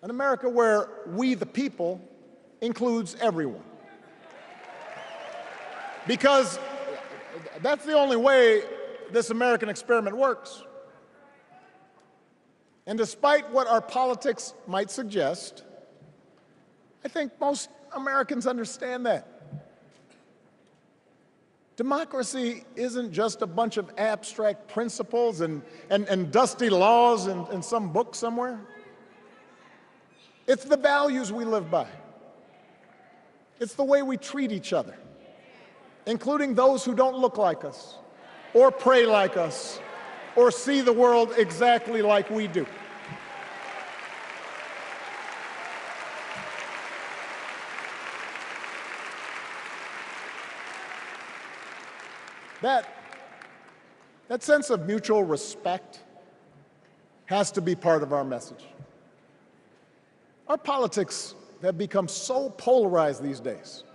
Speaker 6: An America where we, the people, includes everyone. Because that's the only way this American experiment works. And despite what our politics might suggest, I think most Americans understand that. Democracy isn't just a bunch of abstract principles and dusty laws in some book somewhere. It's the values we live by. It's the way we treat each other, including those who don't look like us, or pray like us, or see the world exactly like we do. That sense of mutual respect has to be part of our message. Our politics have become so polarized these days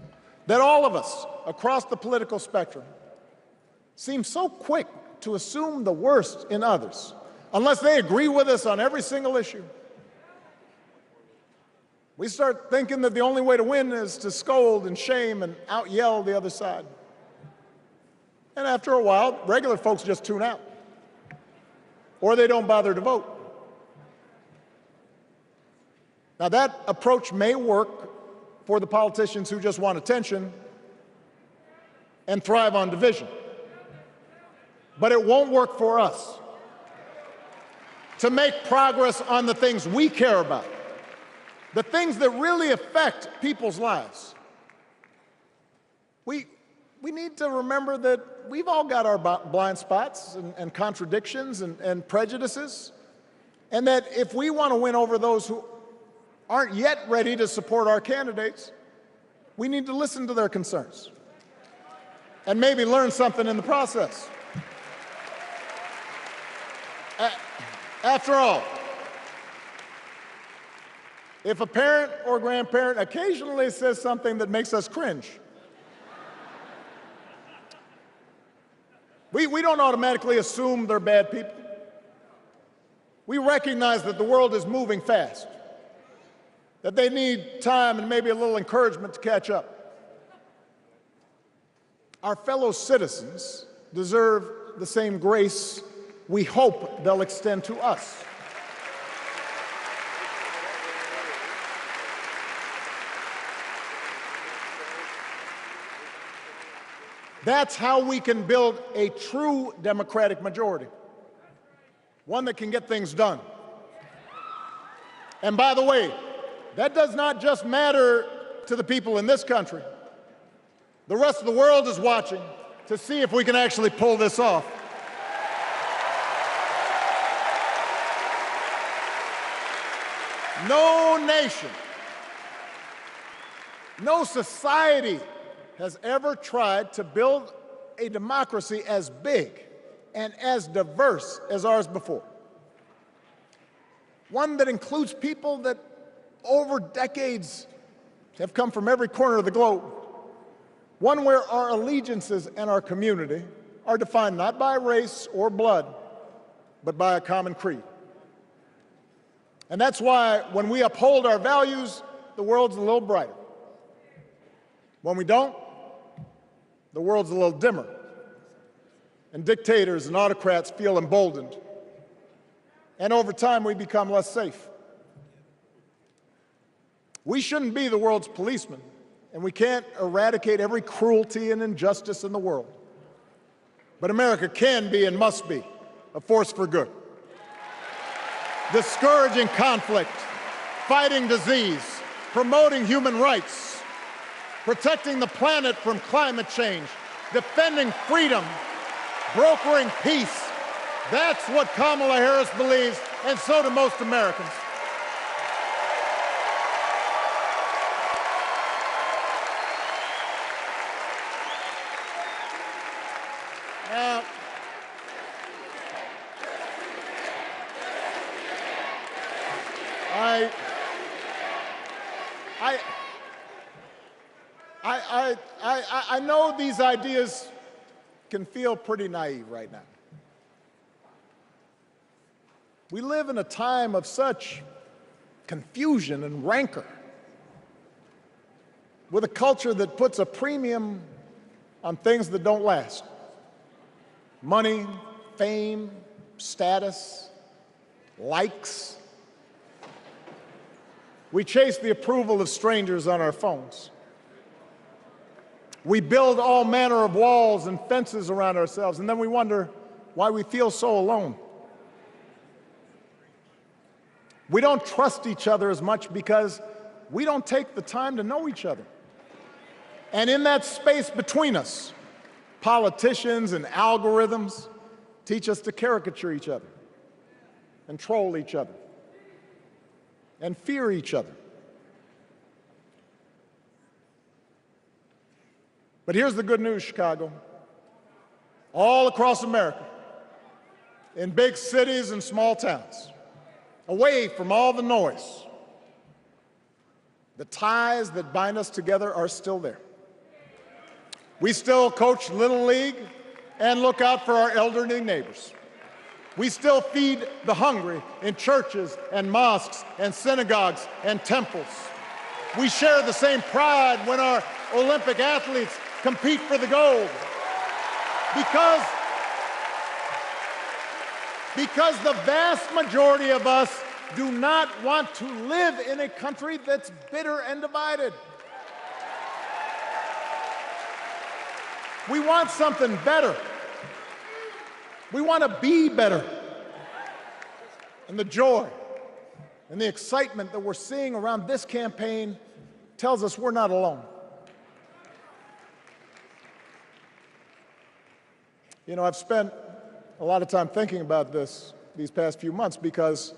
Speaker 6: that all of us across the political spectrum seem so quick to assume the worst in others, unless they agree with us on every single issue. We start thinking that the only way to win is to scold and shame and out-yell the other side. And after a while, regular folks just tune out, or they don't bother to vote. Now, that approach may work for the politicians who just want attention and thrive on division, but it won't work for us. To make progress on the things we care about, the things that really affect people's lives, we need to remember that we've all got our blind spots and contradictions and prejudices, and that if we want to win over those who aren't yet ready to support our candidates, we need to listen to their concerns and maybe learn something in the process. After all, if a parent or grandparent occasionally says something that makes us cringe, we don't automatically assume they're bad people. We recognize that the world is moving fast, that they need time and maybe a little encouragement to catch up. Our fellow citizens deserve the same grace we hope they'll extend to us. That's how we can build a true democratic majority, one that can get things done. And by the way, that does not just matter to the people in this country. The rest of the world is watching to see if we can actually pull this off. No nation, no society has ever tried to build a democracy as big and as diverse as ours before. One that includes people that over decades have come from every corner of the globe. One where our allegiances and our community are defined not by race or blood, but by a common creed. And that's why when we uphold our values, the world's a little brighter. When we don't, the world's a little dimmer. And dictators and autocrats feel emboldened. And over time, we become less safe. We shouldn't be the world's policemen, and we can't eradicate every cruelty and injustice in the world. But America can be and must be a force for good, discouraging conflict, fighting disease, promoting human rights, protecting the planet from climate change, defending freedom, brokering peace. That's what Kamala Harris believes, and so do most Americans. Now, I know these ideas can feel pretty naive right now. We live in a time of such confusion and rancor, with a culture that puts a premium on things that don't last. Money, fame, status, likes. We chase the approval of strangers on our phones. We build all manner of walls and fences around ourselves, and then we wonder why we feel so alone. We don't trust each other as much because we don't take the time to know each other. And in that space between us, politicians and algorithms teach us to caricature each other, and troll each other, and fear each other. But here's the good news, Chicago. All across America, in big cities and small towns, away from all the noise, the ties that bind us together are still there. We still coach Little League and look out for our elderly neighbors. We still feed the hungry in churches and mosques and synagogues and temples. We share the same pride when our Olympic athletes compete for the gold. Because the vast majority of us do not want to live in a country that's bitter and divided. We want something better. We want to be better. And the joy and the excitement that we're seeing around this campaign tells us we're not alone. You know, I've spent a lot of time thinking about these past few months because,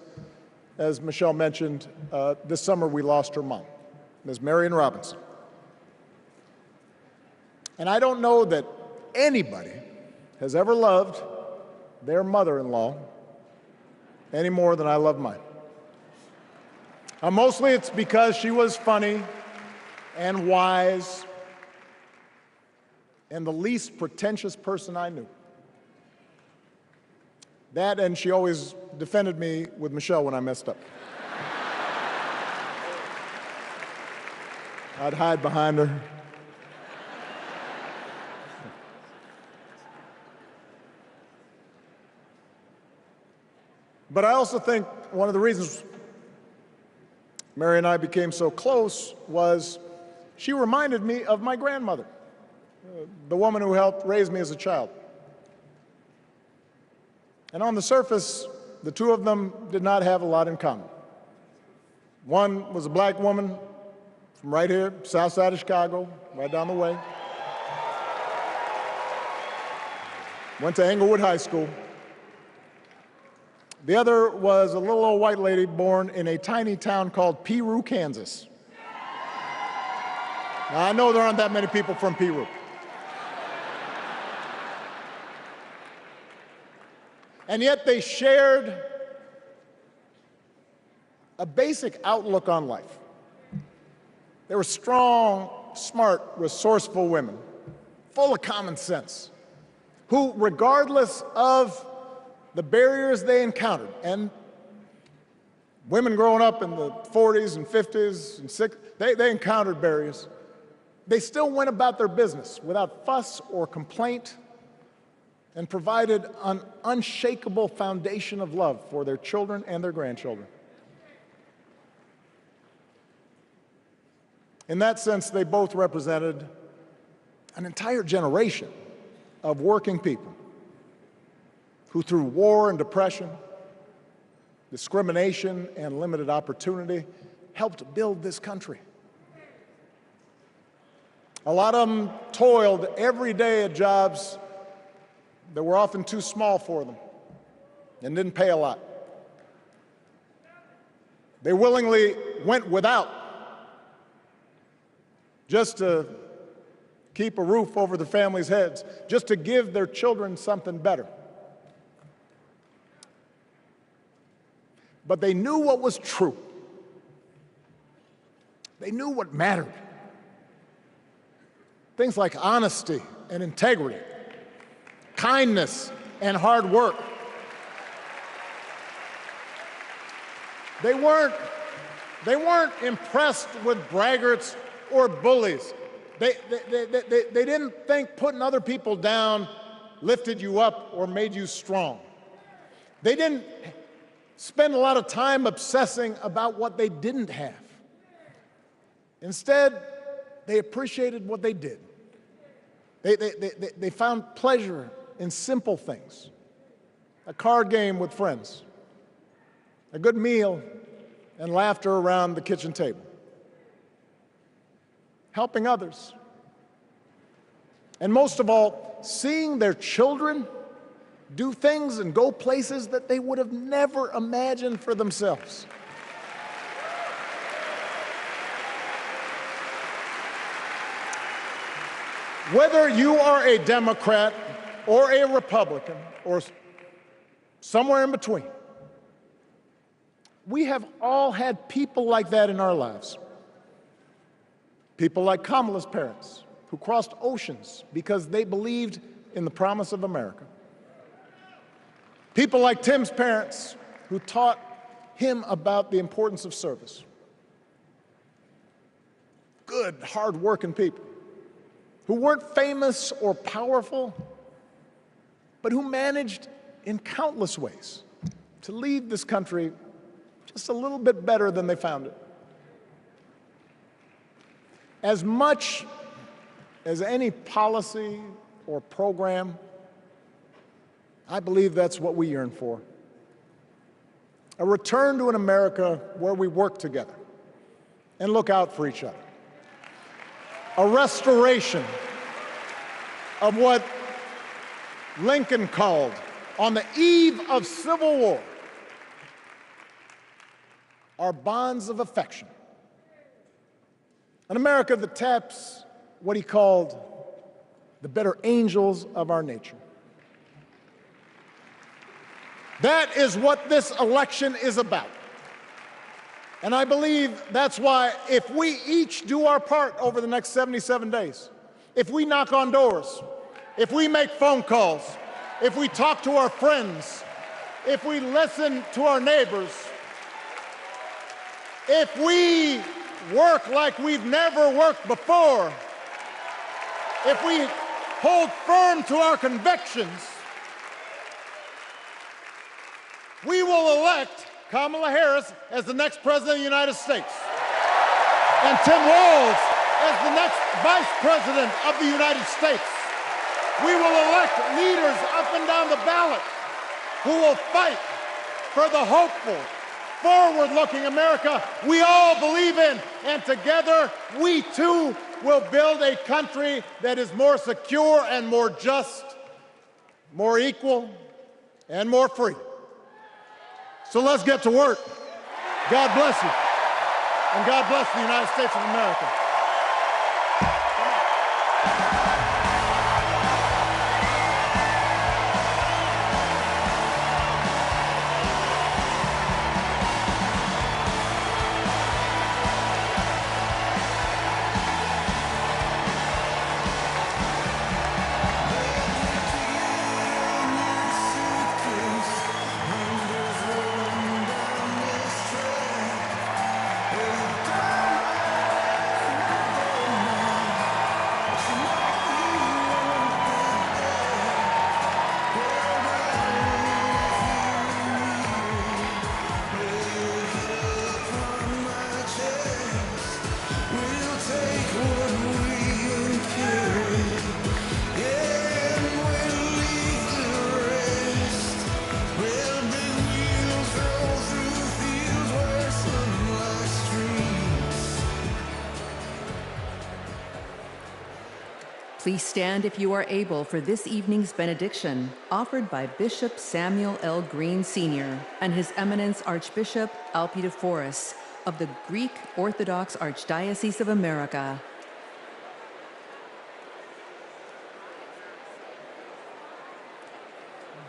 Speaker 6: as Michelle mentioned, this summer we lost her mom, Ms. Marion Robinson. And I don't know that anybody has ever loved their mother-in-law any more than I love mine. Mostly it's because she was funny and wise and the least pretentious person I knew. That, and she always defended me with Michelle when I messed up. I'd hide behind her. But I also think one of the reasons Mary and I became so close was she reminded me of my grandmother, the woman who helped raise me as a child. And on the surface, the two of them did not have a lot in common. One was a black woman from right here, south side of Chicago, right down the way. Went to Englewood High School. The other was a little old white lady born in a tiny town called Peru, Kansas. Now, I know there aren't that many people from Peru. And yet they shared a basic outlook on life. They were strong, smart, resourceful women, full of common sense, who, regardless of the barriers they encountered, and women growing up in the 40s and 50s and 60s, they encountered barriers. They still went about their business without fuss or complaint and provided an unshakable foundation of love for their children and their grandchildren. In that sense, they both represented an entire generation of working people who, through war and depression, discrimination and limited opportunity, helped build this country. A lot of them toiled every day at jobs that were often too small for them and didn't pay a lot. They willingly went without just to keep a roof over their families' heads, just to give their children something better. But they knew what was true. They knew what mattered. Things like honesty and integrity, kindness and hard work. They weren't impressed with braggarts or bullies. They didn't think putting other people down lifted you up or made you strong. They didn't spend a lot of time obsessing about what they didn't have. Instead, they appreciated what they did. They found pleasure in simple things. A card game with friends, a good meal, and laughter around the kitchen table. Helping others. And most of all, seeing their children do things and go places that they would have never imagined for themselves. Whether you are a Democrat or a Republican or somewhere in between, we have all had people like that in our lives. People like Kamala's parents, who crossed oceans because they believed in the promise of America. People like Tim's parents, who taught him about the importance of service. Good, hard-working people who weren't famous or powerful, but who managed in countless ways to leave this country just a little bit better than they found it. As much as any policy or program, I believe that's what we yearn for. A return to an America where we work together and look out for each other. A restoration of what Lincoln called, on the eve of Civil War, our bonds of affection. An America that taps what he called the better angels of our nature. That is what this election is about. And I believe that's why if we each do our part over the next 77 days, if we knock on doors, if we make phone calls, if we talk to our friends, if we listen to our neighbors, if we work like we've never worked before, if we hold firm to our convictions, we will elect Kamala Harris as the next President of the United States, and Tim Walz as the next Vice President of the United States. We will elect leaders up and down the ballot who will fight for the hopeful, forward-looking America we all believe in, and together we too will build a country that is more secure and more just, more equal, and more free. So let's get to work. God bless you, and God bless the United States of America.
Speaker 3: Please stand if you are able for this evening's benediction, offered by Bishop Samuel L. Green Sr. and His Eminence Archbishop Alpidophoros of the Greek Orthodox Archdiocese of America.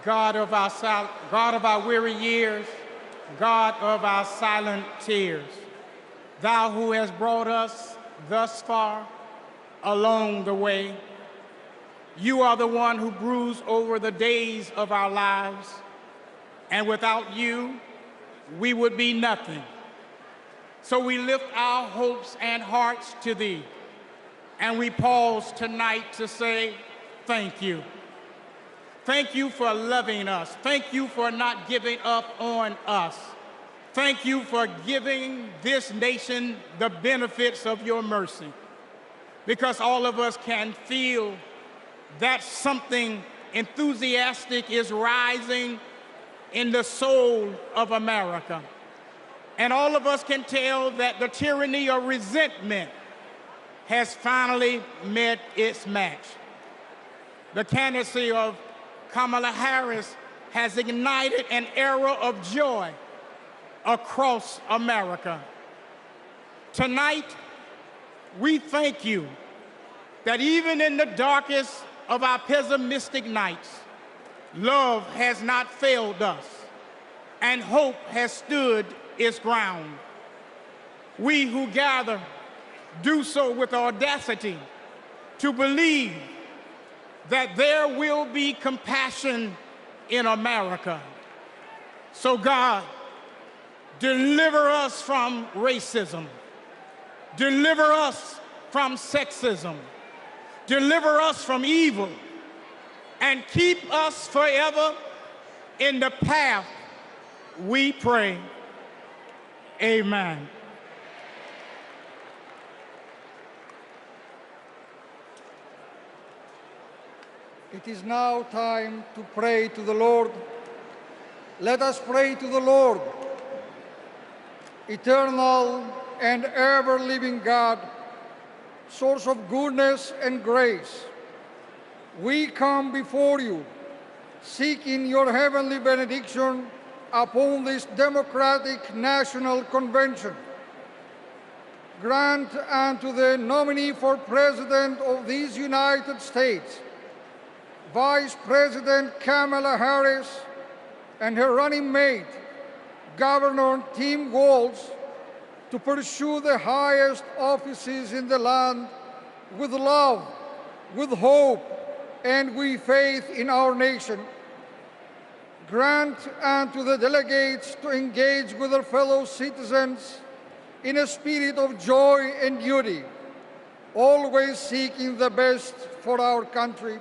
Speaker 20: God of our weary years, God of our silent tears, Thou who has brought us thus far along the way, You are the one who broods over the days of our lives, and without You, we would be nothing. So we lift our hopes and hearts to Thee, and we pause tonight to say thank You. Thank You for loving us. Thank You for not giving up on us. Thank You for giving this nation the benefits of Your mercy, because all of us can feel that something enthusiastic is rising in the soul of America. And all of us can tell that the tyranny of resentment has finally met its match. The candidacy of Kamala Harris has ignited an era of joy across America. Tonight, we thank You that even in the darkest of our pessimistic nights, love has not failed us and hope has stood its ground. We who gather do so with audacity to believe that there will be compassion in America. So God, deliver us from racism. Deliver us from sexism. Deliver us from evil, and keep us forever in the path we pray. Amen.
Speaker 8: It is now time to pray to the Lord. Let us pray to the Lord. Eternal and ever-living God, source of goodness and grace, we come before You, seeking Your heavenly benediction upon this democratic national convention. Grant unto the nominee for President of these United States, Vice President Kamala Harris, and her running mate, Governor Tim Walz, to pursue the highest offices in the land with love, with hope, and with faith in our nation. Grant unto the delegates to engage with their fellow citizens in a spirit of joy and duty, always seeking the best for our country.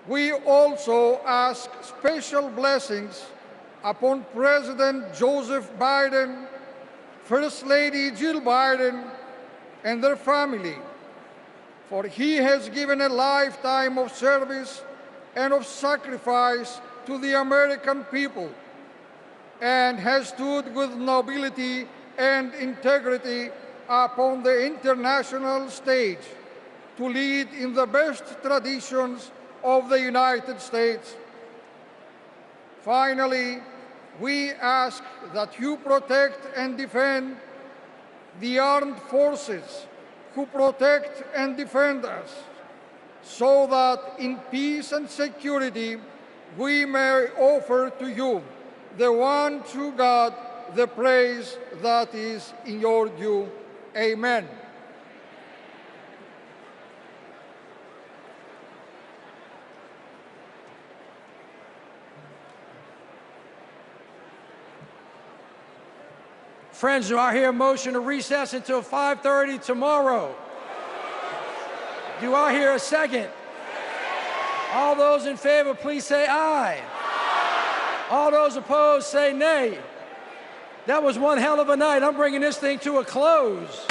Speaker 8: We also ask special blessings upon President Joseph Biden, First Lady Jill Biden, and their family, for he has given a lifetime of service and of sacrifice to the American people, and has stood with nobility and integrity upon the international stage to lead in the best traditions of the United States. Finally, we ask that You protect and defend the armed forces who protect and defend us, so that in peace and security we may offer to You, the one true God, the praise that is in Your due. Amen.
Speaker 9: Friends, do I hear a motion to recess until 5:30 tomorrow? Do I hear a second? All those in favor, please say aye. All those opposed, say nay. That was one hell of a night. I'm bringing this thing to a close.